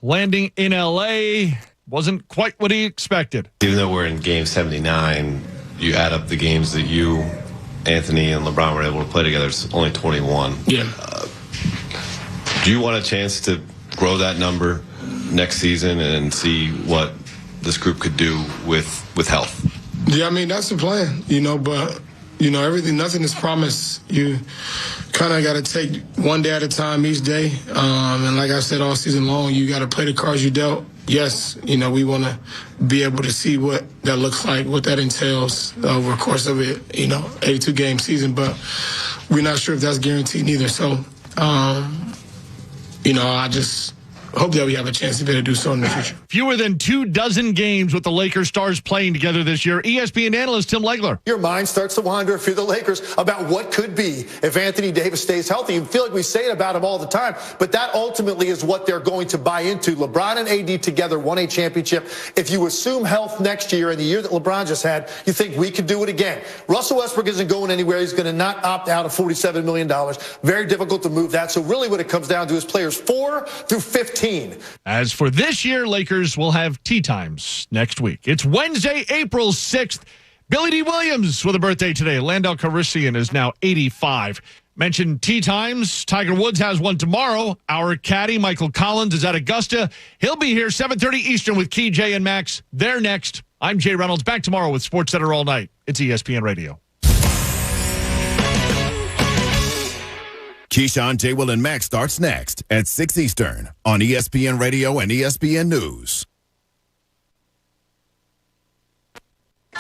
landing in L.A. wasn't quite what he expected. Even though we're in Game 79, you add up the games that you, Anthony, and LeBron were able to play together, it's only 21. Yeah. Do you want a chance to grow that number next season and see what this group could do with health? Yeah, I mean, that's the plan, but, nothing is promised. You kind of got to take one day at a time each day. And like I said, all season long, you got to play the cards you dealt. Yes, we want to be able to see what that looks like, what that entails over the course of it, 82-game season. But we're not sure if that's guaranteed either. So, I just hope that we have a chance to be able to do so in the future. Fewer than 24 games with the Lakers stars playing together this year. ESPN analyst Tim Legler. Your mind starts to wander if you're the Lakers about what could be if Anthony Davis stays healthy. You feel like we say it about him all the time, but that ultimately is what they're going to buy into. LeBron and AD together won a championship. If you assume health next year and the year that LeBron just had, you think we could do it again. Russell Westbrook isn't going anywhere. He's going to not opt out of $47 million. Very difficult to move that. So really what it comes down to is players 4 through 15. As for this year, Lakers will have tea times next week. It's Wednesday, April 6th. Billy D. Williams with a birthday today. Landau Calrissian is now 85. Mentioned tea times. Tiger Woods has one tomorrow. Our caddy, Michael Collins, is at Augusta. He'll be here 7:30 Eastern with Key, Jay, and Max. They're next. I'm Jay Reynolds. Back tomorrow with SportsCenter all night. It's ESPN Radio. Keyshawn, J. Will, and Max starts next at 6 Eastern on ESPN Radio and ESPN News.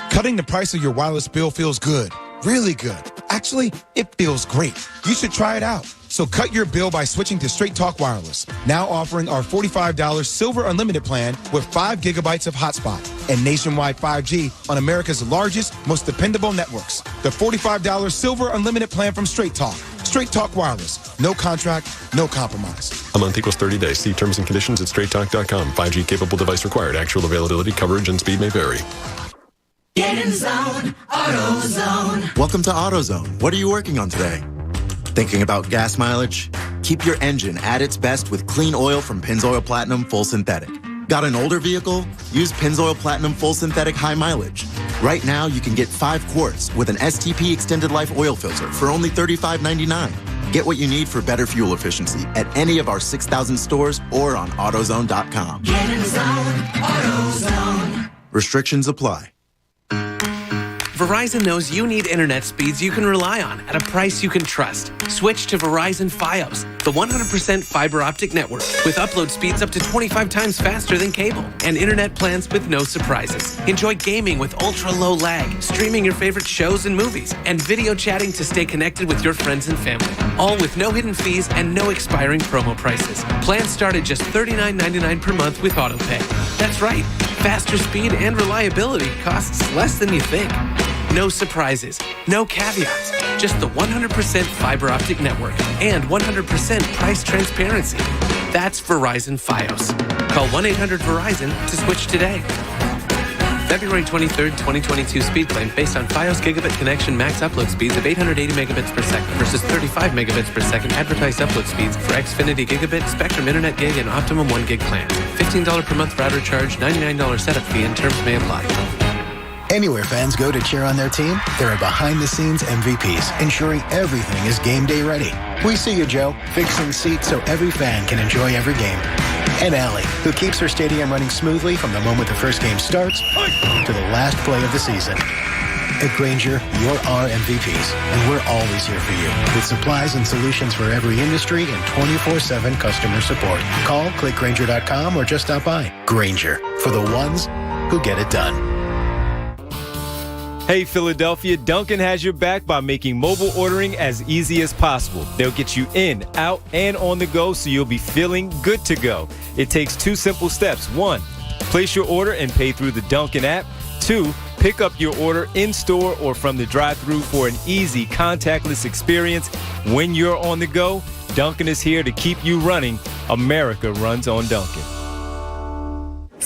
Cutting the price of your wireless bill feels good, really good. Actually, it feels great. You should try it out. So cut your bill by switching to Straight Talk Wireless, now offering our $45 Silver Unlimited plan with 5 gigabytes of hotspot and nationwide 5G on America's largest, most dependable networks. The $45 Silver Unlimited plan from Straight Talk. Straight Talk Wireless. No contract, no compromise. A month equals 30 days. See terms and conditions at straighttalk.com. 5G capable device required. Actual availability, coverage, and speed may vary. Get in zone, AutoZone. Welcome to AutoZone. What are you working on today? Thinking about gas mileage? Keep your engine at its best with clean oil from Pennzoil Platinum Full Synthetic. Got an older vehicle? Use Pennzoil Platinum Full Synthetic High Mileage. Right now, you can get 5 quarts with an STP Extended Life oil filter for only $35.99. Get what you need for better fuel efficiency at any of our 6,000 stores or on AutoZone.com. Get in zone, AutoZone. Restrictions apply. Verizon knows you need internet speeds you can rely on at a price you can trust. Switch to Verizon Fios, the 100% fiber optic network with upload speeds up to 25 times faster than cable and internet plans with no surprises. Enjoy gaming with ultra low lag, streaming your favorite shows and movies, and video chatting to stay connected with your friends and family. All with no hidden fees and no expiring promo prices. Plans start at just $39.99 per month with AutoPay. That's right, faster speed and reliability costs less than you think. No surprises, no caveats, just the 100% fiber optic network and 100% price transparency. That's Verizon Fios. Call 1-800-VERIZON to switch today. February 23rd, 2022 speed claim based on Fios gigabit connection max upload speeds of 880 megabits per second versus 35 megabits per second advertised upload speeds for Xfinity Gigabit, Spectrum Internet Gig, and Optimum 1 Gig plans. $15 per month router charge, $99 setup fee, and terms may apply. Anywhere fans go to cheer on their team, there are behind-the-scenes MVPs, ensuring everything is game day ready. We see you, Joe, fixing seats so every fan can enjoy every game. And Allie, who keeps her stadium running smoothly from the moment the first game starts to the last play of the season. At Grainger, you're our MVPs, and we're always here for you with supplies and solutions for every industry and 24/7 customer support. Call, click Grainger.com, or just stop by. Grainger, for the ones who get it done. Hey, Philadelphia, Dunkin' has your back by making mobile ordering as easy as possible. They'll get you in, out, and on the go so you'll be feeling good to go. It takes 2 simple steps. 1, place your order and pay through the Dunkin' app. 2, pick up your order in-store or from the drive-thru for an easy, contactless experience. When you're on the go, Dunkin' is here to keep you running. America runs on Dunkin'.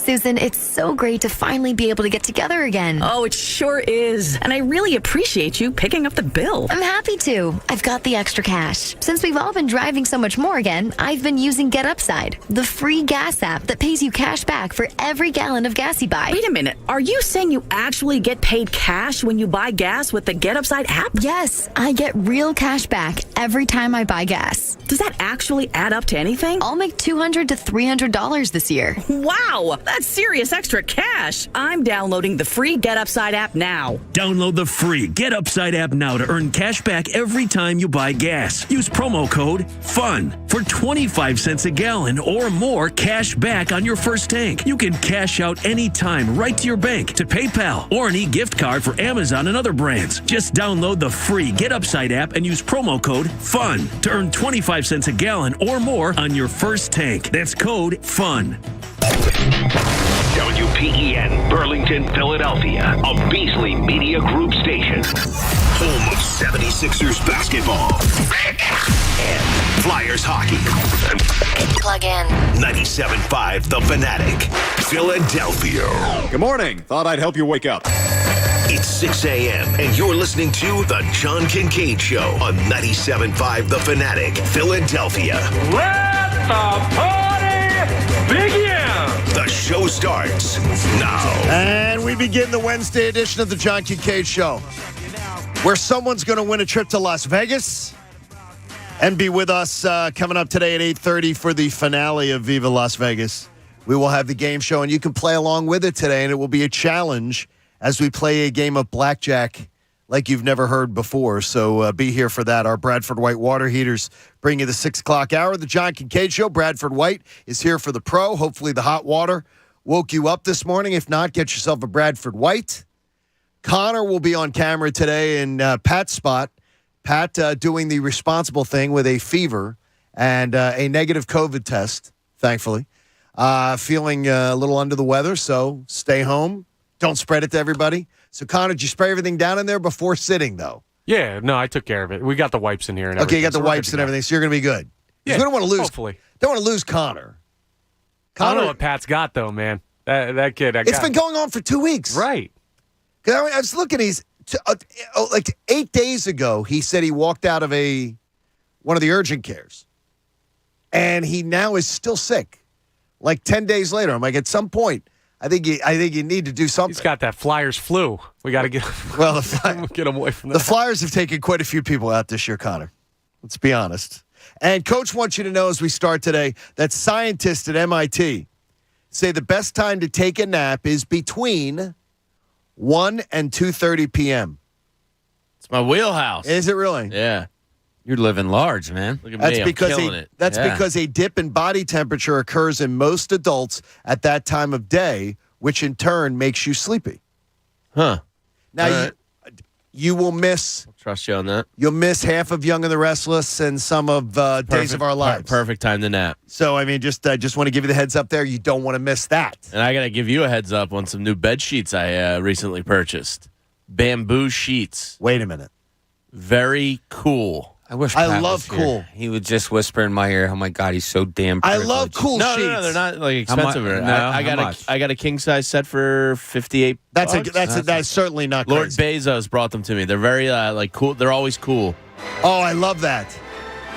Susan, it's so great to finally be able to get together again. Oh, it sure is. And I really appreciate you picking up the bill. I'm happy to. I've got the extra cash. Since we've all been driving so much more again, I've been using Get Upside, the free gas app that pays you cash back for every gallon of gas you buy. Wait a minute. Are you saying you actually get paid cash when you buy gas with the Get Upside app? Yes, I get real cash back every time I buy gas. Does that actually add up to anything? I'll make $200 to $300 this year. Wow, that's serious extra cash. I'm downloading the free Get Upside app now. Download the free Get Upside app now to earn cash back every time you buy gas. Use promo code FUN for 25 cents a gallon or more cash back on your first tank. You can cash out anytime right to your bank, to PayPal, or an e-gift card for Amazon and other brands. Just download the free Get Upside app and use promo code FUN to earn 25 cents a gallon or more on your first tank. That's code FUN. WPEN, Burlington, Philadelphia, a Beasley Media Group station. Home of 76ers basketball and Flyers hockey. Plug in. 97.5 The Fanatic, Philadelphia. Good morning. Thought I'd help you wake up. It's 6 a.m. and you're listening to The John Kincade Show on 97.5 The Fanatic, Philadelphia. Let the party begin! The show starts now. And we begin the Wednesday edition of The John Kincade Show, where someone's going to win a trip to Las Vegas and be with us coming up today at 8:30 for the finale of Viva Las Vegas. We will have the game show, and you can play along with it today, and it will be a challenge as we play a game of blackjack like you've never heard before. So be here for that. Our Bradford White water heaters bring you the 6 o'clock hour. The John Kincade Show. Bradford White is here for the pro. Hopefully the hot water woke you up this morning. If not, get yourself a Bradford White. Connor will be on camera today in Pat's spot. Pat doing the responsible thing with a fever and a negative COVID test, thankfully. Feeling a little under the weather, so stay home. Don't spread it to everybody. So, Connor, did you spray everything down in there before sitting, though? Yeah, no, I took care of it. We got the wipes in here and everything. Okay, you got the wipes and everything, so you're going to be good. Yeah, we don't want to lose. Hopefully. Don't want to lose Connor. I don't know what Pat's got, though, man. That kid. It's been going on for 2 weeks. Right. I was looking, like 8 days ago, he said he walked out of one of the urgent cares. And he now is still sick. Like 10 days later. I'm like, at some point, I think you need to do something. He's got that Flyers flu. We got to get get him away from that. The Flyers have taken quite a few people out this year, Connor. Let's be honest. And Coach wants you to know as we start today that scientists at MIT say the best time to take a nap is between 1 and 2:30 p.m. It's my wheelhouse. Is it really? Yeah. You're living large, man. Look at me. I'm killing it. That's because a dip in body temperature occurs in most adults at that time of day, which in turn makes you sleepy. Huh. Now, you will miss... I'll trust you on that. You'll miss half of Young and the Restless and some of Days of Our Lives. Perfect time to nap. So, I mean, just want to give you the heads up there. You don't want to miss that. And I got to give you a heads up on some new bed sheets I recently purchased. Bamboo sheets. Wait a minute. Very cool. I wish I Pat love was here. cool. He would just whisper in my ear, "Oh my God, he's so damn privileged." I love cool sheets. No, they're not like expensive. I got a king size set for $58. That's certainly not crazy. Lord Bezos brought them to me. They're very cool. They're always cool. Oh, I love that.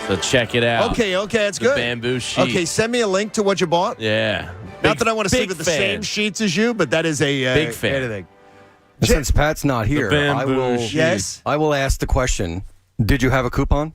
So check it out. Okay, that's good. Bamboo sheet. Okay, send me a link to what you bought. Yeah. Not that I want to sleep with the same sheets as you, but that is a big fan. Anything. Since Pat's not here, I will ask the question: did you have a coupon?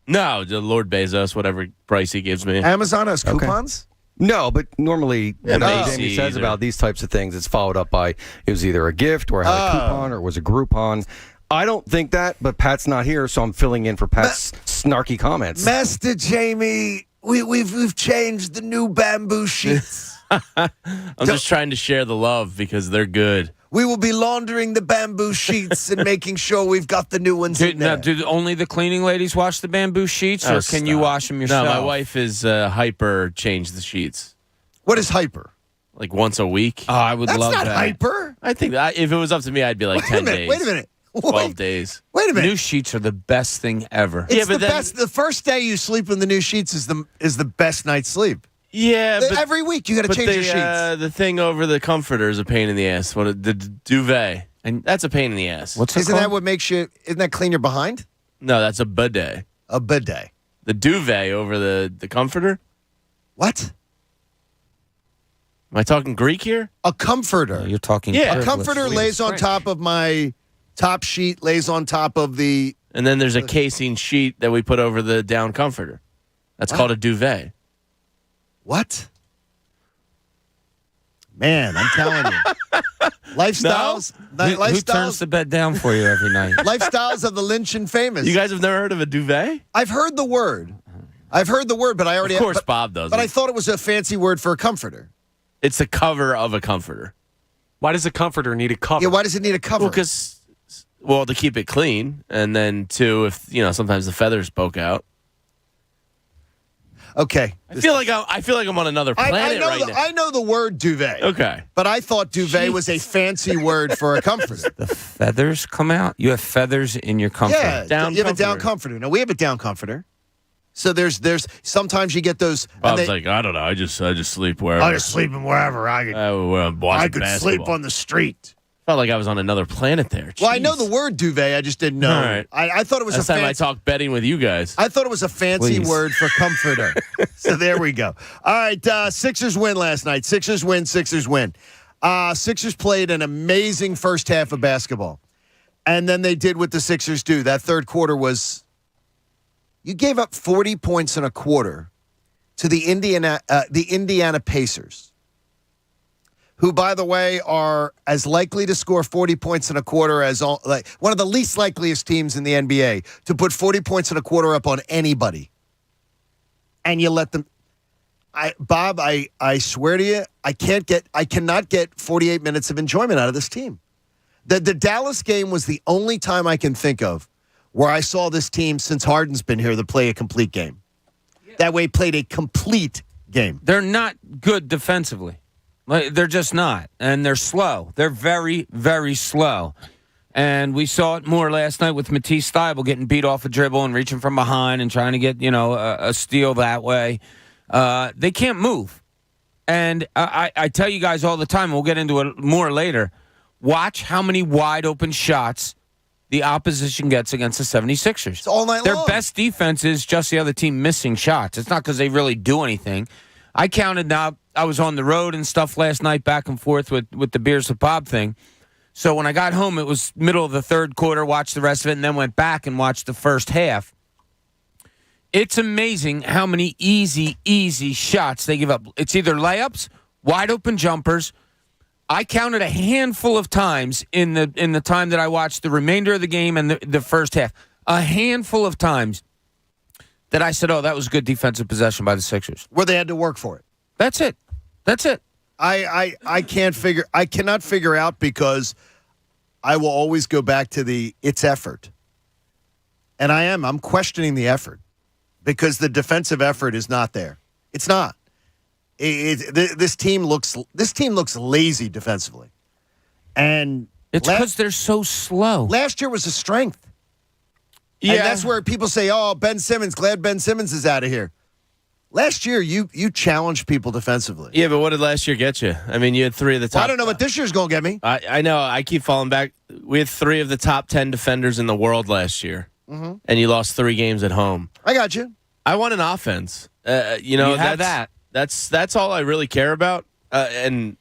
No, the Lord Bezos, whatever price he gives me. Amazon has coupons? No, but normally what Macy's Jamie says about these types of things, it's followed up by it was either a gift or I had a coupon or it was a Groupon. I don't think that, but Pat's not here, so I'm filling in for Pat's snarky comments. Master Jamie, we've changed the new bamboo sheets. I'm just trying to share the love because they're good. We will be laundering the bamboo sheets and making sure we've got the new ones in there. Now, do only the cleaning ladies wash the bamboo sheets, or can you wash them yourself? No, my wife is hyper change the sheets. What is hyper? Like once a week. Oh, I would love that. That's not hyper. I think if it was up to me, I'd be like 10 days. Wait a minute. 12 days. Wait a minute. New sheets are the best thing ever. It's the best. The first day you sleep in the new sheets is the best night's sleep. Yeah, but every week you got to change your sheets. The thing over the comforter is a pain in the ass. The duvet, and that's a pain in the ass. Isn't that what makes you? Isn't that clean your behind? No, that's a bidet. A bidet. The duvet over the comforter. What? Am I talking Greek here? A comforter. You're talking. Yeah, a comforter lays on top of my top sheet. Lays on top of the. And then there's a casing sheet that we put over the down comforter. That's called a duvet. What? Man, I'm telling you. Lifestyles. Who turns the bed down for you every night? Lifestyles of the Lynch and famous. You guys have never heard of a duvet? I've heard the word, but I already. Of course, Bob does. But I thought it was a fancy word for a comforter. It's the cover of a comforter. Why does a comforter need a cover? Yeah, why does it need a cover? Well, to keep it clean, and then two, if sometimes the feathers poke out. Okay. I feel like I'm on another planet right now. I know the word duvet. Okay. But I thought duvet was a fancy word for a comforter. The feathers come out? You have feathers in your comforter? Yeah, you have a down comforter. No, we have a down comforter. So there's sometimes you get those. Bob's like, I don't know. I just sleep wherever. I just sleep wherever I could sleep on the street. Felt like I was on another planet there. Jeez. Well, I know the word duvet. I just didn't know. All right. I thought it was Last time I talked betting with you guys. I thought it was a fancy word for comforter. So there we go. All right, Sixers win last night. Sixers win. Sixers played an amazing first half of basketball. And then they did what the Sixers do. That third quarter was, you gave up 40 points in a quarter to the Indiana Pacers, who, by the way, are as likely to score 40 points in a quarter as one of the least likeliest teams in the NBA to put 40 points in a quarter up on anybody. And you let them. Bob, I swear to you, I cannot get 48 minutes of enjoyment out of this team. The Dallas game was the only time I can think of where I saw this team since Harden's been here to play a complete game. That way, played a complete game. They're not good defensively. They're just not. And they're slow. They're very, very slow. And we saw it more last night with Matisse Thybulle getting beat off a dribble and reaching from behind and trying to get, a steal that way. They can't move. And I tell you guys all the time, we'll get into it more later, watch how many wide open shots the opposition gets against the 76ers. It's all night long. Their best defense is just the other team missing shots. It's not because they really do anything. I counted now. I was on the road and stuff last night, back and forth with the Beers with Bob thing. So when I got home, it was middle of the third quarter, watched the rest of it, and then went back and watched the first half. It's amazing how many easy shots they give up. It's either layups, wide open jumpers. I counted a handful of times in the time that I watched the remainder of the game and the first half. A handful of times that I said, oh, that was good defensive possession by the Sixers. Where they had to work for it. That's it. I cannot figure out, because I will always go back to it's effort. And I'm questioning the effort, because the defensive effort is not there. It's not. This team looks lazy defensively. And it's because they're so slow. Last year was a strength. Yeah. And that's where people say, oh, Ben Simmons, glad Ben Simmons is out of here. Last year, you challenged people defensively. Yeah, but what did last year get you? I mean, you had three of the top. I don't know what this year's going to get me. I know. I keep falling back. We had three of the top 10 defenders in the world last year, and you lost 3 games at home. I got you. I want an offense. You have that. That's all I really care about. I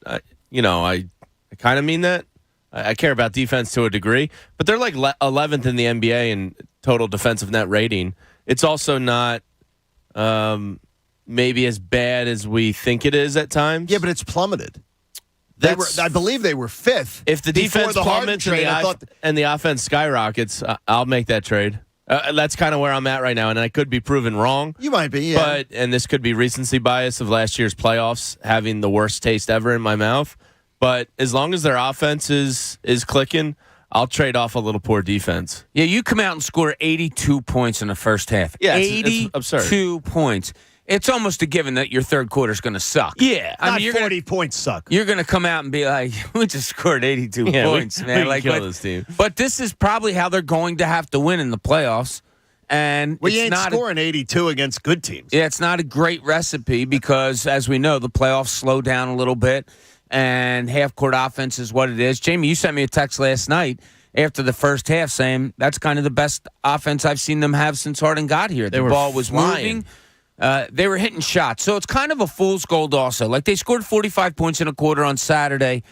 kind of mean that. I care about defense to a degree, but they're like 11th in the NBA in total defensive net rating. It's also not maybe as bad as we think it is at times. Yeah, but it's plummeted. I believe they were 5th. If the defense plummets and the offense skyrockets, I'll make that trade. That's kind of where I'm at right now, and I could be proven wrong. You might be, yeah. And this could be recency bias of last year's playoffs having the worst taste ever in my mouth. But as long as their offense is clicking, I'll trade off a little poor defense. Yeah, you come out and score 82 points in the first half. Yeah, it's absurd. 82 points. It's almost a given that your third quarter is going to suck. Yeah. Not 40 points suck. You're going to come out and be like, we just scored 82 points, man. We kill this team. But this is probably how they're going to have to win in the playoffs. And well, you it's ain't not scoring 82 against good teams. Yeah, it's not a great recipe because, as we know, the playoffs slow down a little bit, and half-court offense is what it is. Jamie, you sent me a text last night after the first half saying that's kind of the best offense I've seen them have since Harden got here. The ball was moving. They were hitting shots. So it's kind of a fool's gold also. Like, they scored 45 points in a quarter on Saturday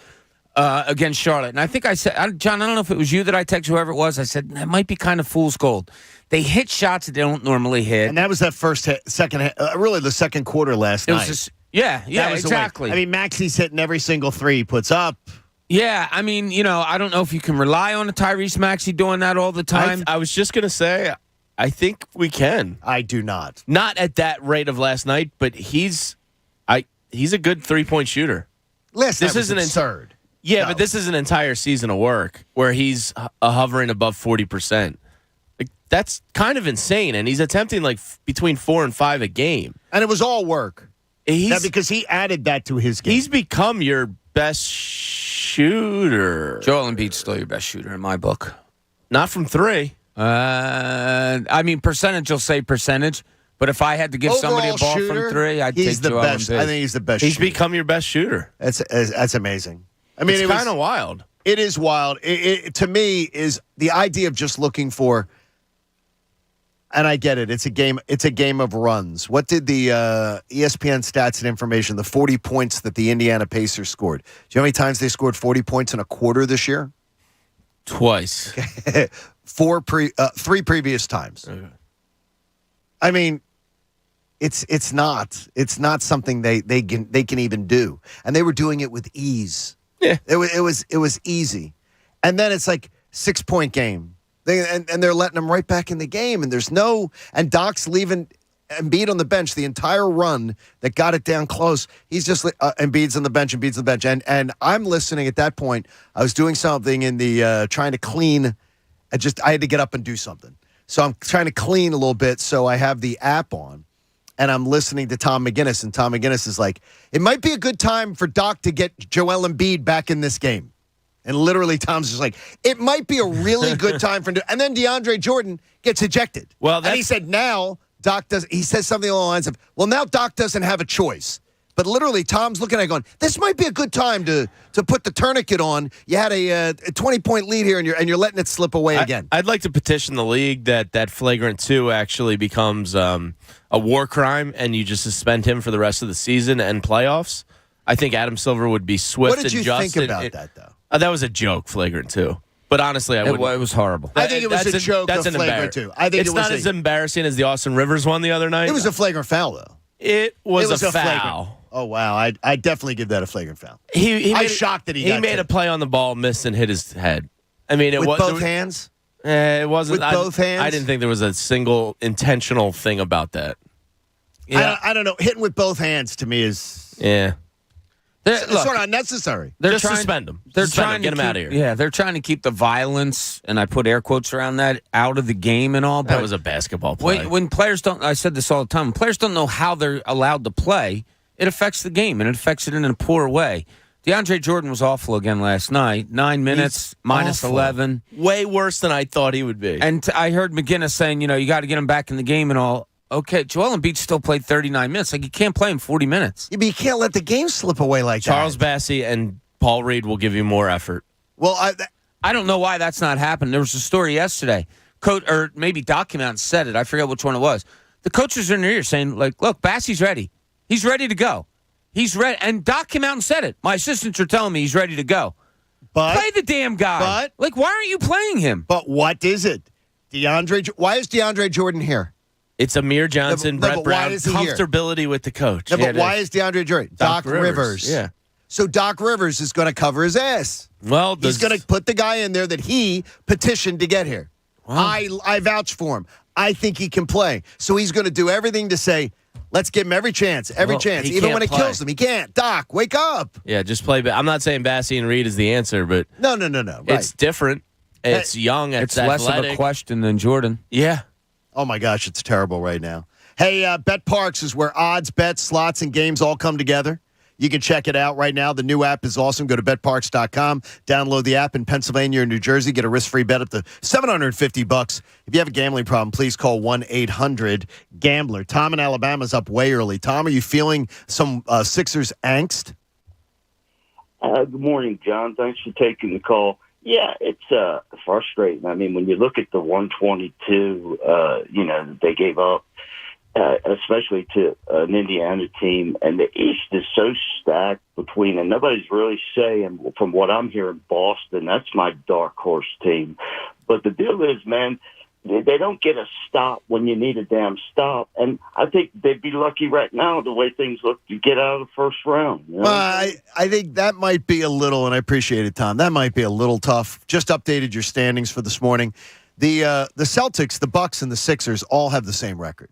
against Charlotte. And I think I said, John, I don't know if it was you that I texted, whoever it was, I said, that might be kind of fool's gold. They hit shots that they don't normally hit. And that was that really the second quarter last night. Yeah, exactly. I mean, Maxi's hitting every single three he puts up. Yeah, I mean, I don't know if you can rely on a Tyrese Maxey doing that all the time. I was just going to say, I think we can. I do not. Not at that rate of last night, but he's a good three-point shooter. This isn't absurd. Yeah, No. but this is an entire season of work where he's hovering above 40%. Like, that's kind of insane, and he's attempting between 4 and 5 a game. And it was all work. Because he added that to his game. He's become your best shooter. Joel Embiid's still your best shooter in my book. Not from 3. I mean, percentage will say percentage, but if I had to give somebody a ball from 3, I'd take Joel Embiid. I think he's the best He's shooter. become your best shooter. That's amazing. I mean, it's kind of wild. It is wild. It to me is the idea of just looking for, and I get it. It's a game. It's a game of runs. What did the ESPN stats and information? The 40 points that the Indiana Pacers scored. Do you know how many times they scored 40 points in a quarter this year? Twice. 3 previous times. Okay. I mean, it's not something they can even do, and they were doing it with ease. Yeah, it was easy, and then it's like 6-point game. And they're letting them right back in the game, and Doc's leaving Embiid on the bench the entire run that got it down close. He's just Embiid's on the bench, and I'm listening at that point. I was doing something in the trying to clean. I had to get up and do something, so I'm trying to clean a little bit. So I have the app on, and I'm listening to Tom McGinnis, and Tom McGinnis is like, "It might be a good time for Doc to get Joel Embiid back in this game." And literally, Tom's just like, it might be a really good time for him to. And then DeAndre Jordan gets ejected. And he said, now Doc does. He says something along the lines of, well, now Doc doesn't have a choice. But literally, Tom's looking at it going, this might be a good time to put the tourniquet on. You had a 20-point lead here, and you're letting it slip away again. I'd like to petition the league that flagrant 2 actually becomes a war crime, and you just suspend him for the rest of the season and playoffs. I think Adam Silver would be swift and just. What did you think about that, though? That was a joke, flagrant 2. But honestly, it was horrible. I think it was a joke of flagrant 2. I think it's not as embarrassing as the Austin Rivers one the other night. It was a flagrant foul, though. It was a foul. Flagrant. Oh, wow. I dedefinitely give that a flagrant foul. I'm shocked that he made a play on the ball, missed, and hit his head. I mean, with both hands? It wasn't. With both hands? I didn't think there was a single intentional thing about that. Yeah. I don't know. Hitting with both hands to me is. Yeah. It's sort of unnecessary. Just suspend them. They're trying to get to them out of here. Yeah, they're trying to keep the violence, and I put air quotes around that, out of the game and all. That but was a basketball play. When players don't, I said this all the time, when players don't know how they're allowed to play, it affects the game, and it affects it in a poor way. DeAndre Jordan was awful again last night. 9 minutes, minus awful. 11. Way worse than I thought he would be. And I heard McGinnis saying, you got to get him back in the game and all. Okay, Joel Embiid still played 39 minutes. Like, you can't play him 40 minutes. Yeah, but you can't let the game slip away like Charles that. Bassey and Paul Reed will give you more effort. Well, I don't know why that's not happening. There was a story yesterday. Or maybe Doc came out and said it. I forget which one it was. The coaches are in their ear saying, like, look, Bassey's ready. He's ready to go. He's ready. And Doc came out and said it. My assistants are telling me he's ready to go. But play the damn guy. Like, why aren't you playing him? But what is it? Why is DeAndre Jordan here? It's Amir Johnson, Brett Brown, is he comfortability here? With the coach. No, but why is DeAndre Jordan? Doc Rivers. Yeah. So Doc Rivers is going to cover his ass. Well, he's going to put the guy in there that he petitioned to get here. Wow. I vouch for him. I think he can play. So he's going to do everything to say, let's give him every chance, even when it kills him. He can't. Doc, wake up. Yeah, just play. I'm not saying Bassey and Reed is the answer, but no. Right. It's different. It's young. It's less athletic. of a question than Jordan. Yeah. Oh, my gosh, it's terrible right now. Hey, Bet Parks is where odds, bets, slots, and games all come together. You can check it out right now. The new app is awesome. Go to betparks.com, download the app in Pennsylvania or New Jersey. Get a risk-free bet up to $750. If you have a gambling problem, please call 1-800-GAMBLER. Tom in Alabama's up way early. Tom, are you feeling some Sixers angst? Good morning, John. Thanks for taking the call. Yeah, it's frustrating. I mean, when you look at the 122, that they gave up, especially to an Indiana team, and the East is so stacked between, and nobody's really saying, from what I'm hearing, Boston, that's my dark horse team. But the deal is, man, they don't get a stop when you need a damn stop. And I think they'd be lucky right now, the way things look, to get out of the first round. You know? I think that might be a little, and I appreciate it, Tom, that might be a little tough. Just updated your standings for this morning. The Celtics, the Bucks, and the Sixers all have the same record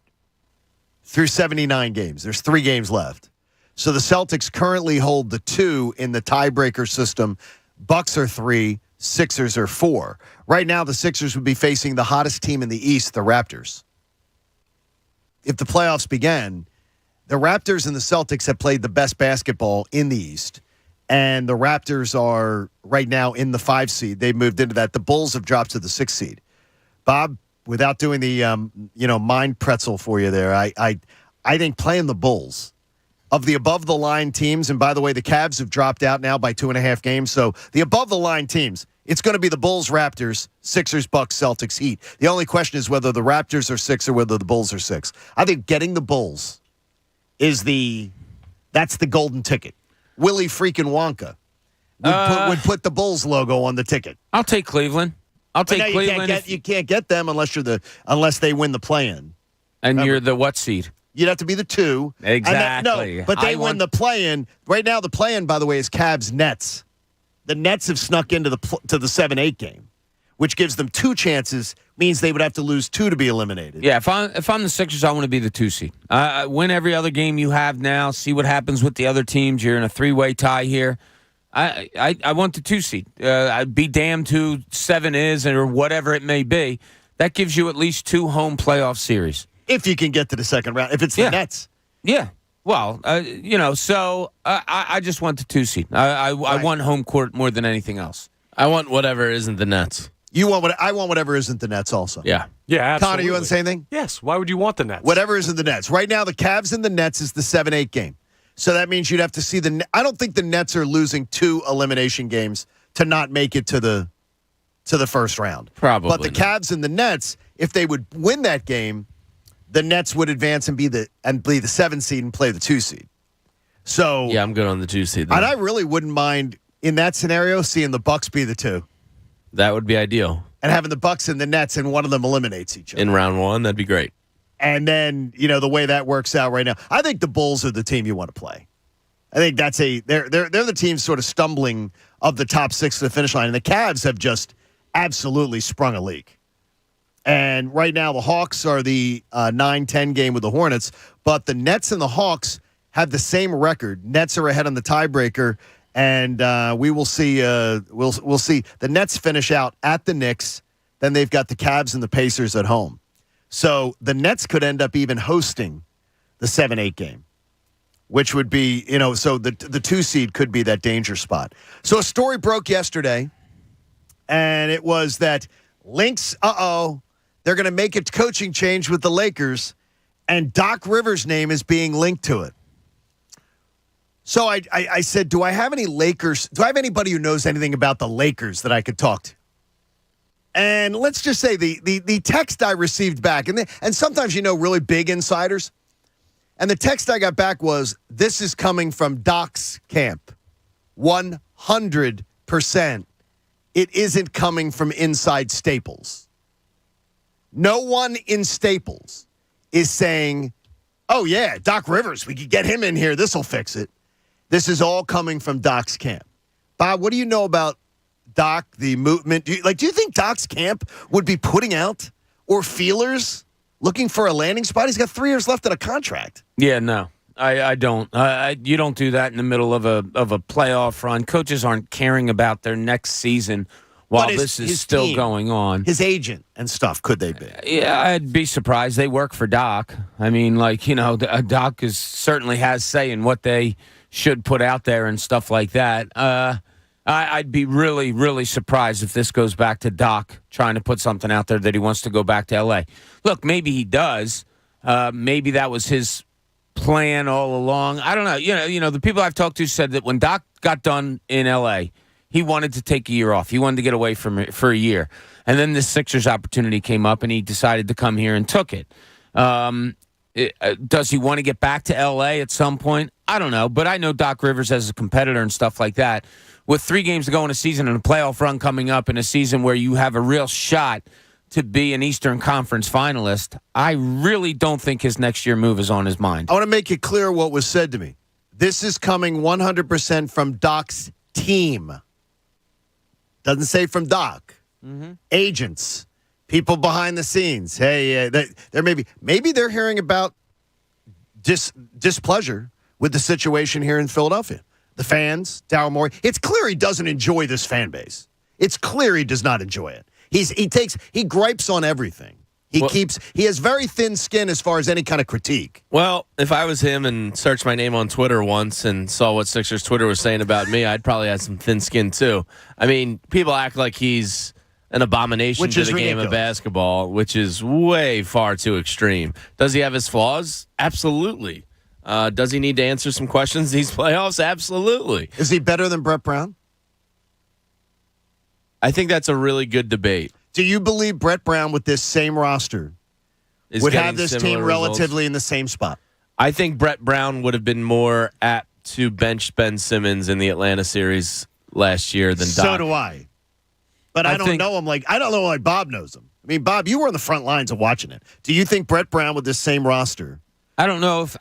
through 79 games. There's 3 games left. So the Celtics currently hold the 2 in the tiebreaker system. Bucks are 3. Sixers are 4. Right now, the Sixers would be facing the hottest team in the East, the Raptors. If the playoffs began, the Raptors and the Celtics have played the best basketball in the East, and the Raptors are right now in the 5 seed. They've moved into that. The Bulls have dropped to the 6 seed. Bob, without doing the mind pretzel for you there, I think playing the Bulls, of the above-the-line teams, and by the way, the Cavs have dropped out now by 2.5 games, so the above-the-line teams, it's going to be the Bulls, Raptors, Sixers, Bucks, Celtics, Heat. The only question is whether the Raptors are 6 or whether the Bulls are 6. I think getting the Bulls that's the golden ticket. Willie freaking Wonka would put the Bulls logo on the ticket. I'll take Cleveland. Cleveland. You can't get them unless they win the play-in. And you're the what seed? You'd have to be the 2. Exactly. But they win the play-in. Right now, the play-in, by the way, is Cavs-Nets. The Nets have snuck into the 7-8 game, which gives them 2 chances, means they would have to lose 2 to be eliminated. Yeah, if I'm the Sixers, I want to be the 2 seed. Win every other game you have now. See what happens with the other teams. You're in a 3-way tie here. I want the 2 seed. I'd be damned who 7 is or whatever it may be. That gives you at least 2 home playoff series. If you can get to the second round. If it's the Nets. Yeah. Well, so I just want the 2 seed. I want home court more than anything else. I want whatever isn't the Nets. I want whatever isn't the Nets also. Yeah. Yeah, absolutely. Connor, you want the same thing? Yes. Why would you want the Nets? Whatever isn't the Nets. Right now, the Cavs and the Nets is the 7-8 game. So that means you'd have to see I don't think the Nets are losing 2 elimination games to not make it to the first round. Probably. But the Cavs and the Nets, if they would win that game, the Nets would advance and be the 7 seed and play the 2 seed. So yeah, I'm good on the 2 seed. And I really wouldn't mind in that scenario seeing the Bucks be the 2. That would be ideal. And having the Bucks and the Nets, and one of them eliminates each other in round 1. That'd be great. And then the way that works out right now, I think the Bulls are the team you want to play. I think they're the team sort of stumbling of the top 6 to the finish line, and the Cavs have just absolutely sprung a leak. And right now, the Hawks are the 9-10 game with the Hornets, but the Nets and the Hawks have the same record. Nets are ahead on the tiebreaker, and we will see. We'll see. The Nets finish out at the Knicks. Then they've got the Cavs and the Pacers at home. So the Nets could end up even hosting the 7-8 game, which would be, so the 2 seed could be that danger spot. So a story broke yesterday, and it was that Lynx, they're going to make a coaching change with the Lakers, and Doc Rivers' name is being linked to it. So I said, do I have any Lakers? Do I have anybody who knows anything about the Lakers that I could talk to? And let's just say the text I received back, and sometimes really big insiders, and the text I got back was, this is coming from Doc's camp. 100%. It isn't coming from inside Staples. No one in Staples is saying, oh, yeah, Doc Rivers, we could get him in here. This will fix it. This is all coming from Doc's camp. Bob, what do you know about Doc, the movement? Do you think Doc's camp would be putting out or feelers looking for a landing spot? He's got 3 years left on a contract. Yeah, no, I don't. You don't do that in the middle of a playoff run. Coaches aren't caring about their next season while this is still team, going on. His agent and stuff, could they be? Yeah, I'd be surprised. They work for Doc. I mean, Doc certainly has say in what they should put out there and stuff like that. I'd be really, really surprised if this goes back to Doc trying to put something out there that he wants to go back to L.A. Look, maybe he does. Maybe that was his plan all along. I don't know. You know, the people I've talked to said that when Doc got done in L.A., he wanted to take a year off. He wanted to get away from it for a year. And then the Sixers opportunity came up, and he decided to come here and took it. Does he want to get back to L.A. at some point? I don't know. But I know Doc Rivers as a competitor and stuff like that. With 3 games to go in a season and a playoff run coming up in a season where you have a real shot to be an Eastern Conference finalist, I really don't think his next year move is on his mind. I want to make it clear what was said to me. This is coming 100% from Doc's team. Doesn't say from Doc. Mm-hmm. Agents, people behind the scenes. Hey, there maybe they're hearing about displeasure with the situation here in Philadelphia. The fans, Daryl Morey. It's clear he doesn't enjoy this fan base. It's clear he does not enjoy it. He gripes on everything. He has very thin skin as far as any kind of critique. Well, if I was him and searched my name on Twitter once and saw what Sixers Twitter was saying about me, I'd probably have some thin skin too. I mean, people act like he's an abomination to the game of basketball, which is way far too extreme. Does he have his flaws? Absolutely. Does he need to answer some questions these playoffs? Absolutely. Is he better than Brett Brown? I think that's a really good debate. Do you believe Brett Brown with this same roster would have this team relatively in the same spot? I think Brett Brown would have been more apt to bench Ben Simmons in the Atlanta series last year than Doc. So do I. But I don't know him I don't know like Bob knows him. I mean, Bob, you were on the front lines of watching it. Do you think Brett Brown with this same roster? I don't know if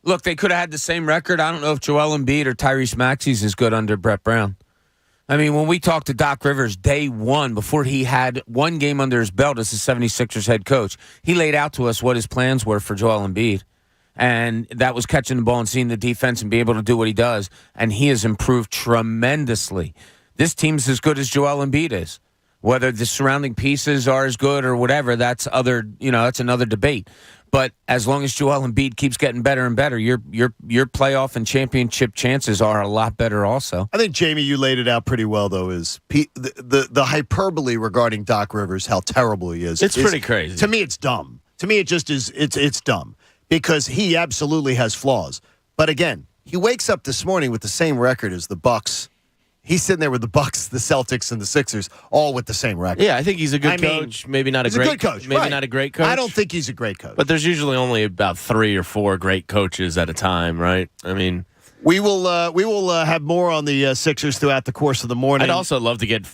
Look, they could have had the same record. I don't know if Joel Embiid or Tyrese Maxey's is good under Brett Brown. I mean, when we talked to Doc Rivers day one, before he had one game under his belt as the 76ers head coach, he laid out to us what his plans were for Joel Embiid. And that was catching the ball and seeing the defense and being able to do what he does. And he has improved tremendously. This team's as good as Joel Embiid is. Whether the surrounding pieces are as good or whatever, that's another debate. But as long as Joel Embiid keeps getting better and better, your playoff and championship chances are a lot better also. I think, Jamie, you laid it out pretty well, though, is the hyperbole regarding Doc Rivers, how terrible he is. It's pretty crazy. To me, it's dumb. To me, it just is. It's dumb because he absolutely has flaws. But again, he wakes up this morning with the same record as the Bucks. He's sitting there with the Bucks, the Celtics, and the Sixers, all with the same record. Yeah, I think he's a good coach. Maybe not a great coach. Maybe not a great coach. I don't think he's a great coach. But there's usually only about 3 or 4 great coaches at a time, right? I mean, we will have more on the Sixers throughout the course of the morning. I'd also love to get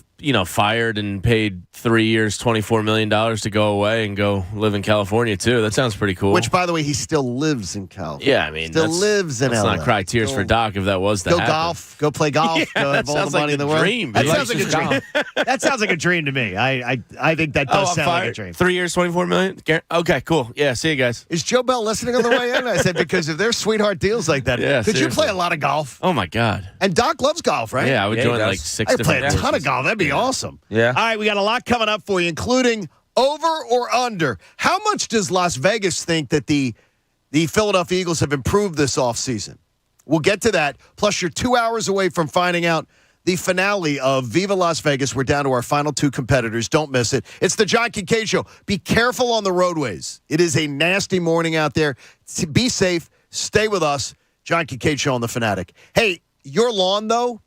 fired and paid 3 years, $24 million to go away and go live in California too. That sounds pretty cool. Which, by the way, he still lives in California. Yeah, I mean, lives in LA. That's not cry tears for Doc if that was to happen. Go golf. Go play golf. Yeah, go have all the money in the world. Dream, that sounds like a dream. That sounds like a dream to me. I think that does sound like a dream. 3 years, $24 million. Okay, cool. Yeah, see you guys. Is Joe Bell listening on the way in? I said because if there's sweetheart deals like that, could you play a lot of golf? Oh my God. And Doc loves golf, right? Yeah, I would join like 6 I'd different play a ton of golf. That'd be awesome. Yeah. All right, we got a lot coming up for you, including over or under. How much does Las Vegas think that the Philadelphia Eagles have improved this offseason? We'll get to that. Plus, you're 2 hours away from finding out the finale of Viva Las Vegas. We're down to our final 2 competitors. Don't miss it. It's the John Kincade Show. Be careful on the roadways. It is a nasty morning out there. Be safe. Stay with us. John Kincade Show on The Fanatic. Hey, your lawn, though,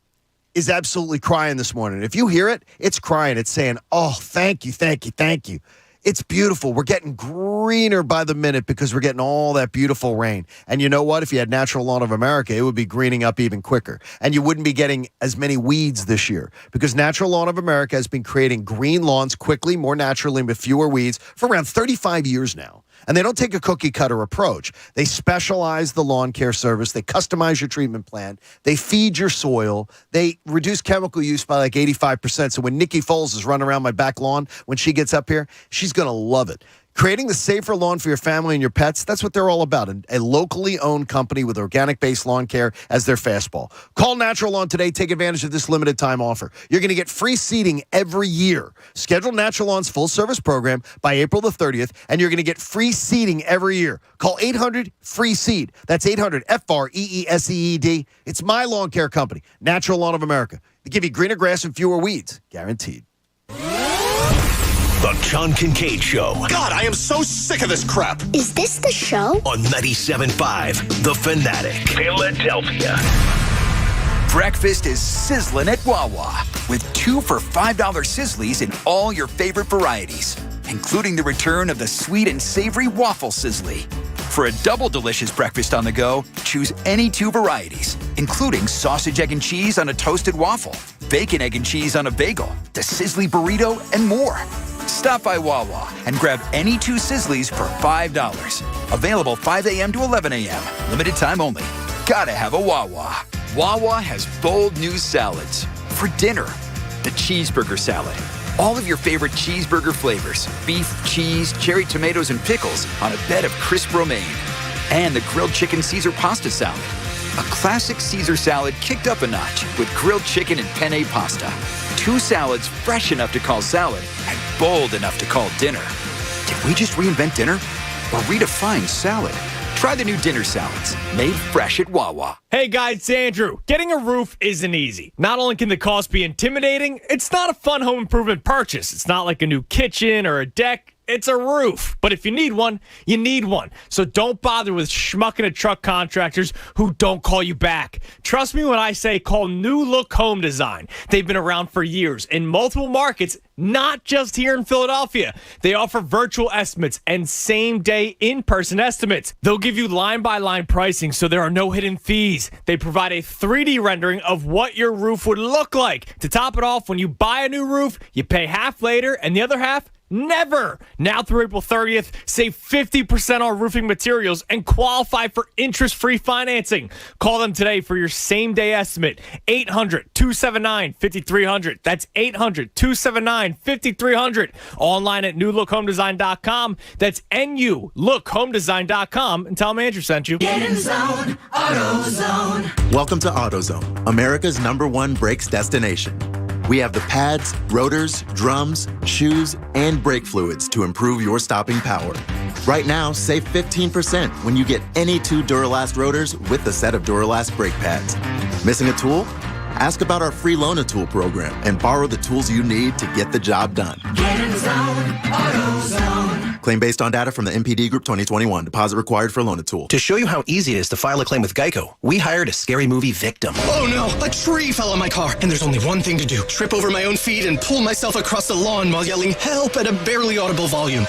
is absolutely crying this morning. If you hear it, it's crying. It's saying, oh, thank you, thank you, thank you. It's beautiful. We're getting greener by the minute because we're getting all that beautiful rain. And you know what? If you had Natural Lawn of America, it would be greening up even quicker. And you wouldn't be getting as many weeds this year because Natural Lawn of America has been creating green lawns quickly, more naturally, with fewer weeds for around 35 years now. And they don't take a cookie-cutter approach. They specialize the lawn care service. They customize your treatment plan. They feed your soil. They reduce chemical use by like 85%. So when Nikki Foles is running around my back lawn, when she gets up here, she's going to love it. Creating the safer lawn for your family and your pets, that's what they're all about. A locally owned company with organic-based lawn care as their fastball. Call Natural Lawn today. Take advantage of this limited time offer. You're going to get free seeding every year. Schedule Natural Lawn's full-service program by April the 30th, and you're going to get free seeding every year. Call 800-FREE-SEED. That's 800-FREESEED. It's my lawn care company, Natural Lawn of America. They give you greener grass and fewer weeds, guaranteed. The John Kincade Show. God, I am so sick of this crap. Is this the show? On 97.5 The Fanatic. Philadelphia. Breakfast is sizzling at Wawa with 2 for $5 Sizzlies in all your favorite varieties, including the return of the sweet and savory waffle Sizzly. For a double delicious breakfast on the go, choose any 2 varieties, including sausage, egg, and cheese on a toasted waffle, bacon, egg, and cheese on a bagel, the Sizzly burrito, and more. Stop by Wawa and grab any 2 Sizzlies for $5. Available 5 a.m. to 11 a.m. Limited time only. Gotta have a Wawa. Wawa has bold new salads. For dinner, the cheeseburger salad. All of your favorite cheeseburger flavors. Beef, cheese, cherry tomatoes, and pickles on a bed of crisp romaine. And the grilled chicken Caesar pasta salad. A classic Caesar salad kicked up a notch with grilled chicken and penne pasta. 2 salads fresh enough to call salad and bold enough to call dinner. Did we just reinvent dinner or redefine salad? Try the new dinner salads, made fresh at Wawa. Hey guys, it's Andrew. Getting a roof isn't easy. Not only can the cost be intimidating, it's not a fun home improvement purchase. It's not like a new kitchen or a deck. It's a roof. But if you need one, you need one. So don't bother with schmucking and truck contractors who don't call you back. Trust me when I say call New Look Home Design. They've been around for years in multiple markets, not just here in Philadelphia. They offer virtual estimates and same-day in-person estimates. They'll give you line-by-line pricing, so there are no hidden fees. They provide a 3D rendering of what your roof would look like. To top it off, when you buy a new roof, you pay half later and the other half never. Now through April 30th, save 50% on roofing materials and qualify for interest-free financing. Call them today for your same-day estimate. 800-279-5300. That's 800-279-5300. Online at newlookhomedesign.com. That's NULookHomedesign.com. And tell them Andrew sent you. Get in zone, AutoZone. Welcome to AutoZone, America's #1 brakes destination. We have the pads, rotors, drums, shoes, and brake fluids to improve your stopping power. Right now, save 15% when you get any 2 Duralast rotors with the set of Duralast brake pads. Missing a tool? Ask about our free Loan-A-Tool program and borrow the tools you need to get the job done. Get in zone, AutoZone. Claim based on data from the MPD Group 2021. Deposit required for Loan-A-Tool. To show you how easy it is to file a claim with Geico, we hired a scary movie victim. Oh no, a tree fell on my car, and there's only one thing to do. Trip over my own feet and pull myself across the lawn while yelling help at a barely audible volume.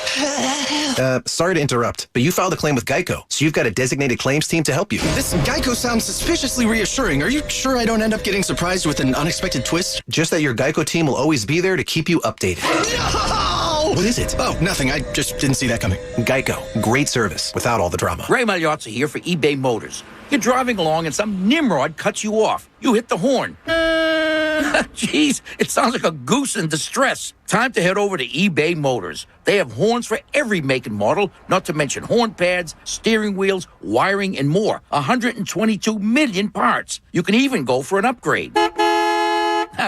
Sorry to interrupt, but you filed a claim with Geico, so you've got a designated claims team to help you. This Geico sounds suspiciously reassuring. Are you sure I don't end up getting surprised with an unexpected twist? Just that your Geico team will always be there to keep you updated. No! What is it? Oh, nothing. I just didn't see that coming. Geico. Great service without all the drama. Ray Magliozzi here for eBay Motors. You're driving along and some nimrod cuts you off. You hit the horn. Jeez, it sounds like a goose in distress. Time to head over to eBay Motors. They have horns for every make and model, not to mention horn pads, steering wheels, wiring, and more. 122 million parts. You can even go for an upgrade.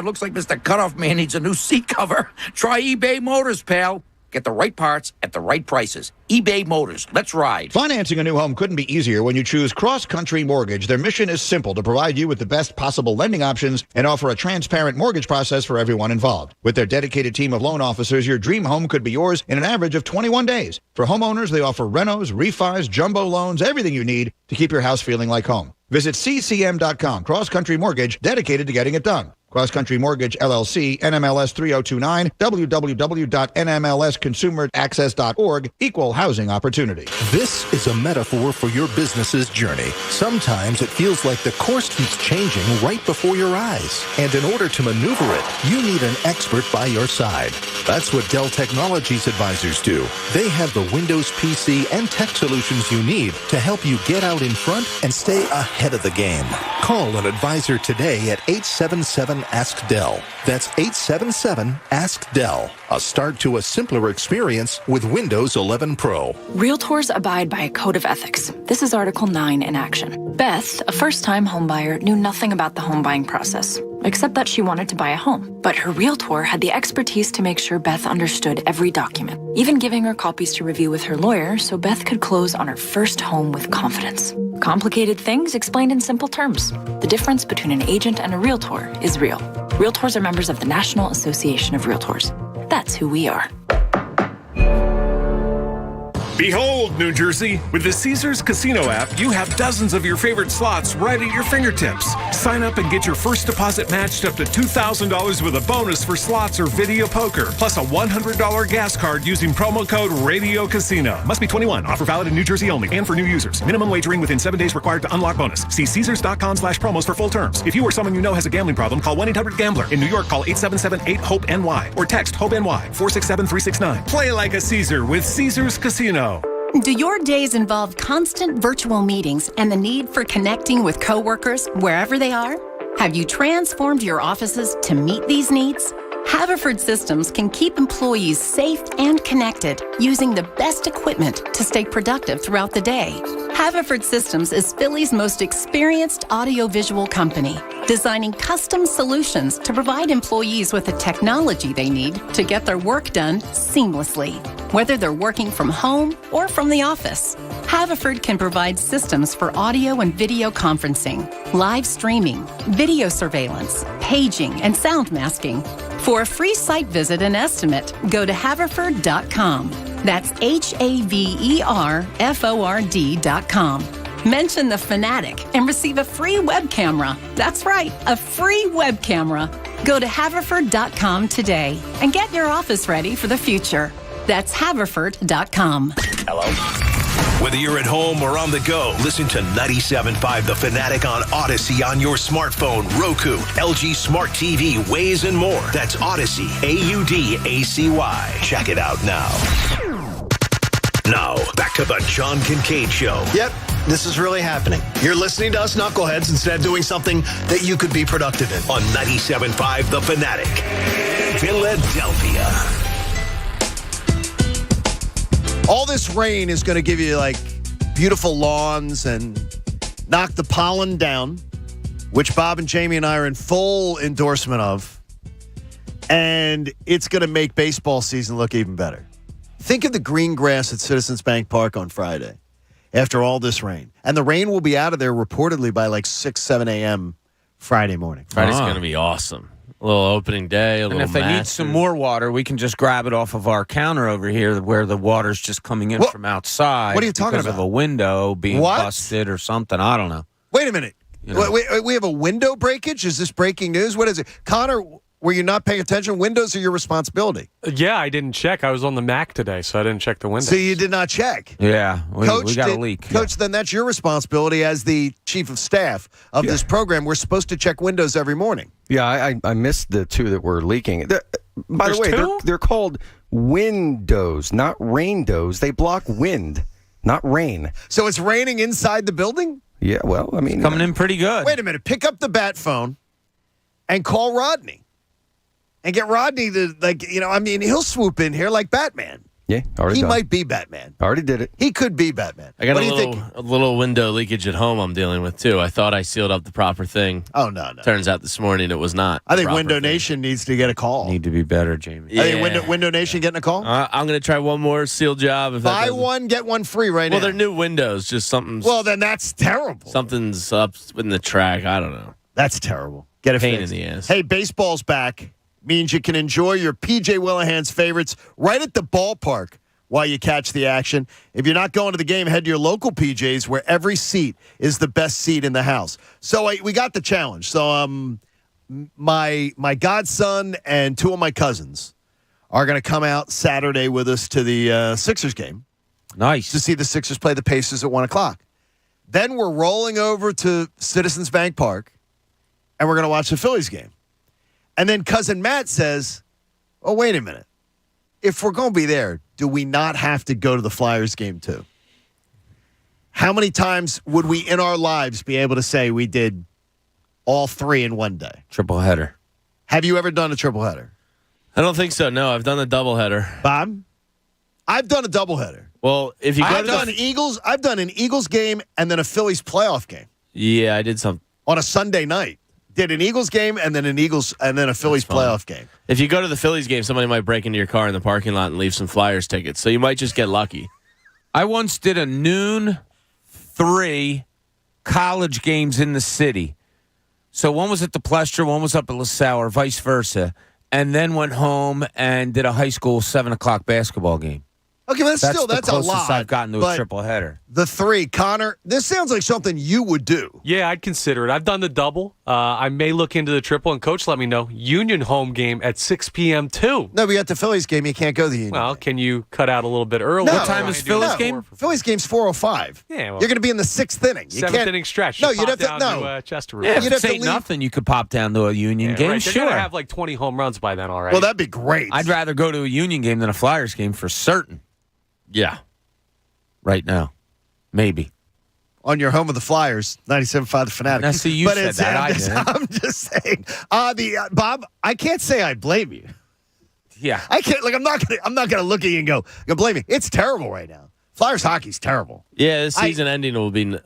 Looks like Mr. Cutoff Man needs a new seat cover. Try eBay Motors, pal. Get the right parts at the right prices. eBay Motors. Let's ride. Financing a new home couldn't be easier when you choose Cross Country Mortgage. Their mission is simple: to provide you with the best possible lending options and offer a transparent mortgage process for everyone involved. With their dedicated team of loan officers, your dream home could be yours in an average of 21 days. For homeowners, they offer renos, refis, jumbo loans, everything you need to keep your house feeling like home. Visit ccm.com. Cross Country Mortgage, dedicated to getting it done. Cross Country Mortgage, LLC, NMLS 3029, www.nmlsconsumeraccess.org, Equal Housing Opportunity. This is a metaphor for your business's journey. Sometimes it feels like the course keeps changing right before your eyes. And in order to maneuver it, you need an expert by your side. That's what Dell Technologies advisors do. They have the Windows PC and tech solutions you need to help you get out in front and stay ahead of the game. Call an advisor today at 877 877-ASK-DELL. That's 877-ASK-DELL. A start to a simpler experience with Windows 11 Pro. Realtors abide by a code of ethics. This is Article 9 in action. Beth, a first-time homebuyer, knew nothing about the home buying process, except that she wanted to buy a home. But her realtor had the expertise to make sure Beth understood every document, even giving her copies to review with her lawyer so Beth could close on her first home with confidence. Complicated things explained in simple terms. The difference between an agent and a realtor is real. Realtors are members of the National Association of Realtors. That's who we are. Behold, New Jersey, with the Caesars Casino app, you have dozens of your favorite slots right at your fingertips. Sign up and get your first deposit matched up to $2,000 with a bonus for slots or video poker, plus a $100 gas card using promo code Radio Casino. Must be 21. Offer valid in New Jersey only and for new users. Minimum wagering within 7 days required to unlock bonus. See Caesars.com/promos for full terms. If you or someone you know has a gambling problem, call 1-800-GAMBLER. In New York, call 877-8-HOPE-NY or text HOPE-NY 467-369. Play like a Caesar with Caesars Casino. Do your days involve constant virtual meetings and the need for connecting with coworkers wherever they are? Have you transformed your offices to meet these needs? Haverford Systems can keep employees safe and connected using the best equipment to stay productive throughout the day. Haverford Systems is Philly's most experienced audiovisual company, designing custom solutions to provide employees with the technology they need to get their work done seamlessly, whether they're working from home or from the office. Haverford can provide systems for audio and video conferencing, live streaming, video surveillance, paging, and sound masking. For a free site visit and estimate, go to haverford.com. That's HAVERFORD.com. Mention the Fanatic and receive a free web camera. That's right, a free web camera. Go to haverford.com today and get your office ready for the future. That's haverford.com. Hello? Whether you're at home or on the go, listen to 97.5 The Fanatic on Odyssey on your smartphone, Roku, LG Smart TV, Waze, and more. That's Odyssey, AUDACY. Check it out now. Now, back to the John Kincade Show. Yep, this is really happening. You're listening to us knuckleheads instead of doing something that you could be productive in. On 97.5 The Fanatic, Philadelphia. All this rain is going to give you, like, beautiful lawns and knock the pollen down, which Bob and Jamie and I are in full endorsement of. And it's going to make baseball season look even better. Think of the green grass at Citizens Bank Park on Friday after all this rain. And the rain will be out of there reportedly by like 6, 7 a.m. Friday morning. Friday's going to be awesome. A little opening day, a little And if they need some more water, we can just grab it off of our counter over here where the water's just coming in from outside. What are you talking because about? of a window being busted or something. I don't know. Wait a minute. You know. We have a window breakage? Is this breaking news? What is it? Connor, were you not paying attention? Windows are your responsibility. Yeah, I didn't check. I was on the Mac today, so I didn't check the windows. So you did not check? Yeah, we got a leak. Coach, then that's your responsibility as the chief of staff of this program. We're supposed to check windows every morning. Yeah, I missed the two that were leaking. By the way, they're called windows, not raindows. They block wind, not rain. So it's raining inside the building? Yeah, well, I mean... coming in pretty good. Wait a minute. Pick up the bat phone and call Rodney. And get Rodney to, he'll swoop in here like Batman. Yeah, already He done. might be Batman. Already did it. He could be Batman. I got What do you a little window leakage at home I'm dealing with, too. I thought I sealed up the proper thing. Oh, no. Turns out this morning it was not. I think Window Nation needs to get a call. Need to be better, Jamie. I think Window Nation getting a call? I'm going to try one more seal job. Buy one, get one free right now. Well, they're new windows. Just something's... Well, then that's terrible. Something's up in the track. I don't know. That's terrible. Get a pain fixed. in the ass. Hey, baseball's back. Means you can enjoy your P.J. Willihan's favorites right at the ballpark while you catch the action. If you're not going to the game, head to your local PJs where every seat is the best seat in the house. So we got the challenge. So my godson and two of my cousins are going to come out Saturday with us to the Sixers game. Nice. To see the Sixers play the Pacers at 1 o'clock. Then we're rolling over to Citizens Bank Park, and we're going to watch the Phillies game. And then Cousin Matt says, oh, wait a minute. If we're going to be there, do we not have to go to the Flyers game too? How many times would we in our lives be able to say we did all three in one day? Triple header. Have you ever done a triple-header? I don't think so. No, I've done a doubleheader. Bob? I've done a doubleheader. Well, if you I've done an Eagles game and then a Phillies playoff game. Yeah, I did some on a Sunday night. Did an Eagles game and then a Phillies playoff game. If you go to the Phillies game, somebody might break into your car in the parking lot and leave some Flyers tickets. So you might just get lucky. I once did a noon 3 college games in the city. So one was at the Plestra, one was up at LaSalle, or vice versa, and then went home and did a high school 7 o'clock basketball game. Okay, but that's a closest lot. I've gotten to a triple header. The 3, Connor, this sounds like something you would do. Yeah, I'd consider it. I've done the double. I may look into the triple, and Coach let me know. Union home game at 6 p.m. too. No, but at the Phillies game, you can't go to the Union. Well, can you cut out a little bit early? No, what time is Phillies game? Phillies game's 4:05. Yeah, well, you're going to be in the 6th inning. You 7th inning stretch. No, you'd have to to Chester. Yeah, if it ain't nothing, you could pop down to a Union game. Right. Sure. They're going to have like 20 home runs by then already. Well, that'd be great. I'd rather go to a Union game than a Flyers game for certain. Yeah. Right now. Maybe. On your home of the Flyers, 97.5 The Fanatic. Now, see, you said that. I'm just saying. Bob, I can't say I blame you. Yeah. I can't. Like, I'm not gonna look at you and go, "You blame me." It's terrible right now. Flyers hockey's terrible. Yeah, this season ending will be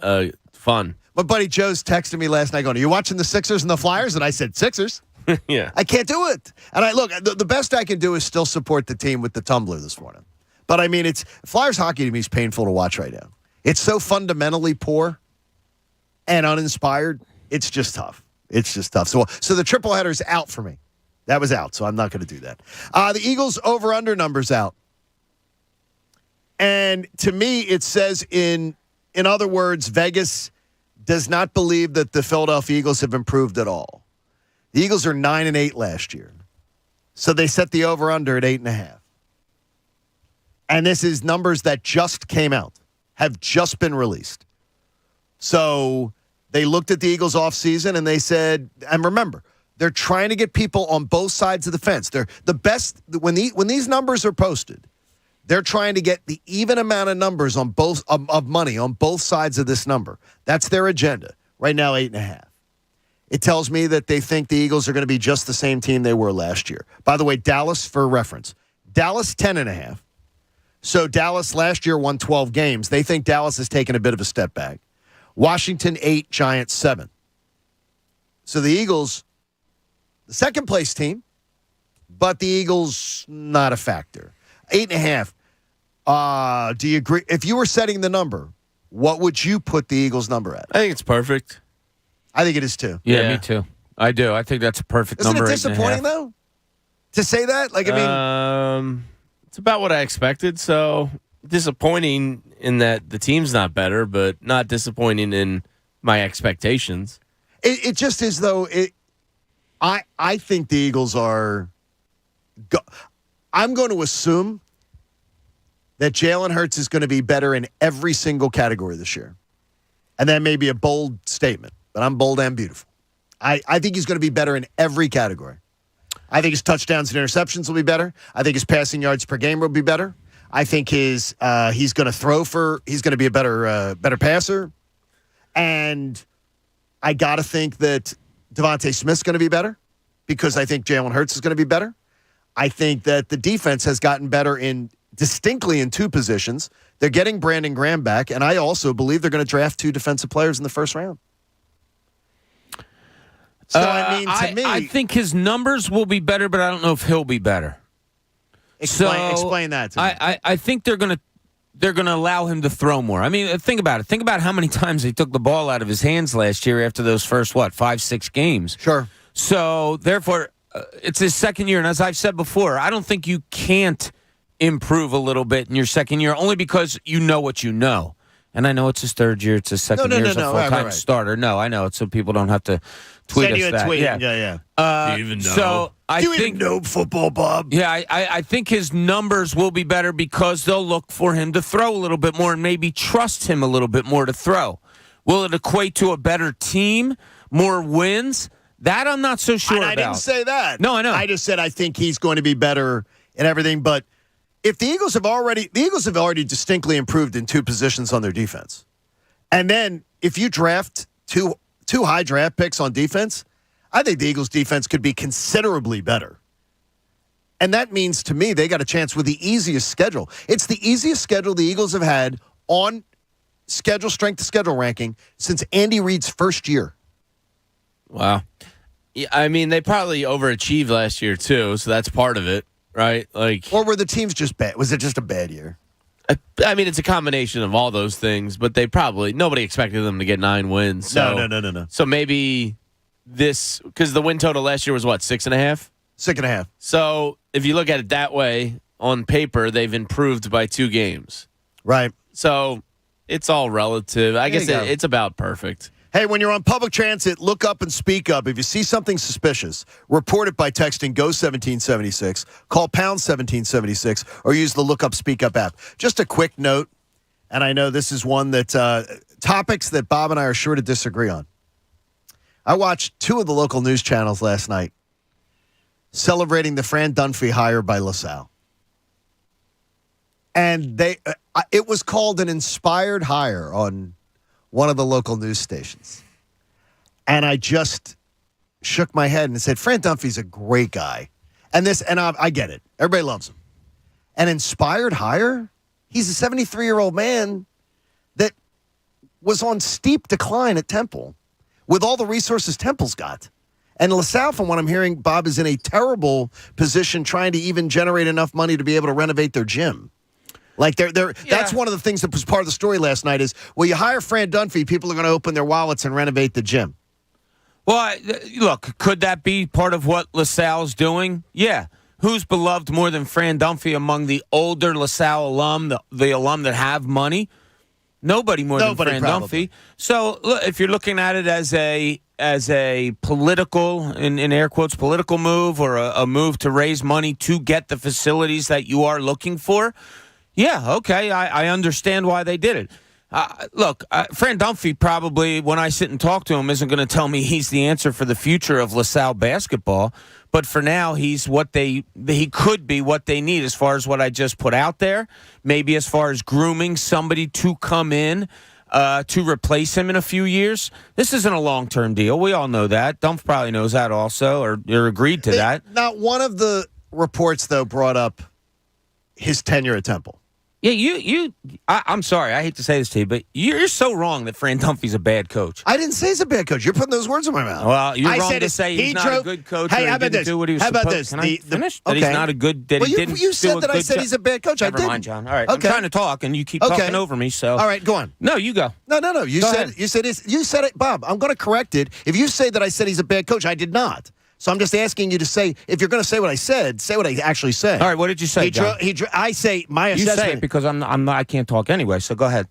fun. My buddy Joe's texted me last night going, "Are you watching the Sixers and the Flyers?" And I said, "Sixers." Yeah. I can't do it. And the best I can do is still support the team with the tumbler this morning. But I mean, it's Flyers hockey to me is painful to watch right now. It's so fundamentally poor and uninspired. It's just tough. It's just tough. So the triple header's out for me. That was out, so I'm not going to do that. The Eagles over-under number's out. And to me, it says in other words, Vegas does not believe that the Philadelphia Eagles have improved at all. The Eagles are 9-8 last year. So they set the over-under at 8.5. And this is numbers that just came out, have just been released. So they looked at the Eagles offseason and they said, and remember, they're trying to get people on both sides of the fence. They're the best when these numbers are posted. They're trying to get the even amount of numbers on both of money on both sides of this number. That's their agenda. Right now, 8.5. It tells me that they think the Eagles are going to be just the same team they were last year. By the way, Dallas, for reference, Dallas 10.5. So Dallas last year won 12 games. They think Dallas has taken a bit of a step back. Washington 8, Giants 7. So the Eagles, the second place team, but the Eagles not a factor. 8.5. Do you agree? If you were setting the number, what would you put the Eagles number at? I think it's perfect. I think it is too. Yeah, me too. I do. I think that's a perfect Isn't number. Isn't it disappointing though to say that? Like, I mean, it's about what I expected. So disappointing in that the team's not better, but not disappointing in my expectations. It just is though. I think the Eagles are. I'm going to assume that Jalen Hurts is going to be better in every single category this year, and that may be a bold statement, but I'm bold and beautiful. I think he's going to be better in every category. I think his touchdowns and interceptions will be better. I think his passing yards per game will be better. I think he's going to be a better passer. And I got to think that Devontae Smith's going to be better because I think Jalen Hurts is going to be better. I think that the defense has gotten better distinctly in 2 positions. They're getting Brandon Graham back, and I also believe they're going to draft 2 defensive players in the first round. So, to me, I think his numbers will be better, but I don't know if he'll be better. Explain that to me. I think they're gonna allow him to throw more. I mean, think about it. Think about how many times they took the ball out of his hands last year after those first 5-6 games. Sure. So therefore, it's his second year, and as I've said before, I don't think you can't improve a little bit in your second year, only because you know what you know. And I know it's his third year; it's his second year as a full-time starter. No, I know it's so people don't have to tweet us that. Tweet. Yeah. Do you even know? So I Do you think even know football, Bob? Yeah, I think his numbers will be better because they'll look for him to throw a little bit more and maybe trust him a little bit more to throw. Will it equate to a better team, more wins? That I'm not so sure about. I didn't say that. No, I know. I just said I think he's going to be better in everything. But if the Eagles have already distinctly improved in 2 positions on their defense, and then if you draft two high draft picks on defense, I think the Eagles' defense could be considerably better. And that means, to me, they got a chance with the easiest schedule. It's the easiest schedule the Eagles have had on schedule, strength of schedule ranking since Andy Reid's first year. Wow. Yeah, I mean, they probably overachieved last year, too, so that's part of it, right? Or were the teams just bad? Was it just a bad year? I mean, it's a combination of all those things, but nobody expected them to get 9 wins. So, No. So maybe because the win total last year was what, 6.5? 6.5. So if you look at it that way, on paper, they've improved by 2 games. Right. So it's all relative. I guess it's about perfect. Hey, when you're on public transit, look up and speak up. If you see something suspicious, report it by texting GO1776, call pound 1776, or use the Look Up Speak Up app. Just a quick note, and I know this is one that topics that Bob and I are sure to disagree on. I watched 2 of the local news channels last night celebrating the Fran Dunphy hire by LaSalle. And it was called an inspired hire on one of the local news stations. And I just shook my head and said, Fran Dunphy's a great guy. And I get it. Everybody loves him. An inspired hire? He's a 73-year-old man that was on steep decline at Temple with all the resources Temple's got. And LaSalle, from what I'm hearing, Bob, is in a terrible position trying to even generate enough money to be able to renovate their gym. Like that's one of the things that was part of the story last night is, well, you hire Fran Dunphy, people are going to open their wallets and renovate the gym. Well, look, could that be part of what LaSalle's doing? Yeah. Who's beloved more than Fran Dunphy among the older LaSalle alum, the alum that have money? Nobody more than Fran Dunphy. So look, if you're looking at it as a political, in air quotes, political move or a move to raise money to get the facilities that you are looking for, yeah, okay, I understand why they did it. Look, Fran Dunphy probably, when I sit and talk to him, isn't going to tell me he's the answer for the future of LaSalle basketball. But for now, he could be what they need as far as what I just put out there. Maybe as far as grooming somebody to come in to replace him in a few years. This isn't a long-term deal. We all know that. Dunphy probably knows that also, or agreed to that. Not one of the reports, though, brought up his tenure at Temple. Yeah, I'm sorry, I hate to say this to you, but you're so wrong that Fran Dunphy's a bad coach. I didn't say he's a bad coach. You're putting those words in my mouth. Well, you're wrong to say he's not a good coach. Hey, or how about didn't this? do what he was how about supposed. this? Can I finish? Okay. That he's not a good. That well, he didn't. You said that I said job. he's a bad coach. Never mind, John. All right, I'm trying to talk, and you keep talking over me. So, all right, go on. No, you go. No. You said ahead. you said it, Bob. I'm going to correct it. If you say that I said he's a bad coach, I did not. So I'm just asking you to say, if you're going to say what I said, say what I actually said. All right, what did you say, John? I say my assessment. You say it because I can't talk anyway. So go ahead.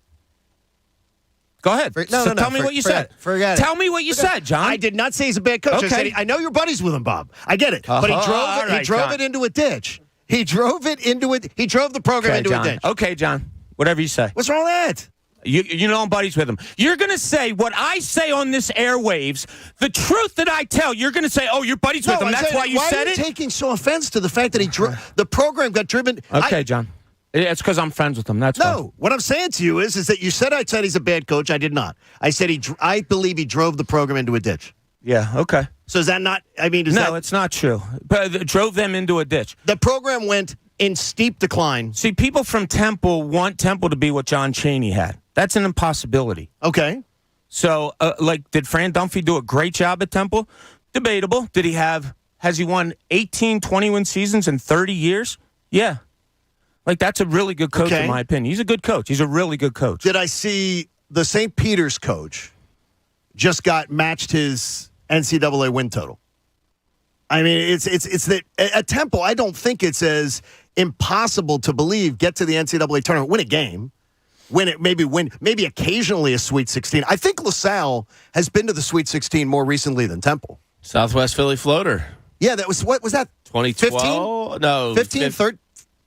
Go ahead. Tell me what you said. Forget it. Tell me what you said, John. I did not say he's a bad coach. Okay. I know you're buddies with him, Bob. I get it. But he drove it into a ditch. He drove the program into a ditch. Okay, John. Whatever you say. What's wrong with that? You know I'm buddies with him. You're going to say what I say on this airwaves, the truth that I tell. You're going to say, oh, you're buddies with him. That's why you said it? Why are you taking so offense to the fact that the program got driven? Okay, John. It's because I'm friends with him. That's no. What I'm saying to you is that you said I said he's a bad coach. I did not. I said I believe he drove the program into a ditch. Yeah, okay. So is that not, No, it's not true. But it drove them into a ditch. The program went in steep decline. See, people from Temple want Temple to be what John Chaney had. That's an impossibility. Okay. So, did Fran Dunphy do a great job at Temple? Debatable. Has he won 18, 21 seasons in 30 years? Yeah. That's a really good coach, in my opinion. He's a good coach. He's a really good coach. Did I see the St. Peter's coach just matched his NCAA win total? I mean, it's that at Temple, I don't think it's as impossible to believe get to the NCAA tournament, win a game. Maybe occasionally a Sweet 16. I think LaSalle has been to the Sweet 16 more recently than Temple. Southwest Philly floater. Yeah, what was that? 2012? 15? No. 15?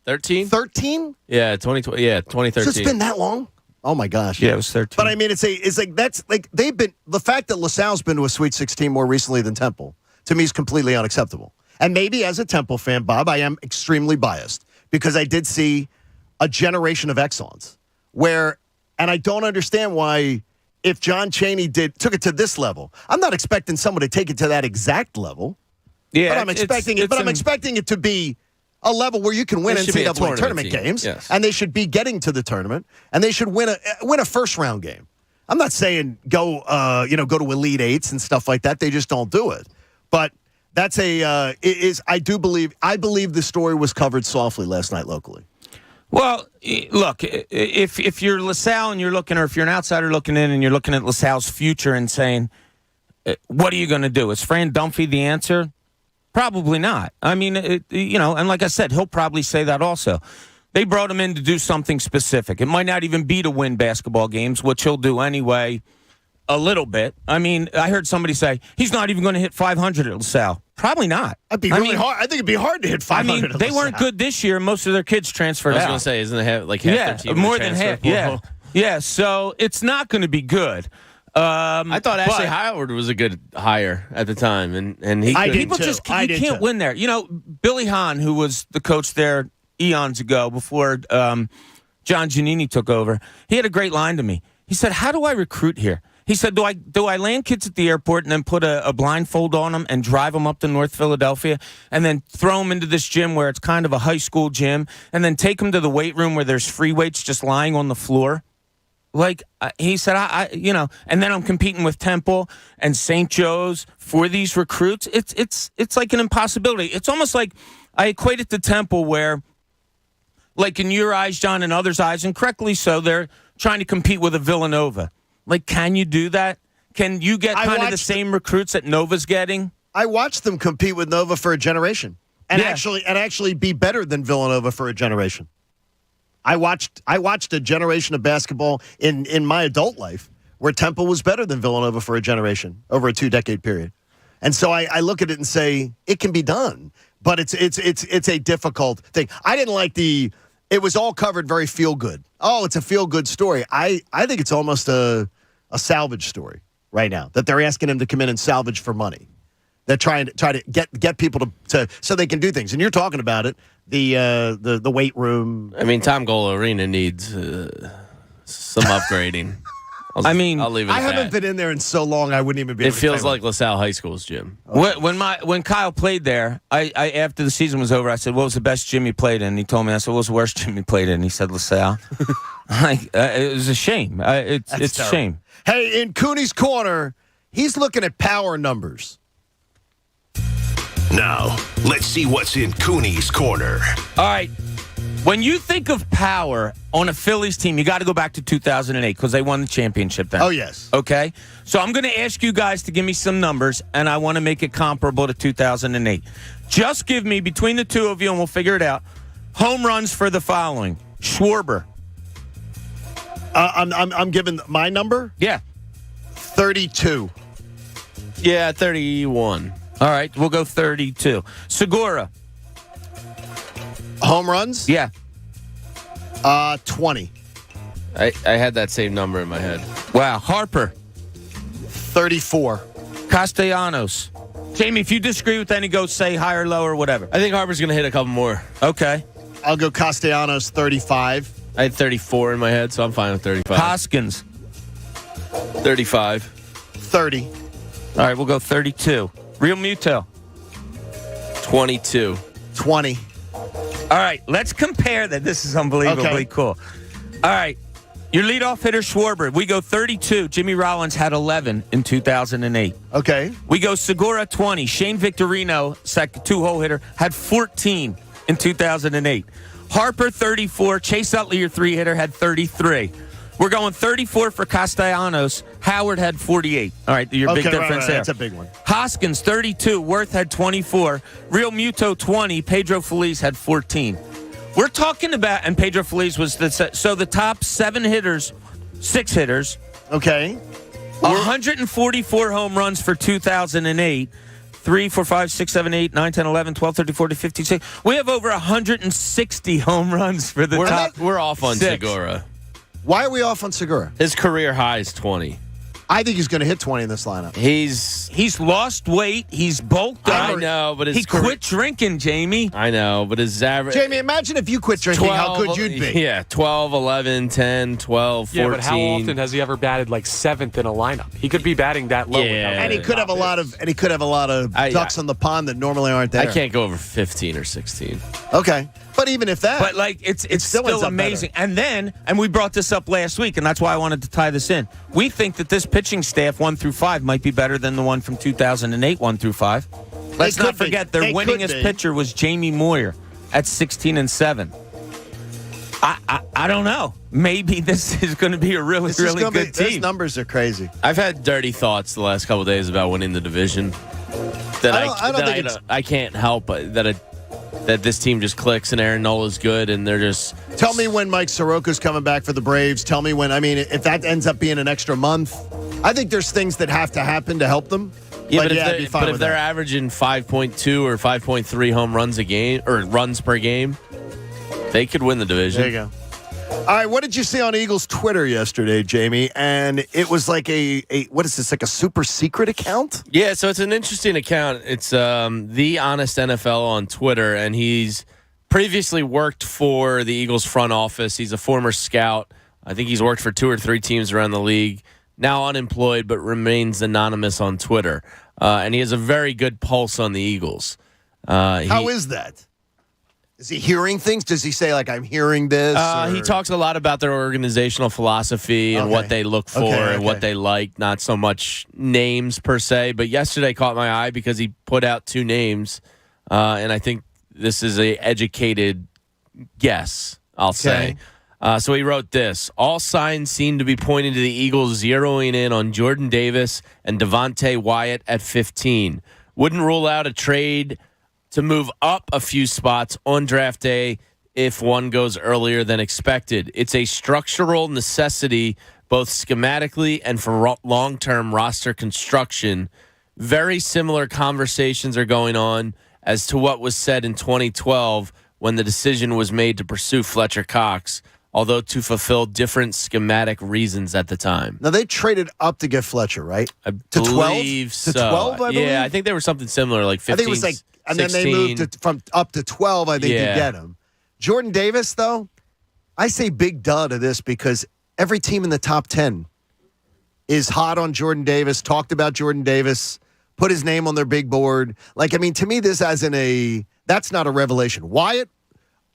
13? 13? Yeah, 2012. Yeah, 2013. So it's been that long? Oh my gosh. Yeah, it was 13. But I mean, they've been, the fact that LaSalle's been to a Sweet 16 more recently than Temple, to me is completely unacceptable. And maybe as a Temple fan, Bob, I am extremely biased because I did see a generation of excellence. And I don't understand why if John Chaney took it to this level. I'm not expecting someone to take it to that exact level. Yeah, but I'm expecting it to be a level where you can win NCAA tournament games, and they should be getting to the tournament, and they should win a first round game. I'm not saying go to Elite Eights and stuff like that. They just don't do it. But that's I believe the story was covered softly last night locally. Well, look, if you're LaSalle and you're looking, or if you're an outsider looking in and you're looking at LaSalle's future and saying, what are you going to do? Is Fran Dunphy the answer? Probably not. I mean, and like I said, he'll probably say that also. They brought him in to do something specific. It might not even be to win basketball games, which he'll do anyway a little bit. I mean, I heard somebody say, he's not even going to hit 500 at LaSalle. Probably not. That'd be really hard. I think it'd be hard to hit 500 at LaSalle. They weren't good this year. Most of their kids transferred out. I was going to say, isn't it half their team more than half. Yeah, so it's not going to be good. I thought Ashley Howard was a good hire at the time, and he can't win there. You know, Billy Hahn, who was the coach there eons ago before John Giannini took over, he had a great line to me. He said, "How do I recruit here?" He said, "Do I land kids at the airport and then put a blindfold on them and drive them up to North Philadelphia and then throw them into this gym where it's kind of a high school gym and then take them to the weight room where there's free weights just lying on the floor?" Like he said, and then I'm competing with Temple and St. Joe's for these recruits. It's like an impossibility. It's almost like I equate it to Temple, where, like in your eyes, John, and others' eyes, and correctly so, they're trying to compete with a Villanova. Like, can you do that? Can you get kind of the same recruits that Nova's getting? I watched them compete with Nova for a generation, and actually be better than Villanova for a generation. I watched a generation of basketball in my adult life where Temple was better than Villanova for a generation over a 2-decade period. And so I look at it and say, it can be done, but it's a difficult thing. I didn't like it was all covered very feel good. Oh, it's a feel good story. I think it's almost a salvage story right now, that they're asking him to come in and salvage for money. They're trying to get people to so they can do things. And you're talking about it, the weight room. I mean, Tom Gola Arena needs some upgrading. I'll leave it at I haven't been in there in so long, I wouldn't even be able to It feels like LaSalle High School's gym. When Kyle played there, I after the season was over, I said, "What was the best gym you played in?" He told me. I said, "What was the worst gym you played in?" He said, "LaSalle." It was a shame. It's a shame. Hey, in Cooney's Corner, he's looking at power numbers. Now, let's see what's in Cooney's Corner. All right. When you think of power on a Phillies team, you got to go back to 2008 because they won the championship then. Oh, yes. Okay? So I'm going to ask you guys to give me some numbers, and I want to make it comparable to 2008. Just give me, between the two of you, and we'll figure it out, home runs for the following. Schwarber. I'm giving my number? Yeah. 32. Yeah, 31. All right, we'll go 32. Segura. Home runs? Yeah. 20. I had that same number in my head. Wow. Harper. 34. Castellanos. Jamie, if you disagree with any, go say higher, lower, whatever. I think Harper's going to hit a couple more. Okay. I'll go Castellanos, 35. I had 34 in my head, so I'm fine with 35. Hoskins. 35. 30. All right, we'll go 32. Real Muto. 22. 20. All right, let's compare that. This is unbelievably cool. All right, your leadoff hitter, Schwarber. We go 32. Jimmy Rollins had 11 in 2008. Okay. We go Segura, 20. Shane Victorino, two-hole hitter, had 14 in 2008. Harper, 34. Chase Utley, your three-hitter, had 33. We're going 34 for Castellanos. Howard had 48. All right, your big difference there. That's a big one. Hoskins, 32. Worth had 24. Real Muto, 20. Pedro Feliz had 14. We're talking about, and Pedro Feliz was the top 6 hitters. Okay. 144 home runs for 2008. 3, 4, 5, 6, 7, 8, 9, 10, 11, 12, 13, 14, 15, 16. We have over 160 home runs for the top. We're off on 6. Segura. Why are we off on Segura? His career high is 20. I think he's going to hit 20 in this lineup. He's lost weight. He's bulked up. I know, but he quit drinking, Jamie. I know, but his average. Jamie, imagine if you quit drinking, 12, how good you'd be. Yeah, 12, 11, 10, 12, 14. Yeah, but how often has he ever batted like 7th in a lineup? He could be batting that low. And he could have a lot of ducks on the pond that normally aren't there. I can't go over 15 or 16. Okay. But even if that. But like it's still amazing. Better. And we brought this up last week, and that's why I wanted to tie this in. We think that this pitching staff 1 through 5 might be better than the one from 2008 1 through 5. Let's not forget their winningest pitcher was Jamie Moyer at 16-7. I don't know. Maybe this is going to be a really good team. Those numbers are crazy. I've had dirty thoughts the last couple of days about winning the division. I can't help that this team just clicks and Aaron Nola's good and they're just. Tell me when Mike Soroka's coming back for the Braves. Tell me when. I mean, if that ends up being an extra month, I think there's things that have to happen to help them. Yeah, but if they're averaging 5.2 or 5.3 home runs a game or runs per game, they could win the division. There you go. All right, what did you see on Eagles Twitter yesterday, Jamie? And it was like a what is this, like a super secret account? Yeah, so it's an interesting account. It's The Honest NFL on Twitter, and he's previously worked for the Eagles front office. He's a former scout. I think he's worked for 2 or 3 teams around the league. Now unemployed, but remains anonymous on Twitter. And he has a very good pulse on the Eagles. How is that? Is he hearing things? Does he say, like, I'm hearing this? He talks a lot about their organizational philosophy and what they look for and what they like, not so much names per se. But yesterday caught my eye because he put out 2 names, and I think this is a educated guess, I'll say. So he wrote this. All signs seem to be pointing to the Eagles zeroing in on Jordan Davis and Devontae Wyatt at 15. Wouldn't rule out a trade to move up a few spots on draft day if one goes earlier than expected. It's a structural necessity, both schematically and for long-term roster construction. Very similar conversations are going on as to what was said in 2012 when the decision was made to pursue Fletcher Cox, although to fulfill different schematic reasons at the time. Now, they traded up to get Fletcher, right? To 12? So. To 12, I believe? Yeah, I think they were something similar, like 15, I think it was like, and 16. Then they moved from up to 12, I think, to get him. Jordan Davis, though, I say big duh to this because every team in the top 10 is hot on Jordan Davis, talked about Jordan Davis, put his name on their big board. Like, I mean, to me, this that's not a revelation. Wyatt,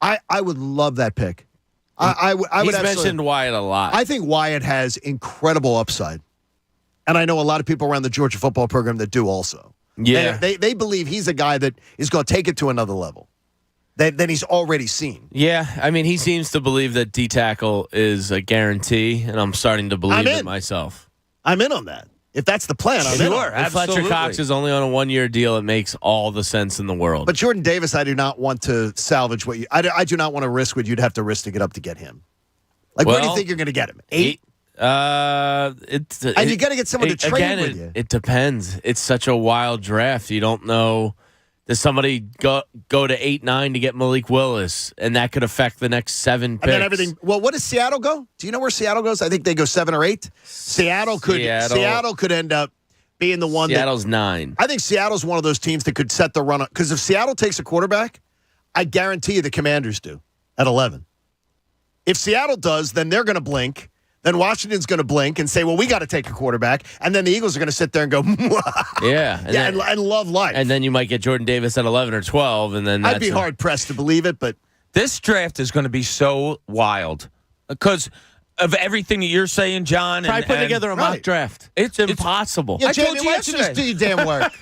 I would love that pick. I would He's mentioned Wyatt a lot. I think Wyatt has incredible upside. And I know a lot of people around the Georgia football program that do also. Yeah. They believe he's a guy that is going to take it to another level than he's already seen. Yeah, I mean, he seems to believe that D-tackle is a guarantee, and I'm starting to believe it myself. I'm in on that. If that's the plan, I'm in on it. If Fletcher Cox is only on a 1-year deal, it makes all the sense in the world. But Jordan Davis, I do not want to salvage what I do not want to risk what you'd have to risk to get up to get him. Like, where do you think you're going to get him? 8? And you got to get someone to trade with you. It depends. It's such a wild draft. You don't know. Does somebody go to 8-9 to get Malik Willis, and that could affect the next 7 picks? And then everything. Well, what does Seattle go? Do you know where Seattle goes? I think they go 7 or 8. Seattle could end up being the one. Seattle's 9. I think Seattle's one of those teams that could set the run up. Because if Seattle takes a quarterback, I guarantee you the Commanders do at 11. If Seattle does, then they're going to blink. Then Washington's going to blink and say, well, we got to take a quarterback. And then the Eagles are going to sit there and go, and love life. And then you might get Jordan Davis at 11 or 12. And then I'd be hard-pressed to believe it, but. This draft is going to be so wild because of everything that you're saying, John. Try putting together a mock draft. It's impossible. Yeah, I Jamie, told you why don't you yesterday. just do your damn work?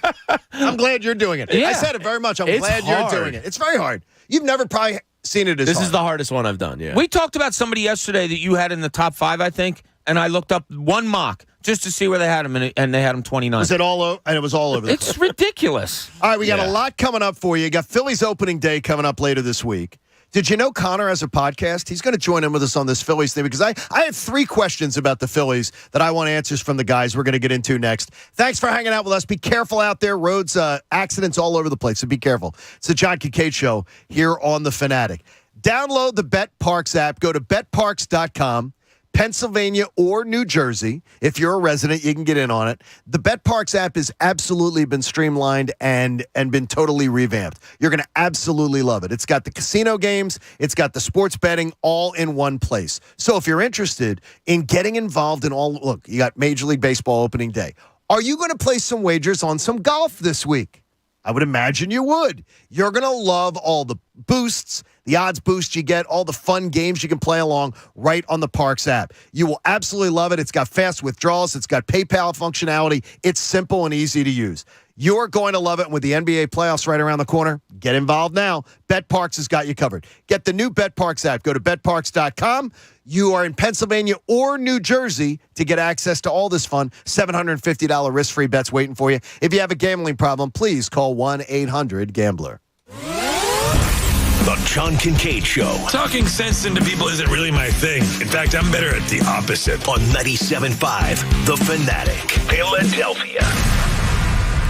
I'm glad you're doing it. Yeah. I said it very much. I'm glad hard. you're doing it. It's very hard. You've never probably seen it as This hard. is the hardest one I've done, yeah. We talked about somebody yesterday that you had in the top 5, I think, and I looked up one mock just to see where they had him, and they had him 29. Was it all over? And it was all over the place. It's ridiculous. All right, we got a lot coming up for you. You got Phillies opening day coming up later this week. Did you know Connor has a podcast? He's going to join in with us on this Phillies thing because I have 3 questions about the Phillies that I want answers from the guys we're going to get into next. Thanks for hanging out with us. Be careful out there. Roads, accidents all over the place, so be careful. It's the John Kincade Show here on The Fanatic. Download the BetParks app. Go to betparks.com. Pennsylvania or New Jersey. If you're a resident, you can get in on it. The BetParks app has absolutely been streamlined and been totally revamped. You're going to absolutely love it. It's got the casino games. It's got the sports betting all in one place. So if you're interested in getting involved in look, you got Major League Baseball opening day. Are you going to place some wagers on some golf this week? I would imagine you would. You're going to love all the boosts, the odds boost you get, all the fun games you can play along right on the Parks app. You will absolutely love it. It's got fast withdrawals. It's got PayPal functionality. It's simple and easy to use. You're going to love it. And with the NBA playoffs right around the corner, get involved now. BetParks has got you covered. Get the new BetParks app. Go to betparks.com. You are in Pennsylvania or New Jersey to get access to all this fun. $750 risk-free bets waiting for you. If you have a gambling problem, please call 1-800-GAMBLER. The John Kincade Show. Talking sense into people isn't really my thing. In fact, I'm better at the opposite. On 97.5 The Fanatic, Philadelphia.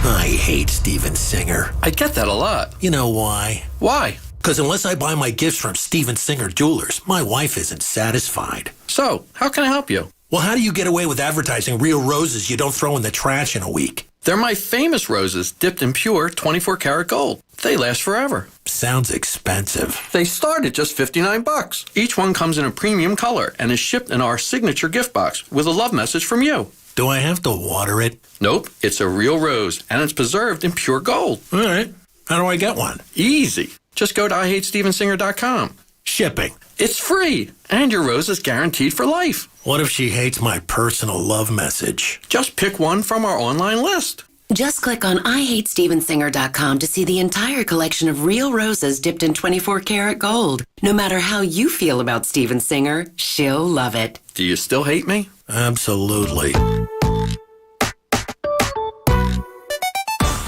I hate Steven Singer. I get that a lot. You know why? Why? Because unless I buy my gifts from Steven Singer Jewelers, my wife isn't satisfied. So, how can I help you? Well, how do you get away with advertising real roses you don't throw in the trash in a week? They're my famous roses, dipped in pure 24-karat gold. They last forever. Sounds expensive. They start at just $59. Each one comes in a premium color and is shipped in our signature gift box with a love message from you. Do I have to water it? Nope, it's a real rose, and it's preserved in pure gold. All right. How do I get one? Easy. Just go to IHateStevenSinger.com. Shipping. It's free, and your rose is guaranteed for life. What if she hates my personal love message? Just pick one from our online list. Just click on IHateStevenSinger.com to see the entire collection of real roses dipped in 24-karat gold. No matter how you feel about Steven Singer, she'll love it. Do you still hate me? Absolutely.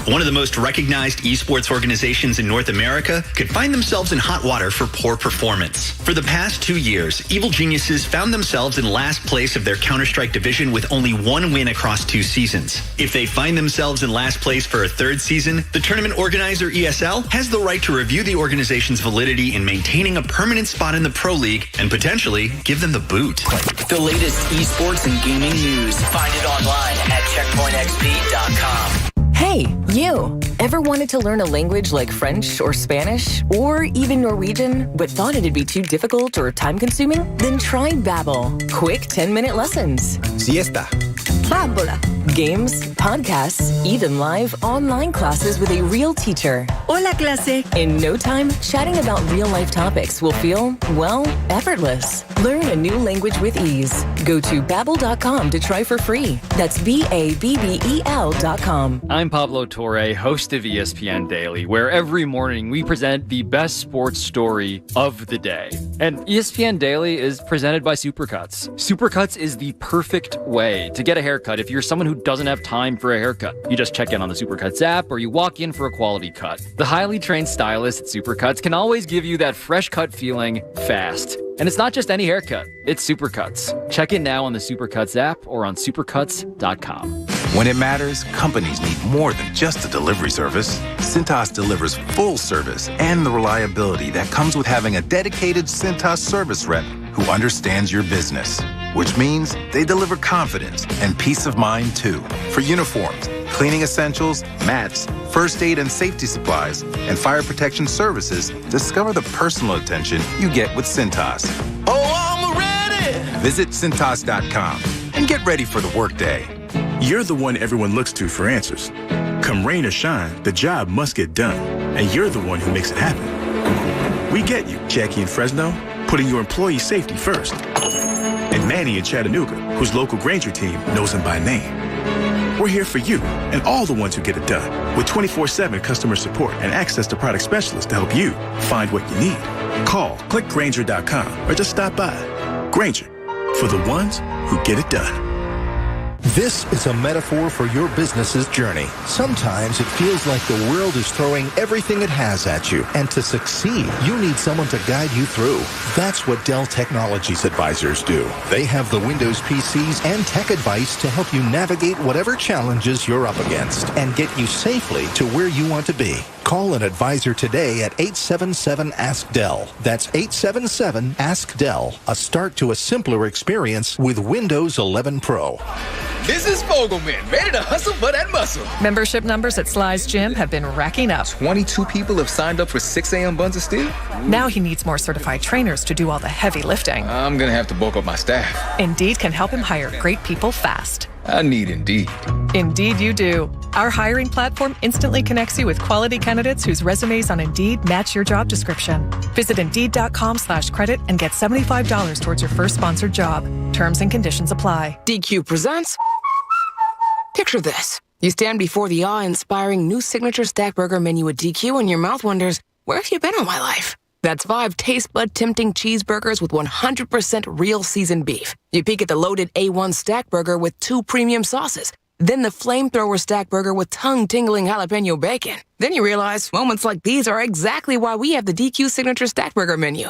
One of the most recognized esports organizations in North America could find themselves in hot water for poor performance. For the past 2 years, Evil Geniuses found themselves in last place of their Counter-Strike division with only one win across 2 seasons. If they find themselves in last place for a 3rd season, the tournament organizer ESL has the right to review the organization's validity in maintaining a permanent spot in the Pro League and potentially give them the boot. The latest esports and gaming news. Find it online at checkpointxp.com. Hey, you! Ever wanted to learn a language like French or Spanish or even Norwegian, but thought it'd be too difficult or time-consuming? Then try Babbel. Quick 10-minute lessons. Siesta. Bambola. Games, podcasts, even live online classes with a real teacher. Hola, clase. In no time, chatting about real-life topics will feel, well, effortless. Learn a new language with ease. Go to Babbel.com to try for free. That's Babbel.com. I'm Pablo Torre, host of ESPN Daily, where every morning we present the best sports story of the day. And ESPN Daily is presented by Supercuts. Supercuts is the perfect way to get a haircut if you're someone who doesn't have time for a haircut. You just check in on the Supercuts app or you walk in for a quality cut. The highly trained stylists at Supercuts can always give you that fresh cut feeling fast. And it's not just any haircut, it's Supercuts. Check in now on the Supercuts app or on supercuts.com. When it matters, companies need more than just a delivery service. Cintas delivers full service and the reliability that comes with having a dedicated Cintas service rep who understands your business, which means they deliver confidence and peace of mind too. For uniforms, cleaning essentials, mats, first aid and safety supplies, and fire protection services, discover the personal attention you get with Cintas. Oh, I'm ready! Visit Cintas.com and get ready for the workday. You're the one everyone looks to for answers. Come rain or shine, the job must get done, and you're the one who makes it happen. We get you, Jackie in Fresno, putting your employee safety first. And Manny in Chattanooga, whose local Granger team knows him by name. We're here for you and all the ones who get it done with 24/7 customer support and access to product specialists to help you find what you need. Call, click Granger.com, or just stop by. Granger, for the ones who get it done. This is a metaphor for your business's journey. Sometimes it feels like the world is throwing everything it has at you. And to succeed, you need someone to guide you through. That's what Dell Technologies advisors do. They have the Windows PCs and tech advice to help you navigate whatever challenges you're up against and get you safely to where you want to be. Call an advisor today at 877-ASK-DEL. That's 877-ASK-DEL. A start to a simpler experience with Windows 11 Pro. This is Fogelman, ready to hustle for that muscle. Membership numbers at Sly's Gym have been racking up. 22 people have signed up for 6 a.m. buns of steel. Now he needs more certified trainers to do all the heavy lifting. I'm going to have to bulk up my staff. Indeed can help him hire great people fast. I need Indeed. Indeed you do. Our hiring platform instantly connects you with quality candidates whose resumes on Indeed match your job description. Visit Indeed.com/credit and get $75 towards your first sponsored job. Terms and conditions apply. DQ presents. Picture this. You stand before the awe-inspiring new signature stack burger menu at DQ and your mouth wonders, where have you been all my life? That's 5 taste bud tempting cheeseburgers with 100% real seasoned beef. You peek at the loaded A1 stack burger with 2 premium sauces. Then the flamethrower stack burger with tongue-tingling jalapeno bacon. Then you realize moments like these are exactly why we have the DQ signature stack burger menu.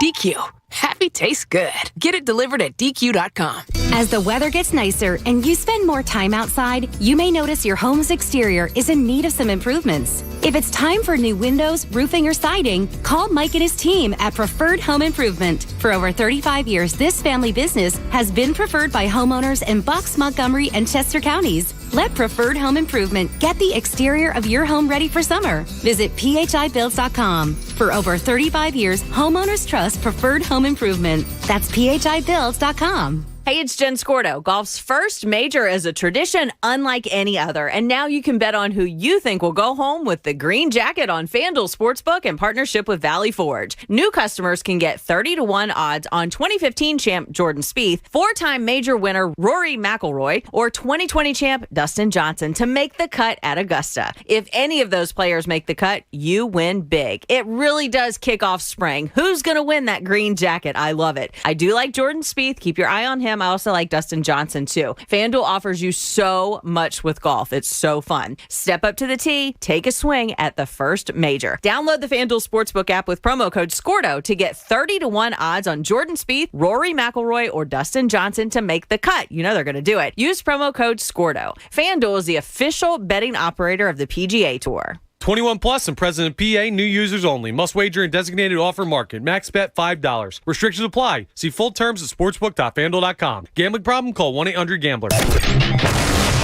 DQ. Happy tastes good. Get it delivered at DQ.com. As the weather gets nicer and you spend more time outside, you may notice your home's exterior is in need of some improvements. If it's time for new windows, roofing, or siding, call Mike and his team at Preferred Home Improvement. For over 35 years, this family business has been preferred by homeowners in Bucks, Montgomery, and Chester counties. Let Preferred Home Improvement get the exterior of your home ready for summer. Visit phibuilds.com. For over 35 years, homeowners trust Preferred Home Improvement. That's phibuilds.com. Hey, it's Jen Scordo. Golf's first major is a tradition unlike any other. And now you can bet on who you think will go home with the green jacket on FanDuel Sportsbook in partnership with Valley Forge. New customers can get 30-1 odds on 2015 champ Jordan Spieth, 4-time major winner Rory McIlroy, or 2020 champ Dustin Johnson to make the cut at Augusta. If any of those players make the cut, you win big. It really does kick off spring. Who's going to win that green jacket? I love it. I do like Jordan Spieth. Keep your eye on him. I also like Dustin Johnson, too. FanDuel offers you so much with golf. It's so fun. Step up to the tee, take a swing at the first major. Download the FanDuel Sportsbook app with promo code SCORDO to get 30-1 odds on Jordan Spieth, Rory McIlroy, or Dustin Johnson to make the cut. You know they're going to do it. Use promo code SCORDO. FanDuel is the official betting operator of the PGA Tour. 21 plus and present in PA. New users only. Must wager in designated offer market. Max bet $5. Restrictions apply. See full terms at sportsbook.fanduel.com. Gambling problem? Call 1-800-GAMBLER.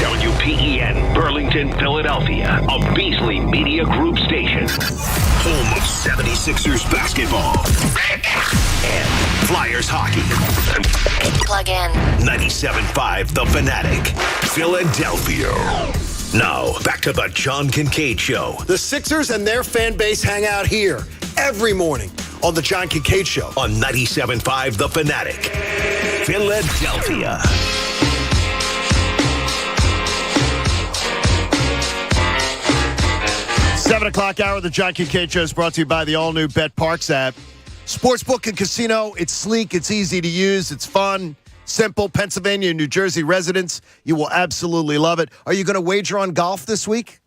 WPEN, Burlington, Philadelphia. A Beasley Media Group station. Home of 76ers basketball. And Flyers hockey. Plug in. 97.5 The Fanatic. Philadelphia. Now, back to the John Kincade Show. The Sixers and their fan base hang out here every morning on the John Kincade Show. On 97.5 The Fanatic. Philadelphia. Seven o'clock hour of the John Kincade Show is brought to you by the all-new Bet Parks app. Sportsbook and casino, it's sleek, it's easy to use, it's fun. Simple. Pennsylvania and New Jersey residents, you will absolutely love it. Are you going to wager on golf this week?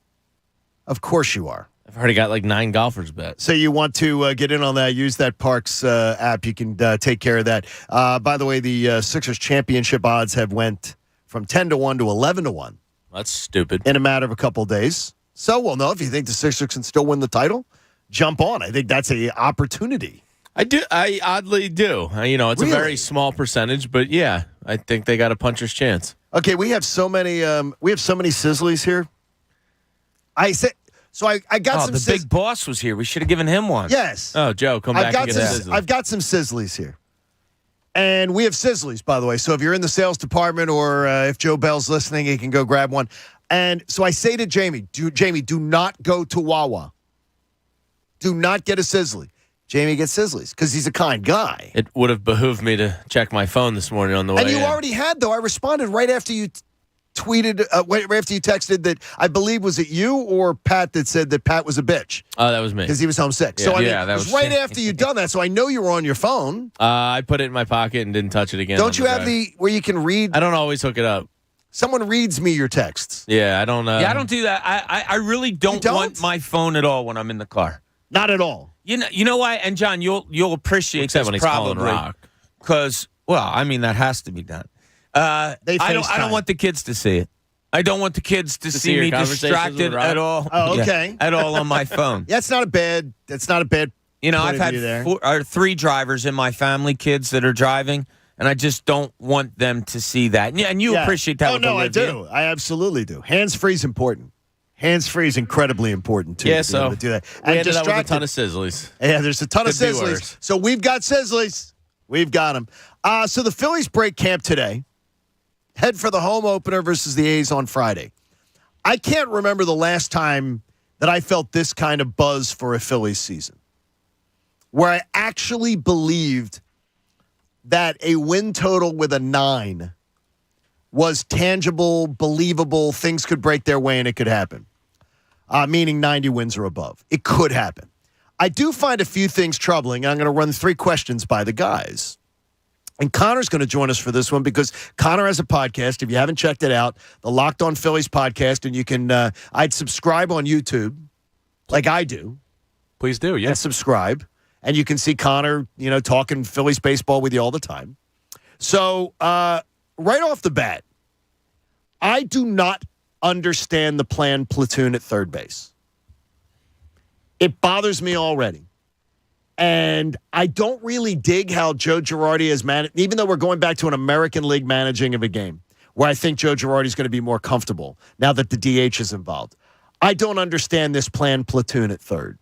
Of course you are. I've already got like 9 golfers bet. So you want to get in on that, use that Parks app. You can take care of that. By the way, the Sixers championship odds have went from 10-1 to 11-1. That's stupid. In a matter of a couple of days. So we'll know if you think the Sixers can still win the title. Jump on. I think that's an opportunity. I do. I oddly do. It's really? A very small percentage, but yeah, I think they got a puncher's chance. Okay, we have so many. We have so many Sizzlies here. I said. So I got some. The big boss was here. We should have given him one. Yes. Oh, Joe, come back and get that. I've got some Sizzlies here, and we have Sizzlies, by the way. So if you're in the sales department or if Joe Bell's listening, he can go grab one. And so I say to Jamie, do not go to Wawa. Do not get a Sizzly. Jamie gets Sizzlies because he's a kind guy. It would have behooved me to check my phone this morning on the way. And you already had, though. I responded right after you tweeted, right after you texted that, I believe, was it you or Pat that said that Pat was a bitch? Oh, that was me. Because he was homesick. Yeah. So, that it was right after you'd done that, so I know you were on your phone. I put it in my pocket and didn't touch it again. Don't you have where you can read? I don't always hook it up. Someone reads me your texts. Yeah, I don't know. Yeah, I don't do that. I really don't want my phone at all when I'm in the car. Not at all. You know why? And John, you'll appreciate Except this when he's probably calling Rock. because that has to be done. I don't want the kids to see it. I don't want the kids to see your me conversations distracted with Rob? at all. Oh, okay. At all on my phone. That's not a bad. You know, point I've of had view there. 3 drivers in my family, kids that are driving, and I just don't want them to see that. And you appreciate that. Oh with no, I Olivia. do. I absolutely do. Hands-free is important. Hands-free is incredibly important too. Yeah, to be able to do that. we ended up with a ton of sizzlies. Yeah, there's a ton of Could be sizzlies. worse. So we've got sizzlies. We've got them. So the Phillies break camp today. Head for the home opener versus the A's on Friday. I can't remember the last time that I felt this kind of buzz for a Phillies season, where I actually believed that a win total with a 9 was tangible, believable, things could break their way and it could happen, meaning 90 wins or above. It could happen. I do find a few things troubling, and I'm going to run 3 questions by the guys. And Connor's going to join us for this one because Connor has a podcast. If you haven't checked it out, the Locked On Phillies podcast, and you can, I'd subscribe on YouTube like I do. Please do, yeah. And subscribe. And you can see Connor, talking Phillies baseball with you all the time. So, right off the bat, I do not understand the planned platoon at third base. It bothers me already. And I don't really dig how Joe Girardi has managed, even though we're going back to an American League managing of a game, where I think Joe Girardi is going to be more comfortable now that the DH is involved. I don't understand this planned platoon at third.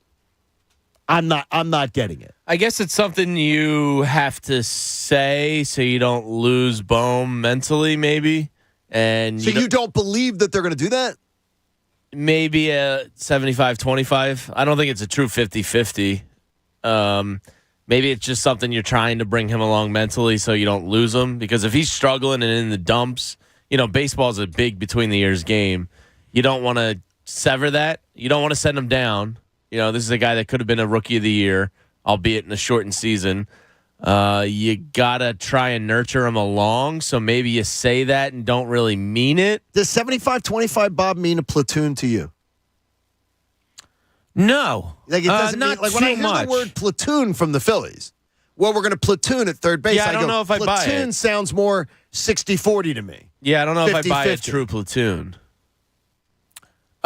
I'm not getting it. I guess it's something you have to say so you don't lose Bohm mentally, maybe. And so you don't believe that they're going to do that? Maybe a 75-25. I don't think it's a true 50-50. Maybe it's just something you're trying to bring him along mentally so you don't lose him. Because if he's struggling and in the dumps, baseball's a big between the ears game. You don't want to sever that. You don't want to send him down. This is a guy that could have been a rookie of the year, albeit in a shortened season. You got to try and nurture him along. So maybe you say that and don't really mean it. Does 75-25, Bob, mean a platoon to you? No. Like it doesn't not mean, like when I too hear much. the word platoon from the Phillies, well, we're going to platoon at third base. Yeah, I don't know if I buy it. Platoon sounds more 60-40 to me. Yeah, I don't know if I buy a 50-50. true platoon.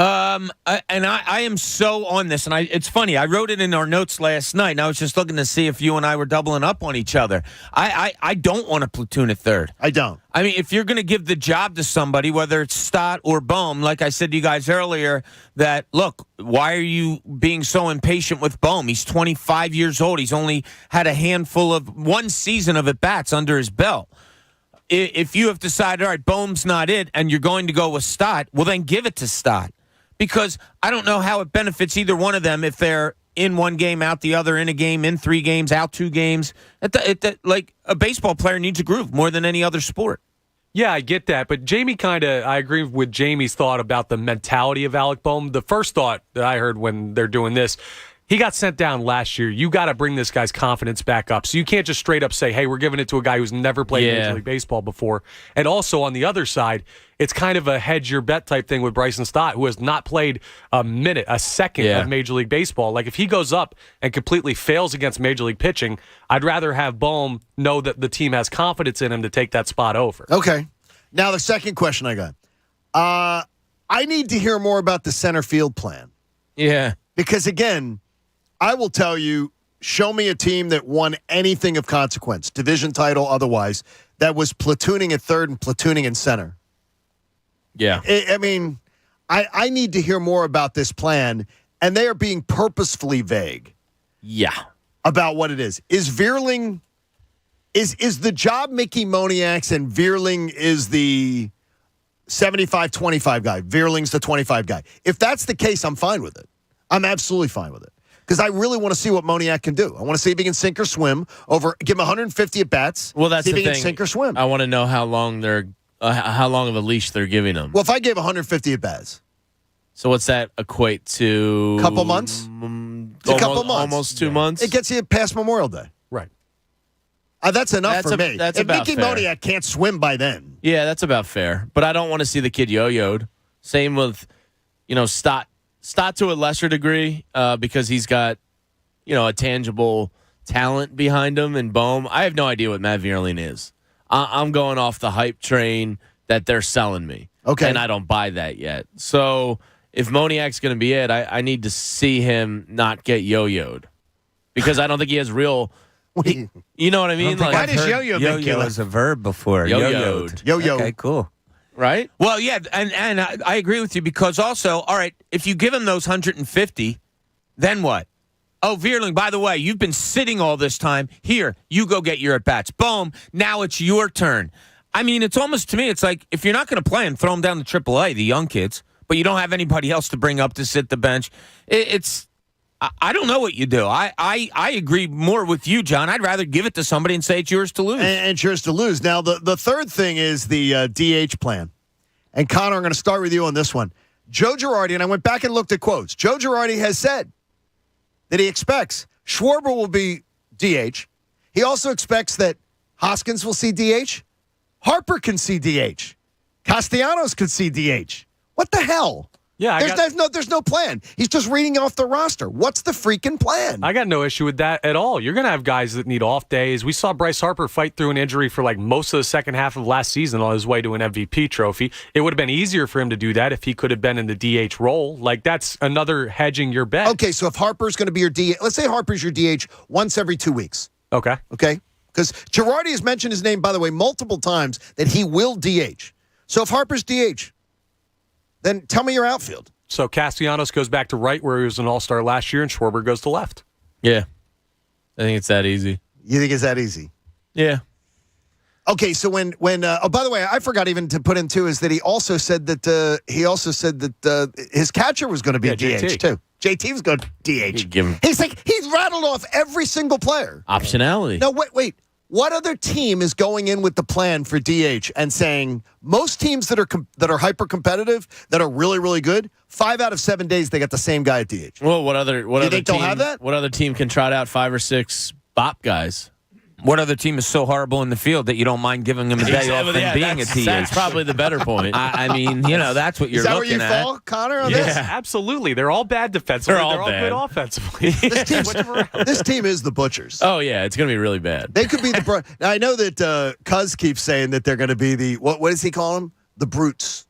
I am so on this, and it's funny. I wrote it in our notes last night, and I was just looking to see if you and I were doubling up on each other. I don't want a platoon at third. I don't. I mean, if you're going to give the job to somebody, whether it's Stott or Bohm, like I said to you guys earlier, that, look, why are you being so impatient with Bohm? He's 25 years old. He's only had one season of at-bats under his belt. If you have decided, all right, Bohm's not it, and you're going to go with Stott, well, then give it to Stott. Because I don't know how it benefits either one of them if they're in one game, out the other, in a game, in 3 games, out 2 games. Like a baseball player needs a groove more than any other sport. Yeah, I get that. But I agree with Jamie's thought about the mentality of Alec Bohm. The first thought that I heard when they're doing this, he got sent down last year. You got to bring this guy's confidence back up. So you can't just straight up say, hey, we're giving it to a guy who's never played Major League Baseball before. And also on the other side, it's kind of a hedge your bet type thing with Bryson Stott, who has not played a second of Major League Baseball. Like if he goes up and completely fails against Major League pitching, I'd rather have Bohm know that the team has confidence in him to take that spot over. Okay. Now the second question I got. I need to hear more about the center field plan. Yeah. Because again, I will tell you, show me a team that won anything of consequence, division title, otherwise, that was platooning at third and platooning in center. Yeah. I need to hear more about this plan, and they are being purposefully vague. Yeah. About what it is. Is Veerling, is the job Mickey Moniak's and Veerling is the 75-25 guy? Veerling's the 25 guy. If that's the case, I'm fine with it. I'm absolutely fine with it. Because I really want to see what Moniak can do. I want to see if he can sink or swim give him 150 at bats. Well, that's see if the he thing. can sink or swim. I want to know how long of a leash they're giving him. Well, if I gave 150 at bats. So what's that equate to? Couple months? It's a couple months. Almost 2 months. It gets you past Memorial Day. Right. That's enough for me. That's if about Mickey fair. Moniak can't swim by then. Yeah, that's about fair. But I don't want to see the kid yo-yoed. Same with, Stott to a lesser degree because he's got, a tangible talent behind him. And Bohm, I have no idea what Matt Vierling is. I'm going off the hype train that they're selling me. Okay. And I don't buy that yet. So if Moniak's going to be it, I need to see him not get yo-yoed. Because I don't think he has real... you know what I mean? Why does yo-yo make you Yo-yo is a verb before. Yo-yoed. Yo-yo. Okay, cool. Right? Well, yeah, and I agree with you because also, all right, if you give him those 150, then what? Oh, Vierling, by the way, you've been sitting all this time. Here, you go get your at-bats. Boom, now it's your turn. I mean, it's almost, to me, it's like, if you're not going to play him, throw him down to AAA, the young kids, but you don't have anybody else to bring up to sit the bench. I don't know what you do. I agree more with you, John. I'd rather give it to somebody and say it's yours to lose. And it's yours to lose. Now, the third thing is the DH plan. And, Connor, I'm going to start with you on this one. Joe Girardi, and I went back and looked at quotes. Joe Girardi has said that he expects Schwarber will be DH. He also expects that Hoskins will see DH. Harper can see DH. Castellanos could see DH. What the hell? Yeah, there's no plan. He's just reading off the roster. What's the freaking plan? I got no issue with that at all. You're going to have guys that need off days. We saw Bryce Harper fight through an injury for like most of the second half of last season on his way to an MVP trophy. It would have been easier for him to do that if he could have been in the DH role. Like, that's another hedging your bet. Okay, so if Harper's going to be your DH, let's say Harper's your DH once every 2 weeks. Okay. Because Girardi has mentioned his name, by the way, multiple times that he will DH. So if Harper's DH, then tell me your outfield. So Castellanos goes back to right where he was an all-star last year, and Schwarber goes to left. Yeah. I think it's that easy. You think it's that easy? Yeah. Okay, so when oh, by the way, I forgot even to put in too is that he also said that his catcher was going to be DH too. JT was going to DH. He's rattled off every single player. Optionality. No, wait. What other team is going in with the plan for DH and saying most teams that are hyper competitive, that are really, really good, 5 out of 7 days they got the same guy at DH? Well, what other think they'll have that? What other team can trot out 5 or 6 bop guys? What other team is so horrible in the field that you don't mind giving him a day off and being a DH? That's probably the better point. I mean, that's what you're looking at. Is that where you fall, Connor, on this? Yeah, absolutely. They're all bad defensively. They're all good offensively. This team is the Butchers. Oh, yeah. It's going to be really bad. They could be the... Now, I know that Cuz keeps saying that they're going to be the... What does he call them? The Brutes.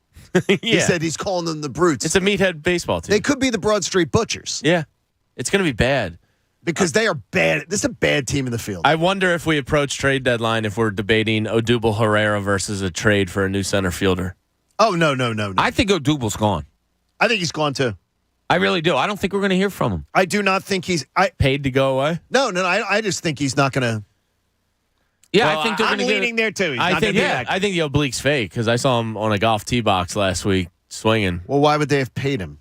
Yeah. He said he's calling them the Brutes. It's a meathead baseball team. They could be the Broad Street Butchers. Yeah. It's going to be bad. Because they are bad. This is a bad team in the field. I wonder if we approach trade deadline if we're debating Odubel Herrera versus a trade for a new center fielder. Oh, no. I think Odubel's gone. I think he's gone too. I really do. I don't think we're going to hear from him. I do not think he's... paid to go away? No. I just think he's not going to... Yeah, well, I think they're going to get... I'm leaning there too. I think the oblique's fake because I saw him on a golf tee box last week swinging. Well, why would they have paid him?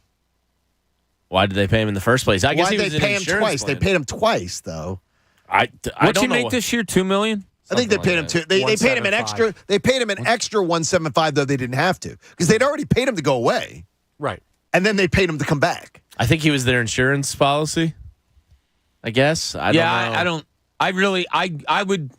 Why did they pay him in the first place? I guess Why he did was they pay him twice? Plan. They paid him twice, though. What's he make this year? $2 million? I think they paid him two. They paid him an extra. They paid him an extra $175, though they didn't have to because they'd already paid him to go away. Right. And then they paid him to come back. I think he was their insurance policy. I guess. I don't know. I would.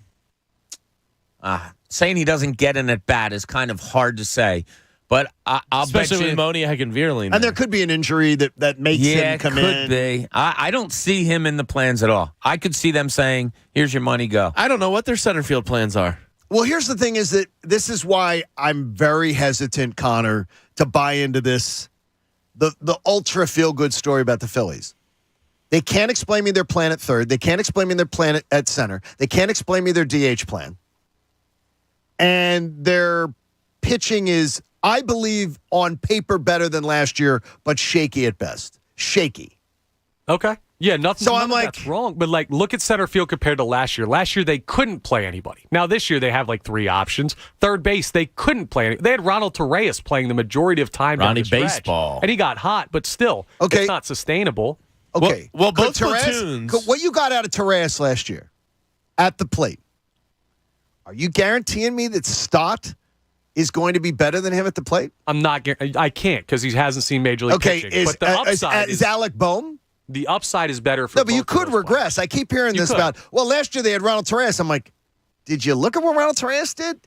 Saying he doesn't get an at bat is kind of hard to say. But I'll especially bet you, with Moniak and Vierling. And there could be an injury that makes him come in. Yeah, could be. I don't see him in the plans at all. I could see them saying, here's your money, go. I don't know what their center field plans are. Well, here's the thing is that this is why I'm very hesitant, Connor, to buy into this, the ultra feel-good story about the Phillies. They can't explain me their plan at third. They can't explain me their plan at center. They can't explain me their DH plan. And their pitching is... I believe on paper better than last year, but shaky at best. Shaky. Okay. Yeah, nothing. So I'm like, that's wrong. But look at center field compared to last year. Last year they couldn't play anybody. Now this year they have 3 options. Third base they couldn't play. They had Ronald Torreyes playing the majority of time. Ronnie down the Baseball, and he got hot, but still, it's not sustainable. Okay. Well, both platoons. What you got out of Torreyes last year at the plate? Are you guaranteeing me that Stott is going to be better than him at the plate? I'm not. I can't because he hasn't seen Major League pitching. But the upside is Alec Bohm? The upside is better for. No, but you could regress. I keep hearing this about. Well, last year they had Ronald Torreyes. I'm like, did you look at what Ronald Torreyes did?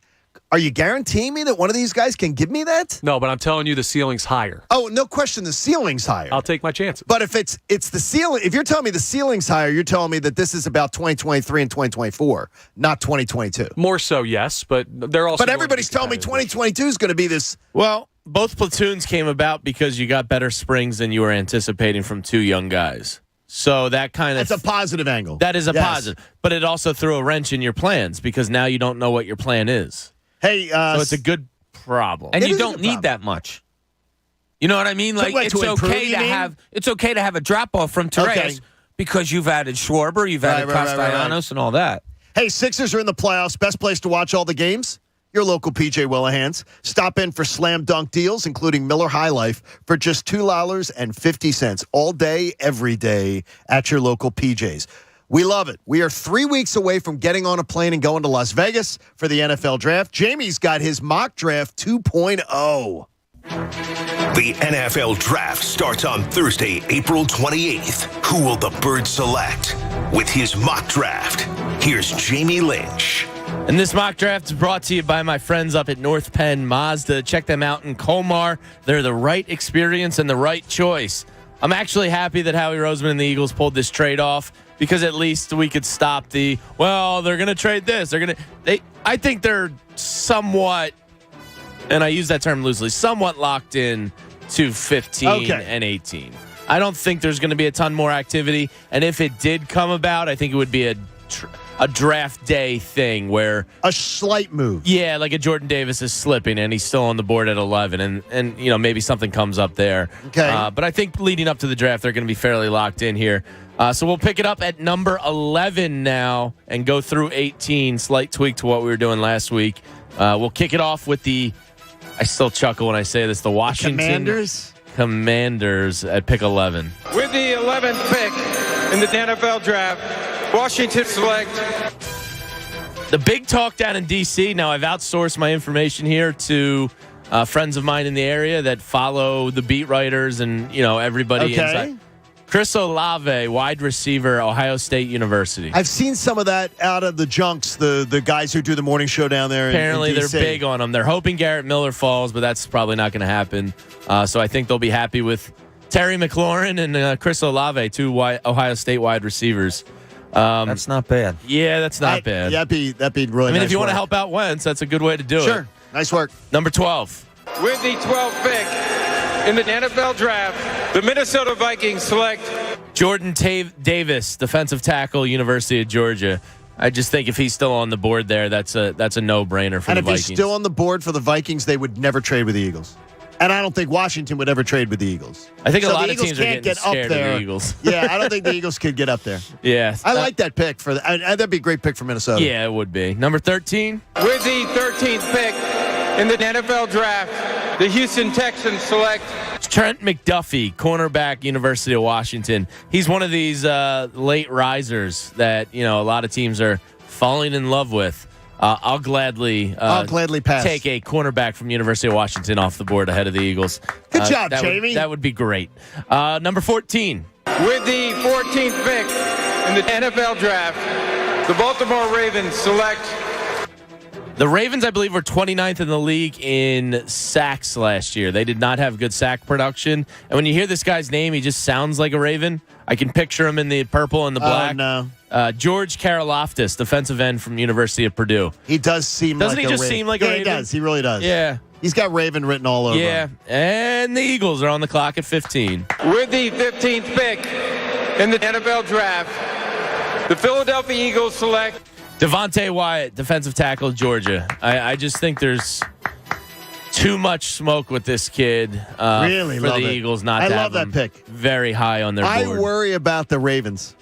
Are you guaranteeing me that one of these guys can give me that? No, but I'm telling you the ceiling's higher. Oh, no question, the ceiling's higher. I'll take my chances. But if it's the ceiling, if you're telling me the ceiling's higher, you're telling me that this is about 2023 and 2024, not 2022. More so, yes, but they're also. But everybody's telling me 2022 is going to be this. Well, both platoons came about because you got better springs than you were anticipating from two young guys. So that kind of... That's a positive angle. That is a positive. But it also threw a wrench in your plans because now you don't know what your plan is. Hey, so it's a good problem. And you don't need that much. You know what I mean? Like it's okay to have a drop-off from Torres because you've added Schwarber, you've added Castellanos, and all that. Hey, Sixers are in the playoffs. Best place to watch all the games? Your local PJ Willihan's. Stop in for slam dunk deals, including Miller High Life, for just $2.50 all day, every day at your local PJ's. We love it. We are 3 weeks away from getting on a plane and going to Las Vegas for the NFL Draft. Jamie's got his mock draft 2.0. The NFL Draft starts on Thursday, April 28th. Who will the Birds select? With his mock draft, here's Jamie Lynch. And this mock draft is brought to you by my friends up at North Penn Mazda. Check them out in Colmar. They're the right experience and the right choice. I'm actually happy that Howie Roseman and the Eagles pulled this trade off because at least we could stop they're going to trade this. I think they're somewhat, and I use that term loosely, somewhat locked in to 15 and 18. I don't think there's going to be a ton more activity. And if it did come about, I think it would be a draft day thing where a slight move. Yeah, like a Jordan Davis is slipping and he's still on the board at 11 and maybe something comes up there. Okay. But I think leading up to the draft, they're going to be fairly locked in here. So we'll pick it up at number 11 now and go through 18. Slight tweak to what we were doing last week. We'll kick it off with I still chuckle when I say this, the Washington Commanders at pick 11. With the 11th pick in the NFL Draft, Washington select. The big talk down in D.C. Now, I've outsourced my information here to friends of mine in the area that follow the beat writers and, everybody inside. Chris Olave, wide receiver, Ohio State University. I've seen some of that out of the junks, the guys who do the morning show down there. Apparently, in they're DC. big on him. They're hoping Garrett Miller falls, but that's probably not going to happen. So I think they'll be happy with Terry McLaurin and Chris Olave, two Ohio State wide receivers. That's not bad. Yeah, that's not bad. That'd be really nice if you want to work. help out Wentz, that's a good way to do it. Sure. Nice work. Number 12. With the 12th pick in the NFL Draft, the Minnesota Vikings select Jordan Davis, defensive tackle, University of Georgia. I just think if he's still on the board there, that's a no-brainer for the Vikings. And if he's still on the board for the Vikings, they would never trade with the Eagles. And I don't think Washington would ever trade with the Eagles. I think a lot the of teams are getting scared of the Eagles. Yeah, I don't think the Eagles could get up there. Yeah. I like that pick. That'd be a great pick for Minnesota. Yeah, it would be. Number 13. with the 13th pick in the NFL Draft, the Houston Texans select Trent McDuffie, cornerback, University of Washington. He's one of these late risers that a lot of teams are falling in love with. I'll gladly pass. Take a cornerback from University of Washington off the board ahead of the Eagles. Good job, Jamie. That would be great. Number 14. With the 14th pick in the NFL Draft, the Baltimore Ravens select. The Ravens, I believe, were 29th in the league in sacks last year. They did not have good sack production. And when you hear this guy's name, he just sounds like a Raven. I can picture him in the purple and the black. No. George Karlaftis, defensive end from University of Purdue. He does seem Doesn't like he a just Raven. seem like a Raven? He does. He really does. Yeah. He's got Raven written all over him. And the Eagles are on the clock at 15. With the 15th pick in the NFL Draft, the Philadelphia Eagles select Devontae Wyatt, defensive tackle, Georgia. I just think there's too much smoke with this kid really for the Eagles not to have love that him pick. Very high on their board. I worry about the Ravens.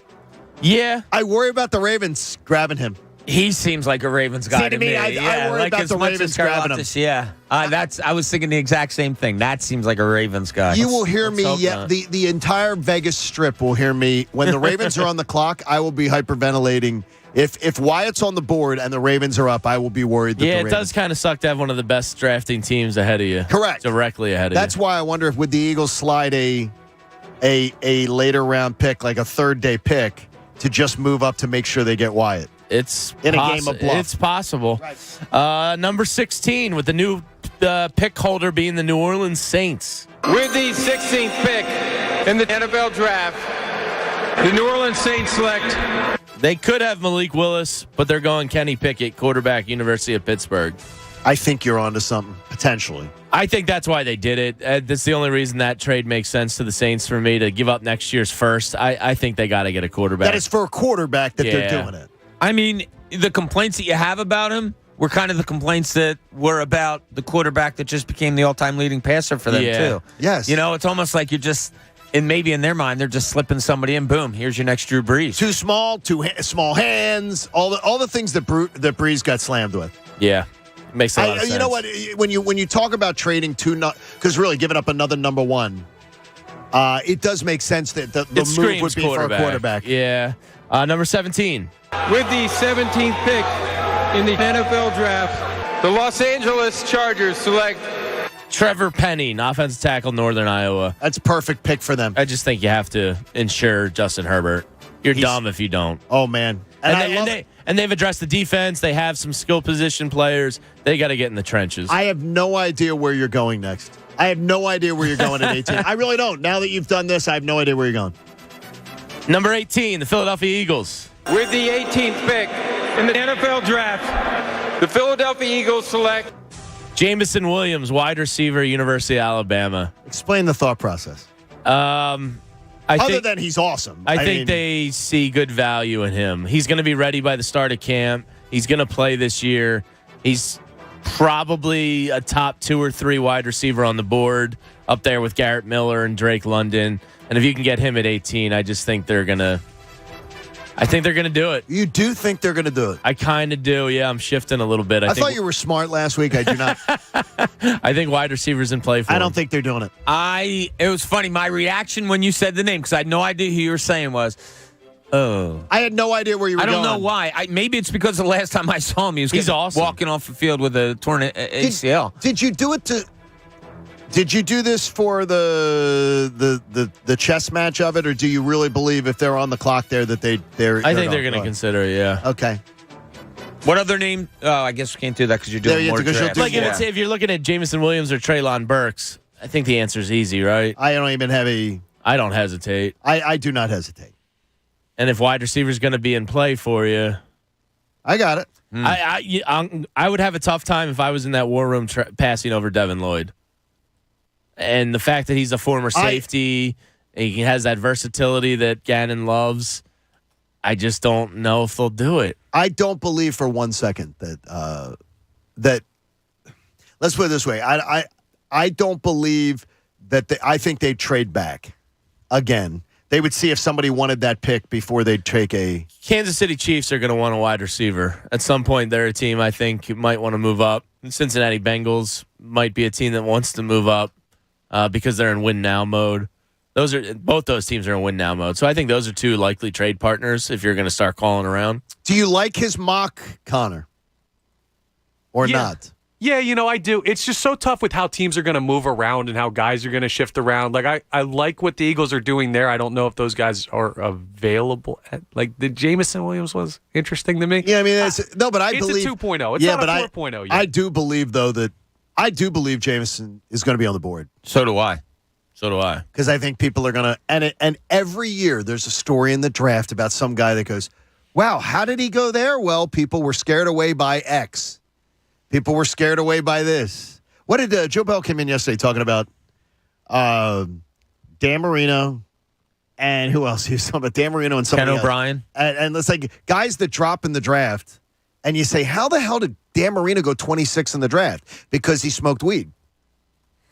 Yeah. I worry about the Ravens grabbing him. He seems like a Ravens guy to me. I worry about the Ravens grabbing him. Yeah, I was thinking the exact same thing. That seems like a Ravens guy. You will hear me. Yeah, the entire Vegas Strip will hear me when the Ravens are on the clock. I will be hyperventilating. If Wyatt's on the board and the Ravens are up, I will be worried. That it does kind of suck to have one of the best drafting teams ahead of you. Correct, directly ahead of you. That's why I wonder if would the Eagles slide a later round pick, like a third day pick, to just move up to make sure they get Wyatt. It's in a game of bluff. It's possible. Right. Number 16 with the new pick holder being the New Orleans Saints. With the 16th pick in the NFL Draft, the New Orleans Saints select. They could have Malik Willis, but they're going Kenny Pickett, quarterback, University of Pittsburgh. I think you're onto something, potentially. I think that's why they did it. That's the only reason that trade makes sense to the Saints for me, to give up next year's first. I think they got to get a quarterback. That is for a quarterback that they're doing it. I mean, the complaints that you have about him were kind of the complaints that were about the quarterback that just became the all-time leading passer for them, too. Yes. You know, it's almost like you're just, and maybe in their mind, they're just slipping somebody in. Boom, here's your next Drew Brees. Too small, small hands, all the things that Brees got slammed with. Yeah. Makes a lot of sense. You know what? When you talk about trading because really giving up another number one, it does make sense that the move would be for a quarterback. Yeah. Number 17. With the 17th pick in the NFL draft, the Los Angeles Chargers select Trevor Penning, offensive tackle, Northern Iowa. That's a perfect pick for them. I just think you have to insure Justin Herbert. You're dumb if you don't. Oh, man. And they've addressed the defense. They have some skill position players. They got to get in the trenches. I have no idea where you're going next. I have no idea where you're going at 18. I really don't. Now that you've done this, I have no idea where you're going. Number 18, the Philadelphia Eagles. With the 18th pick in the NFL draft, the Philadelphia Eagles select Jameson Williams, wide receiver, University of Alabama. Explain the thought process. Other than he's awesome. I think they see good value in him. He's going to be ready by the start of camp. He's going to play this year. He's probably a top 2 or 3 wide receiver on the board, up there with Garrett Miller and Drake London. And if you can get him at 18, I just think they're going to do it. You do think they're going to do it? I kind of do. Yeah, I'm shifting a little bit. I thought you were smart last week. I do not. I think wide receivers in play for I him. don't think they're doing it. It was funny. My reaction when you said the name, because I had no idea who you were saying, was, oh. I had no idea where you were going. I don't know why. Maybe it's because the last time I saw him, he's awesome. Walking off the field with a torn ACL. Did you do it to... Did you do this for the chess match of it, or do you really believe if they're on the clock there that they're? I think they're going to consider it. Yeah. Okay. What other name? Oh, I guess we can't do that because you're doing more drafts. Like if you're looking at Jameson Williams or Treylon Burks, I think the answer is easy, right? I don't even have a. I don't hesitate. I do not hesitate. And if wide receiver is going to be in play for you, I got it. I would have a tough time if I was in that war room passing over Devin Lloyd. And the fact that he's a former safety, and he has that versatility that Gannon loves, I just don't know if they'll do it. I don't believe for 1 second that let's put it this way. I don't believe that I think they'd trade back again. They would see if somebody wanted that pick before they'd take a. Kansas City Chiefs are going to want a wide receiver. At some point, they're a team I think might want to move up. Cincinnati Bengals might be a team that wants to move up. Because they're in win now mode. Both those teams are in win now mode. So I think those are 2 likely trade partners if you're going to start calling around. Do you like his mock, Connor? Or not? Yeah, I do. It's just so tough with how teams are going to move around and how guys are going to shift around. Like I like what the Eagles are doing there. I don't know if those guys are available. Like the Jameson Williams was interesting to me. Yeah, I mean, but I believe it's a 2.0. It's not a 4.0 yet. I do believe though that. I do believe Jameson is going to be on the board. So do I. Because I think people are going to, and every year there's a story in the draft about some guy that goes, wow, how did he go there? Well, people were scared away by X. People were scared away by this. What did Joe Bell came in yesterday talking about Dan Marino and who else? He was talking about Dan Marino and somebody Ken else. O'Brien. And it's like guys that drop in the draft, and you say, how the hell did Dan Marino go 26 in the draft? Because he smoked weed.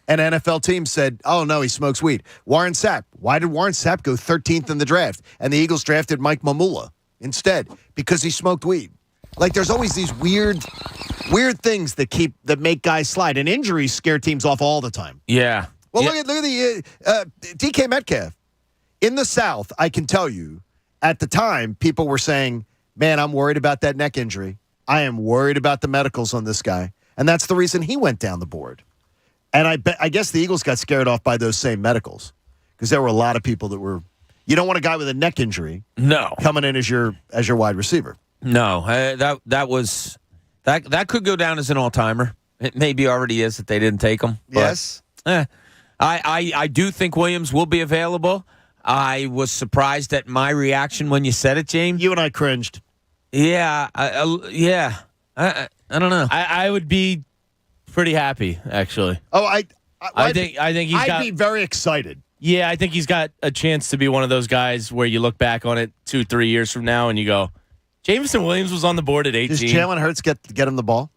And NFL teams said, oh, no, he smokes weed. Warren Sapp. Why did Warren Sapp go 13th in the draft? And the Eagles drafted Mike Mamula instead because he smoked weed. Like, there's always these weird things that make guys slide. And injuries scare teams off all the time. Yeah. Well, look at the DK Metcalf. In the South, I can tell you, at the time, people were saying, man, I'm worried about that neck injury. I am worried about the medicals on this guy. And that's the reason he went down the board. And I guess the Eagles got scared off by those same medicals because there were a lot of people that were. You don't want a guy with a neck injury. No, coming in as your wide receiver. No, that could go down as an all-timer. It maybe already is that they didn't take him. Yes. I do think Williams will be available. I was surprised at my reaction when you said it, James. You and I cringed. Yeah, I don't know. I would be pretty happy, actually. Oh, I think he's I'd be very excited. Yeah, I think he's got a chance to be one of those guys where you look back on it 2-3 years from now and you go, Jameson Williams was on the board at 18. Does Jalen Hurts get him the ball?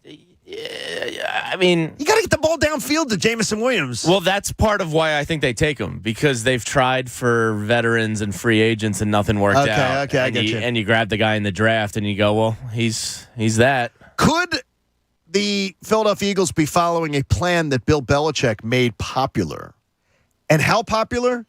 Yeah, I mean, you got to get the ball downfield to Jameson Williams. Well, that's part of why I think they take him, because they've tried for veterans and free agents and nothing worked out. Okay, I get you. And you grab the guy in the draft and you go, well, he's that. Could the Philadelphia Eagles be following a plan that Bill Belichick made popular? And how popular?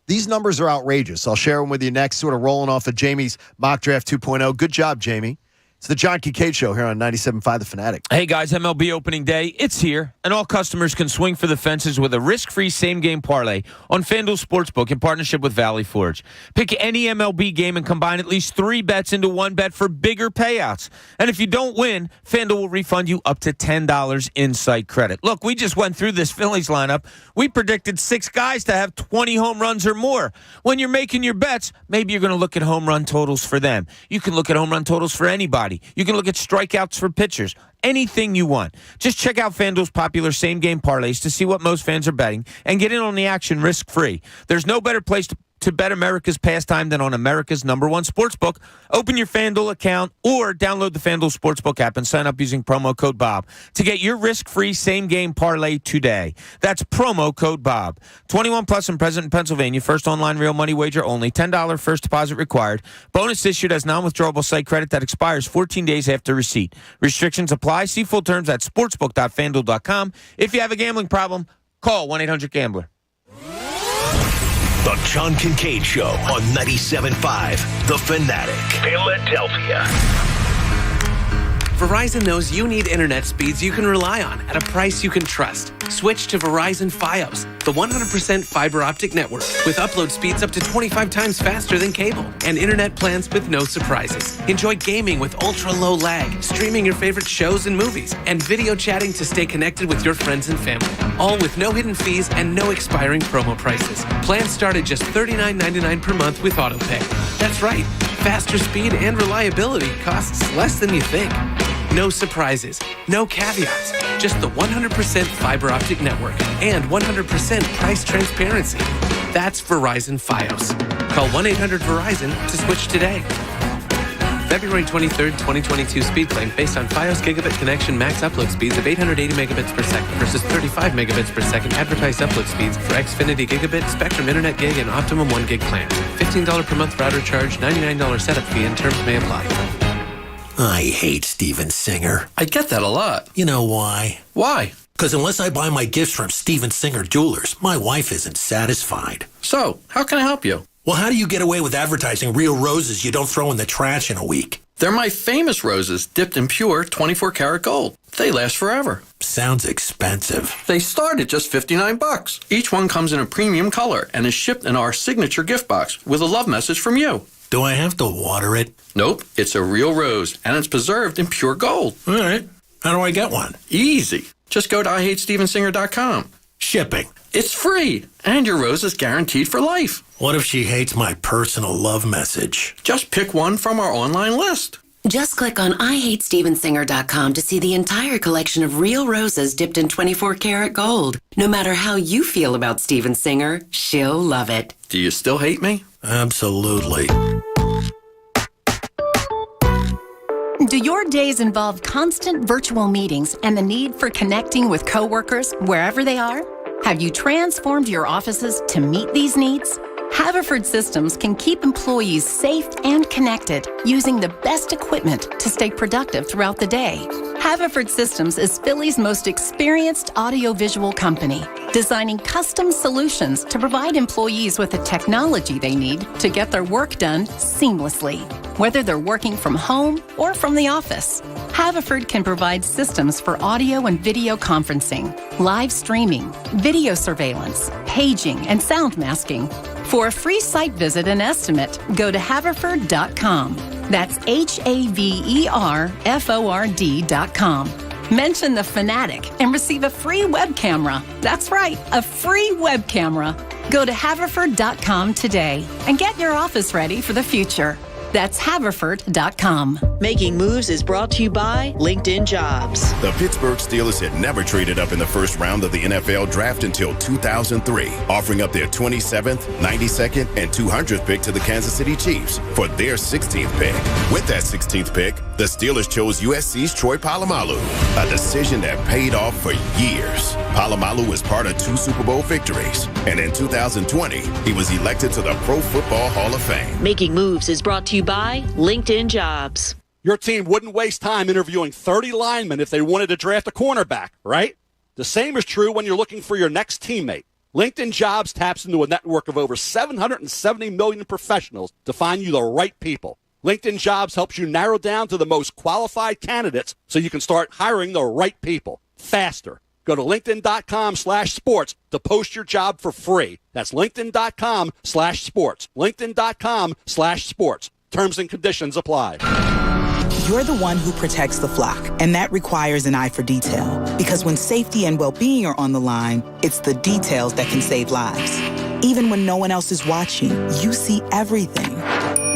These numbers are outrageous. I'll share them with you next, sort of rolling off of Jamie's Mock Draft 2.0. Good job, Jamie. It's the John Kincade Show here on 97.5 The Fanatic. Hey, guys, MLB opening day, it's here, and all customers can swing for the fences with a risk-free same-game parlay on FanDuel Sportsbook in partnership with Valley Forge. Pick any MLB game and combine at least 3 bets into one bet for bigger payouts. And if you don't win, FanDuel will refund you up to $10 in-site credit. Look, we just went through this Phillies lineup. We predicted 6 guys to have 20 home runs or more. When you're making your bets, maybe you're going to look at home run totals for them. You can look at home run totals for anybody. You can look at strikeouts for pitchers. Anything you want. Just check out FanDuel's popular same-game parlays to see what most fans are betting and get in on the action risk-free. There's no better place to bet America's pastime than on America's #1 sportsbook. Open your FanDuel account or download the FanDuel Sportsbook app and sign up using promo code Bob to get your risk-free same-game parlay today. That's promo code Bob. 21 plus and present in Pennsylvania. First online real money wager only. $10 first deposit required. Bonus issued as non-withdrawable site credit that expires 14 days after receipt. Restrictions apply. See full terms at sportsbook.fanduel.com. If you have a gambling problem, call 1-800-GAMBLER. The John Kincade Show on 97.5 The Fanatic, Philadelphia. Verizon knows you need internet speeds you can rely on at a price you can trust. Switch to Verizon Fios, the 100% fiber optic network with upload speeds up to 25 times faster than cable and internet plans with no surprises. Enjoy gaming with ultra-low lag, streaming your favorite shows and movies, and video chatting to stay connected with your friends and family. All with no hidden fees and no expiring promo prices. Plans start at just $39.99 per month with AutoPay. That's right, faster speed and reliability costs less than you think. No surprises, no caveats, just the 100% fiber optic network and 100% price transparency. That's Verizon Fios. Call 1-800-VERIZON to switch today. February 23rd, 2022 speed claim based on Fios gigabit connection max upload speeds of 880 megabits per second versus 35 megabits per second advertised upload speeds for Xfinity Gigabit, Spectrum Internet Gig, and Optimum 1 Gig plans. $15 per month router charge, $99 setup fee, and terms may apply. I hate Steven Singer. I get that a lot. You know why? Why? Because unless I buy my gifts from Steven Singer Jewelers, my wife isn't satisfied. So, how can I help you? Well, how do you get away with advertising real roses you don't throw in the trash in a week? They're my famous roses, dipped in pure 24-karat gold. They last forever. Sounds expensive. They start at just $59. Each one comes in a premium color and is shipped in our signature gift box with a love message from you. Do I have to water it? Nope, it's a real rose, and it's preserved in pure gold. All right. How do I get one? Easy. Just go to IHateStevenSinger.com. Shipping. It's free, and your rose is guaranteed for life. What if she hates my personal love message? Just pick one from our online list. Just click on IHateStevenSinger.com to see the entire collection of real roses dipped in 24-karat gold. No matter how you feel about Steven Singer, she'll love it. Do you still hate me? Absolutely. Do your days involve constant virtual meetings and the need for connecting with coworkers wherever they are? Have you transformed your offices to meet these needs? Haverford Systems can keep employees safe and connected using the best equipment to stay productive throughout the day. Haverford Systems is Philly's most experienced audiovisual company, designing custom solutions to provide employees with the technology they need to get their work done seamlessly, whether they're working from home or from the office. Haverford can provide systems for audio and video conferencing, live streaming, video surveillance, paging, and sound masking. For a free site visit and estimate, go to haverford.com. That's HAVERFORD.com. Mention the Fanatic and receive a free web camera. That's right, a free web camera. Go to haverford.com today and get your office ready for the future. That's haverford.com. Making Moves is brought to you by LinkedIn Jobs. The Pittsburgh Steelers had never traded up in the first round of the NFL draft until 2003, offering up their 27th, 92nd, and 200th pick to the Kansas City Chiefs for their 16th pick. With that 16th pick, the Steelers chose USC's Troy Polamalu, a decision that paid off for years. Polamalu was part of 2 Super Bowl victories, and in 2020, he was elected to the Pro Football Hall of Fame. Making Moves is brought to you by LinkedIn Jobs. Your team wouldn't waste time interviewing 30 linemen if they wanted to draft a cornerback, right? The same is true when you're looking for your next teammate. LinkedIn Jobs taps into a network of over 770 million professionals to find you the right people. LinkedIn Jobs helps you narrow down to the most qualified candidates so you can start hiring the right people faster. Go to linkedin.com/sports to post your job for free. That's linkedin.com/sports. linkedin.com/sports. Terms and conditions apply. You're the one who protects the flock, and that requires an eye for detail. Because when safety and well-being are on the line, it's the details that can save lives. Even when no one else is watching, you see everything.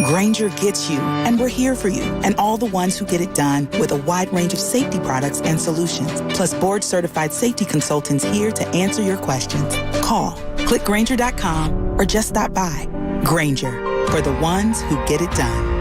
Grainger gets you, and we're here for you, and all the ones who get it done with a wide range of safety products and solutions, plus board-certified safety consultants here to answer your questions. Call, click Grainger.com, or just stop by. Grainger, for the ones who get it done.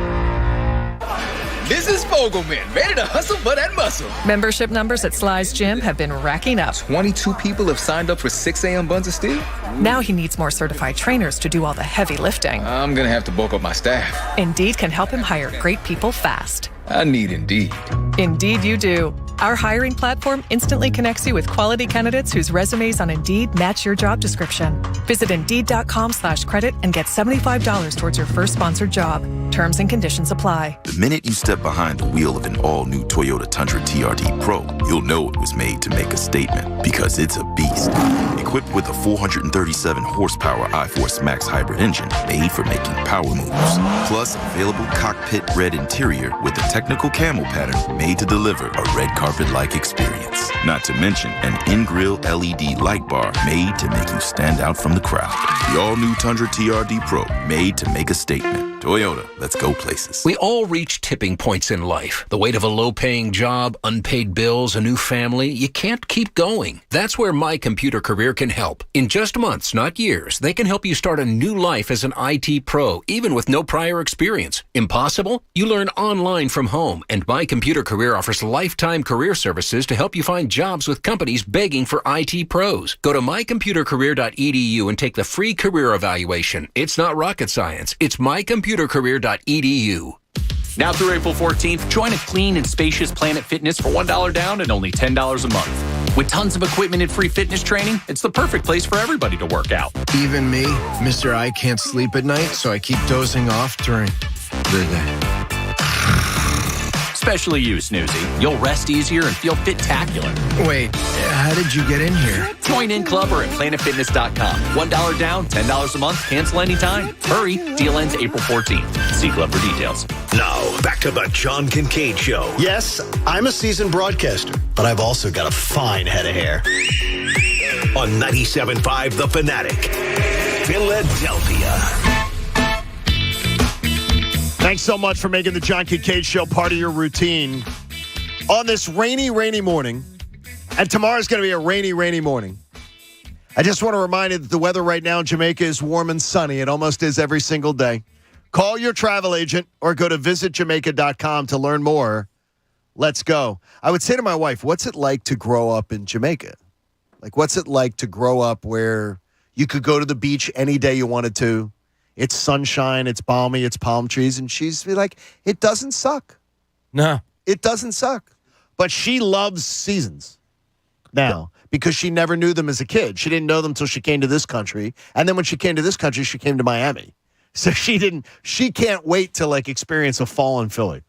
Mrs. Fogelman, ready to hustle for that muscle. Membership numbers at Sly's Gym have been racking up. 22 people have signed up for 6 a.m. buns of steel. Now he needs more certified trainers to do all the heavy lifting. I'm going to have to bulk up my staff. Indeed can help him hire great people fast. I need Indeed. Indeed you do. Our hiring platform instantly connects you with quality candidates whose resumes on Indeed match your job description. Visit Indeed.com/credit and get $75 towards your first sponsored job. Terms and conditions apply. The minute you step behind the wheel of an all-new Toyota Tundra TRD Pro, you'll know it was made to make a statement, because it's a beast. Equipped with a 437-horsepower iForce Max hybrid engine made for making power moves. Plus, available cockpit red interior with a technical camo pattern made to deliver a red carpet-like experience. Not to mention an in-grill LED light bar made to make you stand out from the crowd. The all-new Tundra TRD Pro, made to make a statement. Toyota, let's go places. We all reach tipping points in life. The weight of a low-paying job, unpaid bills, a new family. You can't keep going. That's where My Computer Career can help. In just months, not years, they can help you start a new life as an IT pro, even with no prior experience. Impossible? You learn online from home, and My Computer Career offers lifetime career services to help you find jobs with companies begging for IT pros. Go to mycomputercareer.edu and take the free career evaluation. It's not rocket science. It's mycomputercareer.edu. Now through April 14th, join a clean and spacious Planet Fitness for $1 down and only $10 a month. With tons of equipment and free fitness training, it's the perfect place for everybody to work out. Even me, Mr. I can't sleep at night, so I keep dozing off during the day. Especially you, Snoozy. You'll rest easier and feel fit-tacular. Wait, how did you get in here? Join in club or at planetfitness.com. $1 down, $10 a month, cancel anytime. Hurry, deal ends April 14th. See club for details. Now, back to the John Kincade Show. Yes, I'm a seasoned broadcaster, but I've also got a fine head of hair. On 97.5 The Fanatic, Philadelphia. Thanks so much for making the John Kincade Show part of your routine on this rainy, rainy morning. And tomorrow's going to be a rainy, rainy morning. I just want to remind you that the weather right now in Jamaica is warm and sunny. It almost is every single day. Call your travel agent or go to visitjamaica.com to learn more. Let's go. I would say to my wife, what's it like to grow up in Jamaica? Like, what's it like to grow up where you could go to the beach any day you wanted to? It's sunshine, it's balmy, it's palm trees. And she's like, it doesn't suck. No. It doesn't suck. But she loves seasons now because she never knew them as a kid. She didn't know them until she came to this country. And then when she came to this country, she came to Miami. So she can't wait to like experience a fall in Philly,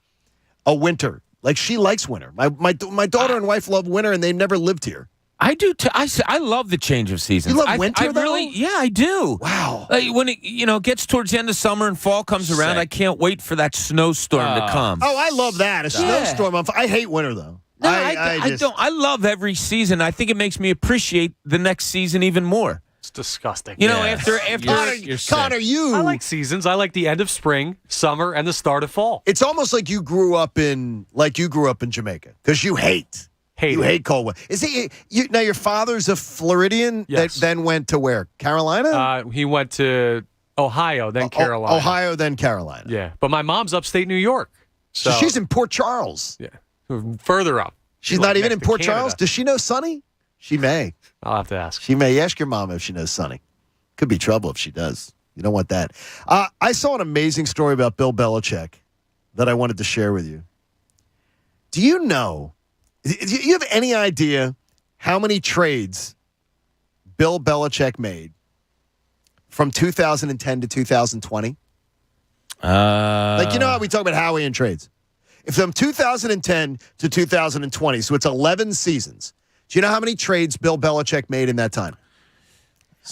a winter. Like she likes winter. My daughter and wife love winter and they've never lived here. I do too. I love the change of seasons. You love winter, though? Yeah, I do. Wow. When it gets towards the end of summer and fall comes around, I can't wait for that snowstorm to come. Oh, I love that. A snowstorm. I hate winter, though. No, I don't. I love every season. I think it makes me appreciate the next season even more. It's disgusting. You know, after Connor, I like seasons. I like the end of spring, summer, and the start of fall. It's almost like you grew up in Jamaica because you hate cold weather. Is he? Now your father's a Floridian that then went to where? Carolina? He went to Ohio, then Carolina. Ohio, then Carolina. Yeah, but my mom's upstate New York, so she's in Port Charles. Yeah, further up. She's not even in Port Charles. Does she know Sonny? She may. I'll have to ask. She may. Ask your mom if she knows Sonny. Could be trouble if she does. You don't want that. I saw an amazing story about Bill Belichick that I wanted to share with you. Do you know? Do you have any idea how many trades Bill Belichick made from 2010 to 2020? Like, you know how we talk about Howie and trades? If from 2010 to 2020, so it's 11 seasons. Do you know how many trades Bill Belichick made in that time?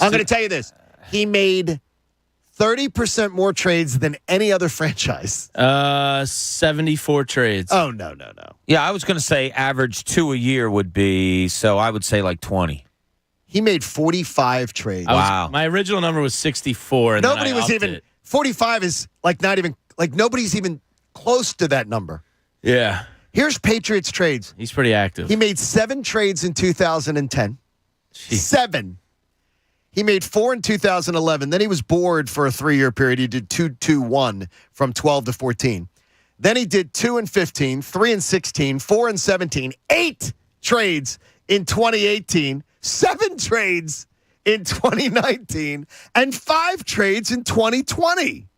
I'm going to tell you this. He made 30% more trades than any other franchise. 74 trades. Oh, no. Yeah, I was going to say average 2 a year would be, so I would say like 20. He made 45 trades. Wow. My original number was 64. And Nobody then I was upped even, it. 45 is like not even, like nobody's even close to that number. Yeah. Here's Patriots trades. He's pretty active. He made 7 trades in 2010. 7. He made 4 in 2011. Then he was bored for a 3-year period. He did 2-2-1 from 12 to 14. Then he did 2 in 15, 3 in 16, 4 in 17, 8 trades in 2018, 7 trades in 2019, and 5 trades in 2020.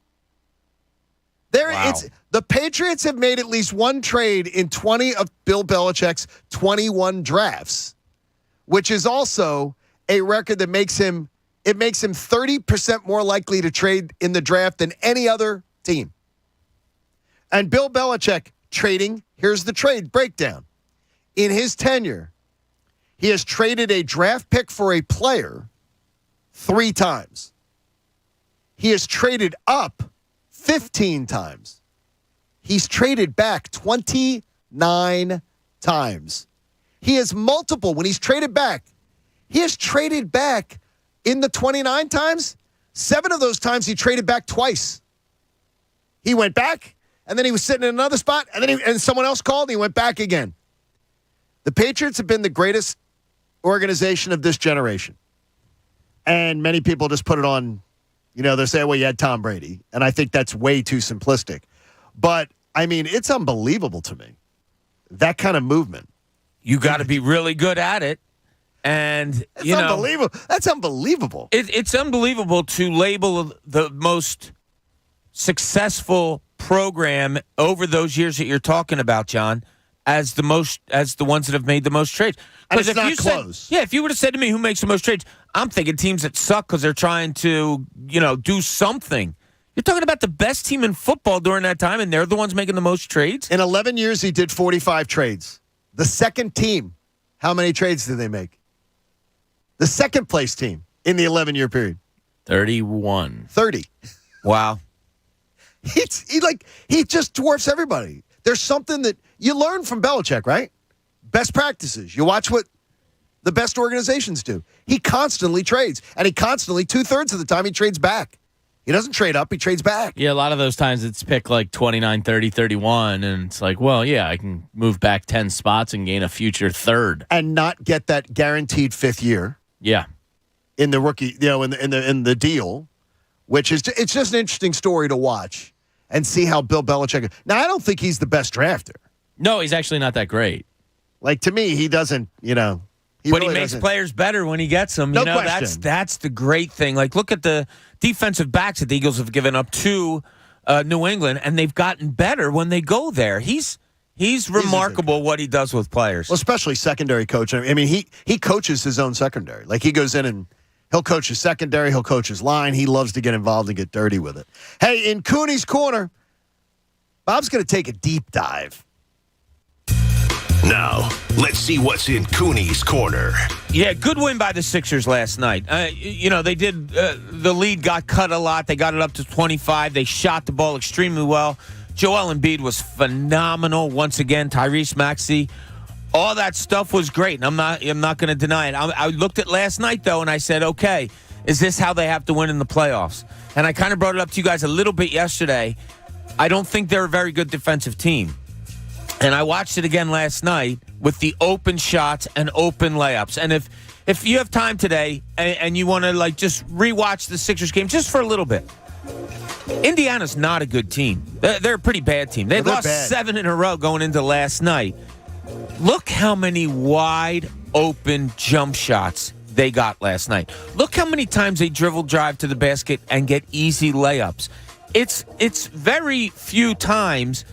The Patriots have made at least 1 trade in 20 of Bill Belichick's 21 drafts, which is also a record that makes him 30% more likely to trade in the draft than any other team. And Bill Belichick trading, here's the trade breakdown. In his tenure, he has traded a draft pick for a player 3 times. He has traded up 15 times. He's traded back 29 times. He has multiple. When he's traded back, he has traded back in the 29 times. 7 of those times he traded back twice. He went back, and then he was sitting in another spot, and someone else called, and he went back again. The Patriots have been the greatest organization of this generation. And many people just put it on, they say, well, you had Tom Brady. And I think that's way too simplistic. But, I mean, it's unbelievable to me. That kind of movement. You got to be really good at it. And, unbelievable. That's unbelievable. It's unbelievable to label the most successful program over those years that you're talking about, John, as the ones that have made the most trades. And it's not close. If you would have said to me who makes the most trades, I'm thinking teams that suck because they're trying to, do something. You're talking about the best team in football during that time, and they're the ones making the most trades? In 11 years, he did 45 trades. The second team, how many trades did they make? The second place team in the 11-year period. 31. 30. Wow. He just dwarfs everybody. There's something that you learn from Belichick, right? Best practices. You watch what the best organizations do. He constantly trades, and he constantly, 2/3 of the time, he trades back. He doesn't trade up, he trades back. Yeah, a lot of those times it's pick like 29, 30, 31, and it's like, well, yeah, I can move back 10 spots and gain a future third. And not get that guaranteed 5th year. Yeah. In the rookie, in the deal, which is, it's just an interesting story to watch and see how Bill Belichick. Now, I don't think he's the best drafter. No, he's actually not that great. Like, to me, he doesn't, But really he makes players better when he gets them. No question. That's the great thing. Like, look at the defensive backs that the Eagles have given up to New England, and they've gotten better when they go there. He's remarkable what he does with players. Well, especially secondary coaching. I mean, he coaches his own secondary. Like, he goes in and he'll coach his secondary. He'll coach his line. He loves to get involved and get dirty with it. Hey, in Cooney's Corner, Bob's going to take a deep dive. Now, let's see what's in Cooney's Corner. Yeah, good win by the Sixers last night. They did, the lead got cut a lot. They got it up to 25. They shot the ball extremely well. Joel Embiid was phenomenal. Once again, Tyrese Maxey All that stuff was great, and I'm not going to deny it. I looked at last night, though, and I said, okay, is this how they have to win in the playoffs? And I kind of brought it up to you guys a little bit yesterday. I don't think they're a very good defensive team. And I watched it again last night with the open shots and open layups. And if you have time today and you want to just rewatch the Sixers game just for a little bit, Indiana's not a good team. They're a pretty bad team. They lost 7 in a row going into last night. Look how many wide open jump shots they got last night. Look how many times they dribble drive to the basket and get easy layups. It's very few times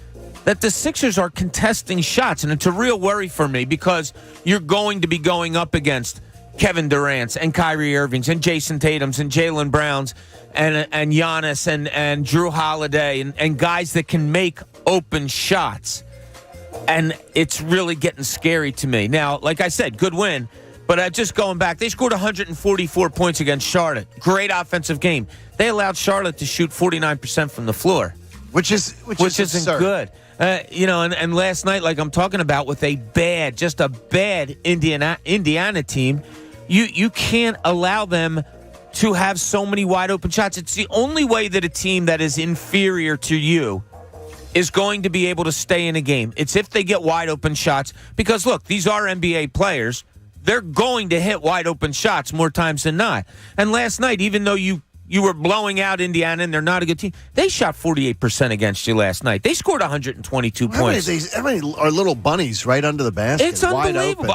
that the Sixers are contesting shots, and it's a real worry for me because you're going to be going up against Kevin Durant's and Kyrie Irving's and Jason Tatum's and Jaylen Brown's and Giannis and Drew Holiday and guys that can make open shots. And it's really getting scary to me. Now, like I said, good win. But just going back, they scored 144 points against Charlotte. Great offensive game. They allowed Charlotte to shoot 49% from the floor, which isn't absurd. Good. And last night, like I'm talking about, with a bad Indiana team, you can't allow them to have so many wide open shots. It's the only way that a team that is inferior to you is going to be able to stay in a game. It's if they get wide open shots. Because, look, these are NBA players. They're going to hit wide open shots more times than not. And last night, even though you were blowing out Indiana and they're not a good team, they shot 48% against you last night. They scored 122 points. How many are little bunnies right under the basket? It's unbelievable.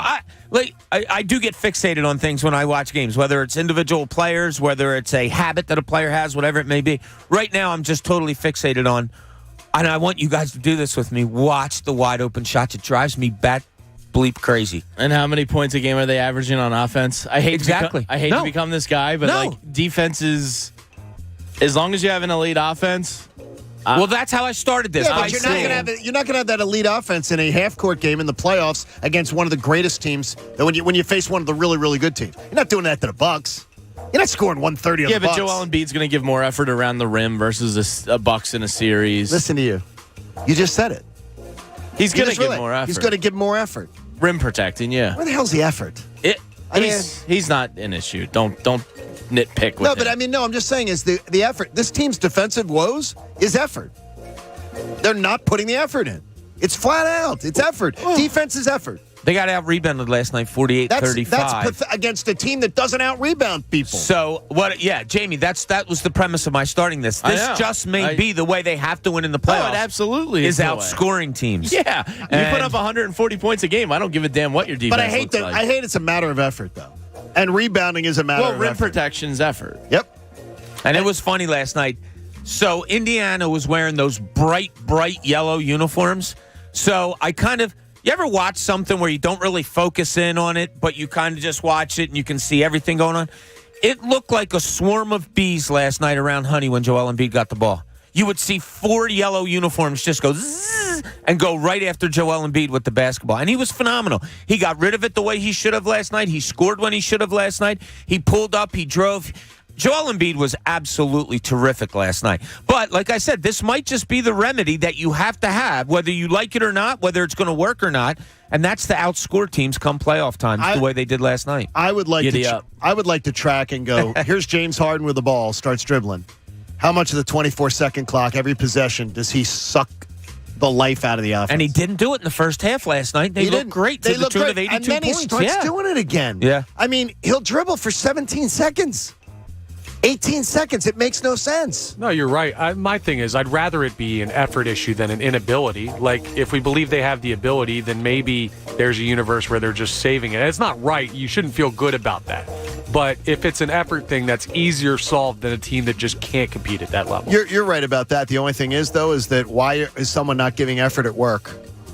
I do get fixated on things when I watch games, whether it's individual players, whether it's a habit that a player has, whatever it may be. Right now, I'm just totally fixated on, and I want you guys to do this with me, watch the wide open shots. It drives me bat bleep crazy. And how many points a game are they averaging on offense? I hate to become this guy, but defense is, as long as you have an elite offense. Well, that's how I started this. Yeah, but you're not going to have that elite offense in a half-court game in the playoffs against one of the greatest teams. That when you face one of the really, really good teams, you're not doing that to the Bucks. You're not scoring 130 on the Bucks. Yeah, but Joel Embiid's going to give more effort around the rim versus a Bucks in a series. Listen to you. You just said it. He's going to give more effort. He's going to give more effort. Rim protecting, yeah. Where the hell's the effort? He's not an issue. Don't nitpick with him. I'm just saying is the effort. This team's defensive woes is effort. They're not putting the effort in. It's flat out. It's effort. Defense is effort. They got out-rebounded last night, 48-35. That's against a team that doesn't out-rebound people. So, Jamie, that was the premise of my starting this. This just may be the way they have to win in the playoffs. Oh, it absolutely is outscoring teams. Yeah. You put up 140 points a game. I don't give a damn what your defense looks like. I hate it's a matter of effort, though. And rebounding is a matter of effort. Rim protection's effort. Yep. And it was funny last night. So, Indiana was wearing those bright yellow uniforms. So, you ever watch something where you don't really focus in on it, but you kind of just watch it and you can see everything going on? It looked like a swarm of bees last night around Honey when Joel Embiid got the ball. You would see 4 yellow uniforms just go zzz and go right after Joel Embiid with the basketball. And he was phenomenal. He got rid of it the way he should have last night. He scored when he should have last night. He pulled up. He drove. Joel Embiid was absolutely terrific last night. But like I said, this might just be the remedy that you have to have, whether you like it or not, whether it's going to work or not. And that's to outscore teams come playoff times the way they did last night. I would like to track and go, here's James Harden with the ball, starts dribbling. How much of the 24-second clock, every possession, does he suck the life out of the offense? And he didn't do it in the first half last night. They looked great to the tune of 82 points. And then he starts doing it again. Yeah. I mean, he'll dribble for 17 seconds. 18 seconds. It makes no sense. No, you're right. My thing is, I'd rather it be an effort issue than an inability. Like, if we believe they have the ability, then maybe there's a universe where they're just saving it. It's not right. You shouldn't feel good about that. But if it's an effort thing, that's easier solved than a team that just can't compete at that level. You're right about that. The only thing is, though, is that why is someone not giving effort at work?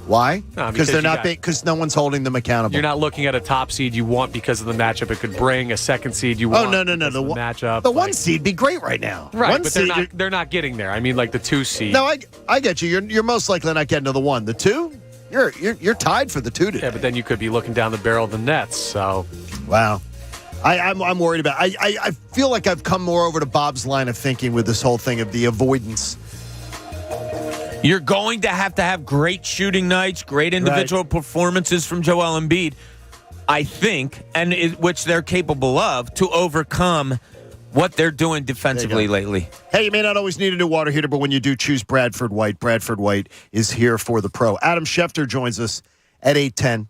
Why? Because they're not because no one's holding them accountable. You're not looking at a top seed you want because of the matchup it could bring, a second seed you want. No. The matchup. The 1 seed be great right now. Right, one but seed, they're not getting there. I mean, like the 2 seed. No, I get you. You're most likely not getting to the 1. The 2, you're tied for the 2 today. Yeah, but then you could be looking down the barrel of the Nets. So, wow. I'm worried about it. I feel like I've come more over to Bob's line of thinking with this whole thing of the avoidance. You're going to have great shooting nights, great individual performances from Joel Embiid, I think, and which they're capable of, to overcome what they're doing defensively lately. Hey, you may not always need a new water heater, but when you do, choose Bradford White. Bradford White is here for the pro. Adam Schefter joins us at 8:10.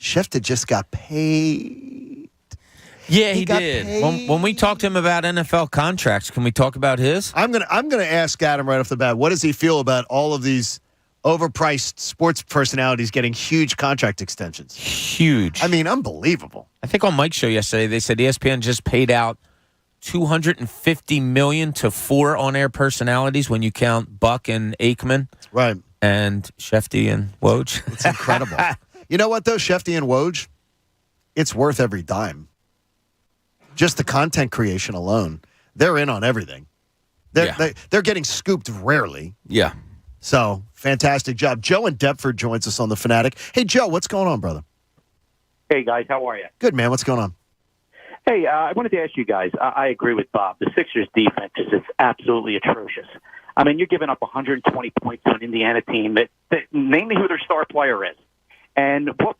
Schefter just got paid. Yeah, he did. When we talked to him about NFL contracts, can we talk about his? I'm gonna ask Adam right off the bat. What does he feel about all of these overpriced sports personalities getting huge contract extensions? Huge. I mean, unbelievable. I think on Mike's show yesterday, they said ESPN just paid out $250 million to 4 on-air personalities when you count Buck and Aikman. Right. And Shefty and Woj. It's incredible. You know what, though? Shefty and Woj, it's worth every dime. Just the content creation alone. They're in on everything. They're getting scooped rarely. Yeah. So, fantastic job. Joe in Deptford joins us on The Fanatic. Hey, Joe, what's going on, brother? Hey, guys, how are you? Good, man. What's going on? Hey, I wanted to ask you guys, I agree with Bob. The Sixers' defense is absolutely atrocious. I mean, you're giving up 120 points to an Indiana team that name me who their star player is. And what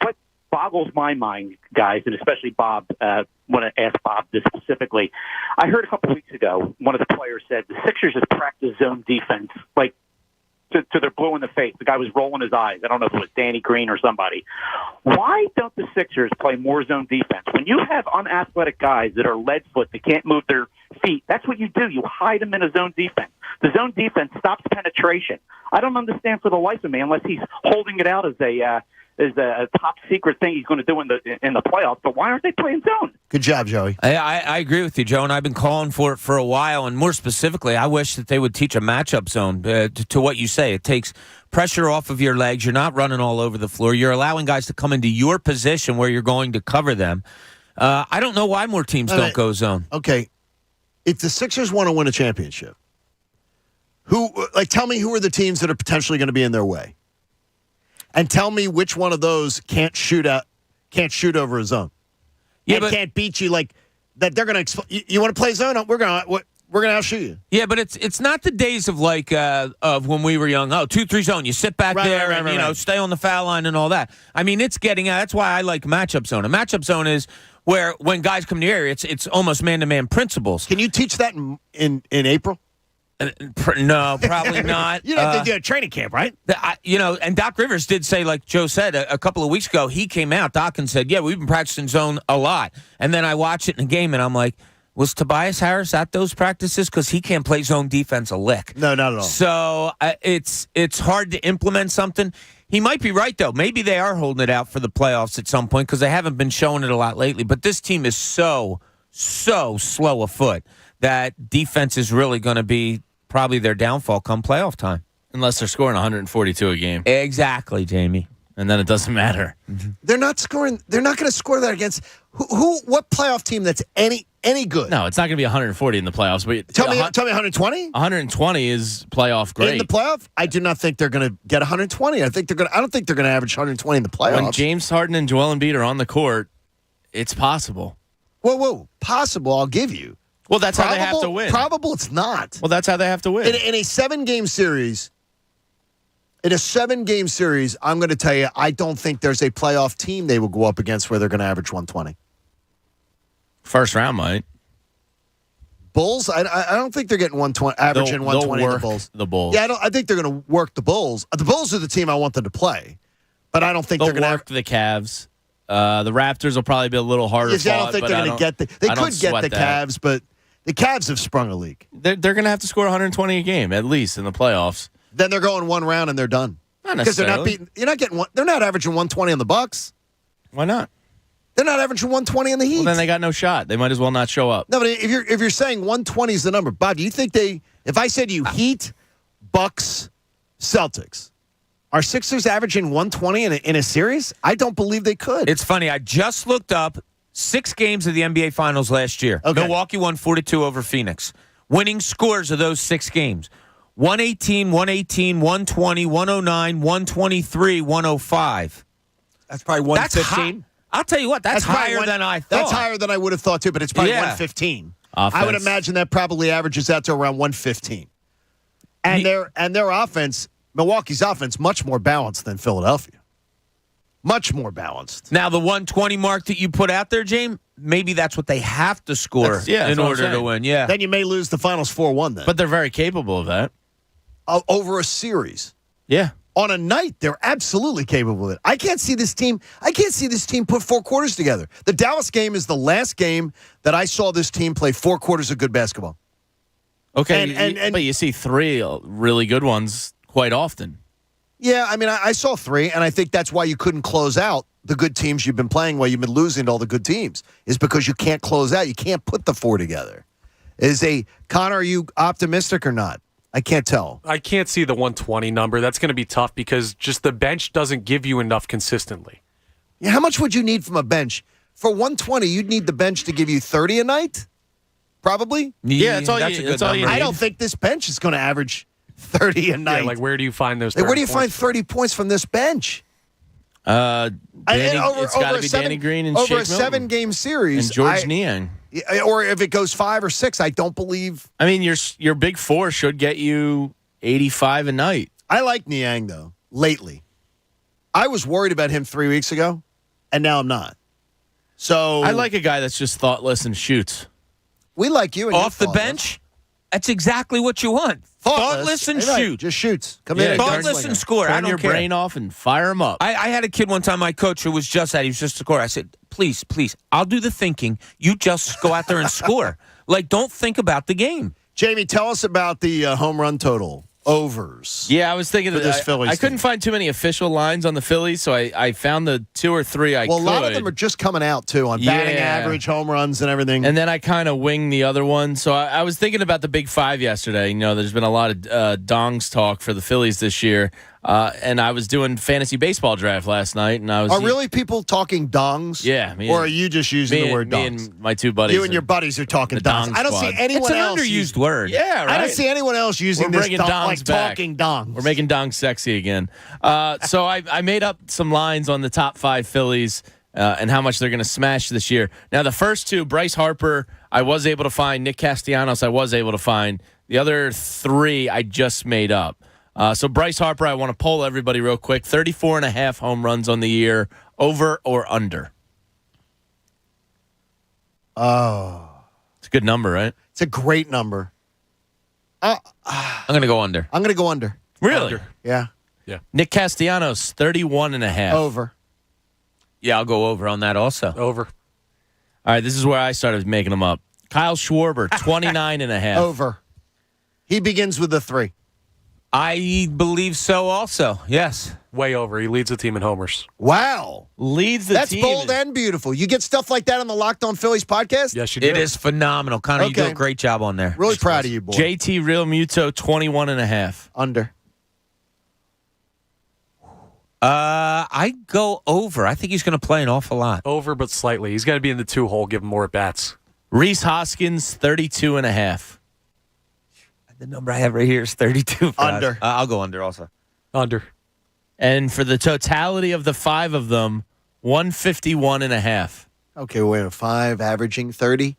boggles my mind, guys, and especially Bob, want to ask Bob this specifically. I heard a couple weeks ago, one of the players said the Sixers just practice zone defense, like, to their blue in the face. The guy was rolling his eyes. I don't know if it was Danny Green or somebody. Why don't the Sixers play more zone defense? When you have unathletic guys that are lead foot, that can't move their feet, that's what you do. You hide them in a zone defense. The zone defense stops penetration. I don't understand for the life of me, unless he's holding it out as a top secret thing he's going to do in the playoffs. But why aren't they playing zone? Good job, Joey. I agree with you, Joe, and I've been calling for it for a while. And more specifically, I wish that they would teach a matchup zone to what you say. It takes pressure off of your legs. You're not running all over the floor. You're allowing guys to come into your position where you're going to cover them. I don't know why more teams don't go zone. Okay, if the Sixers want to win a championship, tell me who are the teams that are potentially going to be in their way? And tell me which one of those can't shoot over a zone. Yeah, but can't beat you like that. They're going to. You want to play zone? We're going to outshoot you. Yeah, but it's not the days of of when we were young. 2-3 zone. You sit back there and stay on the foul line and all that. I mean, it's getting out. That's why I like matchup zone. A matchup zone is where when guys come to the area, it's almost man-to-man principles. Can you teach that in April? No, probably not. You have to do a training camp, right? And Doc Rivers did say, like Joe said, a couple of weeks ago, he came out, Doc, and said, yeah, we've been practicing zone a lot. And then I watch it in the game, and I'm like, was Tobias Harris at those practices? Because he can't play zone defense a lick. No, not at all. So it's hard to implement something. He might be right, though. Maybe they are holding it out for the playoffs at some point because they haven't been showing it a lot lately. But this team is so slow afoot that defense is really going to be probably their downfall come playoff time. Unless they're scoring 142 a game. Exactly, Jamie. And then it doesn't matter. They're not scoring. They're not going to score that against what playoff team that's any good? No, it's not going to be 140 in the playoffs. But tell me 120? 120 is playoff great. In the playoff? I do not think they're going to get 120. I don't think they're going to average 120 in the playoffs. When James Harden and Joel Embiid are on the court, it's possible. Whoa. Possible, I'll give you. Well, that's how they have to win. Probable, it's not. Well, that's how they have to win. In a 7-game series, I'm going to tell you, I don't think there's a playoff team they will go up against where they're going to average 120. First round might. Bulls, I don't think they're getting 120, averaging 120 in the Bulls. The Bulls. Yeah, I think they're going to work the Bulls. The Bulls are the team I want them to play, but I don't think they're going to work the Cavs. The Raptors will probably be a little harder. I don't think they're going to get the. They could get the Cavs, but the Cavs have sprung a leak. They're going to have to score 120 a game at least in the playoffs. Then they're going one round and they're done. Not necessarily. Because they're not getting. They're not averaging 120 on the Bucks. Why not? They're not averaging 120 in the Heat. Well, then they got no shot. They might as well not show up. No, but if you're saying 120 is the number, Bob, do you think if I said Heat, Bucks, Celtics, are Sixers averaging 120 in a series? I don't believe they could. It's funny. I just looked up 6 games of the NBA Finals last year. Okay. Milwaukee won 42 over Phoenix. Winning scores of those 6 games: 118, 118, 120, 109, 123, 105. That's probably 115. I'll tell you what, that's higher than I thought. That's higher than I would have thought, too, but it's probably 115. Offense. I would imagine that probably averages out to around 115. And their offense, Milwaukee's offense, much more balanced than Philadelphia. Much more balanced. Now, the 120 mark that you put out there, James, maybe that's what they have to score in order to win. Yeah. Then you may lose the finals 4-1 then. But they're very capable of that. Over a series. Yeah. On a night, they're absolutely capable of it. I can't see this team put 4 quarters together. The Dallas game is the last game that I saw this team play 4 quarters of good basketball. Okay, but you see 3 really good ones quite often. Yeah, I mean, I saw 3, and I think that's why you couldn't close out the good teams you've been playing while you've been losing to all the good teams, is because you can't close out. You can't put the 4 together. Connor, are you optimistic or not? I can't tell. I can't see the 120 number. That's going to be tough because just the bench doesn't give you enough consistently. Yeah, how much would you need from a bench? For 120, you'd need the bench to give you 30 a night? Probably? Yeah, that's all you need. I don't think this bench is going to average 30 a night. Yeah, like where do you find those? Where do you find 30 points from this bench? It's got to be Danny Green and over Shake a 7-game series. And George Niang. Or if it goes 5 or 6, I don't believe. I mean, your big 4 should get you 85 a night. I like Niang, though, lately. I was worried about him 3 weeks ago, and now I'm not. So I like a guy that's just thoughtless and shoots. We like you. And off the bench? That's exactly what you want. Thoughtless and shoot. Just shoots. Come in. Thoughtless and score. Turn I don't your care. brain off and fire them up. I had a kid one time, my coach, who was just that. He was just a scorer. I said, please, I'll do the thinking. You just go out there and score. Like, don't think about the game. Jamie, tell us about the home run total. Overs. Yeah, I was thinking of this Phillies. I couldn't find too many official lines on the Phillies, so I found the 2 or 3 I could. Well, a lot of them are just coming out, too, on batting average, home runs, and everything. And then I kind of winged the other one. So I was thinking about the Big 5 yesterday. You know, there's been a lot of dongs talk for the Phillies this year. And I was doing fantasy baseball draft last night, and I was. Are really people talking dongs? Yeah, or are you just using the word dongs? Me and my 2 buddies. You and your buddies are talking dongs. I don't see anyone else. It's an underused word. Yeah, right. I don't see anyone else using this like talking dongs. We're making dongs sexy again. So I made up some lines on the top 5 Phillies and how much they're going to smash this year. Now, the first 2, Bryce Harper, I was able to find. Nick Castellanos, I was able to find. The other 3, I just made up. So Bryce Harper, I want to poll everybody real quick. 34.5 home runs on the year, over or under? Oh. It's a good number, right? It's a great number. I'm going to go under. I'm going to go under. Really? Under. Yeah. Nick Castellanos, 31.5. Over. Yeah, I'll go over on that also. Over. All right, this is where I started making them up. Kyle Schwarber, 29.5. Over. He begins with the 3. I believe so also, yes. Way over. He leads the team in homers. Wow. Leads the That's team. bold and beautiful. You get stuff like that on the Locked On Phillies podcast? Yes, you do. It is phenomenal. Connor, you do a great job on there. Really proud of you, boy. JT Realmuto, 21.5. Under. I go over. I think he's going to play an awful lot. Over, but slightly. He's going to be in the 2 hole, give him more at-bats. Reese Hoskins, 32.5. The number I have right here is 32. Under. I'll go under also. Under. And for the totality of the 5 of them, 151.5. Okay, wait a 5, averaging 30.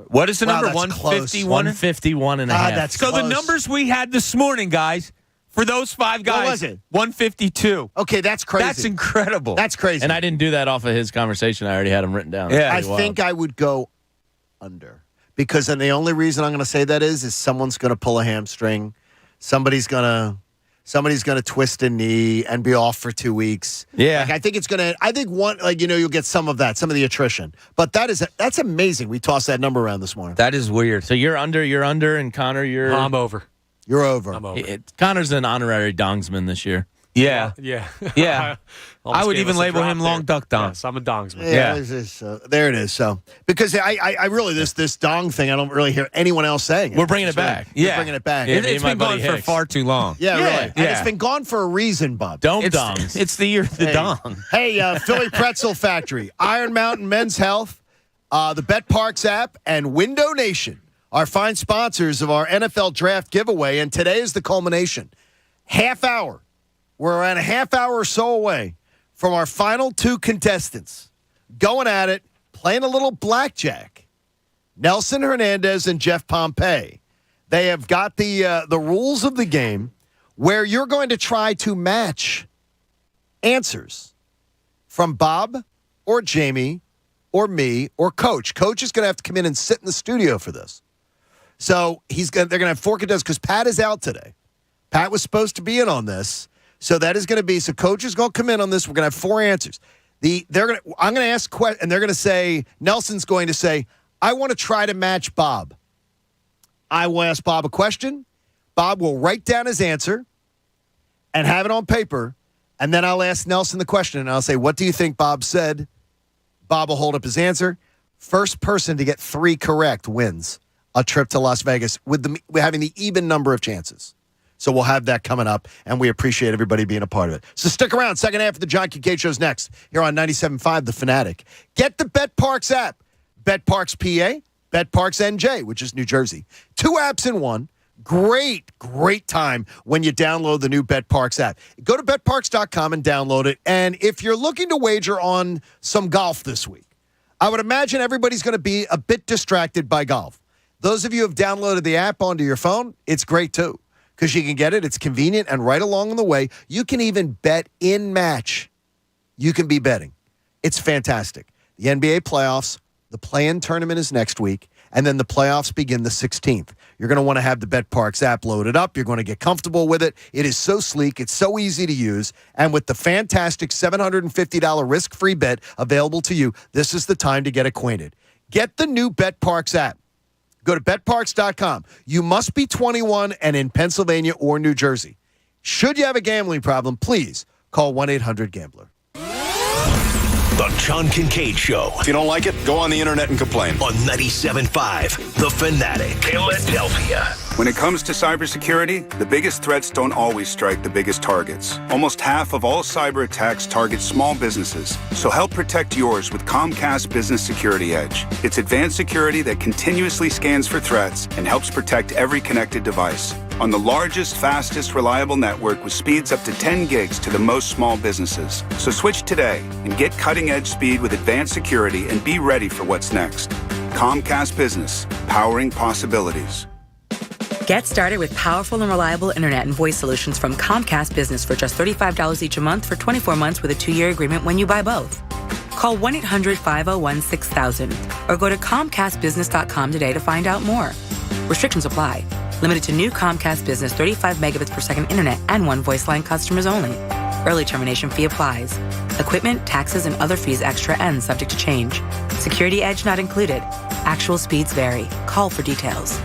What is the number? That's 151? 151.5. That's so close. the numbers we had this morning, guys, for those 5 guys, What was it? 152. Okay, that's crazy. That's incredible. That's crazy. And I didn't do that off of his conversation. I already had him written down. Yeah. I think I would go under. Because then the only reason I'm going to say that is someone's going to pull a hamstring. Somebody's going to twist a knee and be off for 2 weeks. Yeah. Like, I think you'll get some of that, some of the attrition. But that's amazing. We tossed that number around this morning. That is weird. So you're under, and Connor, I'm over. You're over. I'm over. Connor's an honorary dongsman this year. Yeah. Yeah. Yeah. Almost I would gave even us a label drop him there. long duck dong. Yes, I'm a dongsman. Yeah. There it is. So because I really this dong thing, I don't really hear anyone else saying it. We're bringing it back. You're bringing it back. Yeah, me it's and my been buddy gone for Hicks. far too long. Yeah, really. And Yeah. it's been gone for a reason, Bob. Dongs. It's the year of the dong. Hey, Philly Pretzel Factory, Iron Mountain Men's Health, the Bet Parks app, and Window Nation are fine sponsors of our NFL Draft giveaway, and today is the culmination. Half hour. We're around a half hour or so away from our final 2 contestants going at it, playing a little blackjack. Nelson Hernandez and Jeff Pompey. They have got the rules of the game where you're going to try to match answers from Bob or Jamie or me or Coach. Coach is going to have to come in and sit in the studio for this. So they're going to have 4 contestants because Pat is out today. Pat was supposed to be in on this. So that is going to be, so Coach is going to come in on this. We're going to have 4 answers. I'm going to ask questions, and they're going to say, Nelson's going to say, I want to try to match Bob. I will ask Bob a question. Bob will write down his answer and have it on paper. And then I'll ask Nelson the question, and I'll say, what do you think Bob said? Bob will hold up his answer. First person to get 3 correct wins a trip to Las Vegas with having the even number of chances. So we'll have that coming up, and we appreciate everybody being a part of it. So stick around. Second half of the John Kincade Show's next here on 97.5 The Fanatic. Get the BetParx app. BetParx PA, BetParx NJ, which is New Jersey. 2 apps in one. Great time when you download the new BetParx app. Go to betparx.com and download it. And if you're looking to wager on some golf this week, I would imagine everybody's going to be a bit distracted by golf. Those of you who have downloaded the app onto your phone, it's great too, because you can get it. It's convenient, and right along the way, you can even bet in match. You can be betting. It's fantastic. The NBA playoffs, the play-in tournament is next week, and then the playoffs begin the 16th. You're going to want to have the BetParx app loaded up. You're going to get comfortable with it. It is so sleek. It's so easy to use. And with the fantastic $750 risk-free bet available to you, this is the time to get acquainted. Get the new BetParx app. Go to betparx.com. You must be 21 and in Pennsylvania or New Jersey. Should you have a gambling problem, please call 1-800-GAMBLER. The John Kincade Show. If you don't like it, go on the internet and complain. On 97.5 The Fanatic, Philadelphia. When it comes to cybersecurity, the biggest threats don't always strike the biggest targets. Almost half of all cyber attacks target small businesses. So help protect yours with Comcast Business Security Edge. It's advanced security that continuously scans for threats and helps protect every connected device. On the largest, fastest, reliable network with speeds up to 10 gigs to the most small businesses. So switch today and get cutting-edge speed with advanced security and be ready for what's next. Comcast Business, powering possibilities. Get started with powerful and reliable internet and voice solutions from Comcast Business for just $35 each a month for 24 months with a 2-year agreement when you buy both. Call 1-800-501-6000 or go to ComcastBusiness.com today to find out more. Restrictions apply. Limited to new Comcast Business 35 megabits per second internet and 1 voice line customers only. Early termination fee applies. Equipment, taxes, and other fees extra and subject to change. Security Edge not included. Actual speeds vary. Call for details.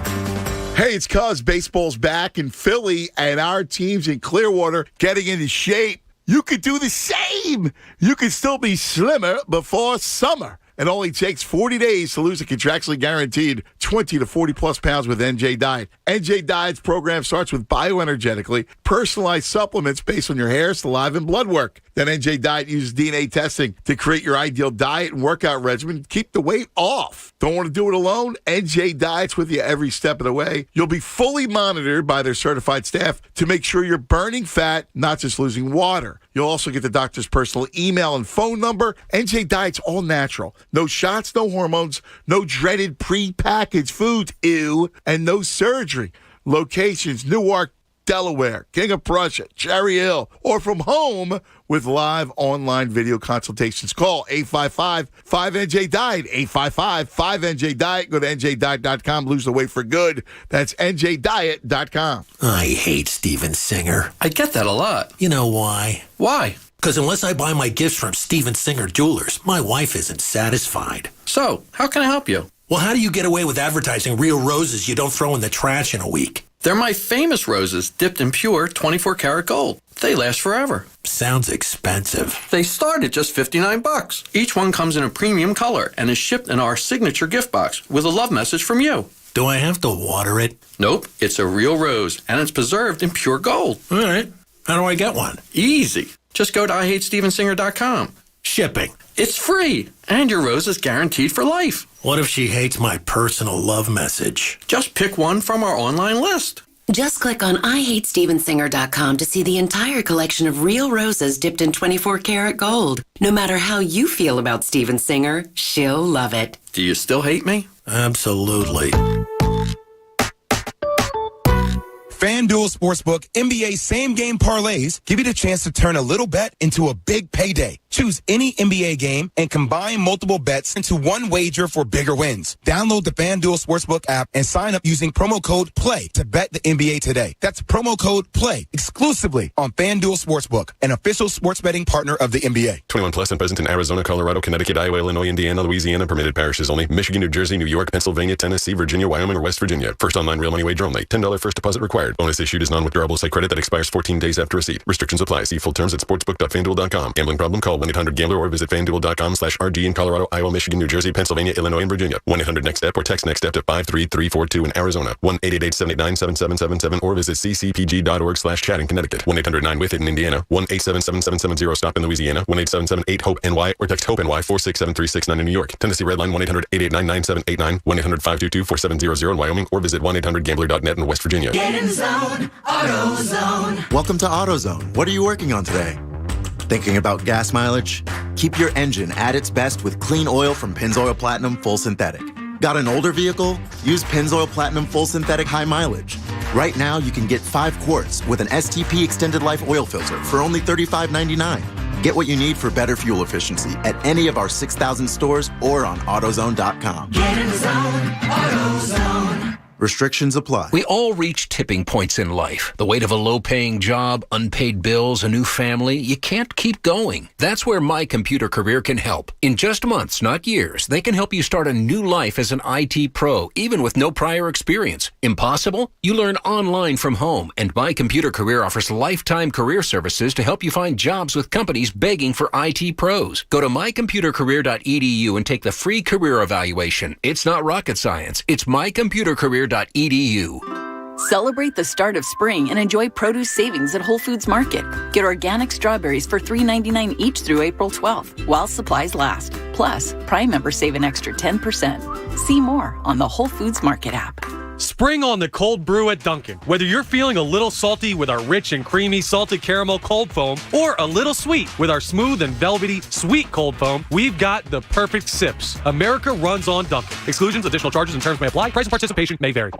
Hey, it's Cuz. Baseball's back in Philly, and our team's in Clearwater getting into shape. You could do the same. You could still be slimmer before summer. It only takes 40 days to lose a contractually guaranteed 20 to 40-plus pounds with NJ Diet. NJ Diet's program starts with bioenergetically personalized supplements based on your hair, saliva, and blood work. Then NJ Diet uses DNA testing to create your ideal diet and workout regimen to keep the weight off. Don't want to do it alone? NJ Diet's with you every step of the way. You'll be fully monitored by their certified staff to make sure you're burning fat, not just losing water. You'll also get the doctor's personal email and phone number. NJ Diet's all natural. No shots, no hormones, no dreaded pre-packaged foods, ew, and no surgery. Locations, Newark, Delaware, King of Prussia, Cherry Hill, or from home with live online video consultations. Call 855-5NJ-DIET, 855-5NJ-DIET. Go to NJDiet.com, lose the weight for good. That's NJDiet.com. I hate Steven Singer. I get that a lot. You know why? Why? Because unless I buy my gifts from Steven Singer Jewelers, my wife isn't satisfied. So, how can I help you? Well, how do you get away with advertising real roses you don't throw in the trash in a week? They're my famous roses, dipped in pure 24-karat gold. They last forever. Sounds expensive. They start at just $59. Each one comes in a premium color and is shipped in our signature gift box with a love message from you. Do I have to water it? Nope, it's a real rose, and it's preserved in pure gold. All right. How do I get one? Easy. Just go to IHateStevenSinger.com. Shipping. It's free, and your rose is guaranteed for life. What if she hates my personal love message? Just pick one from our online list. Just click on IHateStevenSinger.com to see the entire collection of real roses dipped in 24-karat gold. No matter how you feel about Steven Singer, she'll love it. Do you still hate me? Absolutely. FanDuel Sportsbook NBA same-game parlays give you the chance to turn a little bet into a big payday. Choose any NBA game and combine multiple bets into one wager for bigger wins. Download the FanDuel Sportsbook app and sign up using promo code PLAY to bet the NBA today. That's promo code PLAY exclusively on FanDuel Sportsbook, an official sports betting partner of the NBA. 21 plus and present in Arizona, Colorado, Connecticut, Iowa, Illinois, Indiana, Louisiana, permitted parishes only. Michigan, New Jersey, New York, Pennsylvania, Tennessee, Virginia, Wyoming, or West Virginia. First online real money wager only. $10 first deposit required. Bonus issued is non-withdrawable site credit that expires 14 days after receipt. Restrictions apply. See full terms at sportsbook.fanduel.com. Gambling problem? Call 1-800-GAMBLER or visit fanduel.com/RG in Colorado, Iowa, Michigan, New Jersey, Pennsylvania, Illinois, and Virginia. 1-800-NEXT-STEP or text NEXT-STEP to 53342 in Arizona. 1-888-789-7777 or visit ccpg.org/chat in Connecticut. 1-800-9-WITH-IT in Indiana. 1-877-7770-STOP in Louisiana. 1-877-8-HOPE-NY or text HOPE-NY 467-369 in New York. Tennessee Redline 1-800-889-9789. 1-800-522-4700 in Wyoming or visit 1-800-GAMBLER.net in West Virginia. Get in zone, AutoZone. Welcome to AutoZone. What are you working on today? Thinking about gas mileage? Keep your engine at its best with clean oil from Pennzoil Platinum Full Synthetic. Got an older vehicle? Use Pennzoil Platinum Full Synthetic High Mileage. Right now, you can get 5 quarts with an STP Extended Life oil filter for only $35.99. Get what you need for better fuel efficiency at any of our 6,000 stores or on AutoZone.com. Get in zone, AutoZone. Restrictions apply. We all reach tipping points in life. The weight of a low-paying job, unpaid bills, a new family. You can't keep going. That's where My Computer Career can help. In just months, not years, they can help you start a new life as an IT pro, even with no prior experience. Impossible? You learn online from home, and My Computer Career offers lifetime career services to help you find jobs with companies begging for IT pros. Go to mycomputercareer.edu and take the free career evaluation. It's not rocket science. It's mycomputercareer.edu. Celebrate the start of spring and enjoy produce savings at Whole Foods Market. Get organic strawberries for $3.99 each through April 12th, while supplies last. Plus, Prime members save an extra 10%. See more on the Whole Foods Market app. Spring on the cold brew at Dunkin'. Whether you're feeling a little salty with our rich and creamy salted caramel cold foam or a little sweet with our smooth and velvety sweet cold foam, we've got the perfect sips. America runs on Dunkin'. Exclusions, additional charges, and terms may apply. Price and participation may vary.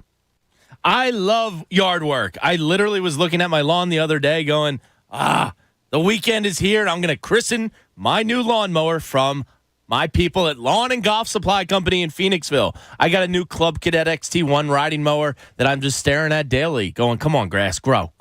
I love yard work. I literally was looking at my lawn the other day going, the weekend is here, and I'm going to christen my new lawnmower from my people at Lawn and Golf Supply Company in Phoenixville. I got a new Club Cadet XT1 riding mower that I'm just staring at daily, going, come on, grass, grow.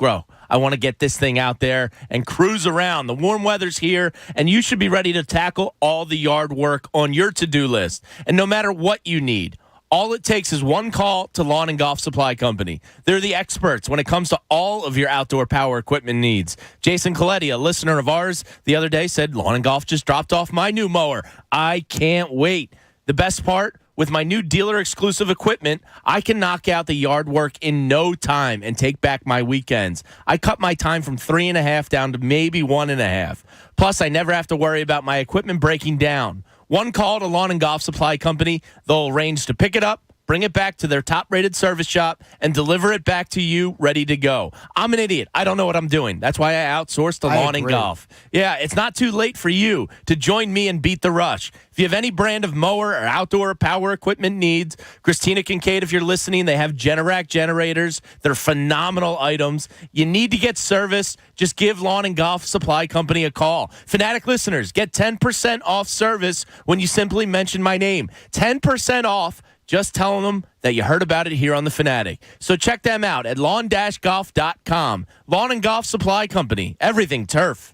I want to get this thing out there and cruise around. The warm weather's here, and you should be ready to tackle all the yard work on your to-do list. And no matter what you need, all it takes is one call to Lawn and Golf Supply Company. They're the experts when it comes to all of your outdoor power equipment needs. Jason Coletti, a listener of ours, the other day said, Lawn and Golf just dropped off my new mower. I can't wait. The best part, with my new dealer-exclusive equipment, I can knock out the yard work in no time and take back my weekends. I cut my time from 3.5 down to maybe 1.5. Plus, I never have to worry about my equipment breaking down. One call to Lawn and Golf Supply Company. They'll arrange to pick it up, bring it back to their top-rated service shop, and deliver it back to you ready to go. I'm an idiot. I don't know what I'm doing. That's why I outsourced to Lawn and Golf. Yeah, it's not too late for you to join me and beat the rush. If you have any brand of mower or outdoor power equipment needs, Christina Kincade, if you're listening, they have Generac generators. They're phenomenal items. You need to get service. Just give Lawn and Golf Supply Company a call. Fanatic listeners, get 10% off service when you simply mention my name. 10% off. Just telling them that you heard about it here on The Fanatic. So check them out at lawn-golf.com. Lawn and Golf Supply Company. Everything turf.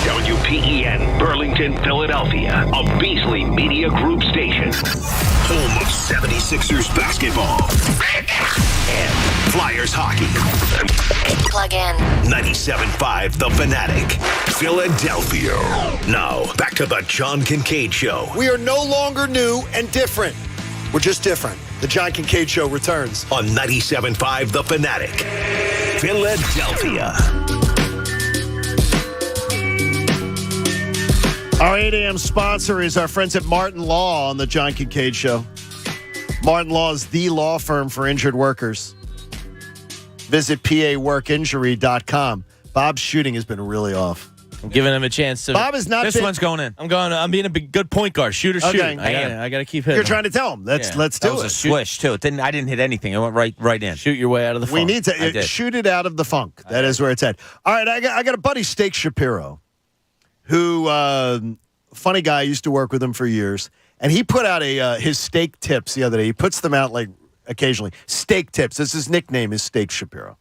WPEN, Burlington, Philadelphia. A Beasley Media Group station. Home of 76ers basketball. And Flyers hockey. Plug in. 97.5 The Fanatic. Philadelphia. Now, back to the John Kincade Show. We are no longer new and different. We're just different. The John Kincade Show returns. On 97.5 The Fanatic. Philadelphia. Our 8 a.m. sponsor is our friends at Martin Law on the John Kincade Show. Martin Law is the law firm for injured workers. Visit paworkinjury.com. Bob's shooting has been really off. I'm giving him a chance to. Bob is not. This one's going in. I'm being a good point guard. Shoot or shoot. I got to keep hitting. You're trying to tell him. Let's do that was it. a swish too. I didn't hit anything. It went right in. Shoot your way out of the funk. We need to shoot it out of the funk. That is where it's at. All right, I got a buddy, Steak Shapiro, who funny guy. I used to work with him for years, and he put out his steak tips the other day. He puts them out like occasionally. Steak tips. That's his nickname is Steak Shapiro.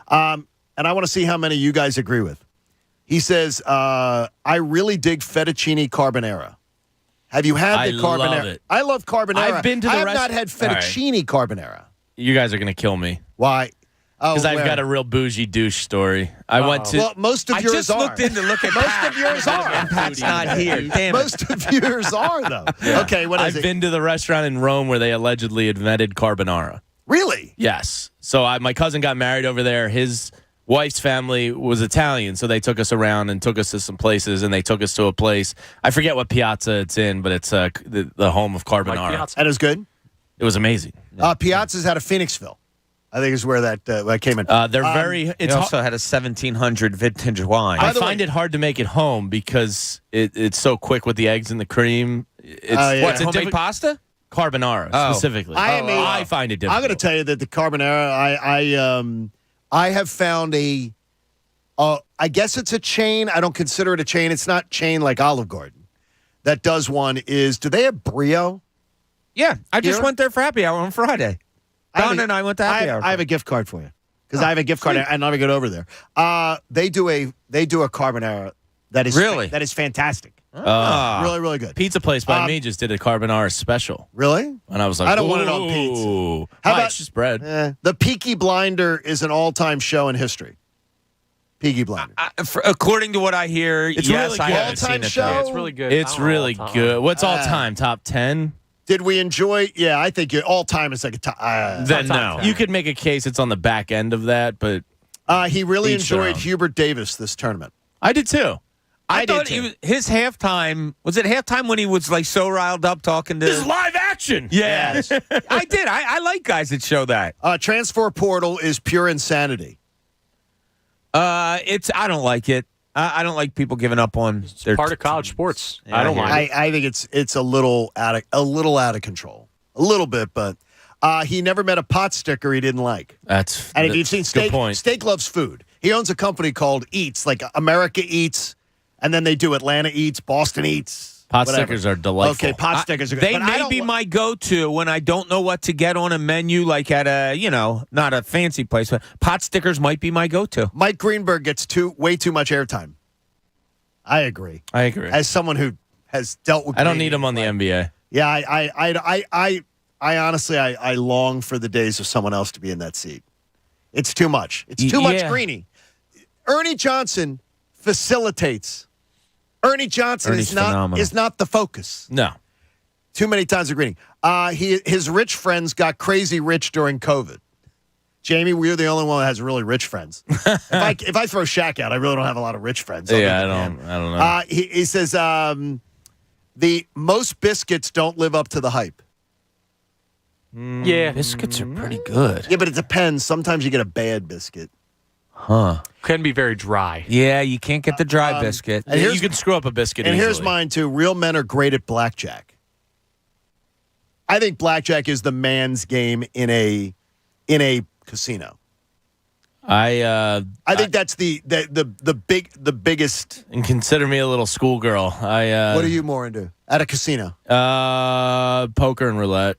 And I want to see how many you guys agree with. He says, I really dig fettuccine carbonara. Have you had the carbonara? Love it. I love carbonara. I've been to the I have not had fettuccine carbonara. You guys are going to kill me. Why? Because I've got a real bougie douche story. I went to. Well, most of yours are. I just looked in to look at most of yours are. And Pat's not here. Damn it. Most of yours are, though. Yeah. Okay, what is I've been to the restaurant in Rome where they allegedly invented carbonara. Really? Yes. So my cousin got married over there. His wife's family was Italian, so they took us around and took us to some places, and they took us to a place. I forget what piazza it's in, but it's the home of carbonara. That is good? It was amazing. Piazza's out of Phoenixville. I think is where that came in. They're very. It also had a 1700 vintage wine. I find it hard to make it home because it's so quick with the eggs and the cream. What's a homemade pasta? Carbonara specifically. I find it difficult. I'm going to tell you that the carbonara, I have found I guess it's a chain. I don't consider it a chain. It's not chain like Olive Garden. That does one is, do they have Brio? Yeah, I just went there for happy hour on Friday. Don and I went to happy hour. I have a gift card for you because I have a gift card. I never get over there. They do a carbonara that is that is fantastic. Really, really good. Pizza place by me just did a carbonara special. Really? And I was like, I don't want it on pizza. How about it's just bread? The Peaky Blinder is an all-time show in history. Peaky Blinder. According to what I hear, It's yes, really I good. haven't seen All-time it. show? though. It's really good. It's really good. What's all time? Top 10? Did we enjoy? Yeah, I think all-time is like a top. Then no. You could make a case it's on the back end of that, but he really each their enjoyed own. Hubert Davis this tournament. I did too. I thought his halftime was it halftime when he was like so riled up talking to. This is live action. Yeah, I did. I like guys that show that. Transfer portal is pure insanity. I don't like it. I don't like people giving up on their part of college sports. Yeah, I don't mind it. I think it's a little out of control, a little bit. But he never met a pot sticker he didn't like. And if you've seen Steak, Steak loves food. He owns a company called Eats, like America Eats, and then they do Atlanta Eats, Boston Eats. Pot stickers are delightful. Okay, pot stickers are good. They but I may don't be my go-to when I don't know what to get on a menu, like at a, not a fancy place, but pot stickers might be my go-to. Mike Greenberg gets way too much airtime. I agree. As someone who has dealt with, I don't need him on the NBA. Yeah, I honestly, I long for the days of someone else to be in that seat. It's too much. It's too much Greeny. Ernie Johnson facilitates. Ernie Johnson is not the focus. No. Too many times of Greeny. His rich friends got crazy rich during COVID. Jamie, we're the only one that has really rich friends. if I throw Shaq out, I really don't have a lot of rich friends. Yeah, I don't know. He says the most biscuits don't live up to the hype. Yeah. Biscuits are pretty good. Yeah, but it depends. Sometimes you get a bad biscuit. Huh. Can be very dry. Yeah, you can't get the dry biscuit. And you can screw up a biscuit And easily. here's mine, too. Real men are great at blackjack. I think blackjack is the man's game in a casino. I think that's the biggest. And consider me a little schoolgirl. What are you more into at a casino? Poker and roulette.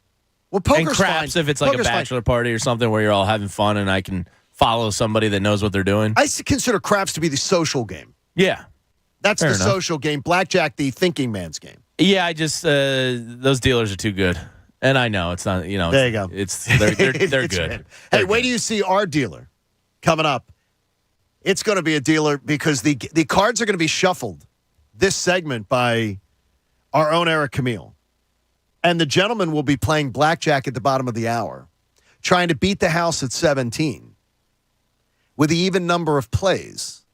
Well, poker's and craps fine. if it's like Poker's a bachelor party or something where you're all having fun and I can follow somebody that knows what they're doing. I consider craps to be the social game. Yeah. That's Fair the enough. social game. Blackjack, the thinking man's game. Yeah, I just those dealers are too good. And I know it's not, There you go. They're good. Hey, wait till you see our dealer coming up. It's going to be a dealer because the cards are going to be shuffled this segment by our own Eric Camille. And the gentleman will be playing blackjack at the bottom of the hour, trying to beat the house at 17 with the even number of plays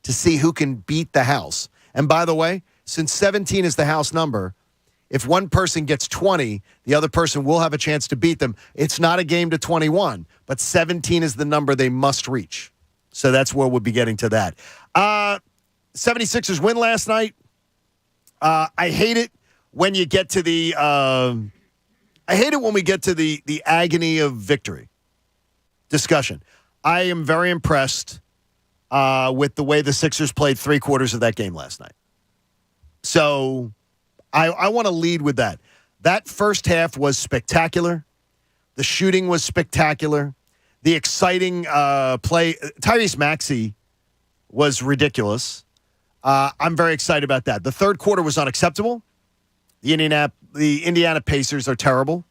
to see who can beat the house. And by the way, since 17 is the house number, if one person gets 20, the other person will have a chance to beat them. It's not a game to 21, but 17 is the number they must reach. So that's where we'll be getting to that. 76ers win last night. I hate it when you get to the I hate it when we get to the agony of victory discussion. I am very impressed with the way the Sixers played 3/4 of that game last night. So I want to lead with that. That first half was spectacular. The shooting was spectacular. The exciting play. Tyrese Maxey was ridiculous. I'm very excited about that. The third quarter was unacceptable. The Indiana Pacers are terrible.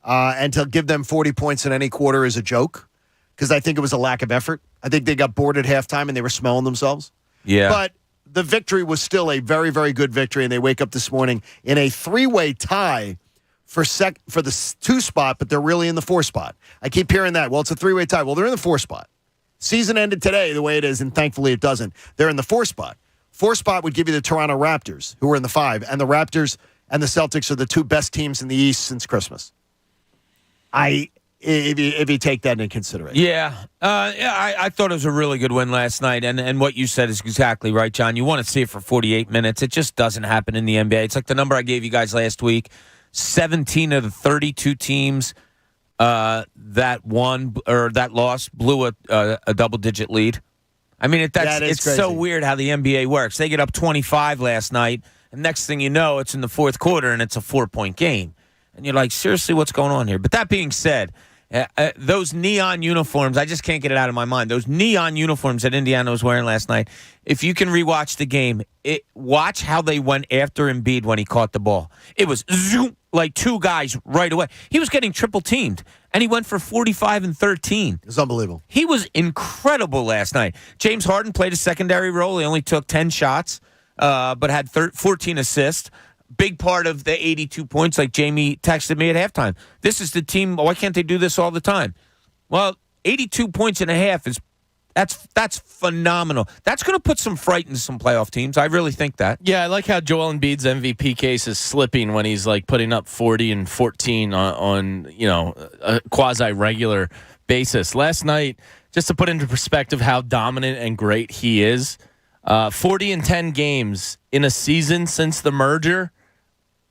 And to give them 40 points in any quarter is a joke because I think it was a lack of effort. I think they got bored at halftime and they were smelling themselves. Yeah. But the victory was still a very, very good victory, and they wake up this morning in a three-way tie for the 2 spot, but they're really in the 4 spot. I keep hearing that. Well, it's a three-way tie. Well, they're in the 4 spot. Season ended today the way it is, and thankfully it doesn't. They're in the 4 spot. 4 spot would give you the Toronto Raptors, who are in the 5, and the Raptors and the Celtics are the 2 best teams in the East since Christmas. If you take that into consideration. Yeah. I thought it was a really good win last night, and what you said is exactly right, John. You want to see it for 48 minutes. It just doesn't happen in the NBA. It's like the number I gave you guys last week. 17 of the 32 teams that won or that lost blew a double-digit lead. I mean, it's so weird how the NBA works. They get up 25 last night, and next thing you know, it's in the fourth quarter, and it's a 4-point game. And you're like, seriously, what's going on here? But that being said, those neon uniforms, I just can't get it out of my mind. Those neon uniforms that Indiana was wearing last night, if you can rewatch the game, watch how they went after Embiid when he caught the ball. It was zoom, like 2 guys right away. He was getting triple teamed, and he went for 45 and 13. It's unbelievable. He was incredible last night. James Harden played a secondary role. He only took 10 shots, but had 14 assists. Big part of the 82 points, like Jamie texted me at halftime. This is the team. Why can't they do this all the time? Well, 82 points and a half that's phenomenal. That's going to put some fright into some playoff teams. I really think that. Yeah, I like how Joel Embiid's MVP case is slipping when he's like putting up 40 and 14 on a quasi-regular basis. Last night, just to put into perspective how dominant and great he is, 40 and 10 games in a season since the merger.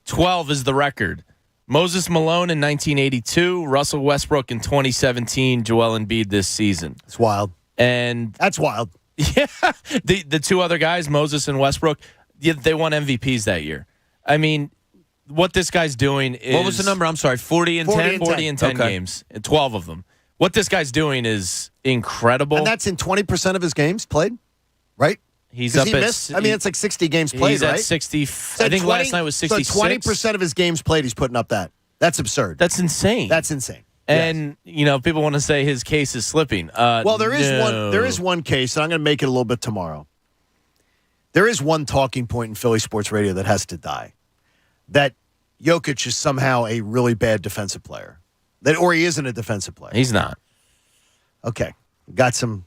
12 is the record. Moses Malone in 1982, Russell Westbrook in 2017, Joel Embiid this season. It's wild. And that's wild. Yeah. The 2 other guys, Moses and Westbrook, they won MVPs that year. I mean, what this guy's doing is... What was the number? I'm sorry, 40 and 10? 40 and 10 okay. games, 12 of them. What this guy's doing is incredible. And that's in 20% of his games played, right? He's up missed. I mean, it's like 60 games played, he's right? At 60. I think last night was 66. So 20% of his games played, he's putting up that. That's absurd. That's insane. That's insane. And, people want to say his case is slipping. Well, there is one case, and I'm going to make it a little bit tomorrow. There is one talking point in Philly sports radio that has to die. That Jokic is somehow a really bad defensive player. Or he isn't a defensive player. He's not. Okay. Got some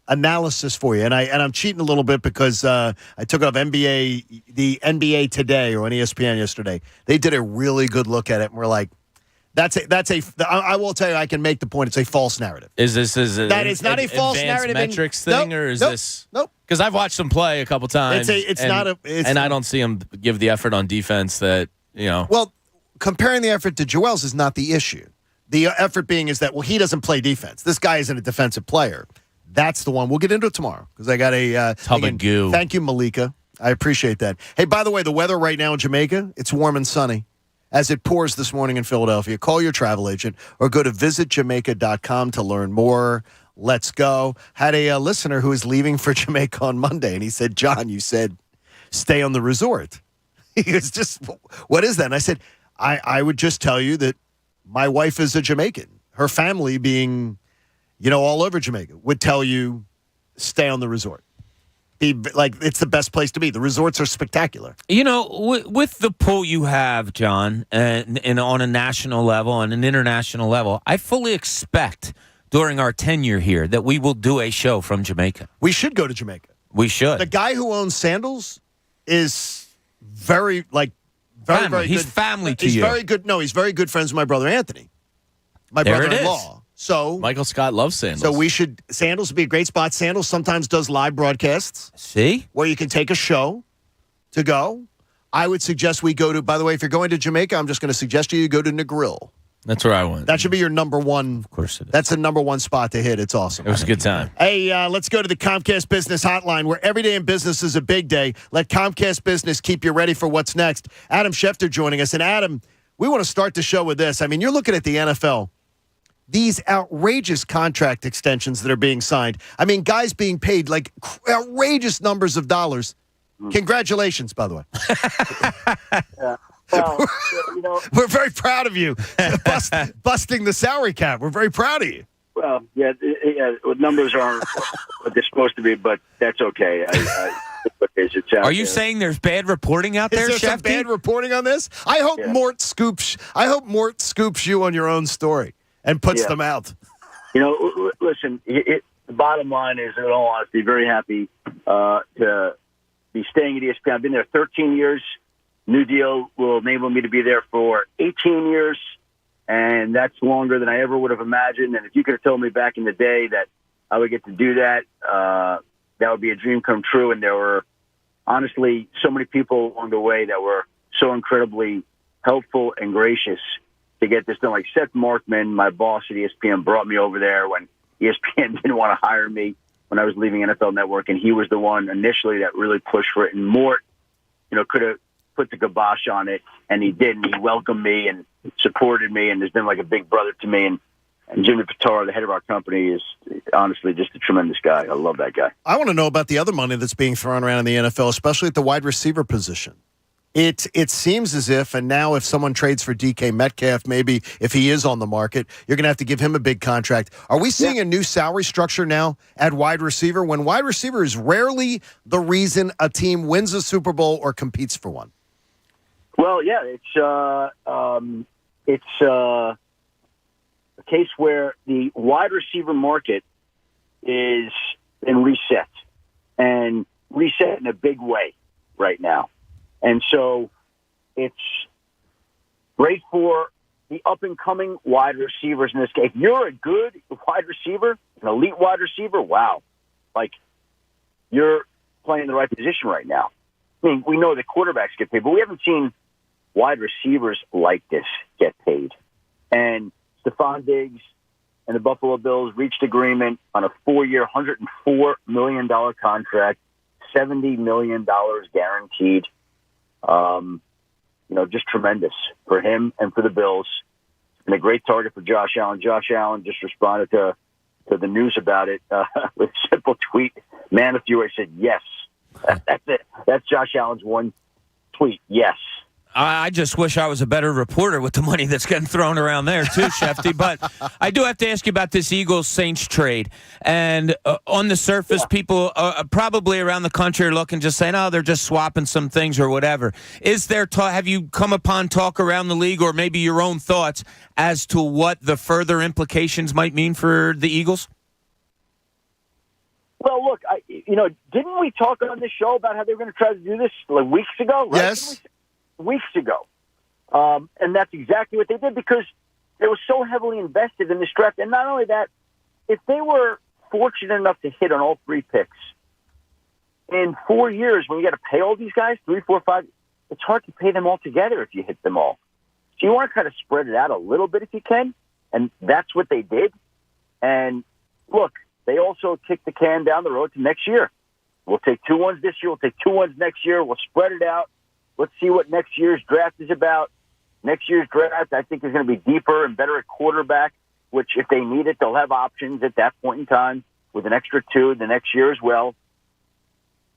analysis for you. And I'm cheating a little bit because I took it off the NBA Today or on ESPN yesterday. They did a really good look at it, and we're like, I will tell you, I can make the point. It's a false narrative. Is this that is not a false narrative metrics thing, or is this? Nope. Because I've watched him play a couple times. And I don't see him give the effort on defense that Well, comparing the effort to Joel's is not the issue. The effort being is that he doesn't play defense. This guy isn't a defensive player. That's the one. We'll get into it tomorrow because I got a tub of goo. Thank you, Malika. I appreciate that. Hey, by the way, the weather right now in Jamaica, it's warm and sunny. As it pours this morning in Philadelphia, call your travel agent or go to visitjamaica.com to learn more. Let's go. Had a listener who was leaving for Jamaica on Monday, and he said, John, you said stay on the resort. He was just, what is that? And I said, I would just tell you that my wife is a Jamaican. Her family being, all over Jamaica would tell you stay on the resort. It's the best place to be. The resorts are spectacular. With the pull you have, John, and on a national level and an international level, I fully expect during our tenure here that we will do a show from Jamaica. We should go to Jamaica. We should. The guy who owns Sandals is very family. Very He's good. family to he's you. Very good. No, he's very good friends with my brother Anthony, my there brother-in-law. So Michael Scott loves sandals. So sandals would be a great spot. Sandals sometimes does live broadcasts. See? Where you can take a show to go. I would suggest we go to, by the way, if you're going to Jamaica, I'm just going to suggest you go to Negril. That's where I went. That should be your number one. Of course it is. That's the number one spot to hit. It's awesome. It was a good time. Hey, let's go to the Comcast Business Hotline, where every day in business is a big day. Let Comcast Business keep you ready for what's next. Adam Schefter joining us. And Adam, we want to start the show with this. I mean, you're looking at the NFL. These outrageous contract extensions that are being signed. I mean, guys being paid like outrageous numbers of dollars. Congratulations, by the way. Well, we're very proud of you busting the salary cap. We're very proud of you. Well, numbers aren't what they're supposed to be, but that's okay. Are you saying there's bad reporting out there, Is there some Shefty? bad reporting on this? I hope Mort scoops you on your own story and puts them out. Listen, the bottom line is, in all honesty, very happy to be staying at ESPN. I've been there 13 years. New deal will enable me to be there for 18 years, and that's longer than I ever would have imagined. And if you could have told me back in the day that I would get to do that, that would be a dream come true. And there were, honestly, so many people along the way that were so incredibly helpful and gracious to get this done. Like Seth Markman, my boss at ESPN, brought me over there when ESPN didn't want to hire me when I was leaving NFL Network, and he was the one initially that really pushed for it. And Mort, could have put the kibosh on it, and he did, and he welcomed me and supported me and has been like a big brother to me. And Jimmy Pitaro, the head of our company, is honestly just a tremendous guy. I love that guy. I want to know about the other money that's being thrown around in the NFL, especially at the wide receiver position. It seems as if, and now if someone trades for DK Metcalf, maybe if he is on the market, you're going to have to give him a big contract. Are we seeing a new salary structure now at wide receiver when wide receiver is rarely the reason a team wins a Super Bowl or competes for one? Well, yeah, it's a case where the wide receiver market is been reset, and reset in a big way right now. And so it's great for the up-and-coming wide receivers in this case. If you're a good wide receiver, an elite wide receiver, wow. Like, you're playing the right position right now. I mean, we know that quarterbacks get paid, but we haven't seen wide receivers like this get paid. And Stephon Diggs and the Buffalo Bills reached agreement on a 4-year, $104 million contract, $70 million guaranteed. Just tremendous for him and for the Bills. And a great target for Josh Allen. Josh Allen just responded to the news about it with a simple tweet. Man, if you were, said yes. That's it. That's Josh Allen's one tweet. Yes. I just wish I was a better reporter with the money that's getting thrown around there, too, Shefty. But I do have to ask you about this Eagles-Saints trade. And on the surface, people probably around the country are looking, just saying, oh, they're just swapping some things or whatever. Is there have you come upon talk around the league or maybe your own thoughts as to what the further implications might mean for the Eagles? Well, look, didn't we talk on this show about how they were going to try to do this like weeks ago? Right? Yes. Weeks ago. And that's exactly what they did because they were so heavily invested in this draft. And not only that, if they were fortunate enough to hit on all 3 picks in 4 years, when you got to pay all these guys, 3, 4, 5, it's hard to pay them all together if you hit them all. So you want to kind of spread it out a little bit if you can. And that's what they did. And look, they also kicked the can down the road to next year. We'll take 2 ones this year. We'll take 2 ones next year. We'll spread it out. Let's see what next year's draft is about. Next year's draft, I think, is going to be deeper and better at quarterback, which if they need it, they'll have options at that point in time with an extra 2 the next year as well.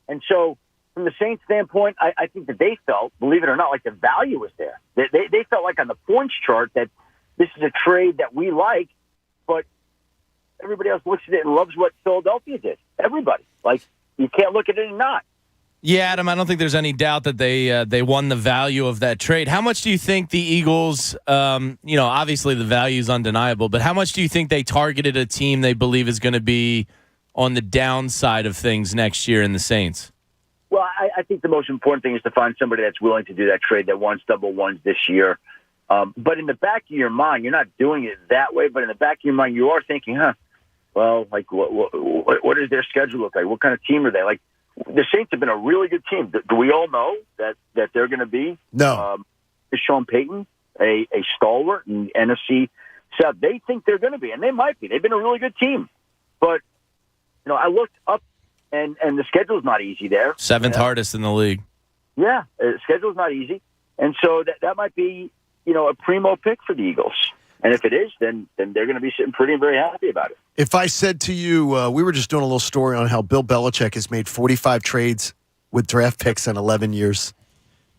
And so from the Saints standpoint, I think that they felt, believe it or not, like the value was there. They felt like on the points chart that this is a trade that we like, but everybody else looks at it and loves what Philadelphia did. Everybody. Like, you can't look at it and not. Yeah, Adam, I don't think there's any doubt that they won the value of that trade. How much do you think the Eagles, obviously the value is undeniable, but how much do you think they targeted a team they believe is going to be on the downside of things next year in the Saints? Well, I think the most important thing is to find somebody that's willing to do that trade that wants double ones this year. But in the back of your mind, you're not doing it that way. But in the back of your mind, you are thinking, well, like what does their schedule look like? What kind of team are they? Like the Saints have been a really good team. Do we all know that they're going to be? No. Is Sean Payton a stalwart in NFC South? They think they're going to be, and they might be. They've been a really good team. But I looked up, and the schedule's not easy there. Seventh hardest in the league. Yeah, the schedule's not easy, and so that might be a primo pick for the Eagles. And if it is, then they're going to be sitting pretty and very happy about it. If I said to you, we were just doing a little story on how Bill Belichick has made 45 trades with draft picks in 11 years.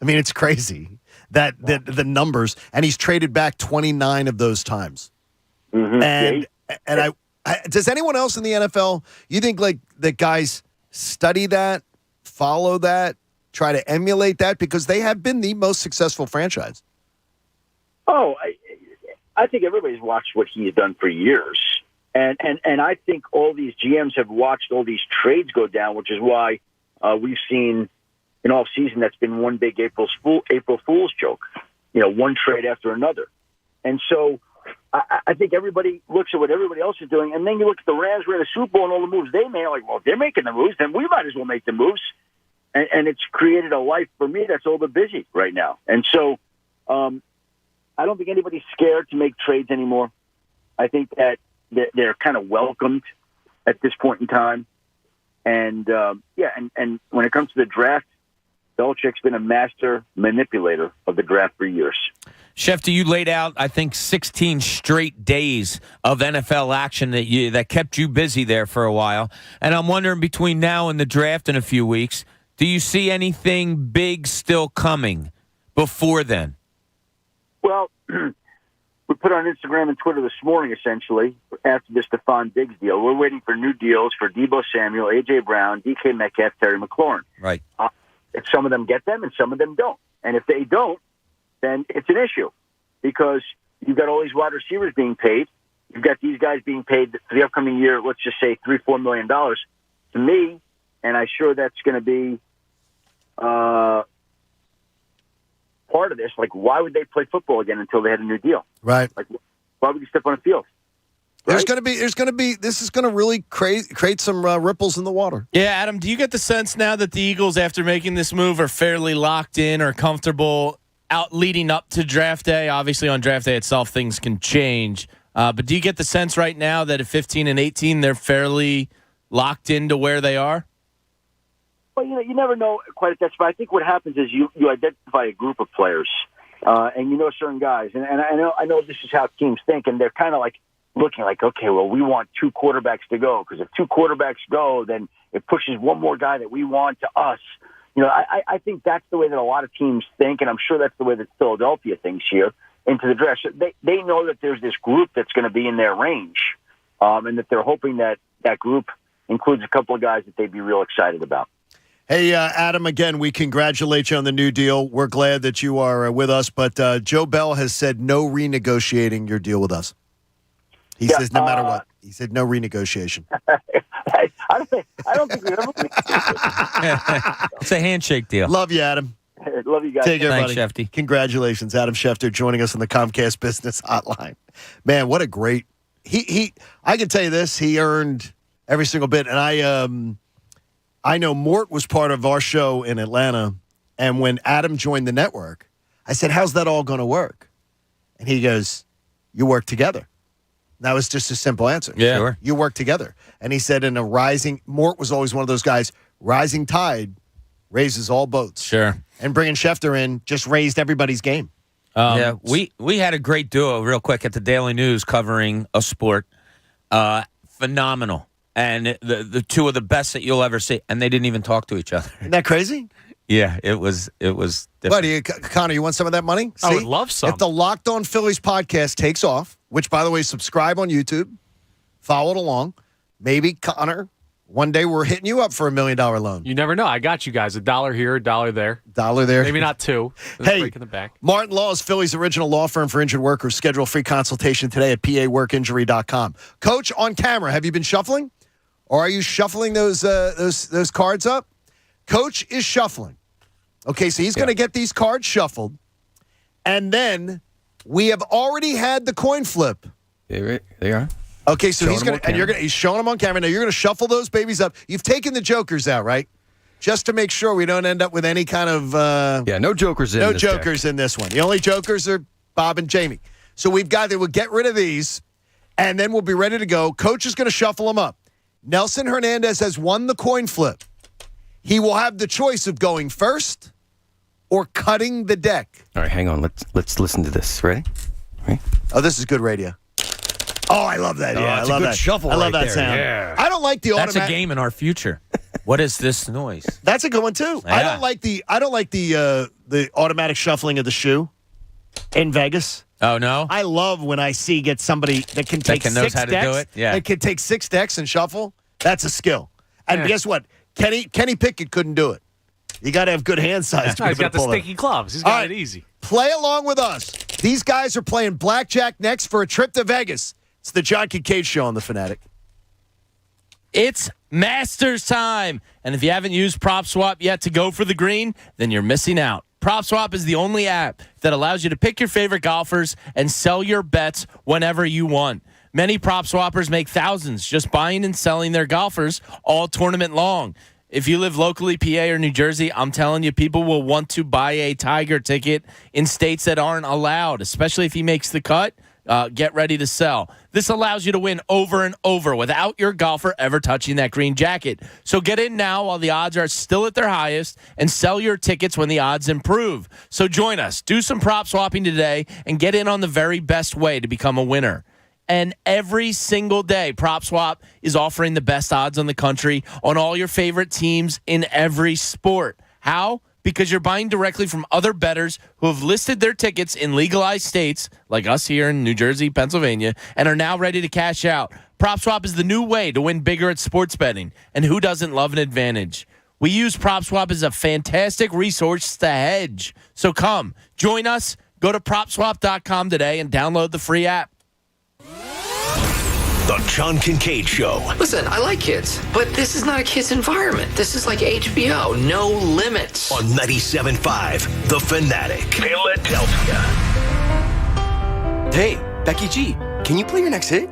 I mean, it's crazy that the numbers, and he's traded back 29 of those times. Mm-hmm. And I does anyone else in the NFL, you think like that guys study that, follow that, try to emulate that, because they have been the most successful franchise? Oh, I think everybody's watched what he's done for years. And I think all these GMs have watched all these trades go down, which is why we've seen an off season that's been one big April Fool's joke, one trade after another. And so I think everybody looks at what everybody else is doing, and then you look at the Rams who had a Super Bowl and all the moves they made. Like, well, if they're making the moves, then we might as well make the moves. And it's created a life for me that's all but busy right now. And so I don't think anybody's scared to make trades anymore. I think that they're kind of welcomed at this point in time. And, and when it comes to the draft, Belichick's been a master manipulator of the draft for years. Schefter, you laid out, I think, 16 straight days of NFL action that kept you busy there for a while. And I'm wondering, between now and the draft in a few weeks, do you see anything big still coming before then? Well, we put on Instagram and Twitter this morning, essentially, after the Stephon Diggs deal. We're waiting for new deals for Deebo Samuel, A.J. Brown, DK Metcalf, Terry McLaurin. Right. Some of them get them and some of them don't. And if they don't, then it's an issue, because you've got all these wide receivers being paid. You've got these guys being paid for the upcoming year, let's just say $3-4 million. To me, and I'm sure that's going to be part of this, like, why would they play football again until they had a new deal? Right. Like, why would you step on a field? Right? This is going to really create some ripples in the water. Yeah, Adam, do you get the sense now that the Eagles, after making this move, are fairly locked in or comfortable out leading up to draft day? Obviously, on draft day itself, things can change. But do you get the sense right now that at 15 and 18, they're fairly locked into where they are? Well, you never know quite at that spot. I think what happens is you identify a group of players, and certain guys. And I know this is how teams think, and they're kind of like looking like, okay, well, we want 2 quarterbacks to go, because if 2 quarterbacks go, then it pushes one more guy that we want to us. I think that's the way that a lot of teams think, and I'm sure that's the way that Philadelphia thinks here into the draft. So they know that there's this group that's going to be in their range, and that they're hoping that group includes a couple of guys that they'd be real excited about. Hey, Adam, again, we congratulate you on the new deal. We're glad that you are with us, but Joe Bell has said no renegotiating your deal with us. He says no matter what. He said no renegotiation. I don't think we ever. It's a handshake deal. Love you, Adam. Love you guys. Take care, Thanks, buddy. Shefty. Congratulations, Adam Schefter, joining us on the Comcast Business Hotline. Man, what a great he. I can tell you this: he earned every single bit. And I know Mort was part of our show in Atlanta, and when Adam joined the network, I said, "How's that all going to work?" And he goes, "You work together." That was just a simple answer. Yeah. Sure. You work together. And he said Mort was always one of those guys, rising tide raises all boats. Sure. And bringing Schefter in just raised everybody's game. Yeah, we had a great duo real quick at the Daily News covering a sport. Phenomenal. And the two of the best that you'll ever see. And they didn't even talk to each other. Isn't that crazy? Yeah, it was different. What, Connor, you want some of that money? I would love some. If the Locked On Phillies podcast takes off, which, by the way, subscribe on YouTube, follow it along, maybe, Connor, one day we're hitting you up for $1 million loan. You never know. I got you guys. $1 here, $1 there. $1 there. Maybe not 2. Hey, break in the back. Martin Law is Philly's original law firm for injured workers. Schedule a free consultation today at paworkinjury.com. Coach, on camera, have you been shuffling? Or are you shuffling those cards up? Coach is shuffling. Okay, so he's going to get these cards shuffled, and then We have already had the coin flip. They are. Okay, so he's showing them on camera. Now you're gonna shuffle those babies up. You've taken the jokers out, right? Just to make sure we don't end up with any kind of no jokers in no this jokers deck. in this one. The only jokers are Bob and Jamie. So we'll get rid of these, and then we'll be ready to go. Coach is gonna shuffle them up. Nelson Hernandez has won the coin flip. He will have the choice of going first or cutting the deck. All right, hang on. Let's listen to this. Ready? Oh, this is good radio. Oh, I love that. Yeah, I love that. Shuffle. I love right that there. sound. Yeah. I don't like the That's automatic. a game in our future. What is this noise? That's a good one too. Yeah. I don't like the automatic shuffling of the shoe in Vegas. Oh no! I love when I get somebody that can take knows six how to decks. do it? Yeah. That can take 6 decks and shuffle. That's a skill. And guess what? Kenny Pickett couldn't do it. You got to have good hand size to be He's able got to the pull stinky clubs. He's got it easy. Play along with us. These guys are playing blackjack next for a trip to Vegas. It's the John Kincade Show on The Fanatic. It's Masters time. And if you haven't used PropSwap yet to go for the green, then you're missing out. PropSwap is the only app that allows you to pick your favorite golfers and sell your bets whenever you want. Many prop swappers make thousands just buying and selling their golfers all tournament long. If you live locally, PA or New Jersey, I'm telling you, people will want to buy a Tiger ticket in states that aren't allowed, especially if he makes the cut. Get ready to sell. This allows you to win over and over without your golfer ever touching that green jacket. So get in now while the odds are still at their highest and sell your tickets when the odds improve. So join us. Do some prop swapping today and get in on the very best way to become a winner. And every single day, PropSwap is offering the best odds on the country on all your favorite teams in every sport. How? Because you're buying directly from other bettors who have listed their tickets in legalized states, like us here in New Jersey, Pennsylvania, and are now ready to cash out. PropSwap is the new way to win bigger at sports betting. And who doesn't love an advantage? We use PropSwap as a fantastic resource to hedge. So come, join us. Go to PropSwap.com today and download the free app. The John Kincade Show. Listen, I like kids, but this is not a kid's environment. This is like HBO. No limits. On 97.5 The Fanatic. Philadelphia. Hey, Becky G, can you play your next hit?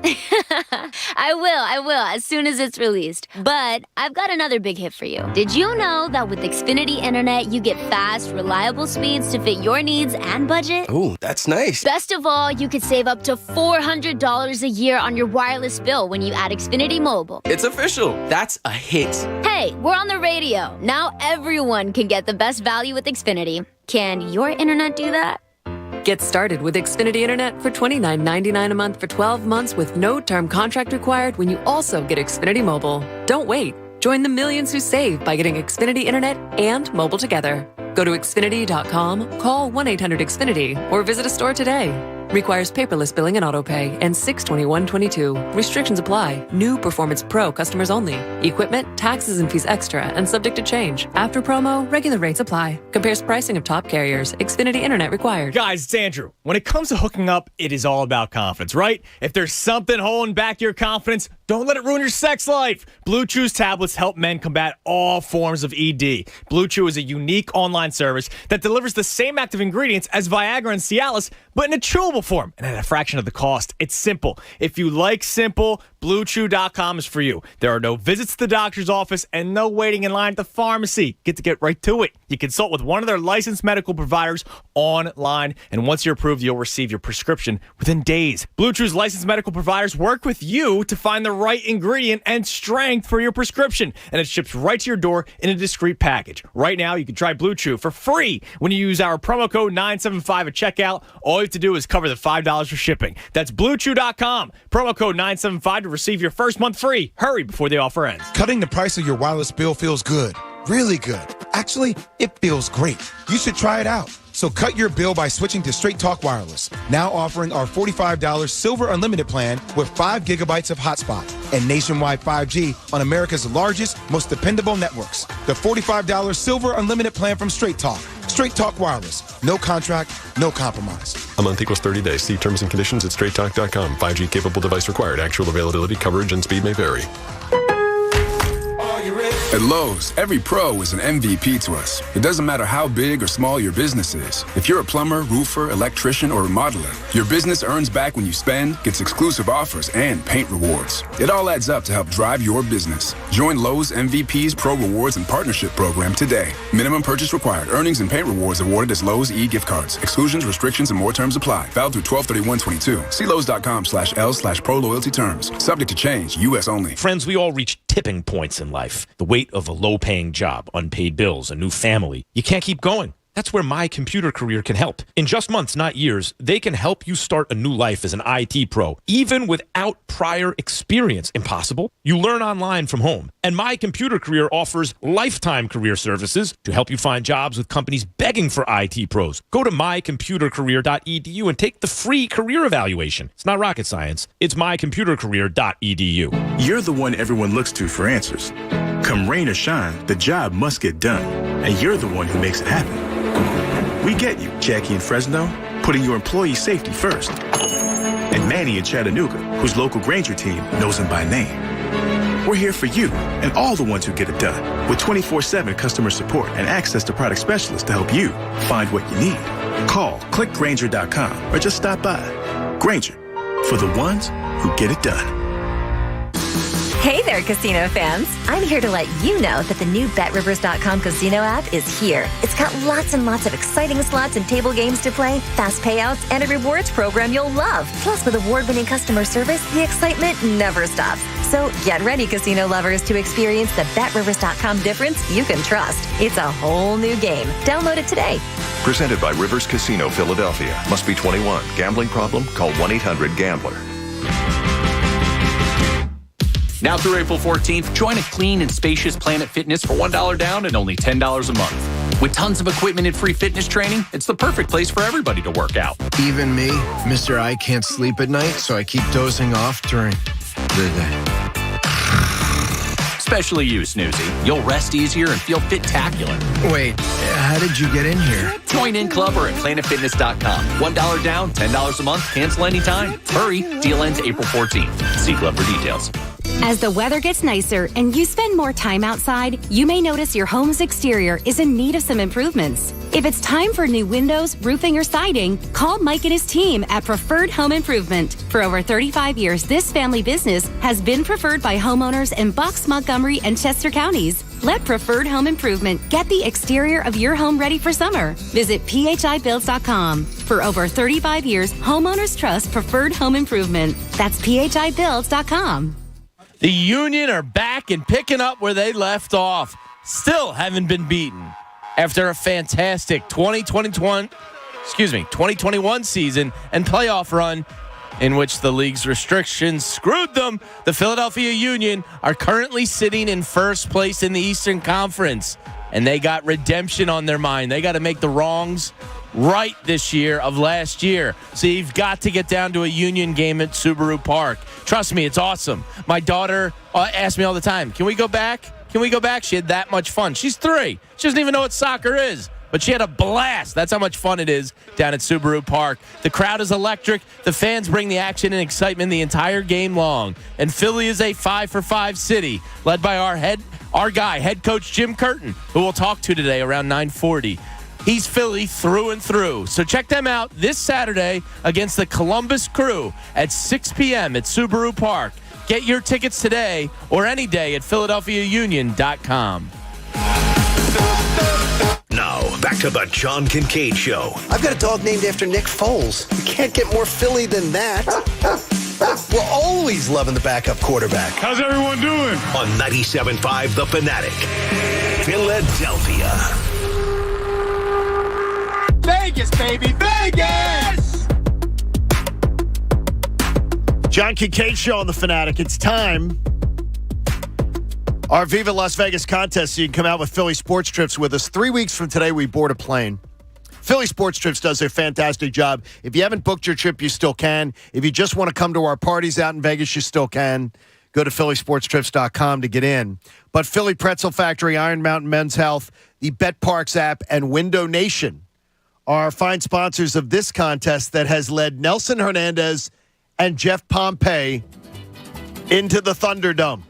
I will, as soon as it's released. But I've got another big hit for you. Did you know that with Xfinity Internet, you get fast, reliable speeds to fit your needs and budget? Oh, that's nice. Best of all, you could save up to $400 a year on your wireless bill when you add Xfinity Mobile. It's official. That's a hit. Hey, we're on the radio. Now everyone can get the best value with Xfinity. Can your internet do that? Get started with Xfinity Internet for $29.99 a month for 12 months with no term contract required when you also get Xfinity Mobile. Don't wait. Join the millions who save by getting Xfinity Internet and mobile together. Go to Xfinity.com, call 1-800-XFINITY, or visit a store today. Requires paperless billing and autopay and 6/21/22. Restrictions apply. New Performance Pro customers only. Equipment, taxes and fees extra and subject to change. After promo, regular rates apply. Compares pricing of top carriers. Xfinity Internet required. Guys, it's Andrew. When it comes to hooking up, it is all about confidence, right? If there's something holding back your confidence, don't let it ruin your sex life. Blue Chew's tablets help men combat all forms of ED. Blue Chew is a unique online service that delivers the same active ingredients as Viagra and Cialis, but in a chewable form and at a fraction of the cost. It's simple. If you like simple, BlueChew.com is for you. There are no visits to the doctor's office and no waiting in line at the pharmacy. Get right to it. You consult with one of their licensed medical providers online, and once you're approved, you'll receive your prescription within days. Blue Chew's licensed medical providers work with you to find the right ingredient and strength for your prescription, and it ships right to your door in a discreet package. Right now, you can try Blue Chew for free when you use our promo code 975 at checkout. All you have to do is cover the $5 for shipping. That's BlueChew.com. Promo code 975 to receive your first month free. Hurry before the offer ends. Cutting the price of your wireless bill feels good. Really good. Actually, it feels great. You should try it out. So cut your bill by switching to Straight Talk Wireless. Now offering our $45 Silver Unlimited plan with 5 gigabytes of hotspot and nationwide 5G on America's largest, most dependable networks. The $45 Silver Unlimited plan from Straight Talk. Straight Talk Wireless. No contract, no compromise. A month equals 30 days. See terms and conditions at straighttalk.com. 5G capable device required. Actual availability, coverage, and speed may vary. Are you ready? At Lowe's, every pro is an MVP to us. It doesn't matter how big or small your business is. If you're a plumber, roofer, electrician, or remodeler, your business earns back when you spend, gets exclusive offers, and paint rewards. It all adds up to help drive your business. Join Lowe's MVP's Pro Rewards and Partnership Program today. Minimum purchase required. Earnings and paint rewards awarded as Lowe's e-gift cards. Exclusions, restrictions, and more terms apply. Valid through 12/31/22. See Lowe's.com/L/Pro Loyalty terms. Subject to change. U.S. only. Friends, we all reach tipping points in life. The weight of a low-paying job, unpaid bills, a new family. You can't keep going. That's where My Computer Career can help. In just months, not years, they can help you start a new life as an IT pro, even without prior experience. Impossible? You learn online from home. And My Computer Career offers lifetime career services to help you find jobs with companies begging for IT pros. Go to mycomputercareer.edu and take the free career evaluation. It's not rocket science. It's mycomputercareer.edu. You're the one everyone looks to for answers. Come rain or shine, the job must get done. And you're the one who makes it happen. We get you, Jackie in Fresno, putting your employee safety first. And Manny in Chattanooga, whose local Granger team knows him by name. We're here for you and all the ones who get it done, with 24/7 customer support and access to product specialists to help you find what you need. Call, click Granger.com, or just stop by. Granger, for the ones who get it done. Hey there, casino fans. I'm here to let you know that the new BetRivers.com casino app is here. It's got lots and lots of exciting slots and table games to play, fast payouts, and a rewards program you'll love. Plus, with award-winning customer service, the excitement never stops. So get ready, casino lovers, to experience the BetRivers.com difference you can trust. It's a whole new game. Download it today. Presented by Rivers Casino, Philadelphia. Must be 21. Gambling problem? Call 1-800-GAMBLER. Now through April 14th, join a clean and spacious Planet Fitness for $1 down and only $10 a month. With tons of equipment and free fitness training, it's the perfect place for everybody to work out. Even me, Mr. I can't sleep at night, so I keep dozing off during the day. Especially you, Snoozy. You'll rest easier and feel fit-tacular. Wait, how did you get in here? Join in club or at planetfitness.com. $1 down, $10 a month, cancel anytime. Hurry, deal ends April 14th. See club for details. As the weather gets nicer and you spend more time outside, you may notice your home's exterior is in need of some improvements. If it's time for new windows, roofing, or siding, call Mike and his team at Preferred Home Improvement. For over 35 years, this family business has been preferred by homeowners in Bucks, Montgomery, and Chester counties. Let Preferred Home Improvement get the exterior of your home ready for summer. Visit phibuilds.com. For over 35 years, homeowners trust Preferred Home Improvement. That's phibuilds.com. The Union are back and picking up where they left off. Still haven't been beaten. After a fantastic 2021 season and playoff run in which the league's restrictions screwed them, the Philadelphia Union are currently sitting in first place in the Eastern Conference. And they got redemption on their mind. They got to make the wrongs right this year of last year. So you've got to get down to a Union game at Subaru Park. Trust me, it's awesome. My daughter asks me all the time, can we go back? Can we go back? She had that much fun. She's 3. She doesn't even know what soccer is. But she had a blast. That's how much fun it is down at Subaru Park. The crowd is electric. The fans bring the action and excitement the entire game long. And Philly is a 5-for-5 city, led by our head coach Jim Curtin, who we'll talk to today around 9:40. He's Philly through and through. So check them out this Saturday against the Columbus Crew at 6 p.m. at Subaru Park. Get your tickets today or any day at PhiladelphiaUnion.com. Now, back to the John Kincade Show. I've got a dog named after Nick Foles. You can't get more Philly than that. We're always loving the backup quarterback. How's everyone doing? On 97.5 The Fanatic. Philadelphia. Vegas, baby, Vegas! John Kincade Show on The Fanatic. It's time. Our Viva Las Vegas contest, so you can come out with Philly Sports Trips with us. 3 weeks from today, we board a plane. Philly Sports Trips does a fantastic job. If you haven't booked your trip, you still can. If you just want to come to our parties out in Vegas, you still can. Go to phillysportstrips.com to get in. But Philly Pretzel Factory, Iron Mountain Men's Health, the Bet Parks app, and Window Nation are fine sponsors of this contest that has led Nelson Hernandez and Jeff Pompey into the Thunderdome.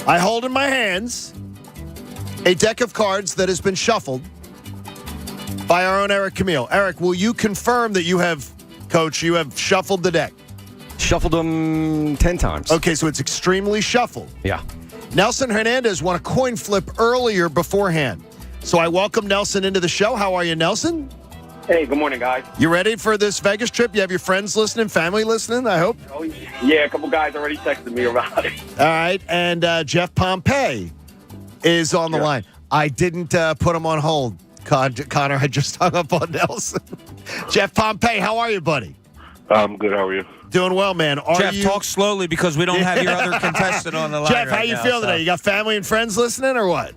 I hold in my hands a deck of cards that has been shuffled by our own Eric Camille. Eric, will you confirm that you have shuffled the deck? Shuffled them 10 times. Okay, so it's extremely shuffled. Yeah. Nelson Hernandez won a coin flip earlier beforehand. So I welcome Nelson into the show. How are you, Nelson? Hey, good morning, guys. You ready for this Vegas trip? You have your friends listening, family listening, I hope? Oh, yeah, a couple guys already texted me about it. All right, and Jeff Pompey is on the line. I didn't put him on hold. Connor had just hung up on Nelson. Jeff Pompey, how are you, buddy? I'm good. How are you? Doing well, man. Jeff, talk slowly because we don't have your other contestant on the line. Jeff, how you feel today? You got family and friends listening or what?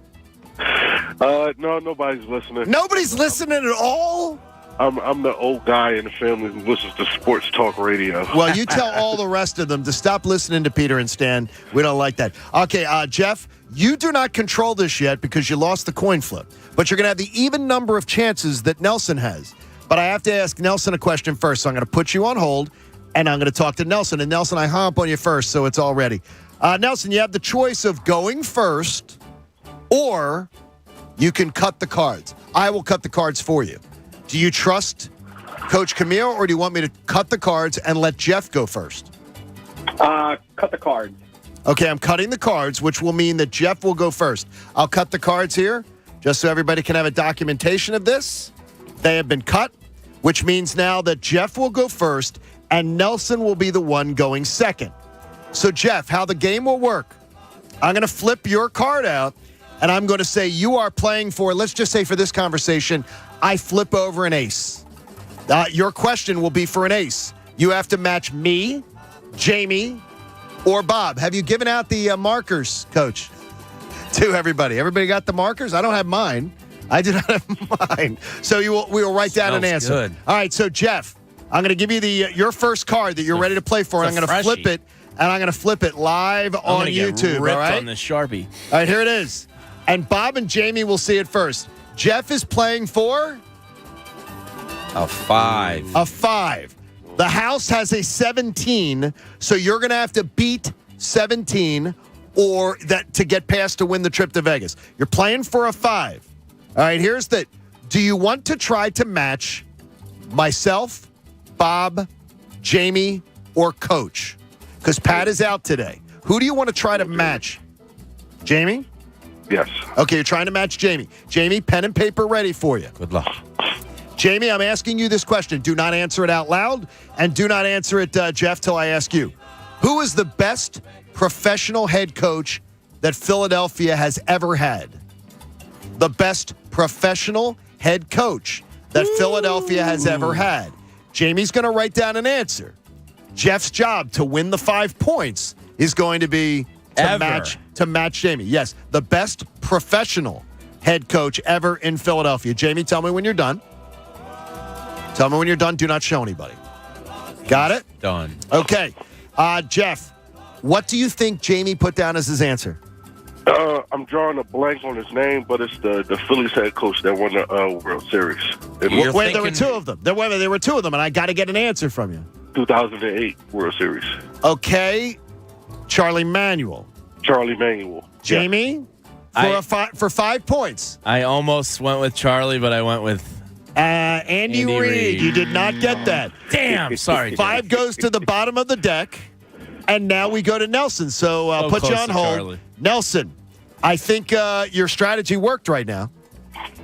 No, nobody's listening. Nobody's listening at all? I'm the old guy in the family who listens to sports talk radio. Well, you tell all the rest of them to stop listening to Peter and Stan. We don't like that. Okay, Jeff, you do not control this yet because you lost the coin flip. But you're going to have the even number of chances that Nelson has. But I have to ask Nelson a question first, so I'm going to put you on hold, and I'm going to talk to Nelson. And, Nelson, I hung up on you first, so it's all ready. Nelson, you have the choice of going first, or you can cut the cards. I will cut the cards for you. Do you trust Coach Camille, or do you want me to cut the cards and let Jeff go first? Cut the cards. Okay, I'm cutting the cards, which will mean that Jeff will go first. I'll cut the cards here, just so everybody can have a documentation of this. They have been cut, which means now that Jeff will go first, and Nelson will be the one going second. So, Jeff, how the game will work, I'm going to flip your card out, and I'm going to say you are playing for, let's just say for this conversation, I flip over an ace. Your question will be for an ace. You have to match me, Jamie, or Bob. Have you given out the markers, Coach, to everybody? Everybody got the markers? I don't have mine. I do not have mine. So we will write down an answer. Good. All right, so Jeff, I'm going to give you your first card that you're ready to play for. And I'm going to flip it, and I'm going to flip it live on YouTube. Get ripped all right? on this Sharpie. All right, here it is. And Bob and Jamie will see it first. Jeff is playing for a 5. A 5. The house has a 17, so you're going to have to beat 17 or that to get past to win the trip to Vegas. You're playing for a 5. All right, here's the. Do you want to try to match myself, Bob, Jamie, or Coach? Because Pat is out today. Who do you want to try to match? Jamie? Yes. Okay, you're trying to match Jamie. Jamie, pen and paper ready for you. Good luck. Jamie, I'm asking you this question. Do not answer it out loud, and do not answer it, Jeff, till I ask you. Who is the best professional head coach that Philadelphia has ever had? The best professional head coach that Philadelphia has ever had. Jamie's going to write down an answer. Jeff's job to win the 5 points is going to be to match Jamie. Yes, the best professional head coach ever in Philadelphia. Jamie, tell me when you're done. Tell me when you're done. Do not show anybody. Got it? Done. Okay. Jeff, what do you think Jamie put down as his answer? I'm drawing a blank on his name, but it's the Phillies head coach that won the World Series. There were two of them. There were two of them, and I got to get an answer from you. 2008 World Series. Okay. Charlie Manuel. Jamie? For 5 points. I almost went with Charlie, but I went with Andy Reid. You did not get that. Damn, sorry. 5 goes to the bottom of the deck, and now we go to Nelson. So I'll put you on hold. Charlie. Nelson, I think your strategy worked right now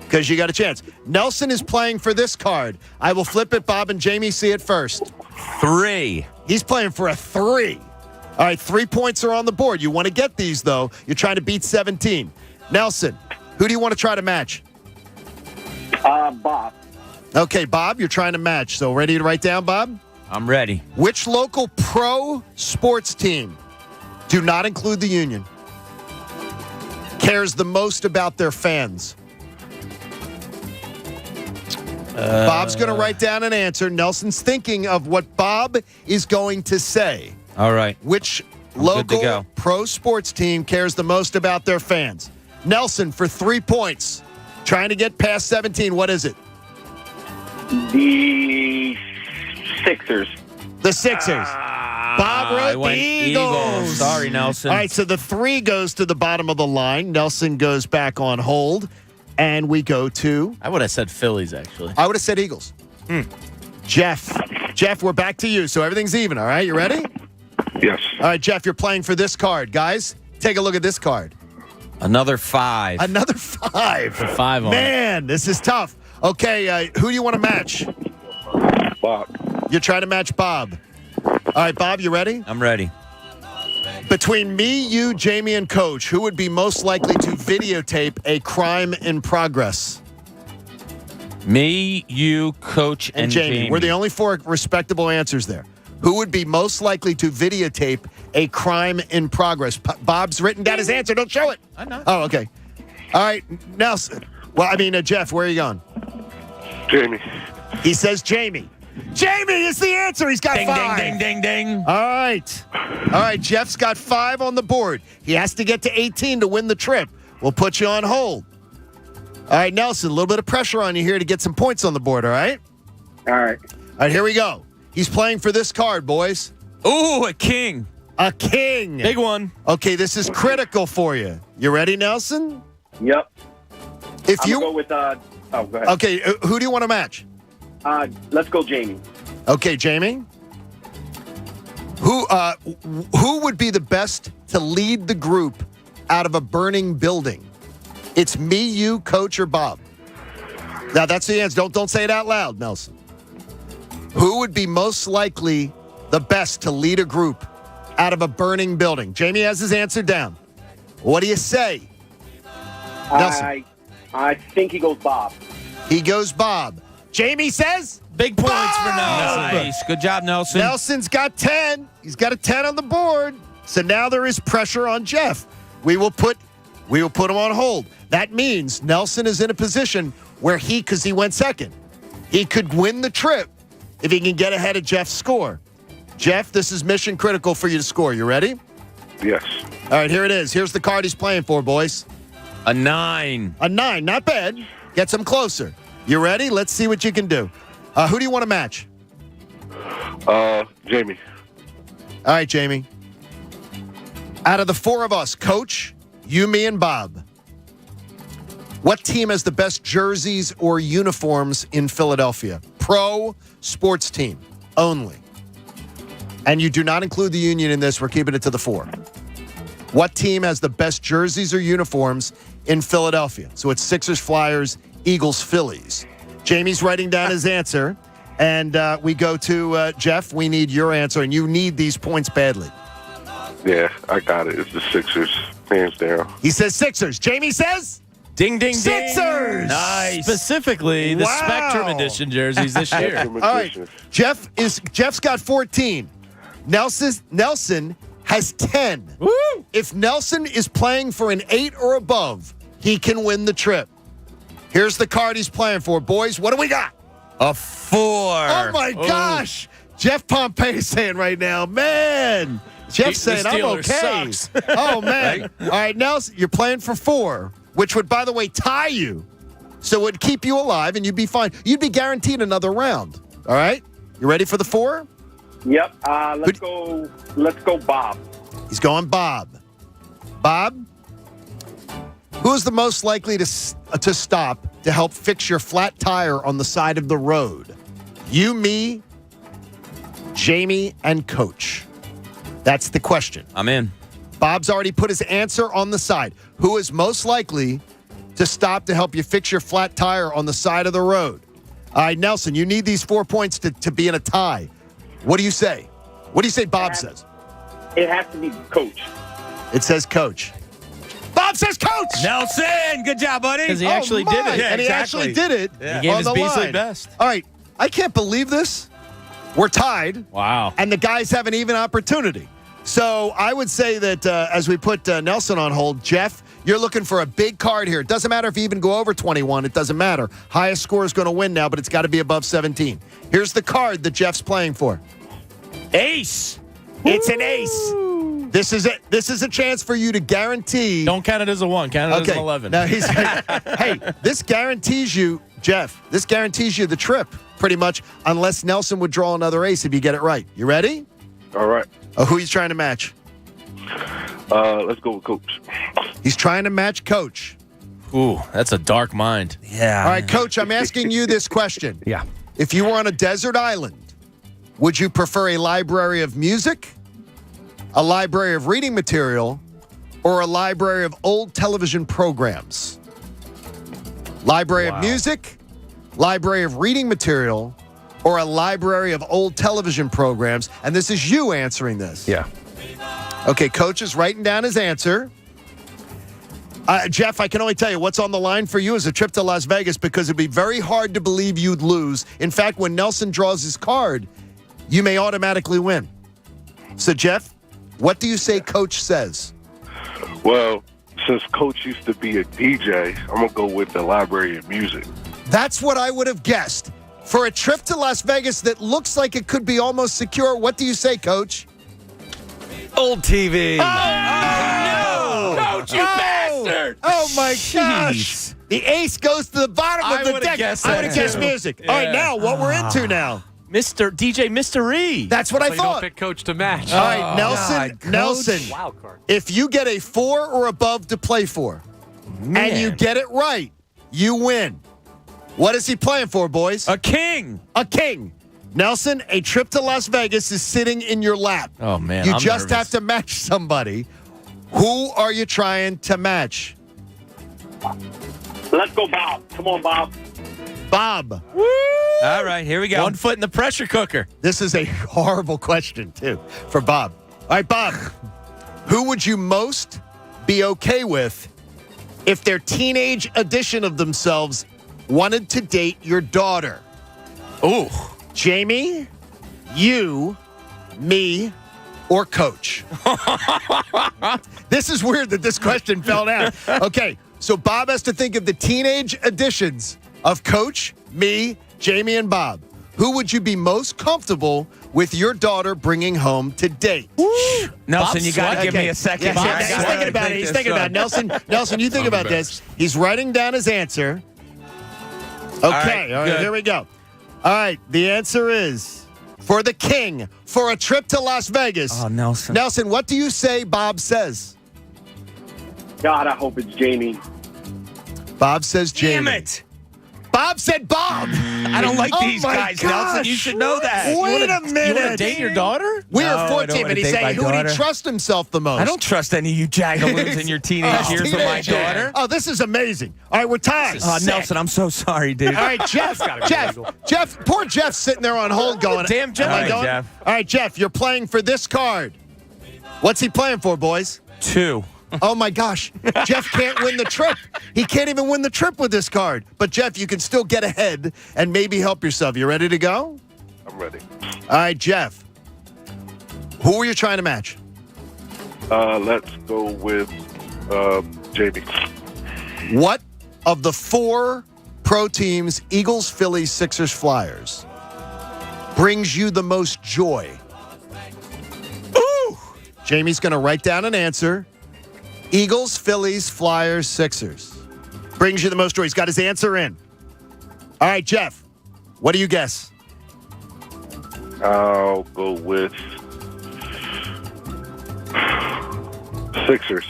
because you got a chance. Nelson is playing for this card. I will flip it. Bob and Jamie see it first. 3. He's playing for a 3. All right, 3 points are on the board. You want to get these, though. You're trying to beat 17. Nelson, who do you want to try to match? Bob. Okay, Bob, you're trying to match. So ready to write down, Bob? I'm ready. Which local pro sports team, do not include the union, cares the most about their fans? Bob's going to write down an answer. Nelson's thinking of what Bob is going to say. All right. Which local pro sports team cares the most about their fans? Nelson, for 3 points, trying to get past 17. What is it? The Sixers. The Sixers. Bob I wrote went the Eagles. Sorry, Nelson. All right, so the 3 goes to the bottom of the line. Nelson goes back on hold. And we go to... I would have said Phillies, actually. I would have said Eagles. Jeff, we're back to you. So everything's even, all right? You ready? Yes. All right, Jeff, you're playing for this card. Guys, take a look at this card. Another 5. Another 5. The 5 on Man, this is tough. Okay, who do you want to match? Bob. You're trying to match Bob. All right, Bob, you ready? I'm ready. Between me, you, Jamie, and Coach, who would be most likely to videotape a crime in progress? Me, you, Coach, and Jamie. We're the only 4 respectable answers there. Who would be most likely to videotape a crime in progress? Bob's written down his answer. Don't show it. I know. Oh, okay. All right, Nelson. Jeff, where are you going? Jamie. He says Jamie. Jamie is the answer. He's got 5. Ding, ding, ding, ding. All right, Jeff's got 5 on the board. He has to get to 18 to win the trip. We'll put you on hold. All right, Nelson, a little bit of pressure on you here to get some points on the board, all right? All right. All right, here we go. He's playing for this card, boys. Ooh, a king. A king. Big one. Okay, this is critical for you. You ready, Nelson? Yep. If I'm you gonna go with. Go ahead. Okay, who do you want to match? Let's go, Jamie. Okay, Jamie. Who would be the best to lead the group out of a burning building? It's me, you, Coach, or Bob. Now that's the answer. Don't say it out loud, Nelson. Who would be most likely the best to lead a group out of a burning building? Jamie has his answer down. What do you say? Nelson. I think he goes Bob. He goes Bob. Jamie says Big points Bob! for Nelson. Nice. Good job, Nelson. Nelson's got 10. He's got a 10 on the board. So now there is pressure on Jeff. We will put him on hold. That means Nelson is in a position where because he went second, he could win the trip if he can get ahead of Jeff's score. Jeff, this is mission critical for you to score. You ready? Yes. All right, here it is. Here's the card he's playing for, boys. A 9. A 9, not bad. Gets him closer. You ready? Let's see what you can do. Who do you want to match? Jamie. All right, Jamie. Out of the 4 of us, Coach, you, me, and Bob, what team has the best jerseys or uniforms in Philadelphia? Pro sports team only. And you do not include the Union in this. We're keeping it to the 4. What team has the best jerseys or uniforms in Philadelphia? So it's Sixers, Flyers, Eagles, Phillies. Jamie's writing down his answer. And we go to Jeff. We need your answer, and you need these points badly. Yeah, I got it. It's the Sixers, hands down. He says Sixers. Jamie says Ding, ding, Sixers. Ding. Nice. Specifically, the Spectrum Edition jerseys this year. All right, Jeff's got 14. Nelson has 10. Woo! If Nelson is playing for an 8 or above, he can win the trip. Here's the card he's playing for. Boys, what do we got? A 4. Oh, my gosh. Jeff Pompey is saying right now, man. Jeff's saying, I'm okay. Oh, man. All right, Nelson, you're playing for 4, which would, by the way, tie you. So it would keep you alive, and you'd be fine. You'd be guaranteed another round. All right? You ready for the 4? Yep. Let's go, Bob. He's going Bob. Bob, who is the most likely to stop to help fix your flat tire on the side of the road? You, me, Jamie, and Coach. That's the question. I'm in. Bob's already put his answer on the side. Who is most likely to stop to help you fix your flat tire on the side of the road? All right, Nelson, you need these 4 points to be in a tie. What do you say? What do you say Bob says? It has to be Coach. It says Coach. Bob says Coach! Nelson, good job, buddy. Because he actually did it. Yeah, and exactly. he actually did it. Yeah. He gave on his the Beasley line. best. All right, I can't believe this. We're tied. Wow. And the guys have an even opportunity. So I would say that as we put Nelson on hold, Jeff, you're looking for a big card here. It doesn't matter if you even go over 21. It doesn't matter. Highest score is going to win now, but it's got to be above 17. Here's the card that Jeff's playing for. Ace. It's an ace. This is a chance for you to guarantee. Don't count it as a 1. Count it as an 11. Now he's hey, this guarantees you, Jeff. This guarantees you the trip, pretty much, unless Nelson would draw another ace if you get it right. You ready? All right. Who he's trying to match? Let's go with Coach. He's trying to match Coach. Ooh, that's a dark mind. Yeah. All right, Coach, I'm asking you this question. Yeah. If you were on a desert island, would you prefer a library of music, a library of reading material, or a library of old television programs? Library of music, library of reading material, or a library of old television programs? And this is you answering this. Yeah. Okay, Coach is writing down his answer. Jeff, I can only tell you what's on the line for you is a trip to Las Vegas because it'd be very hard to believe you'd lose. In fact, when Nelson draws his card, you may automatically win. So, Jeff, what do you say Coach says? Well, since Coach used to be a DJ, I'm going to go with the library of music. That's what I would have guessed. For a trip to Las Vegas that looks like it could be almost secure, what do you say, Coach? Old TV. Oh, no! Coach, you bastard! Oh, my gosh. The ace goes to the bottom of the deck. I would have guessed music. Yeah. All right, now, what we're into now. DJ Mystery. That's what I You thought. don't pick Coach to match. All right, Nelson. Wild card. If you get a 4 or above to play for, and you get it right, you win. What is he playing for, boys? A king. A king. Nelson, a trip to Las Vegas is sitting in your lap. Oh, man. You I'm just nervous. have to match somebody. Who are you trying to match? Let's go, Bob. Come on, Bob. Bob. Woo! All right, here we go. 1 foot in the pressure cooker. This is a horrible question, too, for Bob. All right, Bob. Who would you most be okay with if their teenage edition of themselves wanted to date your daughter? Ooh. Jamie, you, me, or Coach? This is weird that this question fell down. Okay, so Bob has to think of the teenage editions of Coach, me, Jamie, and Bob. Who would you be most comfortable with your daughter bringing home to date? Nelson, you got to give me a second. Yeah, here. he's thinking about it. He's thinking about it. Nelson, you think about this. He's writing down his answer. Okay, all right, here we go. All right, the answer is for the king for a trip to Las Vegas. Oh, Nelson. Nelson, what do you say Bob says? God, I hope it's Jamie. Bob says Jamie. Damn it. Bob said Bob. I don't like these my guys, gosh. Nelson. You should know that. Wait a minute. You want to date your daughter? We No, are I don't 14, wanna and he's date saying my who would daughter. he trust himself the most? I don't trust any of you jagaloons in your teenage years with my daughter. Oh, this is amazing. All right, we're tied. Oh, Nelson, I'm so sorry, dude. All right, Jeff, poor Jeff's sitting there on hold going, Damn Jeff. am I All right, going? Jeff. All right, Jeff, you're playing for this card. What's he playing for, boys? 2. Oh, my gosh. Jeff can't win the trip. He can't even win the trip with this card. But, Jeff, you can still get ahead and maybe help yourself. You ready to go? I'm ready. All right, Jeff. Who are you trying to match? Let's go with Jamie. What of the 4 pro teams, Eagles, Phillies, Sixers, Flyers, brings you the most joy? Ooh! Jamie's going to write down an answer. Eagles, Phillies, Flyers, Sixers. Brings you the most joy. He's got his answer in. All right, Jeff, what do you guess? I'll go with Sixers.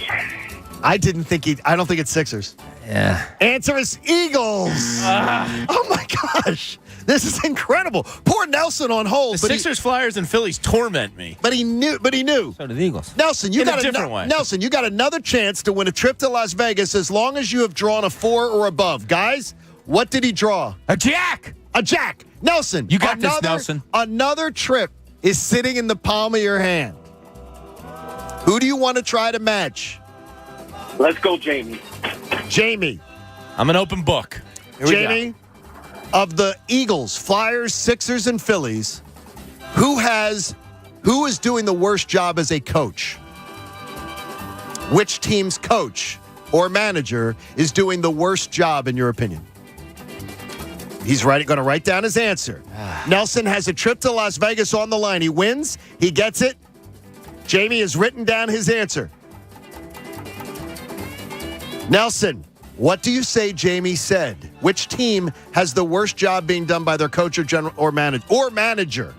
I don't think it's Sixers. Yeah. Answer is Eagles. Oh, my gosh. This is incredible. Poor Nelson on hold. The Sixers, Flyers, and Phillies torment me. But he knew. So did the Eagles. Nelson, you In a got different way. Nelson, you got another chance to win a trip to Las Vegas as long as you have drawn a 4 or above. Guys, what did he draw? A jack. A jack. Nelson, You got this, Nelson. Another trip is sitting in the palm of your hand. Who do you want to try to match? Let's go, Jamie. Jamie. I'm an open book. Here we Jamie, of the Eagles, Flyers, Sixers, and Phillies, who is doing the worst job as a coach? Which team's coach or manager is doing the worst job in your opinion? He's going to write down his answer. Nelson has a trip to Las Vegas on the line. He wins. He gets it. Jamie has written down his answer. Nelson, what do you say Jamie said? Which team has the worst job being done by their coach or general or manager?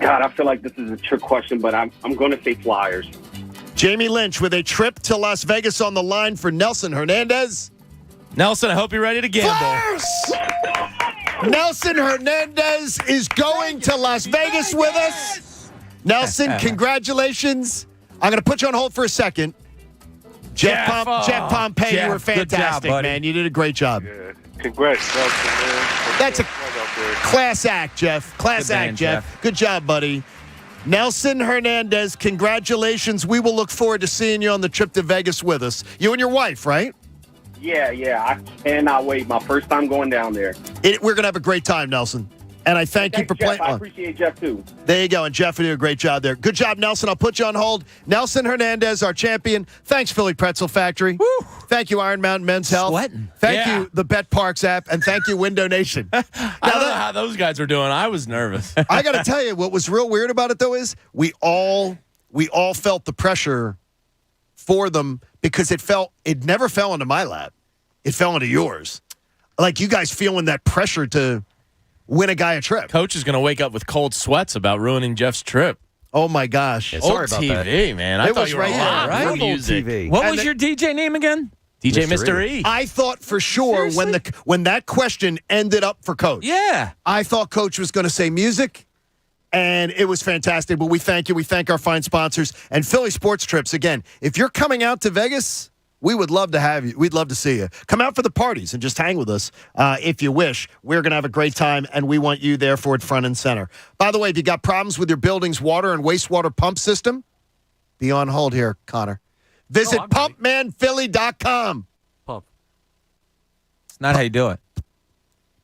God, I feel like this is a trick question, but I'm going to say Flyers. Jamie Lynch with a trip to Las Vegas on the line for Nelson Hernandez. Nelson, I hope you're ready to gamble. Flyers! Nelson Hernandez is going to Las Vegas with us. Nelson, congratulations. I'm going to put you on hold for a second. Jeff Pompey, you were fantastic, man. You did a great job. Yeah. Congrats, Nelson, man. That's a class act, Jeff. Class act, Jeff. Good job, buddy. Nelson Hernandez, congratulations. We will look forward to seeing you on the trip to Vegas with us. You and your wife, right? Yeah. I cannot wait. My first time going down there. We're going to have a great time, Nelson. And I thank you for playing. I appreciate Jeff, too. There you go. And Jeff, you did a great job there. Good job, Nelson. I'll put you on hold. Nelson Hernandez, our champion. Thanks, Philly Pretzel Factory. Woo. Thank you, Iron Mountain Men's Health. Sweating. Thank you, the Bet Parks app. And thank you, Window Nation. I don't know how those guys were doing. I was nervous. I got to tell you, what was real weird about it, though, is we all felt the pressure for them because it never fell into my lap. It fell into yours. Like you guys feeling that pressure to win a guy a trip. Coach is going to wake up with cold sweats about ruining Jeff's trip. Oh, my gosh. Yeah, sorry about TV, man. I thought you were on right? music. TV. What was your DJ name again? DJ Mr. E. I thought for sure when that question ended up for Coach. Yeah. I thought Coach was going to say music, and it was fantastic. But we thank you. We thank our fine sponsors. And Philly Sports Trips, again, if you're coming out to Vegas, we would love to have you. We'd love to see you. Come out for the parties and just hang with us if you wish. We're going to have a great time, and we want you there for it front and center. By the way, if you got problems with your building's water and wastewater pump system, be on hold here, Connor. Visit pumpmanphilly.com. Pump. It's not how you do it.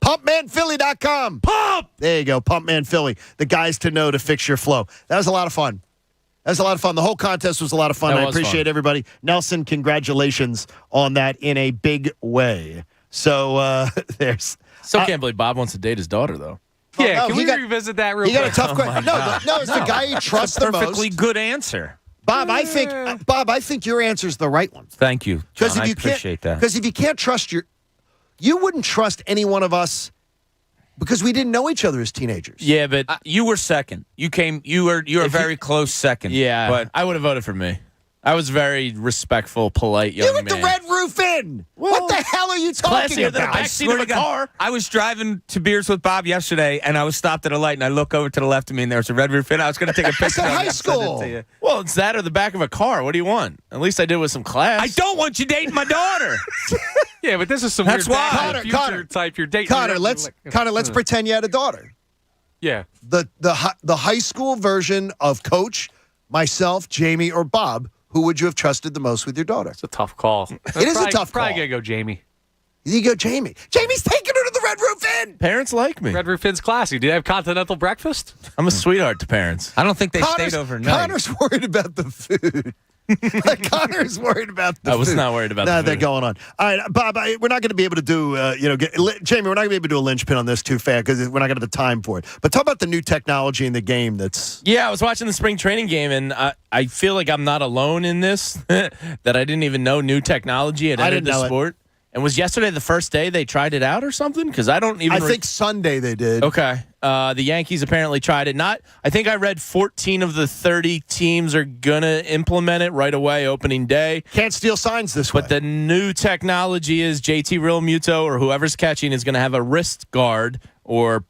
Pumpmanphilly.com. Pump! There you go, Pumpman Philly. The guys to know to fix your flow. That was a lot of fun. The whole contest was a lot of fun. I appreciate everybody. Nelson, congratulations on that in a big way. So there's. Still can't believe Bob wants to date his daughter, though. Yeah, can we revisit that real quick? You got a tough question. No, it's the guy you trust the most. Perfectly good answer. Bob, I think your answer is the right one. Thank you, John. I appreciate that. Because if you can't trust you wouldn't trust any one of us because we didn't know each other as teenagers. Yeah, but you were second. You were a very close second. Yeah, but I would have voted for me. I was very respectful, polite young man. You with the red roof in. What the hell are you talking about? I swear to God. I was driving to Beers with Bob yesterday, and I was stopped at a light, and I look over to the left of me, and there's a red roof in. I was going to take a picture. That's high school. Well, it's that or the back of a car. What do you want? At least I did with some class. I don't want you dating my daughter. Yeah, but this is some That's weird why. future type you're dating. Connor, let's pretend you had a daughter. Yeah. The high school version of Coach, myself, Jamie, or Bob. Who would you have trusted the most with your daughter? It's a tough call. It is a tough call. Probably going to go Jamie. You go Jamie. Jamie's taking her to the Red Roof Inn. Parents like me. Red Roof Inn's classy. Do they have continental breakfast? I'm a sweetheart to parents. I don't think they stayed overnight. Connor's worried about the food. Connor's worried about the food. I was not worried about the food. They're going on. All right, Bob, we're not going to be able to do, Jamie, we're not going to be able to do a linchpin on this too fast because we're not going to have the time for it. But talk about the new technology in the game that's... Yeah, I was watching the spring training game, and I feel like I'm not alone in this, that I didn't even know new technology had entered the sport. And was yesterday the first day they tried it out or something? Because I don't even... I think Sunday they did. Okay. The Yankees apparently tried it. I think I read 14 of the 30 teams are going to implement it right away, opening day. Can't steal signs this way. But the new technology is JT Realmuto or whoever's catching is going to have a wrist guard or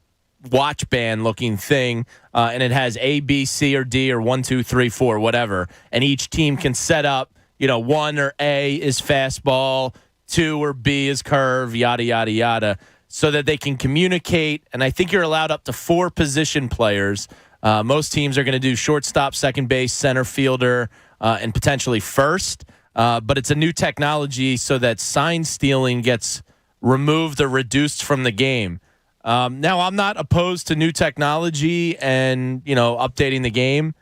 watch band looking thing, and it has A, B, C, or D, or 1, 2, 3, 4, whatever. And each team can set up, 1 or A is fastball, 2 or B is curve, yada, yada, yada, so that they can communicate. And I think you're allowed up to 4 position players. Most teams are going to do shortstop, second base, center fielder, and potentially first. But it's a new technology so that sign stealing gets removed or reduced from the game. Now, I'm not opposed to new technology and, updating the game.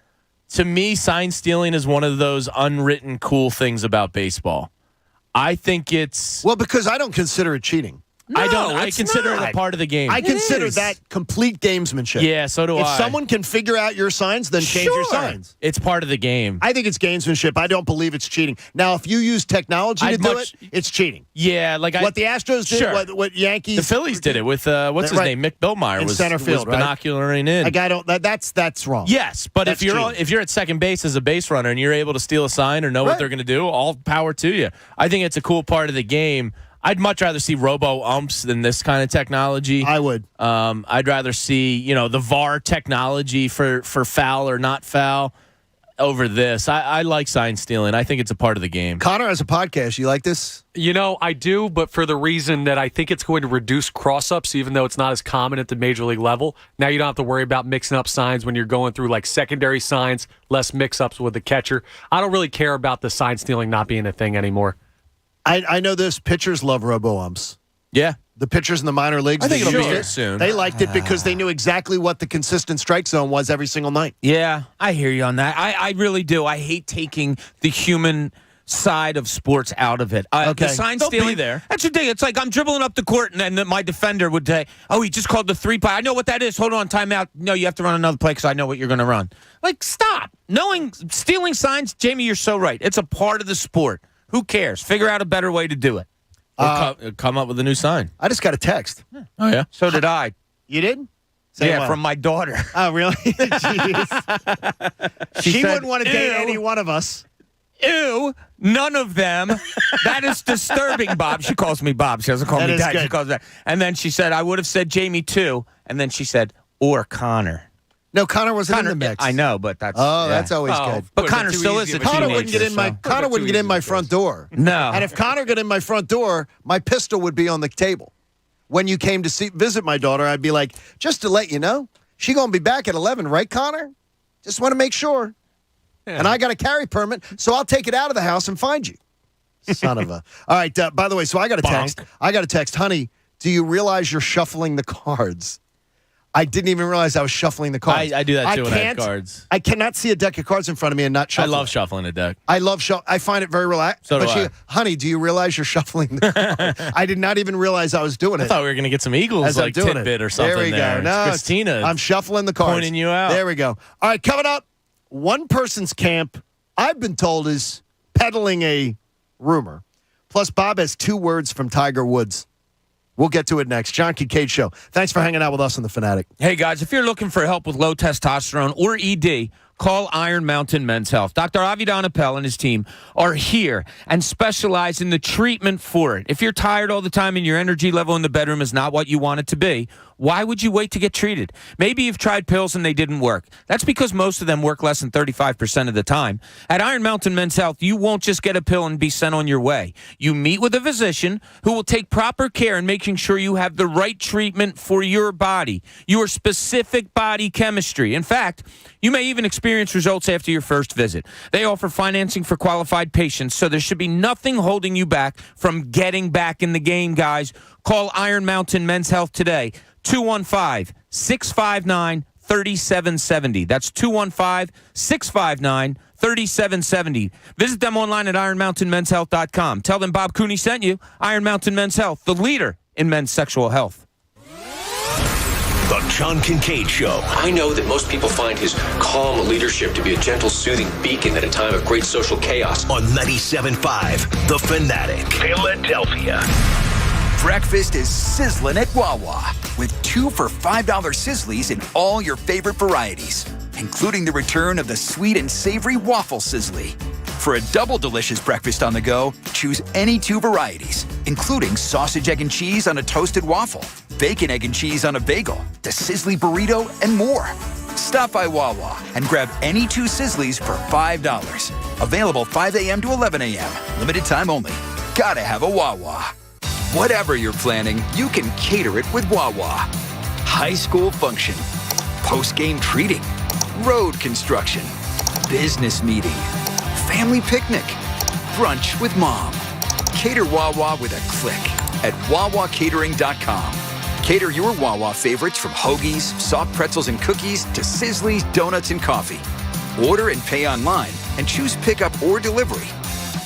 To me, sign stealing is one of those unwritten cool things about baseball. I think it's... Well, because I don't consider it cheating. I consider it a part of the game. I consider that complete gamesmanship. Yeah, so do if I. If someone can figure out your signs, then change your signs. It's part of the game. I think it's gamesmanship. I don't believe it's cheating. Now, if you use technology to do it, it's cheating. Yeah, like what the Astros did, what Yankees, the Phillies did it with what's his name, Mick Billmeyer in was center field, was binocularing in. Like I don't. That's wrong. Yes, but that's if you're at second base as a base runner and you're able to steal a sign or know what they're going to do, all power to you. I think it's a cool part of the game. I'd much rather see robo-umps than this kind of technology. I would. I'd rather see, the VAR technology for foul or not foul over this. I like sign stealing. I think it's a part of the game. Connor has a podcast. You like this? I do, but for the reason that I think it's going to reduce cross-ups, even though it's not as common at the major league level. Now you don't have to worry about mixing up signs when you're going through like secondary signs, less mix-ups with the catcher. I don't really care about the sign stealing not being a thing anymore. I know this. Pitchers love robo-umps. Yeah. The pitchers in the minor leagues. I think it'll be here soon. They liked it because they knew exactly what the consistent strike zone was every single night. Yeah, I hear you on that. I really do. I hate taking the human side of sports out of it. The sign stealing there. That's ridiculous. It's like I'm dribbling up the court and then my defender would say, "Oh, he just called the 3-play. I know what that is. Hold on, timeout. No, you have to run another play because I know what you're going to run." Like, stop. Stealing signs, Jamie, you're so right. It's a part of the sport. Who cares? Figure out a better way to do it. Or come up with a new sign. I just got a text. Oh, yeah? So did I. You did? From my daughter. Oh, really? Jeez. She wouldn't want to date any one of us. Ew, none of them. That is disturbing, Bob. She calls me Bob. She doesn't call me Dad. She calls me that. And then she said, I would have said Jamie too. And then she said, or Connor. No, Connor wasn't in the mix. I know, but that's that's always good. But Connor still is a teenager. Connor wouldn't get in my front door. No. And if Connor got in my front door, my pistol would be on the table. When you came to visit my daughter, I'd be like, just to let you know, she gonna be back at 11, right, Connor? Just want to make sure. Yeah. And I got a carry permit, so I'll take it out of the house and find you. Son of a. All right. By the way, so I got a text. Honey, do you realize you're shuffling the cards? I didn't even realize I was shuffling the cards. I do that too when I have cards. I cannot see a deck of cards in front of me and not shuffle. I love shuffling a deck. I find it very relaxed. So do I. Honey, do you realize you're shuffling the cards? I did not even realize I was doing it. I thought we were going to get some Eagles like tidbit or something. There we go. No, Christina. I'm shuffling the cards. Pointing you out. There we go. All right, coming up, one person's camp, I've been told, is peddling a rumor. Plus, Bob has 2 words from Tiger Woods. We'll get to it next. John Kincade Show. Thanks for hanging out with us on The Fanatic. Hey, guys, if you're looking for help with low testosterone or ED, call Iron Mountain Men's Health. Dr. Avidan Appel and his team are here and specialize in the treatment for it. If you're tired all the time and your energy level in the bedroom is not what you want it to be, why would you wait to get treated? Maybe you've tried pills and they didn't work. That's because most of them work less than 35% of the time. At Iron Mountain Men's Health, you won't just get a pill and be sent on your way. You meet with a physician who will take proper care in making sure you have the right treatment for your body, your specific body chemistry. In fact, you may even experience results after your first visit. They offer financing for qualified patients, so there should be nothing holding you back from getting back in the game, guys. Call Iron Mountain Men's Health today. 215-659-3770. That's 215-659-3770. Visit them online at ironmountainmenshealth.com. Tell them Bob Cooney sent you. Iron Mountain Men's Health, the leader in men's sexual health. The John Kincade Show. I know that most people find his calm leadership to be a gentle, soothing beacon at a time of great social chaos. On 97.5 The Fanatic, Philadelphia. Breakfast is sizzling at Wawa with 2 for $5 Sizzlies in all your favorite varieties, including the return of the sweet and savory waffle Sizzly. For a double delicious breakfast on the go, choose any 2 varieties, including sausage, egg, and cheese on a toasted waffle, bacon, egg, and cheese on a bagel, the Sizzly burrito, and more. Stop by Wawa and grab any 2 Sizzlies for $5. Available 5 a.m. to 11 a.m. Limited time only. Gotta have a Wawa. Whatever you're planning, you can cater it with Wawa. High school function, post-game treating, road construction, business meeting, family picnic, brunch with mom. Cater Wawa with a click at WawaCatering.com. Cater your Wawa favorites from hoagies, soft pretzels and cookies to Sizzlies, donuts, and coffee. Order and pay online and choose pickup or delivery.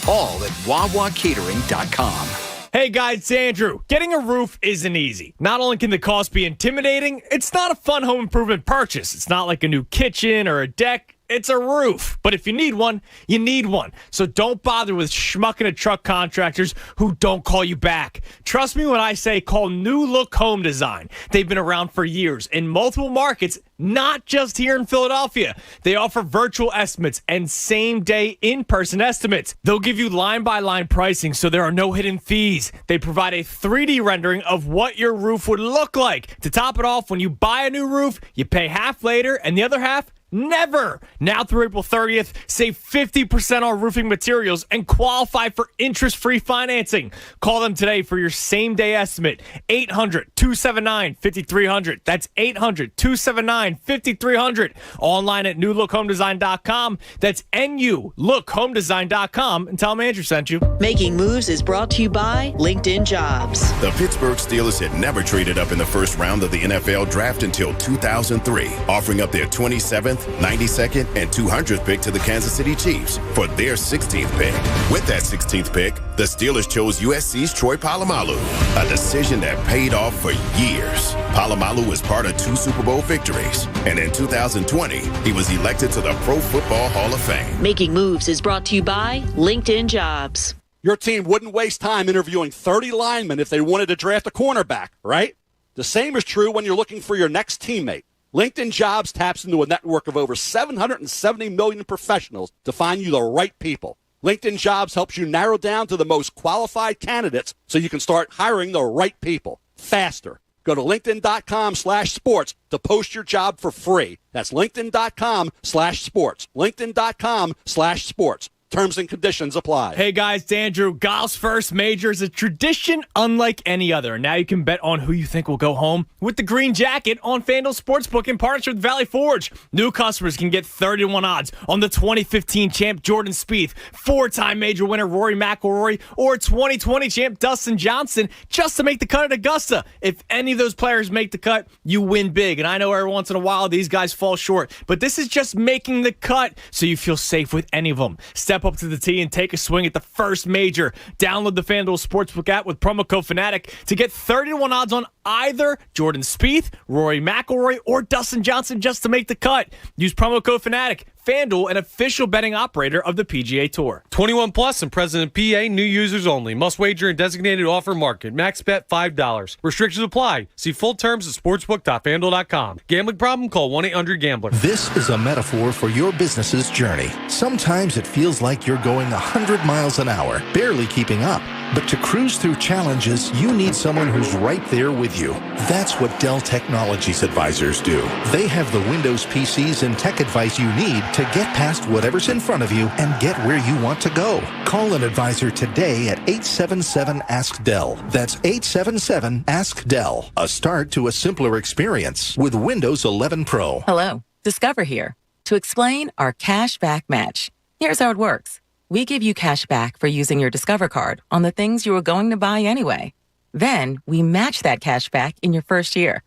All at WawaCatering.com. Hey guys, it's Andrew. Getting a roof isn't easy. Not only can the cost be intimidating, it's not a fun home improvement purchase. It's not like a new kitchen or a deck. It's a roof. But if you need one, you need one. So don't bother with schmucking and truck contractors who don't call you back. Trust me when I say call New Look Home Design. They've been around for years in multiple markets, not just here in Philadelphia. They offer virtual estimates and same-day in-person estimates. They'll give you line-by-line pricing, so there are no hidden fees. They provide a 3D rendering of what your roof would look like. To top it off, when you buy a new roof, you pay half later, and the other half never. Now through April 30th, save 50% on roofing materials and qualify for interest-free financing. Call them today for your same-day estimate. 800-279-5300. That's 800-279-5300. Online at newlookhomedesign.com. That's NULookHomedesign.com. And tell them Andrew sent you. Making Moves is brought to you by LinkedIn Jobs. The Pittsburgh Steelers had never traded up in the first round of the NFL draft until 2003, offering up their 27th, 92nd, and 200th pick to the Kansas City Chiefs for their 16th pick. With that 16th pick, the Steelers chose USC's Troy Polamalu, a decision that paid off for years. Polamalu was part of 2 Super Bowl victories, and in 2020, he was elected to the Pro Football Hall of Fame. Making Moves is brought to you by LinkedIn Jobs. Your team wouldn't waste time interviewing 30 linemen if they wanted to draft a cornerback, right? The same is true when you're looking for your next teammate. LinkedIn Jobs taps into a network of over 770 million professionals to find you the right people. LinkedIn Jobs helps you narrow down to the most qualified candidates so you can start hiring the right people faster. Go to linkedin.com/sports to post your job for free. That's linkedin.com/sports. linkedin.com/sports. Terms and conditions apply. Hey guys, it's Andrew. Golf's first major is a tradition unlike any other. Now you can bet on who you think will go home with the green jacket on FanDuel Sportsbook in partnership with Valley Forge. New customers can get 31 odds on the 2015 champ Jordan Spieth, 4-time major winner Rory McIlroy, or 2020 champ Dustin Johnson just to make the cut at Augusta. If any of those players make the cut, you win big. And I know every once in a while these guys fall short, but this is just making the cut so you feel safe with any of them. Step up to the tee and take a swing at the first major. Download the FanDuel Sportsbook app with promo code Fanatic to get 31 odds on either Jordan Spieth, Rory McIlroy, or Dustin Johnson just to make the cut. Use promo code Fanatic. FanDuel, an official betting operator of the PGA Tour. 21 plus and present in PA. New users only. Must wager in designated offer market. Max bet $5. Restrictions apply. See full terms at sportsbook.fanduel.com. Gambling problem? Call 1-800-GAMBLER. This is a metaphor for your business's journey. Sometimes it feels like you're going 100 miles an hour, barely keeping up. But to cruise through challenges, you need someone who's right there with you. That's what Dell Technologies advisors do. They have the Windows PCs and tech advice you need to get past whatever's in front of you and get where you want to go. Call an advisor today at 877-ASK-DELL. That's 877-ASK-DELL. A start to a simpler experience with Windows 11 Pro. Hello, Discover here to explain our cash back match. Here's how it works. We give you cash back for using your Discover card on the things you were going to buy anyway. Then we match that cash back in your first year.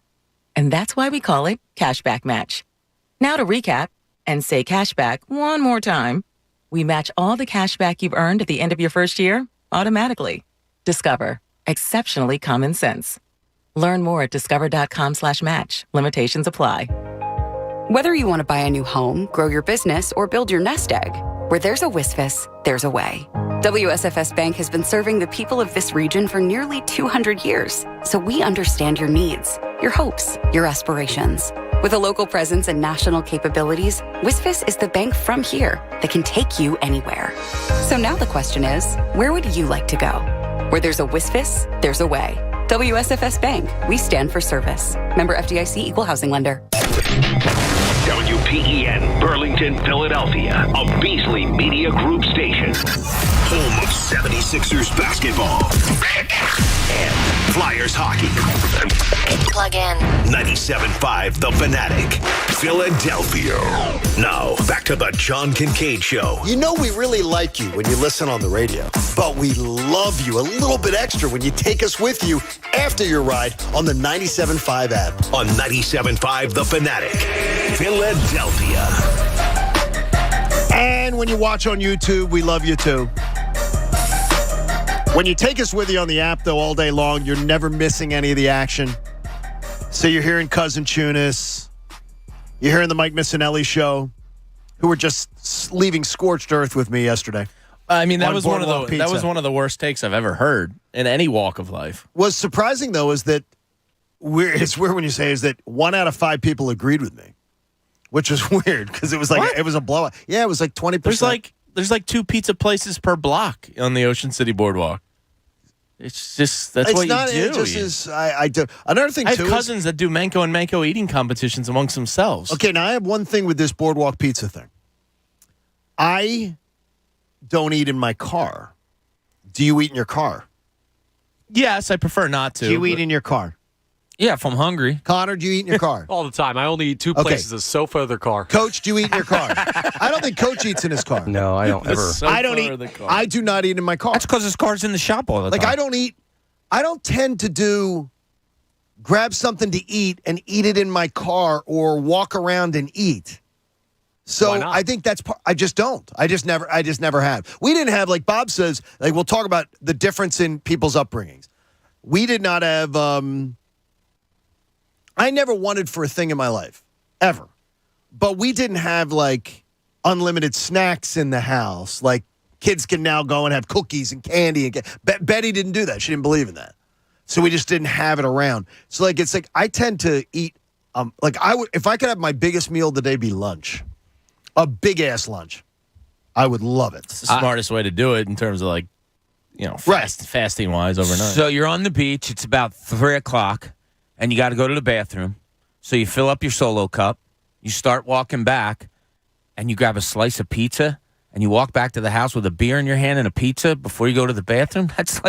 And that's why we call it Cashback Match. Now to recap and say cashback one more time. We match all the cash back you've earned at the end of your first year automatically. Discover. Exceptionally common sense. Learn more at discover.com/match. Limitations apply. Whether you want to buy a new home, grow your business, or build your nest egg, where there's a WSFS, there's a way. WSFS Bank has been serving the people of this region for nearly 200 years, so we understand your needs, your hopes, your aspirations. With a local presence and national capabilities, WSFS is the bank from here that can take you anywhere. So now the question is, where would you like to go? Where there's a WSFS, there's a way. WSFS Bank, we stand for service. Member FDIC, Equal Housing Lender. WPEN, Burlington, Philadelphia, a Beasley Media Group station. Home of 76ers basketball and Flyers hockey. Plug in. 97.5 The Fanatic, Philadelphia. Now, back to the John Kincade Show. You know we really like you when you listen on the radio, but we love you a little bit extra when you take us with you after your ride on the 97.5 app. On 97.5 The Fanatic, Philadelphia. And when you watch on YouTube, we love you too. When you take us with you on the app, though, all day long, you're never missing any of the action. So you're hearing Cousin Tunis. You're hearing the Mike Missinelli show, who were just leaving scorched earth with me yesterday. I mean, that was one of the worst takes I've ever heard in any walk of life. What's surprising, though, is that it's weird when you say is that 1 out of 5 people agreed with me, which was weird because it was like it was a blowout. Yeah, it was like 20%. There's like 2 pizza places per block on the Ocean City Boardwalk. It's just that's what you do. It just is. I do. Another thing I too. have cousins that do Manco and Manco eating competitions amongst themselves. Okay, now I have one thing with this Boardwalk Pizza thing. I don't eat in my car. Do you eat in your car? Yes, I prefer not to. Do you eat in your car? Yeah, if I'm hungry. Connor, do you eat in your car? All the time. I only eat 2 places, a sofa or the car. Coach, do you eat in your car? I don't think Coach eats in his car. No, I don't ever. I don't eat. I do not eat in my car. That's because his car's in the shop all the time. Like, I don't tend to grab something to eat and eat it in my car or walk around and eat. So I think that's I just don't. I just never have. We didn't have, like Bob says, like we'll talk about the difference in people's upbringings. We did not have I never wanted for a thing in my life, ever. But we didn't have, like, unlimited snacks in the house. Like, kids can now go and have cookies and candy. And Betty didn't do that. She didn't believe in that. So we just didn't have it around. So, like, it's like I tend to eat, if I could have my biggest meal of the day be lunch, a big-ass lunch, I would love it. It's the smartest way to do it in terms of, like, fasting-wise overnight. So you're on the beach. It's about 3 o'clock. And you got to go to the bathroom. So you fill up your Solo cup. You start walking back, and you grab a slice of pizza, and you walk back to the house with a beer in your hand and a pizza before you go to the bathroom. That's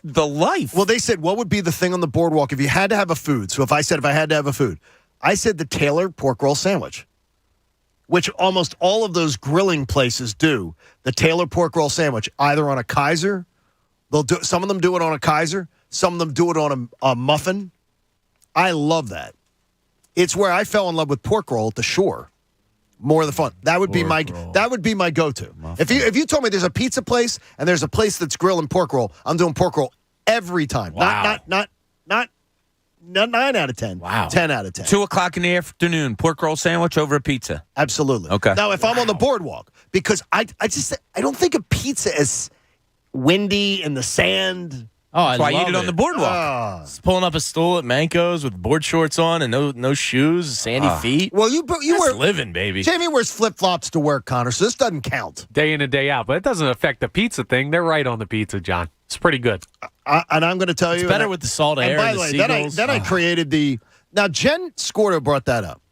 the life. Well, they said, what would be the thing on the boardwalk if you had to have a food? So if I had to have a food, I said the Taylor pork roll sandwich, which almost all of those grilling places do. The Taylor pork roll sandwich, either on a Kaiser. Some of them do it on a Kaiser. Some of them do it on a muffin. I love that. It's where I fell in love with pork roll at the shore. More of the fun. That would be my go-to. If you told me there's a pizza place and there's a place that's grilling pork roll, I'm doing pork roll every time. Wow. Not 9 out of 10. Wow. 10 out of 10. 2 o'clock in the afternoon, pork roll sandwich over a pizza. Absolutely. Okay. Now, if I'm on the boardwalk, because I don't think of pizza as windy in the sand. Oh, That's why I love eat it on the boardwalk. Just pulling up a stool at Manco's with board shorts on and no shoes, sandy feet. Well, you That's wear living, baby. Jamie wears flip-flops to work, Connor, so this doesn't count. Day in and day out. But it doesn't affect the pizza thing. They're right on the pizza, John. It's pretty good. And I'm going to tell you. It's better with the salt air. By the way, then I created the. Now, Jen Scordo brought that up.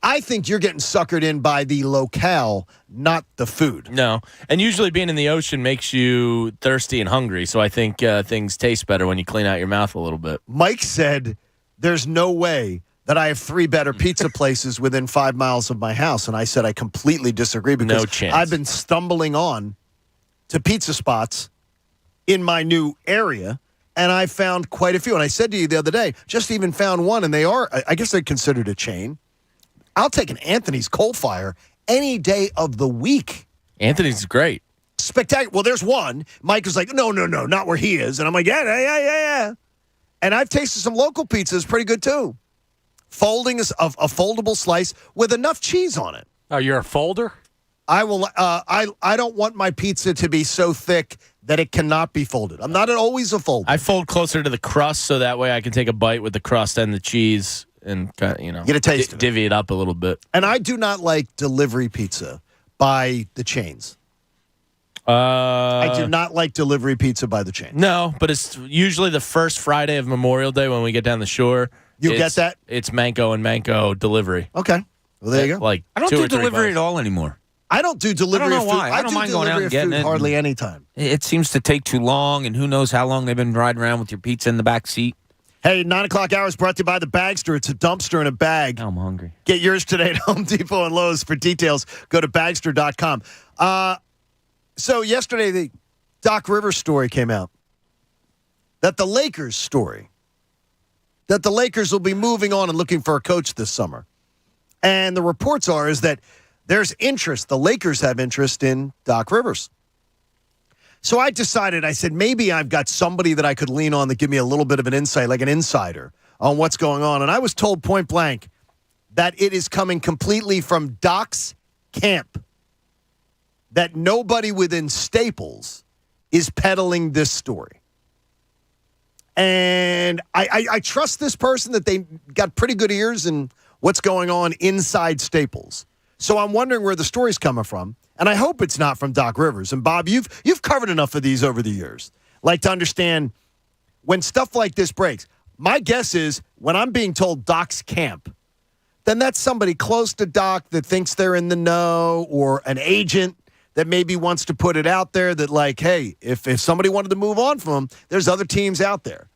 I think you're getting suckered in by the locale, not the food. No. And usually being in the ocean makes you thirsty and hungry. So I think things taste better when you clean out your mouth a little bit. Mike said there's no way that I have 3 better pizza places within 5 miles of my house. And I said I completely disagree because No chance. I've been stumbling on to pizza spots in my new area. And I found quite a few. And I said to you the other day, just even found one. And they are, I guess they're considered a chain. I'll take an Anthony's Coal Fire any day of the week. Anthony's great. Spectacular. Well, there's one. Mike was like, no, not where he is. And I'm like, yeah. And I've tasted some local pizzas, pretty good too. Folding a foldable slice with enough cheese on it. Oh, you're a folder? I will. I don't want my pizza to be so thick that it cannot be folded. I'm not always a folder. I fold closer to the crust so that way I can take a bite with the crust and the cheese. And get a taste of it. Divvy it up a little bit. And I do not like delivery pizza by the chains. I do not like delivery pizza by the chain. No, but it's usually the first Friday of Memorial Day when we get down the shore. You get that? It's Manco and Manco delivery. Okay. Well, there you go. Like I don't do delivery at all anymore. I don't do delivery. I don't know of food. why. I don't mind do going out delivery and of getting food it. hardly any time. It seems to take too long, and who knows how long they've been riding around with your pizza in the back seat. Hey, 9 o'clock hour is brought to you by the Bagster. It's a dumpster in a bag. I'm hungry. Get yours today at Home Depot and Lowe's. For details, go to Bagster.com. So yesterday, the Doc Rivers story came out. That the Lakers will be moving on and looking for a coach this summer. And the reports is that there's interest. The Lakers have interest in Doc Rivers. So I decided, I said, maybe I've got somebody that I could lean on that give me a little bit of an insight, like an insider on what's going on. And I was told point blank that it is coming completely from Doc's camp, that nobody within Staples is peddling this story. And I trust this person that they got pretty good ears in what's going on inside Staples. So I'm wondering where the story's coming from. And I hope it's not from Doc Rivers. And Bob, you've covered enough of these over the years, like to understand when stuff like this breaks. My guess is when I'm being told Doc's camp, then that's somebody close to Doc that thinks they're in the know, or an agent that maybe wants to put it out there that, like, hey, if somebody wanted to move on from him, there's other teams out there.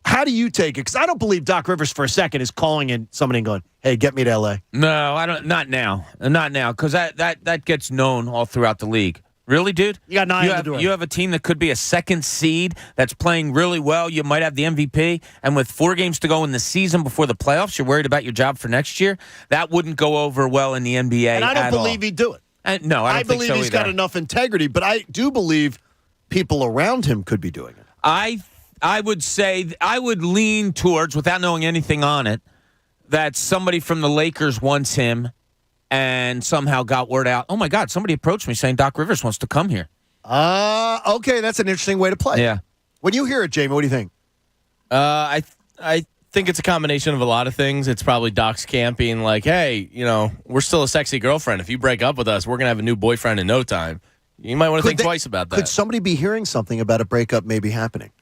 How do you take it? Because I don't believe Doc Rivers for a second is calling in somebody and going, hey, get me to L.A. No, I don't. Not now. Not now, because that gets known all throughout the league. Really, dude? You got 9 in the door. You have a team that could be a second seed that's playing really well. You might have the MVP. And with 4 games to go in the season before the playoffs, you're worried about your job for next year? That wouldn't go over well in the NBA And I don't believe he'd do it. No, I don't think believe so he's either. got enough integrity, but I do believe people around him could be doing it. I would say, I would lean towards, without knowing anything on it, that somebody from the Lakers wants him and somehow got word out. Oh, my God, somebody approached me saying Doc Rivers wants to come here. Okay, that's an interesting way to play. Yeah. When you hear it, Jamie, what do you think? I think it's a combination of a lot of things. It's probably Doc's camp being like, hey, we're still a sexy girlfriend. If you break up with us, we're going to have a new boyfriend in no time. You might want to think twice about that. Could somebody be hearing something about a breakup maybe happening?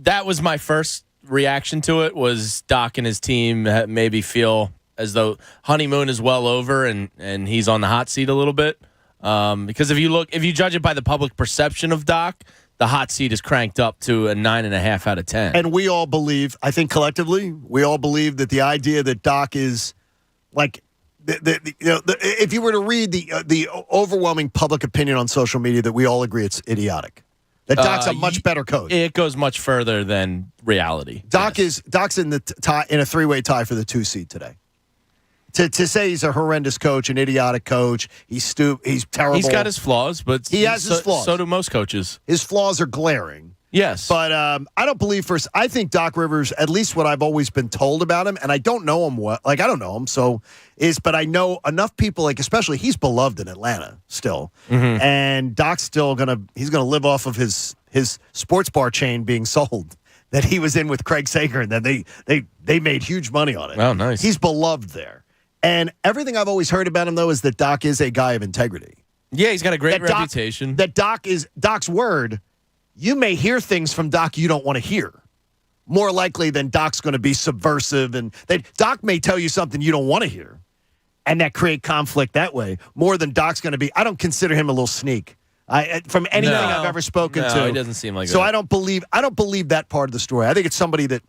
That was my first reaction to it, was Doc and his team maybe feel as though honeymoon is well over and he's on the hot seat a little bit. Because if you judge it by the public perception of Doc, the hot seat is cranked up to a 9.5 out of 10. And we all believe, I think collectively, we all believe that the idea that Doc is like, if you were to read the overwhelming public opinion on social media, that we all agree it's idiotic. That Doc's a much better coach. It goes much further than reality. Doc's in the in a 3-way tie for the 2 seed today. To say he's a horrendous coach, an idiotic coach, he's terrible. He's got his flaws, but he has his flaws. So do most coaches. His flaws are glaring. Yes. But I don't believe I think Doc Rivers, at least what I've always been told about him, and I don't know him well, I don't know him, but I know enough people, especially he's beloved in Atlanta still. Mm-hmm. And Doc's still he's gonna live off of his sports bar chain being sold that he was in with Craig Sager, and then they made huge money on it. Oh, nice. He's beloved there. And everything I've always heard about him, though, is that Doc is a guy of integrity. Yeah, he's got a great reputation. That Doc's word. You may hear things from Doc you don't want to hear. More likely than Doc's going to be subversive, and Doc may tell you something you don't want to hear, and that create conflict that way. More than Doc's going to be. I don't consider him a little sneak. From anything I've ever spoken to, he doesn't seem like that. So I don't believe that part of the story. I think it's somebody that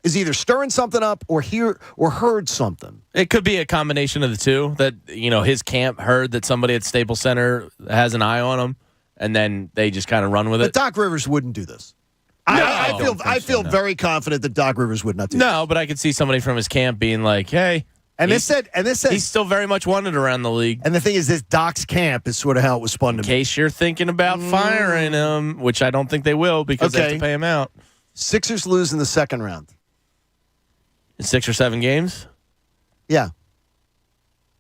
is either stirring something up or heard something. It could be a combination of the two. That his camp heard that somebody at Staples Center has an eye on him, and then they just kind of run with it. But Doc Rivers wouldn't do this. I feel very confident that Doc Rivers would not do this. No, but I could see somebody from his camp being like, hey. And this said he's still very much wanted around the league. And the thing is, this Doc's camp is sort of how it was spun to me. In case you're thinking about firing him, which I don't think they will because they have to pay him out. Sixers lose in the second round. In 6 or 7 games? Yeah.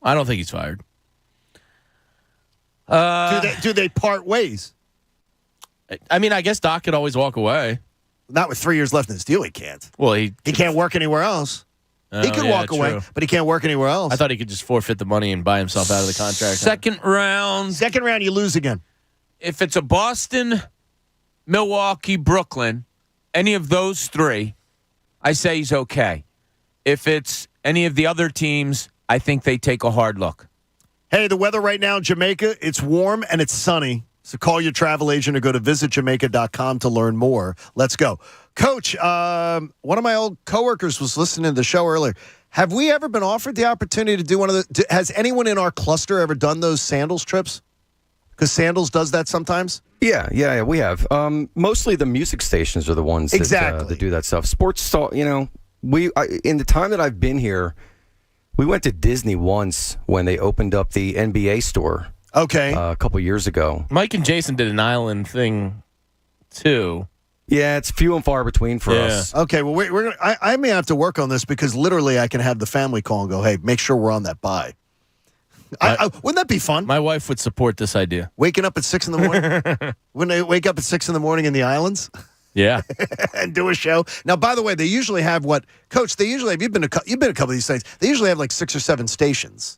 I don't think he's fired. Do they part ways? I mean, I guess Doc could always walk away. Not with 3 years left in his deal, he can't. Well, he can't work anywhere else. He could walk away, but he can't work anywhere else. I thought he could just forfeit the money and buy himself out of the contract. Second round, you lose again. If it's a Boston, Milwaukee, Brooklyn, any of those 3, I say he's okay. If it's any of the other teams, I think they take a hard look. Hey, the weather right now in Jamaica, it's warm and it's sunny. So call your travel agent or go to visitjamaica.com to learn more. Let's go. Coach, one of my old coworkers was listening to the show earlier. Have we ever been offered the opportunity to do one of the... Has anyone in our cluster ever done those Sandals trips? Because Sandals does that sometimes? Yeah, we have. Mostly the music stations are the ones that do that stuff. Sports, in the time that I've been here, we went to Disney once when they opened up the NBA store. Okay. A couple years ago. Mike and Jason did an island thing, too. Yeah, it's few and far between for us. Okay, well, we're gonna, I may have to work on this because literally I can have the family call and go, hey, make sure we're on that bye. Wouldn't that be fun? My wife would support this idea. Waking up at 6 in the morning? When they wake up at 6 in the morning in the islands? Yeah. And do a show. Now, by the way, they usually have Coach, they usually have, you've been a couple of these things, they usually have like 6 or 7 stations.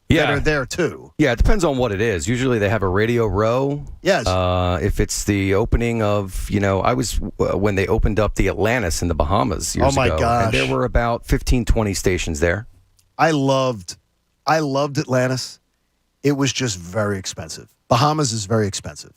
That are there too. Yeah, it depends on what it is. Usually they have a radio row. Yes. If it's the opening of, I was when they opened up the Atlantis in the Bahamas years ago. Oh my gosh. And there were about 15, 20 stations there. I loved Atlantis. It was just very expensive. Bahamas is very expensive,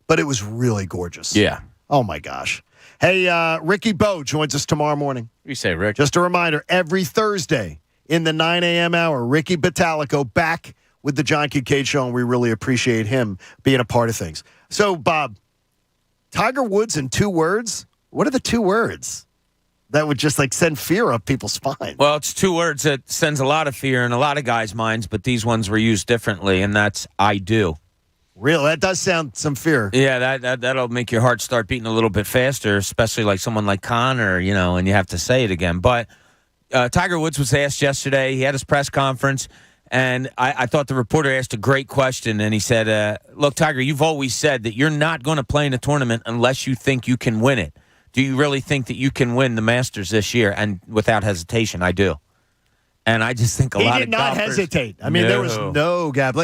but it was really gorgeous. Yeah. Oh my gosh. Hey, Ricky Bowe joins us tomorrow morning. What do you say, Rick? Just a reminder, every Thursday in the 9 a.m. hour, Ricky Batalico back with the John Kincade Show, and we really appreciate him being a part of things. So, Bob, Tiger Woods in 2 words? What are the 2 words that would just send fear up people's spine? Well, it's 2 words that sends a lot of fear in a lot of guys' minds, but these ones were used differently, and that's I do. Real, that does sound some fear. Yeah, that'll make your heart start beating a little bit faster, especially like someone like Connor, and you have to say it again. But Tiger Woods was asked yesterday. He had his press conference, and I thought the reporter asked a great question, and he said, look, Tiger, you've always said that you're not going to play in a tournament unless you think you can win it. Do you really think that you can win the Masters this year? And without hesitation, I do. And I just think a lot of He did not golfers, hesitate. I mean, there was no gap.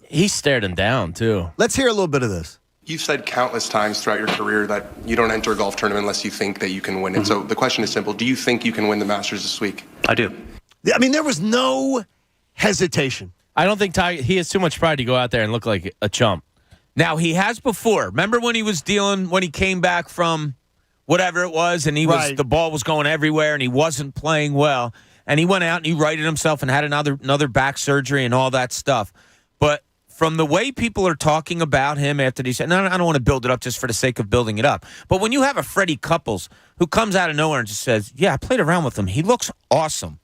He stared him down, too. Let's hear a little bit of this. You've said countless times throughout your career that you don't enter a golf tournament unless you think that you can win it. So the question is simple. Do you think you can win the Masters this week? I do. I mean, there was no hesitation. I don't think Tiger, he has too much pride to go out there and look like a chump. Now, he has before. Remember when he came back from whatever it was, and the ball was going everywhere, and he wasn't playing well, and he went out and he righted himself and had another back surgery and all that stuff. But from the way people are talking about him after he said, I don't want to build it up just for the sake of building it up. But when you have a Freddie Couples who comes out of nowhere and just says, yeah, I played around with him. He looks awesome.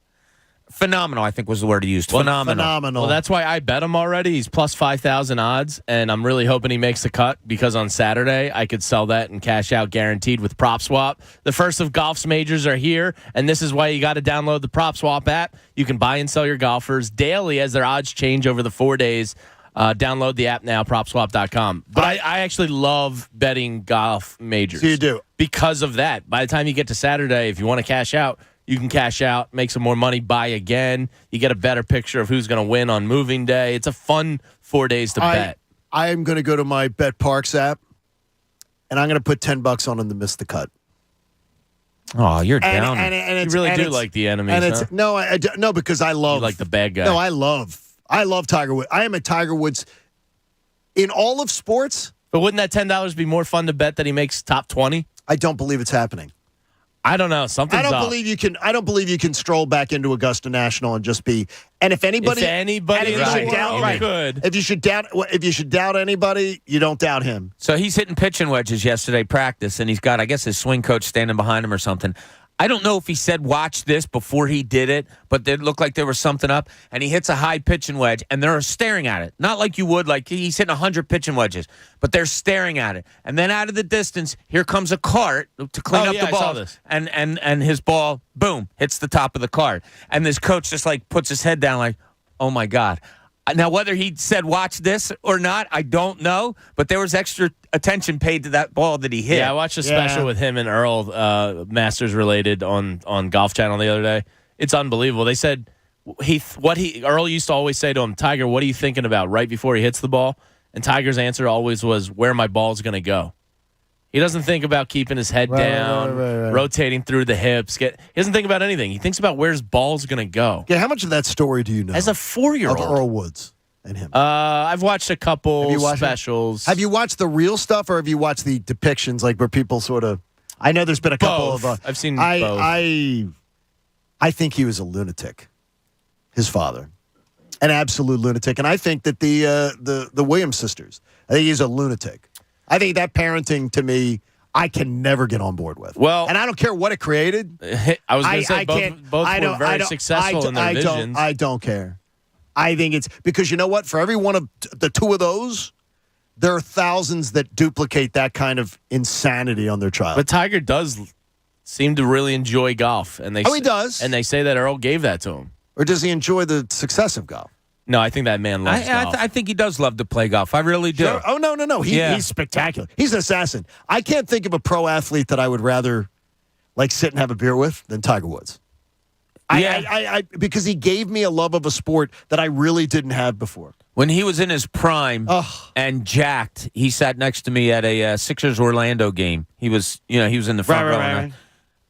Phenomenal, I think was the word he used. Phenomenal. Well, that's why I bet him already. He's plus 5,000 odds, and I'm really hoping he makes the cut because on Saturday I could sell that and cash out guaranteed with PropSwap. The first of golf's majors are here, and this is why you got to download the PropSwap app. You can buy and sell your golfers daily as their odds change over the 4 days. Download the app now, PropSwap.com. But I actually love betting golf majors. So you do? Because of that. By the time you get to Saturday, if you want to cash out, you can cash out, make some more money, buy again. You get a better picture of who's going to win on moving day. It's a fun 4 days to bet. I am going to go to my Bet Parks app, and I'm going to put $10 on him to miss the cut. Oh, you're down. You really do like the enemies, huh? No, because I love. You like the bad guy. No, I love Tiger Woods. I am a Tiger Woods in all of sports. But wouldn't that $10 be more fun to bet that he makes top 20? I don't believe it's happening. I don't know. Something's I don't up. believe you can. I don't believe you can stroll back into Augusta National and just be. And if anybody, if you should doubt anybody, you don't doubt him. So he's hitting pitching wedges yesterday practice, and he's got, I guess, his swing coach standing behind him or something. I don't know if he said watch this before he did it, but it looked like there was something up, and he hits a high pitching wedge, and they're staring at it. Not like you would, like he's hitting 100 pitching wedges, but they're staring at it. And then out of the distance, here comes a cart to clean up the ball, and his ball, boom, hits the top of the cart. And this coach just puts his head down like, oh, my God. Now, whether he said watch this or not, I don't know, but there was extra attention paid to that ball that he hit. Yeah, I watched a special with him and Earl, Masters related on Golf Channel the other day. It's unbelievable. They said Earl used to always say to him, Tiger, what are you thinking about right before he hits the ball? And Tiger's answer always was where my ball's going to go. He doesn't think about keeping his head down, rotating through the hips. He doesn't think about anything. He thinks about where his ball's going to go. Yeah, how much of that story do you know? As a 4-year-old. Of Earl Woods and him. I've watched a couple specials. Have you watched the real stuff, or have you watched the depictions, where people sort of... I know there's been a couple of... I've seen both. I think he was a lunatic, his father. An absolute lunatic. And I think that the Williams sisters, I think he's a lunatic. I think that parenting, to me, I can never get on board with. Well, and I don't care what it created. I was going to say both were very successful in their visions. I don't care. I think it's because you know what? For every one of the two of those, there are thousands that duplicate that kind of insanity on their child. But Tiger does seem to really enjoy golf, and he does, and they say that Earl gave that to him. Or does he enjoy the success of golf? No, I think that man loves golf. I think he does love to play golf. I really do. Sure. Oh no! He's spectacular. He's an assassin. I can't think of a pro athlete that I would rather sit and have a beer with than Tiger Woods. I because he gave me a love of a sport that I really didn't have before. When he was in his prime and jacked, he sat next to me at a Sixers Orlando game. He was in the front row. Right.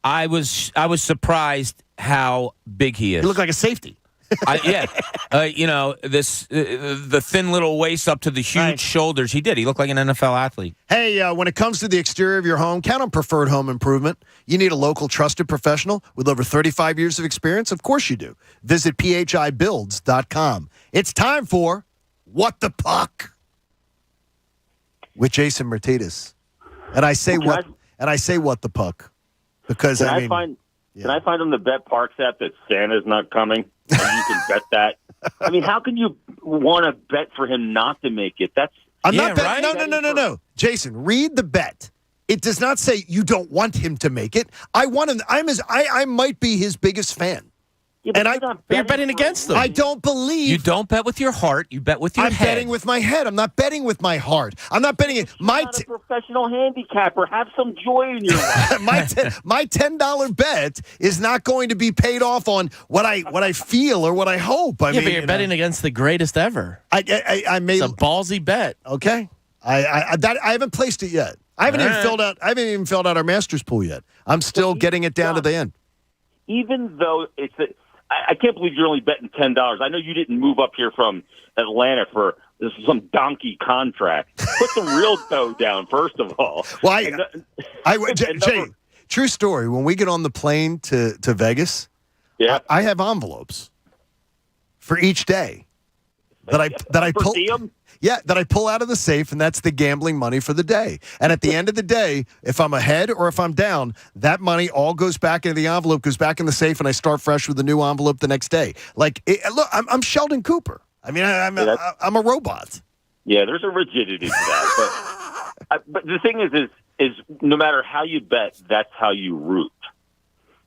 I was surprised how big he is. He looked like a safety. The thin little waist up to the huge shoulders. He did. He looked like an NFL athlete. Hey, when it comes to the exterior of your home, count on Preferred Home Improvement. You need a local trusted professional with over 35 years of experience? Of course you do. Visit phibuilds.com. It's time for What the Puck with Jason Martinez. And I say what the puck because Can I find on the Bet Parks app that Santa's not coming? And you can bet that. I mean, how can you want to bet for him not to make it? I'm not betting. No. Jason, read the bet. It does not say you don't want him to make it. I want him. I might be his biggest fan. Yeah, and you're betting against them. I don't believe. You don't bet with your heart. You bet with your head. I'm betting with my head. I'm not betting with my heart. I'm not betting it. You're not a professional handicapper. Have some joy in your life. my $10 bet is not going to be paid off on what I feel or what I hope. But you're betting against the greatest ever. I made it's a ballsy bet. Okay, I haven't placed it yet. I haven't even filled out our Masters pool yet. I'm still getting it down to the end. Even though I can't believe you're only betting $10. I know you didn't move up here from Atlanta for some donkey contract. Put some real dough down, first of all. Well, Jay, true story. When we get on the plane to Vegas, I have envelopes for each day that I pull. Yeah, that I pull out of the safe, and that's the gambling money for the day. And at the end of the day, if I'm ahead or if I'm down, that money all goes back into the envelope, goes back in the safe, and I start fresh with a new envelope the next day. Look, I'm Sheldon Cooper. I mean, I'm a robot. Yeah, there's a rigidity to that. But the thing is no matter how you bet, that's how you root,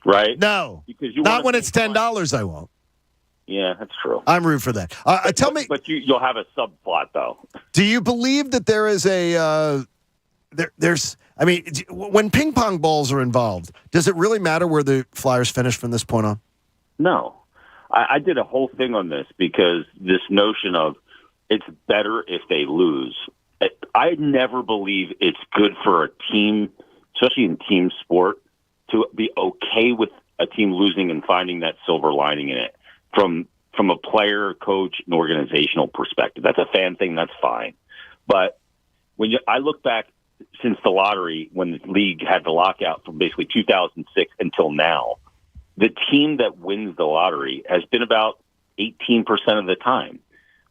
right? No, because not when it's $10. I won't. Yeah, that's true. I'm rooting for that. Tell me, but you'll have a subplot though. Do you believe that there is when ping pong balls are involved, does it really matter where the Flyers finish from this point on? No, I did a whole thing on this because this notion of it's better if they lose. I never believe it's good for a team, especially in team sport, to be okay with a team losing and finding that silver lining in it. From a player, coach, and organizational perspective. That's a fan thing. That's fine. But I look back since the lottery, when the league had the lockout from basically 2006 until now, the team that wins the lottery has been about 18% of the time,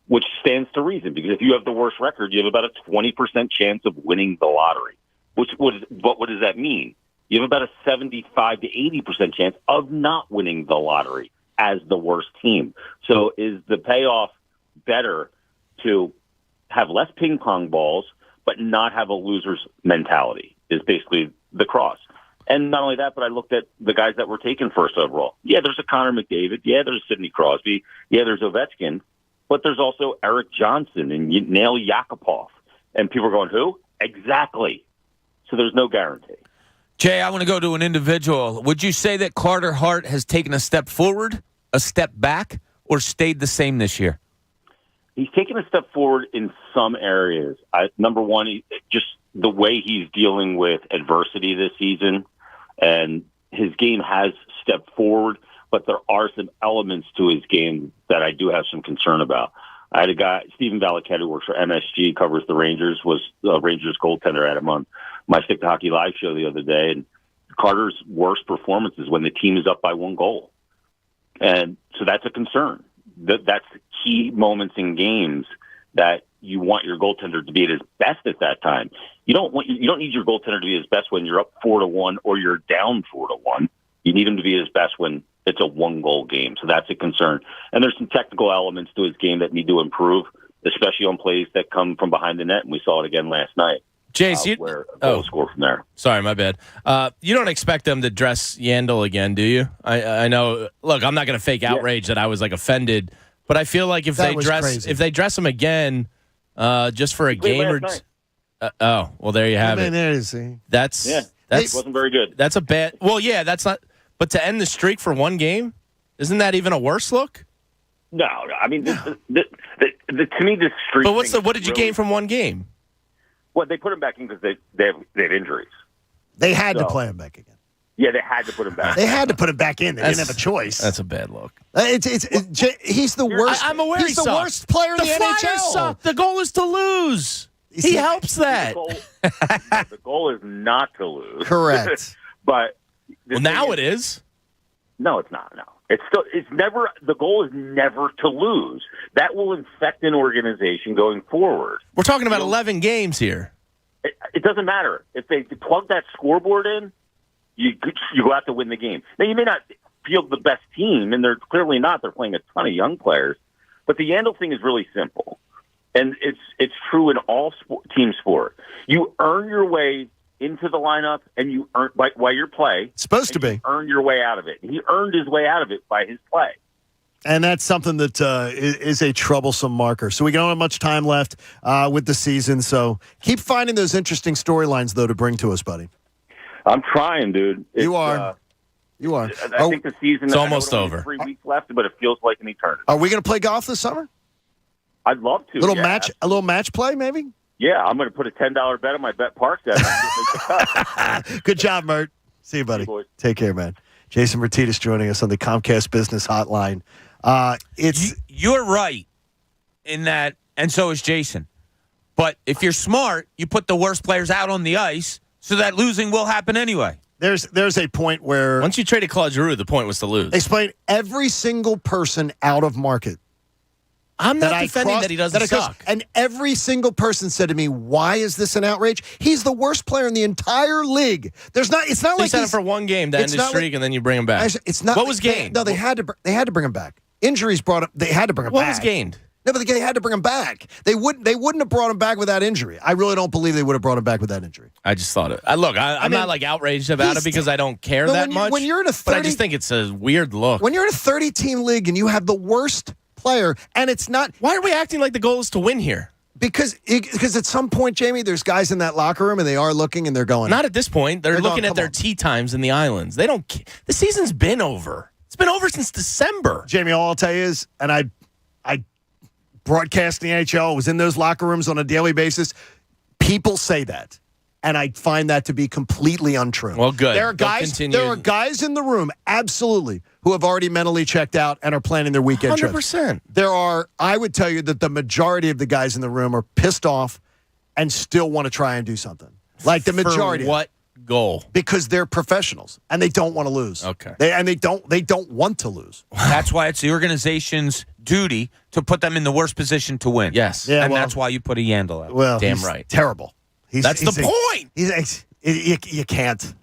which stands to reason because if you have the worst record, you have about a 20% chance of winning the lottery. What does that mean? You have about a 75 to 80% chance of not winning the lottery as the worst team. So is the payoff better to have less ping pong balls but not have a loser's mentality is basically the cross. And not only that, but I looked at the guys that were taken first overall. Yeah, there's a Connor McDavid. Yeah, there's Sidney Crosby. Yeah, there's Ovechkin. But there's also Eric Johnson and Nail Yakupov. And people are going, who? Exactly. So there's no guarantee. Jay, I want to go to an individual. Would you say that Carter Hart has taken a step forward, a step back, or stayed the same this year? He's taken a step forward in some areas. Number one, just the way he's dealing with adversity this season, and his game has stepped forward, but there are some elements to his game that I do have some concern about. I had a guy, Stephen Valiquette, who works for MSG, covers the Rangers, was the Rangers goaltender. I had him on my Stick to Hockey live show the other day, and Carter's worst performance is when the team is up by one goal. And so that's a concern. That's key moments in games that you want your goaltender to be at his best at that time. You don't need your goaltender to be his best when you're up 4-1 or you're down 4-1. You need him to be his best when it's a 1-goal game. So that's a concern. And there's some technical elements to his game that need to improve, especially on plays that come from behind the net. And we saw it again last night. Jace, where a goal scored from there. Sorry, my bad. You don't expect them to dress Yandel again, do you? I know. Look, I'm not going to fake outrage that I was like offended, but I feel like if they dress him again, just for a game or well, there you have it. There you see. That's wasn't very good. That's a bad. Well, yeah, that's not. But to end the streak for one game, isn't that even a worse look? No, I mean, to me, this streak. But what did you gain from one game? Well, they put him back in because they have injuries. They had to play him back again. Yeah, they had to put him back. They had to put him back in. They didn't have a choice. That's a bad look. He's the worst. I'm aware he's the worst player in the Flyers NHL. Suck. The goal is to lose. He helps that. The goal is not to lose. Correct. But now it is. No, it's not. No, it's never. The goal is never to lose. That will infect an organization going forward. We're talking about 11 games here. It doesn't matter if they plug that scoreboard in. You go out to win the game. Now you may not field the best team, and they're clearly not. They're playing a ton of young players, but the Yandel thing is really simple, and it's true in all team sport. You earn your way into the lineup, and you earn by your play. It's supposed to be. Earn your way out of it. He earned his way out of it by his play. And that's something that is a troublesome marker. So we don't have much time left with the season. So keep finding those interesting storylines, though, to bring to us, buddy. I'm trying, dude. You are. You are. I think the season is almost over. 3 weeks left, but it feels like an eternity. Are we going to play golf this summer? I'd love to. A little match play, maybe? Yeah, I'm going to put a $10 bet on my Bet Park set. Good job, Mert. See you, buddy. Take care, man. Jason Martinez joining us on the Comcast Business Hotline. You're right in that, and so is Jason. But if you're smart, you put the worst players out on the ice so that losing will happen anyway. There's a point where once you traded Claude Giroux, the point was to lose. Explain every single person out of market. I'm not defending that he doesn't suck. And every single person said to me, "Why is this an outrage? He's the worst player in the entire league." It's not so like you set him for one game to end the streak, and then you bring him back. It's not. What was gained? No, they had to bring him back. Injuries brought him. They had to bring him back. What was gained? No, but they had to bring him back. They wouldn't have brought him back without injury. I really don't believe they would have brought him back without injury. I just thought it. I'm not like outraged about it because I don't care that much. When you're in but I just think it's a weird look. When you're in a 30-team league and you have the worst player, and it's not. Why are we acting like the goal is to win here? Because at some point, Jamie, there's guys in that locker room and they are looking and they're going. Not at this point. They're looking at their tee times in the islands. They don't. The season's been over. It's been over since December. Jamie, all I'll tell you is, and I broadcast the NHL, was in those locker rooms on a daily basis. People say that, and I find that to be completely untrue. Well, good. There are guys in the room, absolutely, who have already mentally checked out and are planning their weekend 100%. trips. I would tell you that the majority of the guys in the room are pissed off and still want to try and do something. Like the majority. For what goal? Because they're professionals and they don't want to lose. Okay. They don't want to lose. That's why it's the organization's duty to put them in the worst position to win. Yes. Yeah, and that's why you put a Yandel out. Well, damn he's right. Terrible. That's the point. You can't.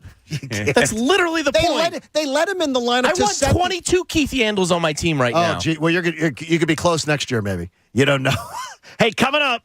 That's literally the point. They let him in the lineup. I want 22 Keith Yandels on my team right now. Gee, well, you could be close next year, maybe. You don't know. Hey, coming up,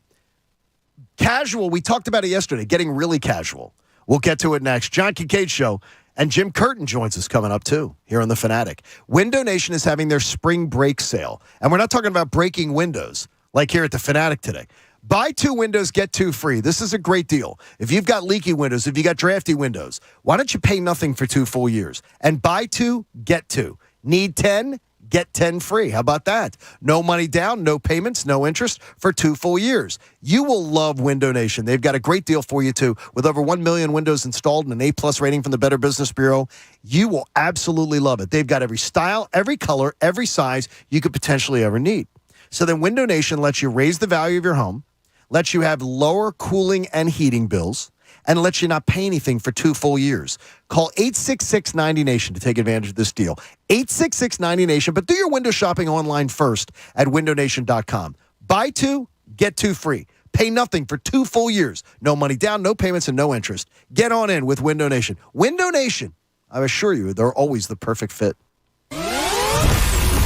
casual. We talked about it yesterday. Getting really casual. We'll get to it next. John Kincade Show. And Jim Curtin joins us coming up, too, here on The Fanatic. Window Nation is having their spring break sale. And we're not talking about breaking windows like here at The Fanatic today. Buy 2 windows, get 2 free. This is a great deal. If you've got leaky windows, if you got drafty windows, why don't you pay nothing for 2 full years? And buy 2, get 2. Need 10? Get 10 free. How about that? No money down, no payments, no interest for 2 full years. You will love Window Nation. They've got a great deal for you, too. With over 1 million windows installed and an A+ rating from the Better Business Bureau, you will absolutely love it. They've got every style, every color, every size you could potentially ever need. So then Window Nation lets you raise the value of your home, lets you have lower cooling and heating bills, and lets you not pay anything for 2 full years. Call 866-90-NATION to take advantage of this deal. 866-90-NATION, but do your window shopping online first at windownation.com. Buy 2, get 2 free. Pay nothing for 2 full years. No money down, no payments, and no interest. Get on in with Window Nation. Window Nation, I assure you, they're always the perfect fit.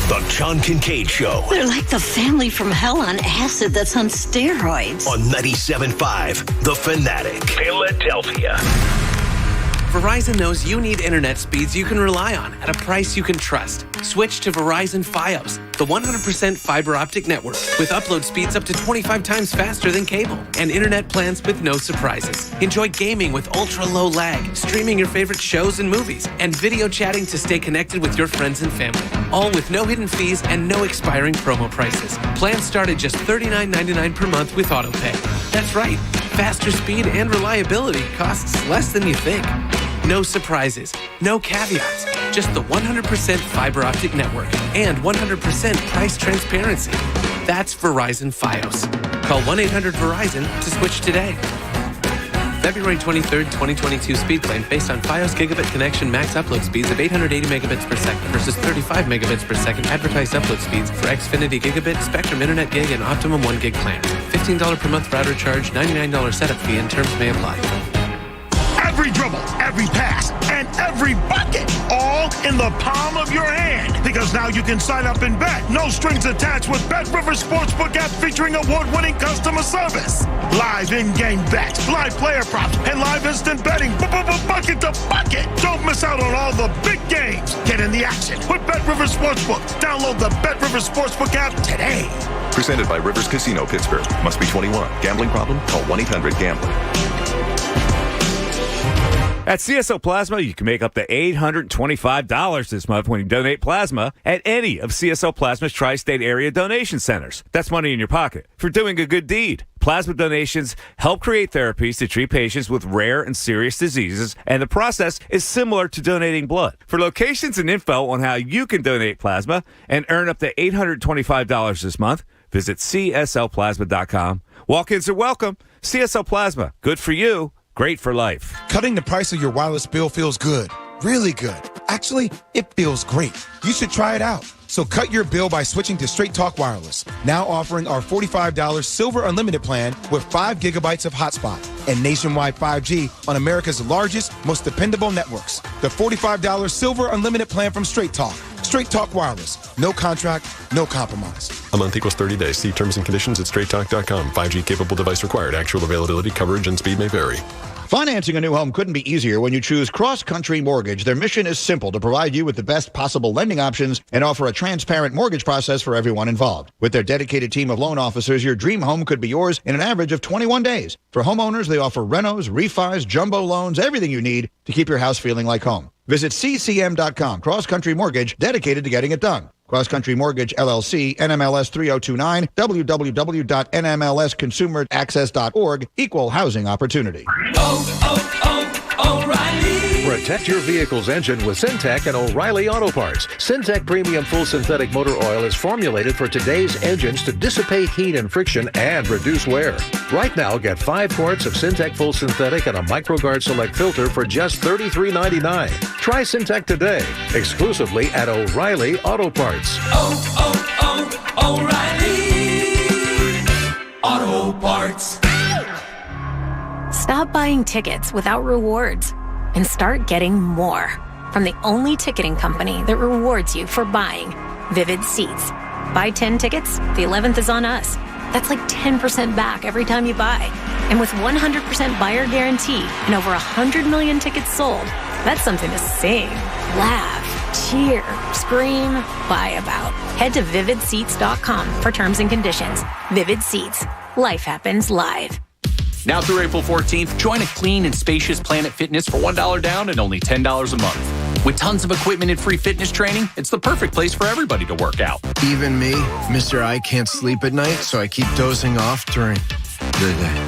The John Kincade Show. They're like the family from hell on acid that's on steroids. On 97.5 The Fanatic. Philadelphia. Verizon knows you need internet speeds you can rely on at a price you can trust. Switch to Verizon Fios, the 100% fiber optic network with upload speeds up to 25 times faster than cable and internet plans with no surprises. Enjoy gaming with ultra-low lag, streaming your favorite shows and movies, and video chatting to stay connected with your friends and family. All with no hidden fees and no expiring promo prices. Plans start at just $39.99 per month with AutoPay. That's right, faster speed and reliability costs less than you think. No surprises, no caveats, just the 100% fiber optic network and 100% price transparency. That's Verizon Fios. Call 1-800-VERIZON to switch today. February 23rd, 2022 speed claim based on Fios gigabit connection max upload speeds of 880 megabits per second versus 35 megabits per second advertised upload speeds for Xfinity Gigabit, Spectrum Internet Gig, and Optimum 1 Gig plans. $15 per month router charge, $99 setup fee, and terms may apply. Every dribble, every pass, and every bucket, all in the palm of your hand. Because now you can sign up and bet. No strings attached with Bet Rivers Sportsbook app featuring award-winning customer service. Live in-game bets, live player props, and live instant betting. Bucket to bucket. Don't miss out on all the big games. Get in the action with Bet Rivers Sportsbook. Download the Bet Rivers Sportsbook app today. Presented by Rivers Casino, Pittsburgh. Must be 21. Gambling problem? Call 1-800-GAMBLER. At CSL Plasma, you can make up to $825 this month when you donate plasma at any of CSL Plasma's tri-state area donation centers. That's money in your pocket for doing a good deed. Plasma donations help create therapies to treat patients with rare and serious diseases, and the process is similar to donating blood. For locations and info on how you can donate plasma and earn up to $825 this month, visit cslplasma.com. Walk-ins are welcome. CSL Plasma, good for you. Great for life. Cutting the price of your wireless bill feels good. Really good. Actually, it feels great. You should try it out. So cut your bill by switching to Straight Talk Wireless. Now offering our $45 Silver Unlimited plan with 5 gigabytes of hotspot and nationwide 5G on America's largest, most dependable networks. The $45 Silver Unlimited plan from Straight Talk. Straight Talk Wireless. No contract, no compromise. A month equals 30 days. See terms and conditions at straighttalk.com. 5G capable device required. Actual availability, coverage, and speed may vary. Financing a new home couldn't be easier when you choose Cross Country Mortgage. Their mission is simple: to provide you with the best possible lending options and offer a transparent mortgage process for everyone involved. With their dedicated team of loan officers, your dream home could be yours in an average of 21 days. For homeowners, they offer renos, refis, jumbo loans, everything you need to keep your house feeling like home. Visit ccm.com. Cross Country Mortgage, dedicated to getting it done. Cross Country Mortgage, LLC, NMLS 3029, www.nmlsconsumeraccess.org, Equal Housing Opportunity. O'Reilly. Protect your vehicle's engine with Syntec and O'Reilly Auto Parts. Syntec Premium Full Synthetic Motor Oil is formulated for today's engines to dissipate heat and friction and reduce wear. Right now, get 5 quarts of Syntec Full Synthetic and a MicroGuard Select filter for just $33.99. Try Syntec today, exclusively at O'Reilly Auto Parts. O'Reilly Auto Parts. Stop buying tickets without rewards and start getting more from the only ticketing company that rewards you for buying, Vivid Seats. Buy 10 tickets, the 11th is on us. That's like 10% back every time you buy. And with 100% buyer guarantee and over 100 million tickets sold, that's something to sing, laugh, cheer, scream, buy about. Head to vividseats.com for terms and conditions. Vivid Seats. Life happens live. Now through April 14th, join a clean and spacious Planet Fitness for $1 down and only $10 a month. With tons of equipment and free fitness training, it's the perfect place for everybody to work out. Even me, Mr. I can't sleep at night, so I keep dozing off during the day.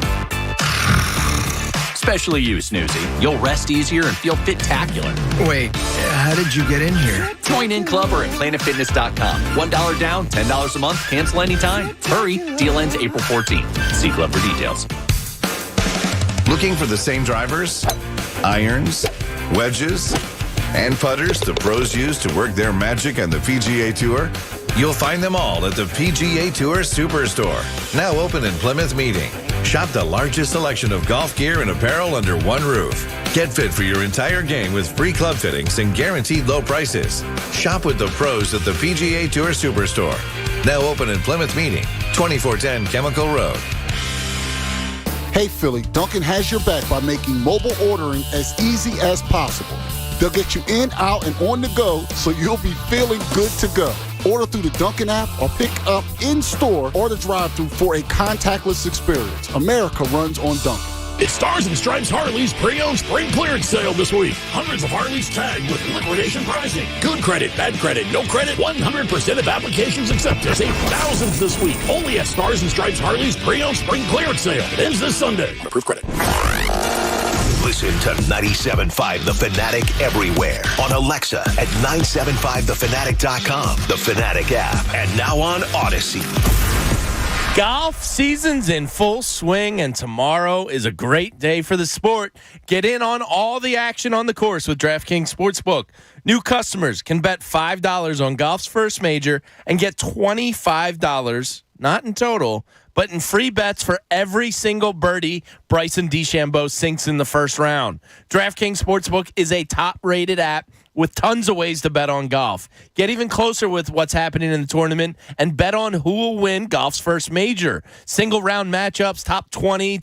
Especially you, Snoozy. You'll rest easier and feel fit-tacular. Wait, how did you get in here? Join in club or at planetfitness.com. $1 down, $10 a month, cancel anytime. Hurry, deal ends April 14th. See club for details. Looking for the same drivers, irons, wedges, and putters the pros use to work their magic on the PGA Tour? You'll find them all at the PGA Tour Superstore, now open in Plymouth Meeting. Shop the largest selection of golf gear and apparel under one roof. Get fit for your entire game with free club fittings and guaranteed low prices. Shop with the pros at the PGA Tour Superstore. Now open in Plymouth Meeting, 2410 Chemical Road. Hey Philly, Dunkin' has your back by making mobile ordering as easy as possible. They'll get you in, out, and on the go, so you'll be feeling good to go. Order through the Dunkin' app or pick up in-store or the drive-thru for a contactless experience. America runs on Dunkin'. It's Stars and Stripes Harley's pre-owned spring clearance sale this week. Hundreds of Harleys tagged with liquidation pricing. Good credit, bad credit, no credit, 100% of applications accepted. Save thousands this week. Only at Stars and Stripes Harley's pre-owned spring clearance sale. It ends this Sunday. Approved credit. Listen to 97.5 The Fanatic everywhere. On Alexa at 975thefanatic.com, the Fanatic app, and now on Odyssey. Golf season's in full swing, and tomorrow is a great day for the sport. Get in on all the action on the course with DraftKings Sportsbook. New customers can bet $5 on golf's first major and get $25, not in total, but in free bets for every single birdie Bryson DeChambeau sinks in the first round. DraftKings Sportsbook is a top-rated app with tons of ways to bet on golf. Get even closer with what's happening in the tournament and bet on who will win golf's first major. Single round matchups, top 20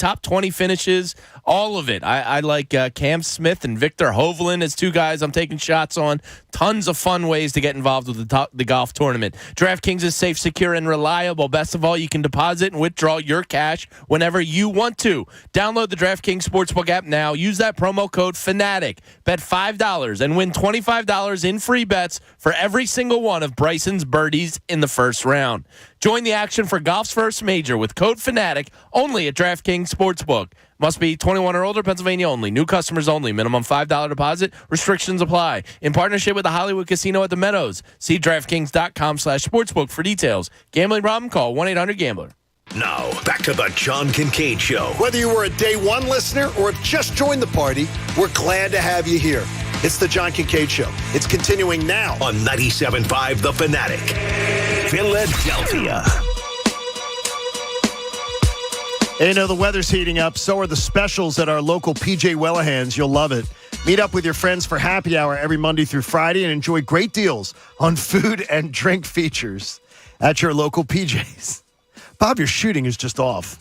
finishes, all of it. I like Cam Smith and Victor Hovland as two guys I'm taking shots on. Tons of fun ways to get involved with the golf tournament. DraftKings is safe, secure, and reliable. Best of all, you can deposit and withdraw your cash whenever you want to. Download the DraftKings Sportsbook app now. Use that promo code FANATIC. Bet $5 and win $25 in free bets for every single one of Bryson's birdies in the first round. Join the action for golf's first major with code FANATIC only at DraftKings Sportsbook. Must be 21 or older, Pennsylvania only. New customers only. Minimum $5 deposit. Restrictions apply. In partnership with the Hollywood Casino at the Meadows. See DraftKings.com/sportsbook for details. Gambling problem? Call 1-800-GAMBLER. Now, back to the John Kincade Show. Whether you were a day one listener or have just joined the party, we're glad to have you here. It's the John Kincade Show. It's continuing now on 97.5 The Fanatic, Philadelphia. Hey, you know, the weather's heating up. So are the specials at our local PJ Wellahans. You'll love it. Meet up with your friends for happy hour every Monday through Friday and enjoy great deals on food and drink features at your local PJs. Bob, your shooting is just off.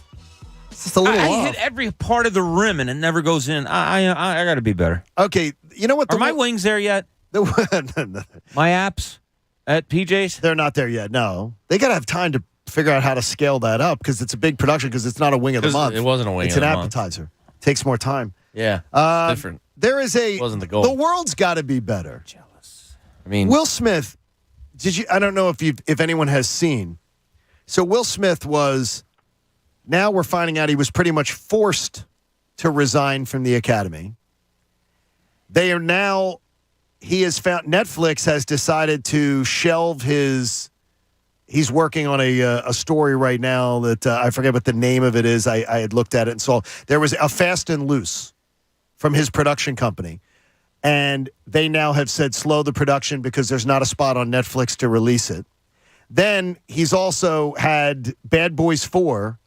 It's just a little off. I hit every part of the rim and it never goes in. I got to be better. Okay, you know what? Are my wings there yet? My apps at PJ's? They're not there yet, no. They got to have time to figure out how to scale that up because it's a big production because it's not a wing of the month. It wasn't a wing of the month. It's an appetizer. Takes more time. Yeah, different. There is a... Wasn't the goal. The world's got to be better. Jealous. I mean... Will Smith, I don't know if anyone has seen... So Will Smith was, now we're finding out he was pretty much forced to resign from the Academy. He has found, Netflix has decided to shelve he's working on a story right now that I forget what the name of it is. I had looked at it and saw there was a Fast and Loose from his production company. And they now have said slow the production because there's not a spot on Netflix to release it. Then he's also had Bad Boys 4.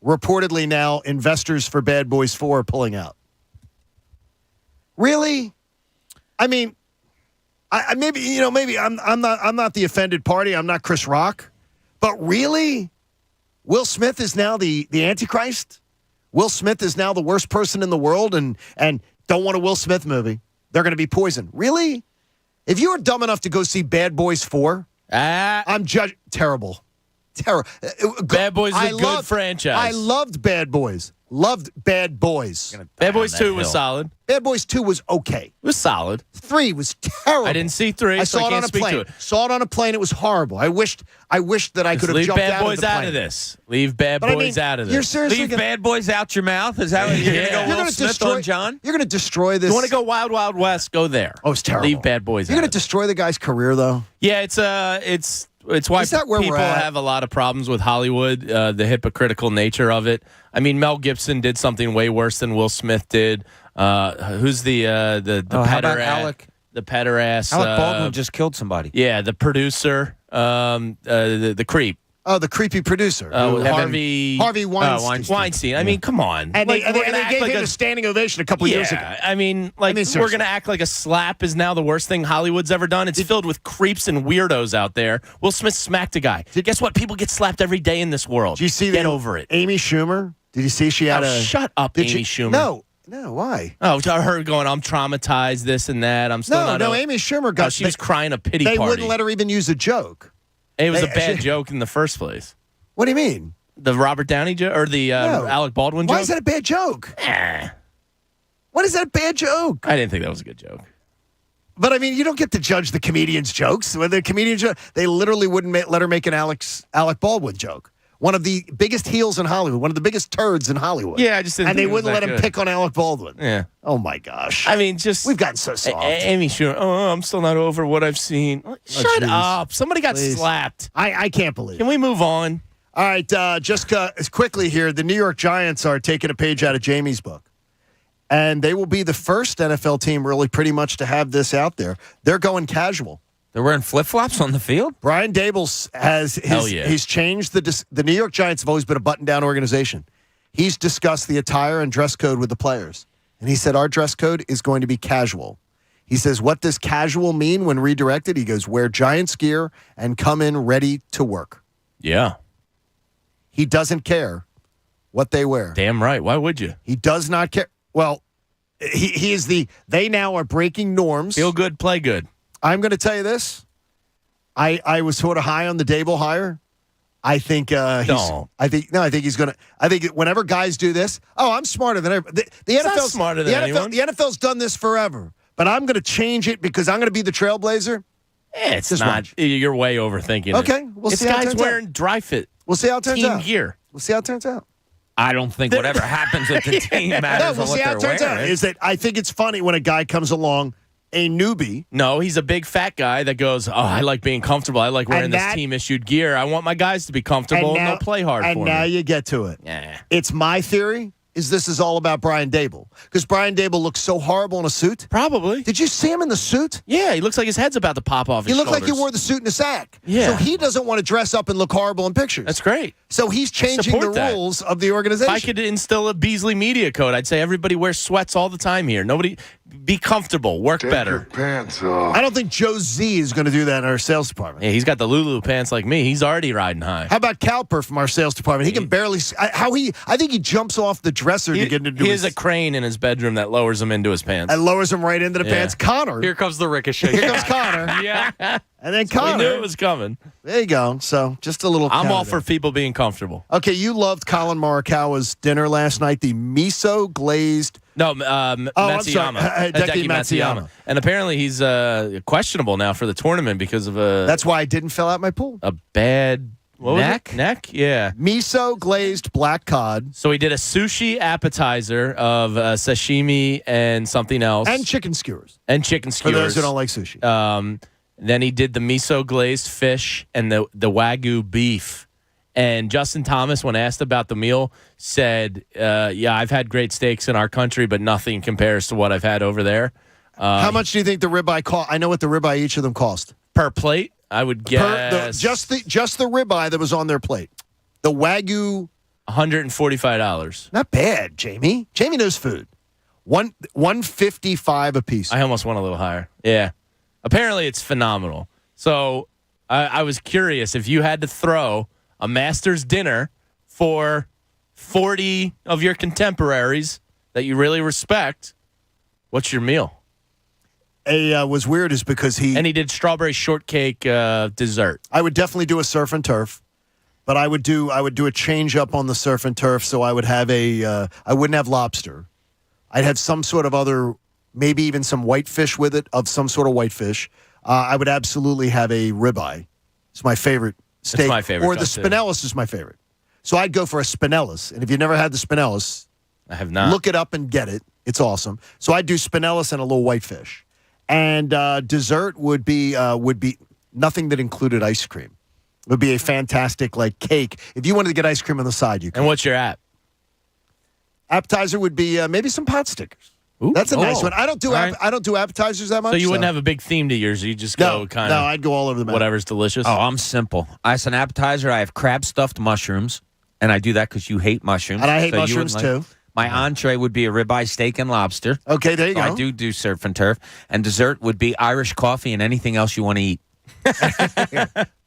Reportedly now, investors for Bad Boys 4 are pulling out. Really? I mean, maybe I'm not the offended party. I'm not Chris Rock. But really? Will Smith is now the Antichrist? Will Smith is now the worst person in the world and don't want a Will Smith movie. They're going to be poisoned. Really? If you were dumb enough to go see Bad Boys 4... I'm judging. Terrible. Bad Boys is a good franchise. I loved Bad Boys. Loved Bad Boys. Bad Boys 2 was solid. Bad Boys 2 was okay. It was solid. 3 was terrible. I didn't see 3, I so saw I it can't on a speak plane. to it. Saw it on a plane. It was horrible. I wished that I could have jumped Bad out Boys of the plane. out of this. Leave Bad Boys out of this. You're seriously Leave Bad Boys out your mouth? Is that what you're going to go Will Smith on John? You're going to destroy this. You want to go Wild Wild West? Go there. Oh, it's terrible. Leave Bad Boys out. You're going to destroy the guy's career, though? Yeah, it's why people have a lot of problems with Hollywood, the hypocritical nature of it. I mean, Mel Gibson did something way worse than Will Smith did. Who's the Alec? The pederast. Alec Baldwin just killed somebody. Yeah, the producer, the creep. Oh, the creepy producer. Harvey Weinstein. Weinstein. I mean, come on. And Like, they we're gonna gave act him like a standing ovation a couple years ago. I mean, we're seriously. going to act like a slap is now the worst thing Hollywood's ever done. It's filled with creeps and weirdos out there. Will Smith smacked a guy. Guess what? People get slapped every day in this world. Did you see Get over it. Amy Schumer? Did you see she had Shut up, Amy Schumer. No, why? Oh, her going, I'm traumatized, this and that. I'm still not. Amy Schumer got. She was crying a pity They party. wouldn't let her even use a joke. It was a bad joke in the first place. What do you mean? The Robert Downey joke or the Alec Baldwin joke? Why is that a bad joke? What is that a bad joke? I didn't think that was a good joke. But I mean, you don't get to judge the comedian's jokes. When the comedian they literally wouldn't let her make an Alec Baldwin joke. One of the biggest heels in Hollywood, one of the biggest turds in Hollywood. Yeah, I just didn't. And they wouldn't let him pick on Alec Baldwin. Yeah. Oh my gosh. I mean, we've gotten so soft. Amy Schumer. Oh, I'm still not over what I've seen. Shut up! Somebody got slapped. I can't believe. Can we move on? All right, just quickly here, the New York Giants are taking a page out of Jamie's book. And they will be the first NFL team really pretty much to have this out there. They're going casual. They're wearing flip-flops on the field? Brian Daboll has he's changed the New York Giants have always been a button-down organization. He's discussed the attire and dress code with the players. And he said, our dress code is going to be casual. He says, what does casual mean when redirected? He goes, wear Giants gear and come in ready to work. Yeah. He doesn't care what they wear. Damn right. Why would you? He does not care. Well, he is they now are breaking norms. Feel good, play good. I'm going to tell you this. I was sort of high on the Daboll hire. I think I think he's going to. I think whenever guys do this, I'm smarter than everybody. The NFL's smarter than anyone. The NFL's done this forever, but I'm going to change it because I'm going to be the trailblazer. It's just not. Watch. You're way overthinking it. Okay, we'll see how it turns wearing out. dry fit. We'll see how it turns team out. Gear. We'll see how it turns out. I don't think whatever happens with the team matters we'll on see what how it they're turns wearing. out. Is that I think it's funny when a guy comes along, a newbie. No, he's a big fat guy that goes, I like being comfortable. I like wearing this team-issued gear. I want my guys to be comfortable and they'll play hard for me. And now you get to it. Yeah. It's my theory. This is all about Brian Daboll. Because Brian Daboll looks so horrible in a suit. Probably. Did you see him in the suit? Yeah, he looks like his head's about to pop off his shoulders. He looked like he wore the suit in a sack. Yeah. So he doesn't want to dress up and look horrible in pictures. That's great. So he's changing the rules of the organization. If I could instill a Beasley media code, I'd say everybody wears sweats all the time here. Nobody be comfortable, work better. Your pants off. I don't think Joe Z is going to do that in our sales department. Yeah, he's got the Lulu pants like me. He's already riding high. How about Calper from our sales department? He can barely. I think he jumps off the dresser to get into. He has a crane in his bedroom that lowers him into his pants. And lowers him right into the pants. Connor. Here comes the ricochet. Here comes Connor. Yeah. And then Connor. We knew it was coming. There you go. So just a little. I'm all for people being comfortable. Okay, you loved Colin Morikawa's dinner last night. The miso glazed. No, Matsuyama. Hideki Matsuyama. And apparently he's questionable now for the tournament because of a. That's why I didn't fill out my pool. A bad neck. Neck, yeah. Miso glazed black cod. So he did a sushi appetizer of sashimi and something else, and chicken skewers. For those who don't like sushi. Then he did the miso glazed fish and the Wagyu beef. And Justin Thomas, when asked about the meal, said, yeah, I've had great steaks in our country, but nothing compares to what I've had over there. How much do you think the ribeye cost? I know what the ribeye each of them cost. Per plate, I would guess. Just the ribeye that was on their plate. The Wagyu. $145. Not bad, Jamie. Jamie knows food. $155 a piece. I almost went a little higher. Yeah. Apparently it's phenomenal. So I was curious if you had to throw a master's dinner for 40 of your contemporaries that you really respect, what's your meal? Was weird is because he did strawberry shortcake dessert. I would definitely do a surf and turf, but I would do a change up on the surf and turf. So I would have I wouldn't have lobster. I'd have some sort of other, maybe even some whitefish with it, of some sort of whitefish. I would absolutely have a ribeye. It's my favorite steak. It's my favorite. Or the spinellis is my favorite. So I'd go for a spinellis. And if you've never had the spinellis, I have not. Look it up and get it. It's awesome. So I'd do spinellis and a little whitefish. And dessert would be nothing that included ice cream. It would be a fantastic cake. If you wanted to get ice cream on the side, you could. And what's your app? Appetizer would be maybe some pot stickers. That's a nice one. I don't do appetizers that much. So you wouldn't have a big theme to yours. You just go kind of. No, I'd go all over the map. Whatever's delicious. Oh, I'm simple. As an appetizer, I have crab stuffed mushrooms, and I do that because you hate mushrooms. And I hate mushrooms too. My entree would be a ribeye steak and lobster. Okay, there you go. I do surf and turf. And dessert would be Irish coffee and anything else you want to eat.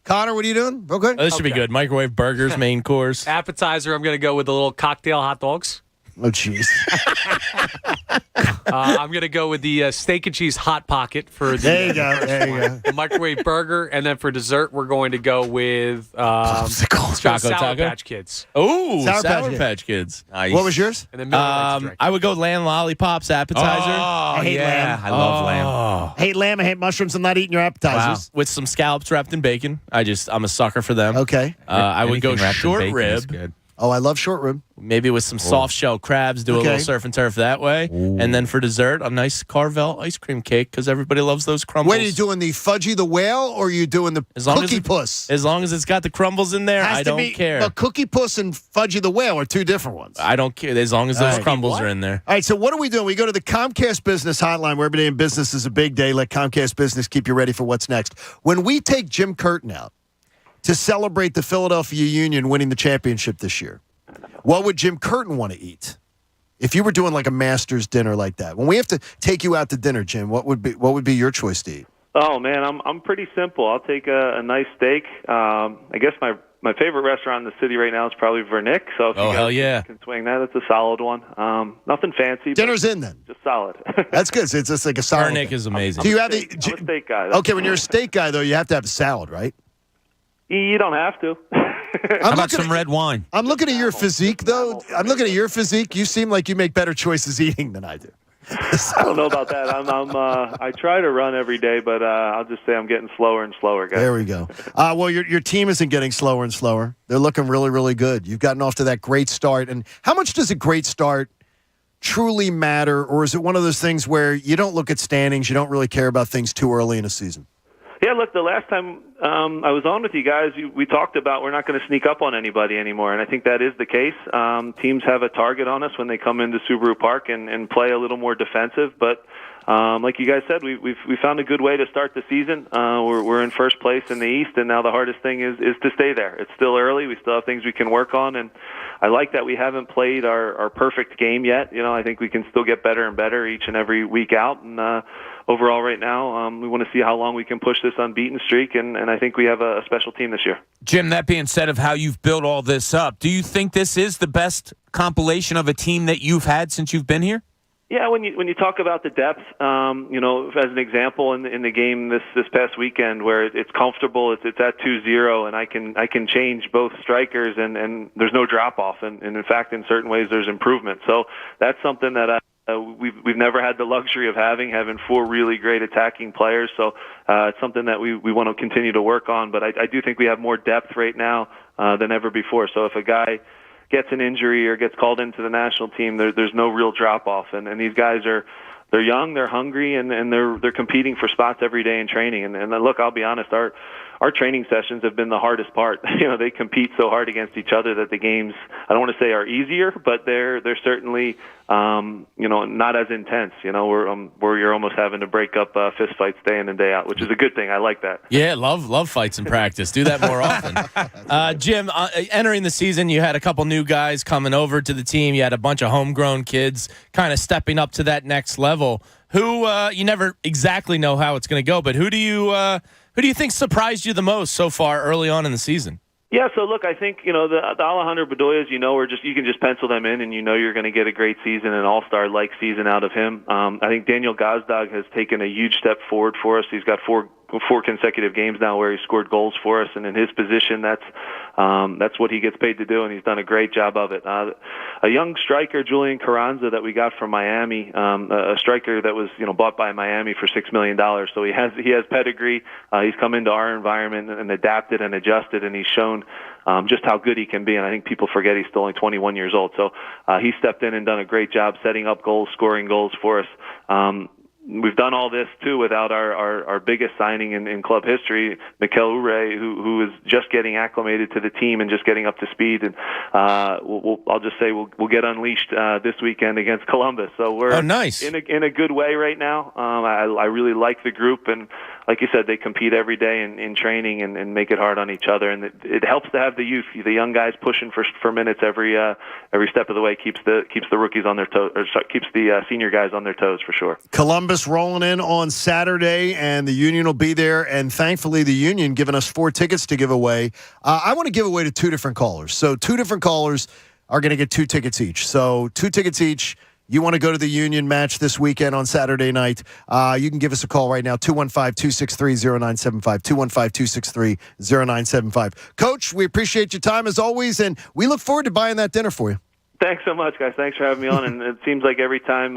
Connor, what are you doing? Real quick? This should be good. Microwave burgers, main course. Appetizer, I'm going to go with the little cocktail hot dogs. Oh, jeez. I'm going to go with the steak and cheese hot pocket for the. There you go. The microwave burger, and then for dessert, we're going to go with Choco Sour Taco? Patch Kids. Oh, Sour Sour Patch Patch Kids. Nice. What was yours? And then Miller Lite's drink. I would go lamb lollipops appetizer. Oh, I hate lamb. I love lamb. Oh. I hate lamb. I hate mushrooms. I'm not eating your appetizers. With some scallops wrapped in bacon. I'm a sucker for them. Okay. I would go Anything wrapped in short bacon is rib. good. Oh, I love short rib. Maybe with some soft shell crabs, do a Okay. little surf and turf that way. Ooh. And then for dessert, a nice Carvel ice cream cake because everybody loves those crumbles. Wait, are you doing the Fudgy the Whale or are you doing the Cookie Puss? As long as it's got the crumbles in there, I don't care. But Cookie Puss and Fudgy the Whale are two different ones. I don't care as long as those crumbles are in there. All right, so what are we doing? We go to the Comcast Business Hotline where every day in business is a big day. Let Comcast Business keep you ready for what's next. When we take Jim Curtin out to celebrate the Philadelphia Union winning the championship this year, what would Jim Curtin want to eat? If you were doing like a Masters dinner like that, when we have to take you out to dinner, Jim, what would be your choice to eat? Oh man, I'm pretty simple. I'll take a nice steak. I guess my favorite restaurant in the city right now is probably Vernick. So if you guys can swing that, it's a solid one. Nothing fancy. Dinner's in then. Just solid. That's good. So it's just like a solid. Vernick is amazing. Do you have I'm a steak guy. Okay, when you're a steak guy though, you have to have a salad, right? You don't have to. How about some red wine? I'm looking at your physique, though. I'm looking at your physique. You seem like you make better choices eating than I do. I don't know about that. I try to run every day, but I'll just say I'm getting slower and slower, guys. There we go. Well, your team isn't getting slower and slower. They're looking really, really good. You've gotten off to that great start. And how much does a great start truly matter, or is it one of those things where you don't look at standings, you don't really care about things too early in a season? Yeah, look, the last time I was on with you guys, we talked about we're not going to sneak up on anybody anymore, and I think that is the case. Teams have a target on us when they come into Subaru Park and play a little more defensive, but like you guys said, we found a good way to start the season. We're in first place in the East, and now the hardest thing is to stay there. It's still early. We still have things we can work on, and I like that we haven't played our perfect game yet. You know, I think we can still get better and better each and every week out, and overall right now, we want to see how long we can push this unbeaten streak, and I think we have a special team this year. Jim, that being said of how you've built all this up, do you think this is the best compilation of a team that you've had since you've been here? Yeah, when you talk about the depth, you know, as an example in the game this past weekend where it's comfortable, it's at 2-0, and I can change both strikers and there's no drop off, and in fact in certain ways there's improvement. So that's something that we've never had the luxury of having four really great attacking players. So it's something that we want to continue to work on. But I do think we have more depth right now than ever before. So if a guy gets an injury or gets called into the national team, there's no real drop off. And these guys they're young, they're hungry, and they're competing for spots every day in training. And look, I'll be honest, our training sessions have been the hardest part. You know, they compete so hard against each other that the games, I don't want to say are easier, but they're certainly you know, not as intense. You know, where you're almost having to break up fist fights day in and day out, which is a good thing. I like that. Yeah, love fights in practice. Do that more often. Jim, entering the season, you had a couple new guys coming over to the team. You had a bunch of homegrown kids kind of stepping up to that next level. Who you never exactly know how it's going to go, but who do you think surprised you the most so far early on in the season? Yeah, so look, I think, you know, the Alejandro Bedoyas, you know, you can just pencil them in and you know you're going to get a great season, an all-star-like season out of him. I think Daniel Gazdag has taken a huge step forward for us. He's got four consecutive games now where he scored goals for us, and in his position, that's what he gets paid to do, and he's done a great job of it. A young striker, Julian Carranza, that we got from Miami, a striker that was, you know, bought by Miami for $6 million. So he has pedigree. He's come into our environment and adapted and adjusted, and he's shown just how good he can be. And I think people forget he's still only 21 years old. So he stepped in and done a great job setting up goals, scoring goals for us. we've done all this too without our biggest signing in club history, Mikel Ure, who is just getting acclimated to the team and just getting up to speed. And I'll just say we'll get unleashed this weekend against Columbus. So we're nice. in a good way right now. I really like the group, and like you said, they compete every day in training and make it hard on each other. And it helps to have the youth, the young guys pushing for minutes every step of the way. Keeps the rookies on their toes, or keeps the senior guys on their toes for sure. Columbus rolling in on Saturday, and the Union will be there. And thankfully, the Union giving us 4 tickets to give away. I want to give away to 2 different callers. So 2 different callers are going to get 2 tickets each. So 2 tickets each. You want to go to the Union match this weekend on Saturday night, you can give us a call right now, 215-263-0975, 215-263-0975. Coach, we appreciate your time as always, and we look forward to buying that dinner for you. Thanks so much, guys. Thanks for having me on. And it seems like every time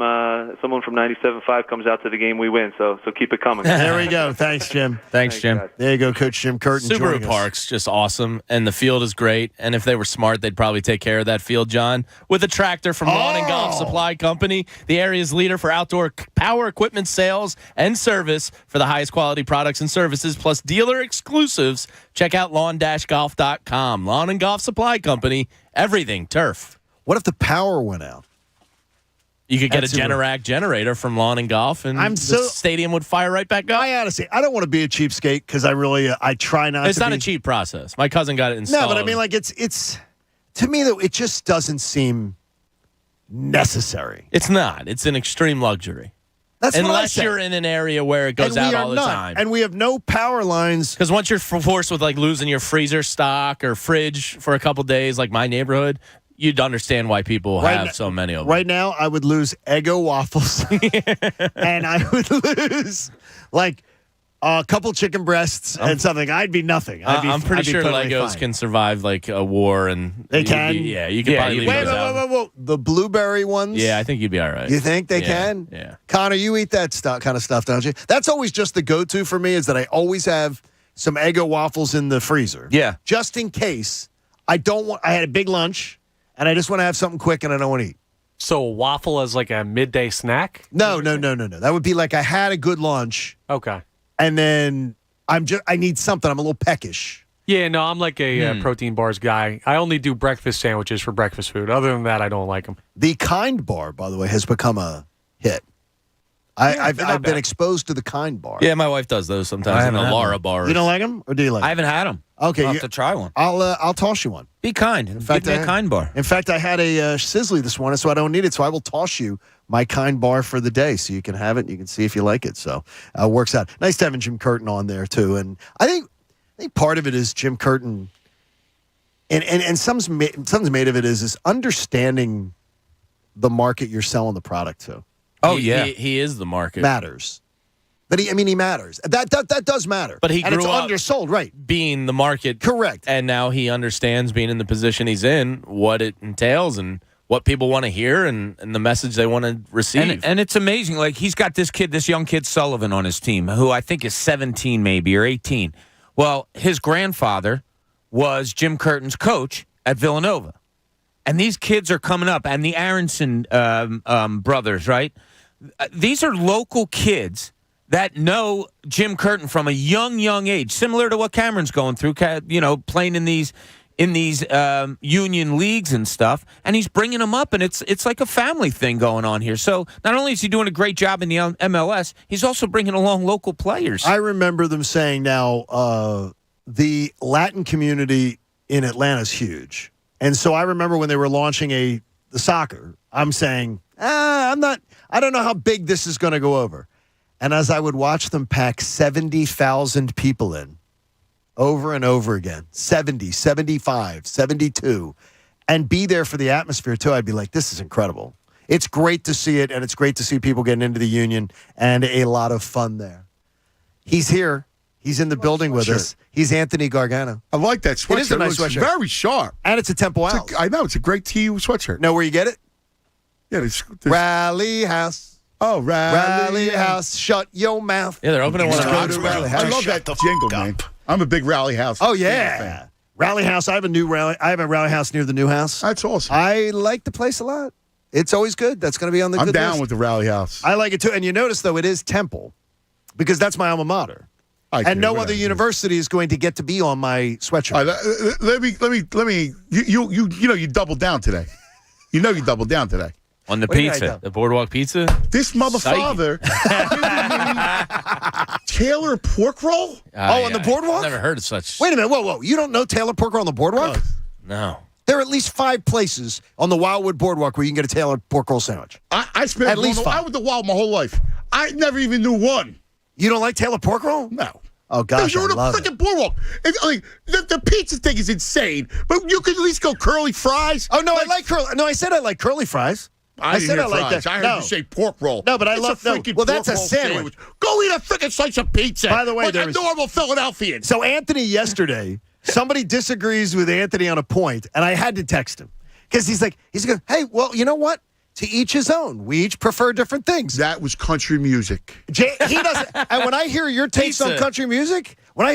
someone from 97.5 comes out to the game, we win. So keep it coming. There we go. Thanks, Jim. Thanks, Jim. Guys. There you go, Coach Jim Curtin. Subaru Park's just awesome, and the field is great. And if they were smart, they'd probably take care of that field, John, with a tractor from Lawn and Golf Supply Company, the area's leader for outdoor power equipment sales and service for the highest quality products and services, plus dealer exclusives. Check out lawn-golf.com. Lawn and Golf Supply Company, everything turf. What if the power went out? You could get a Generac generator from Lawn and Golf, and the stadium would fire right back up. I honestly, I don't want to be a cheapskate because I try not to. It's not a cheap process. My cousin got it installed. No, but I mean, like, it's to me, though, it just doesn't seem necessary. It's not. It's an extreme luxury. That's what I Unless say. you're in an area where it goes out all the time. And we have no power lines. Because once you're forced with, like, losing your freezer stock or fridge for a couple days, like my neighborhood, you'd understand why people have so many of them. Right now, I would lose Eggo waffles, and I would lose, like, a couple chicken breasts and something. I'd be nothing. I'm pretty sure totally Legos fine. can survive, like, a war. And They can? You can probably leave those out. Wait. The blueberry ones? Yeah, I think you'd be all right. You think they can? Yeah. Connor, you eat that kind of stuff, don't you? That's always just the go-to for me, is that I always have some Eggo waffles in the freezer. Yeah. Just in case I had a big lunch, and I just want to have something quick, and I don't want to eat. So a waffle as like a midday snack? No. That would be like I had a good lunch. Okay. And then I need something. I'm a little peckish. Yeah, no, I'm like a protein bars guy. I only do breakfast sandwiches for breakfast food. Other than that, I don't like them. The Kind bar, by the way, has become a hit. I've been exposed to the Kind bar. Yeah, my wife does those sometimes. And the Lara bars. You don't like them, or do you like them? I haven't had them. Okay, I'll have to try one. I'll toss you one. Be kind. In fact, give me a Kind bar. In fact, I had a Sizzly this morning, so I don't need it. So I will toss you my Kind bar for the day, so you can have it. And you can see if you like it. So it works out. Nice to have Jim Curtin on there too. And I think part of it is Jim Curtin, and something's made of it is understanding the market you're selling the product to. Oh, yeah. He is the market. Matters. But he matters. That does matter. But he and grew it's up undersold, right? Being the market. Correct. And now he understands, being in the position he's in, what it entails and what people want to hear and the message they want to receive. And it's amazing. Like, he's got this young kid Sullivan on his team, who I think is 17 maybe or 18. Well, his grandfather was Jim Curtin's coach at Villanova. And these kids are coming up, and the Aronson brothers, right? These are local kids that know Jim Curtin from a young age, similar to what Cameron's going through, playing in these union leagues and stuff, and he's bringing them up, and it's like a family thing going on here. So not only is he doing a great job in the MLS, he's also bringing along local players. I remember them saying the Latin community in Atlanta is huge, and so I remember when they were launching the soccer, I'm saying, I don't know how big this is going to go over. And as I would watch them pack 70,000 people in over and over again, 70, 75, 72, and be there for the atmosphere too, I'd be like, this is incredible. It's great to see it, and it's great to see people getting into the Union, and a lot of fun there. He's here. He's in the building with us. He's Anthony Gargano. I like that sweatshirt. It is a nice sweatshirt. Very sharp. And it's a Temple Owls. I know. It's a great TU sweatshirt. Know where you get it? Yeah, there's Rally House. Oh, Rally House. Shut your mouth. Yeah, they're opening one of those. I love that jingle, man. I'm a big Rally House. Oh, yeah. Rally House. I have a Rally House near the new house. That's awesome. I like the place a lot. It's always good. That's going to be on the I'm good down list. with the Rally House. I like it too. And you notice, though, it is Temple because that's my alma mater. And no other university is going to get to be on my sweatshirt. Let me. You doubled down today. You doubled down today. On the pizza, the boardwalk pizza. This motherfucker Taylor pork roll. On the boardwalk. Never heard of such. Wait a minute. Whoa. You don't know Taylor pork roll on the boardwalk? No. There are at least 5 places on the Wildwood Boardwalk where you can get a Taylor pork roll sandwich. I spent at least 5. I went to Wild my whole life. I never even knew one. You don't like Taylor pork roll? No. Oh, gosh, you're I on the love freaking boardwalk. The pizza thing is insane, but you could at least go curly fries. Oh, no, I like curly. No, I said I like curly fries. I said I like fries. that. I heard you say pork roll. No, but I it's love a freaking Well, that's a pork roll sandwich. Go eat a freaking slice of pizza. By the way, like a normal Philadelphian. So Anthony yesterday, somebody disagrees with Anthony on a point, and I had to text him because he's going, hey, well, you know what? To each his own. We each prefer different things. That was country music. He doesn't. And when I hear your takes on country music, my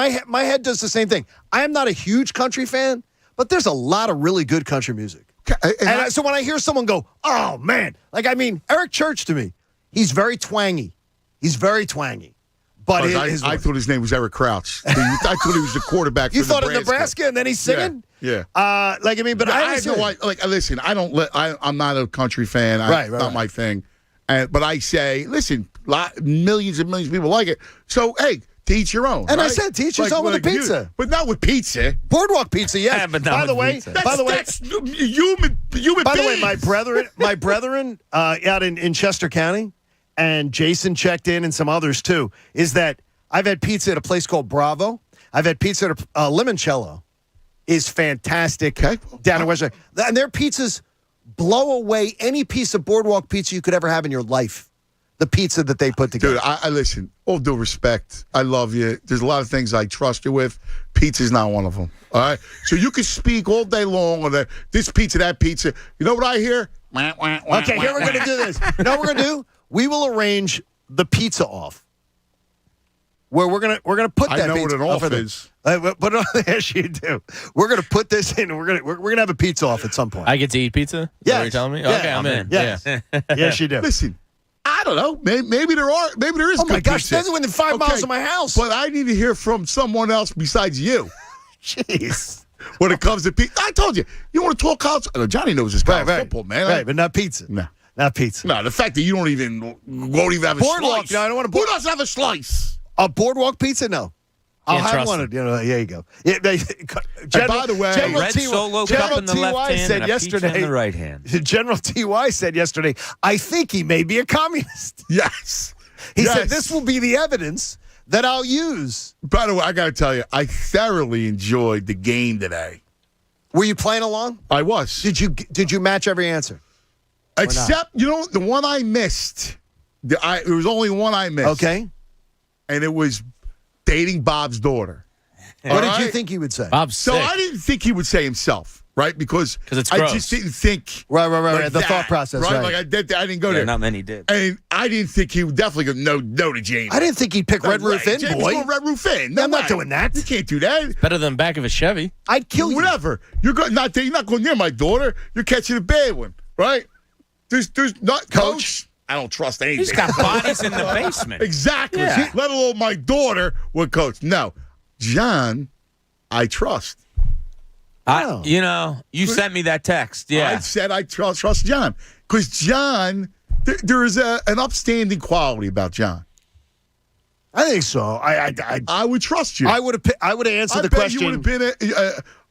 head does the same thing. I am not a huge country fan, but there's a lot of really good country music. So when I hear someone go, oh, man, Eric Church to me, he's very twangy. But I thought his name was Eric Crouch. I thought he was the quarterback you for thought Nebraska. in Nebraska and then he's singing? Yeah. But I have no idea. Listen, I'm not a country fan. Right. Not my thing. But I say, listen, millions and millions of people like it. So, hey, to each your own. And right? I said, to each his own with the pizza. But not with pizza. Boardwalk pizza, yes. But not by the way, that's human By the way, beings. my brethren out in Chester County, and Jason checked in and some others too, is that I've had pizza at a place called Bravo. I've had pizza at Limoncello. Is fantastic down in West. And their pizzas blow away any piece of boardwalk pizza you could ever have in your life. The pizza that they put together. Dude, I listen, all due respect, I love you. There's a lot of things I trust you with. Pizza's not one of them. All right? So you can speak all day long on this pizza, that pizza. You know what I hear? Okay, here we're going to do this. You know what we're going to do? We will arrange the pizza off. Where we're gonna put that. I know pizza what an off is. Put it on. Yes, you do. We're gonna put this in. We're gonna have a pizza off at some point. I get to eat pizza? Is that what you're telling me? Yeah. Okay, I'm in. Yes. Yeah. Yes, you do. Listen, I don't know. Maybe there is. Oh my good gosh, pizza. that's within 5 miles of my house. But I need to hear from someone else besides you. Jeez. When it comes to pizza, I told you. You want to talk college? Johnny knows his college football, man. Right, but not without pizza. No. Not pizza. No, the fact that you won't even have a boardwalk, slice. No, I don't want Who doesn't have a slice? A boardwalk pizza? No. I'll have one. There you go. Yeah, by the way, General red Solo cup in the left hand and a pizza in the right hand. General T.Y. said yesterday, I think he may be a communist. Yes. He said, this will be the evidence that I'll use. By the way, I got to tell you, I thoroughly enjoyed the game today. Were you playing along? I was. Did you match every answer? Except, the one I missed. There was only one I missed. Okay. And it was dating Bob's daughter. What did you think he would say? Bob's sick. I didn't think he would say himself, right? Because it's I gross. just didn't think. Right. Like the that, thought process, right? Like I didn't go there. Not many did. And I didn't think he would definitely go no to James. I didn't think he'd pick Red Roof In, James boy. going Red Roof In. No, I'm not doing that. You can't do that. Better than back of a Chevy. I'd kill you. Whatever. You're not going near my daughter. You're catching a bad one, right? There's not Coach. I don't trust anything. He's got bodies in the basement. Exactly. Yeah. Let alone my daughter with Coach. No. John, I trust. You sent me that text. Yeah. I said I trust John. Because John, there is an upstanding quality about John. I think so. I would trust you. I would have answered the question. You would have been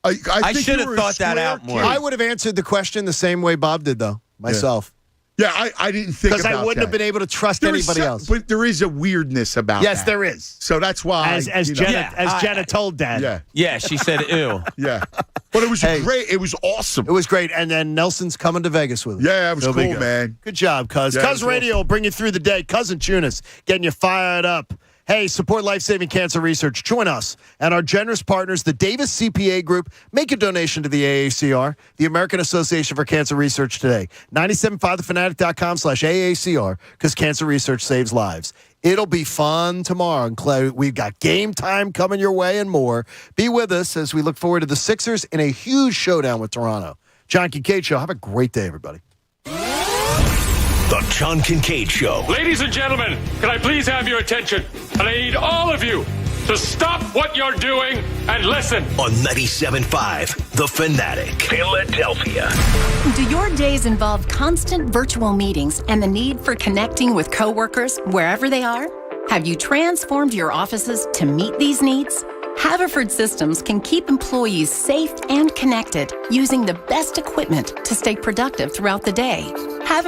I should have thought that out more. I would have answered the question the same way Bob did, though, myself. Yeah, I didn't think about that. Because I wouldn't have been able to trust anybody else. But there is a weirdness about that. Yes, there is. So that's why. As Jenna told Dad. Yeah. Yeah, she said, ew. Yeah. But it was great. It was awesome. It was great. And then Nelson's coming to Vegas with us. Yeah, it was cool, man. Good job, Cuz. Yeah, Cuz Radio will bring you through the day. Cousin Tunis getting you fired up. Hey, support life-saving cancer research. Join us and our generous partners, the Davis CPA Group. Make a donation to the AACR, the American Association for Cancer Research today. 97.5thefanatic.com/AACR, because cancer research saves lives. It'll be fun tomorrow. We've got game time coming your way and more. Be with us as we look forward to the Sixers in a huge showdown with Toronto. John Kincade Show. Have a great day, everybody. The John Kincade Show. Ladies and gentlemen, can I please have your attention? And I need all of you to stop what you're doing and listen. On 97.5 The Fanatic, Philadelphia. Do your days involve constant virtual meetings and the need for connecting with coworkers wherever they are? Have you transformed your offices to meet these needs? Haverford Systems can keep employees safe and connected using the best equipment to stay productive throughout the day.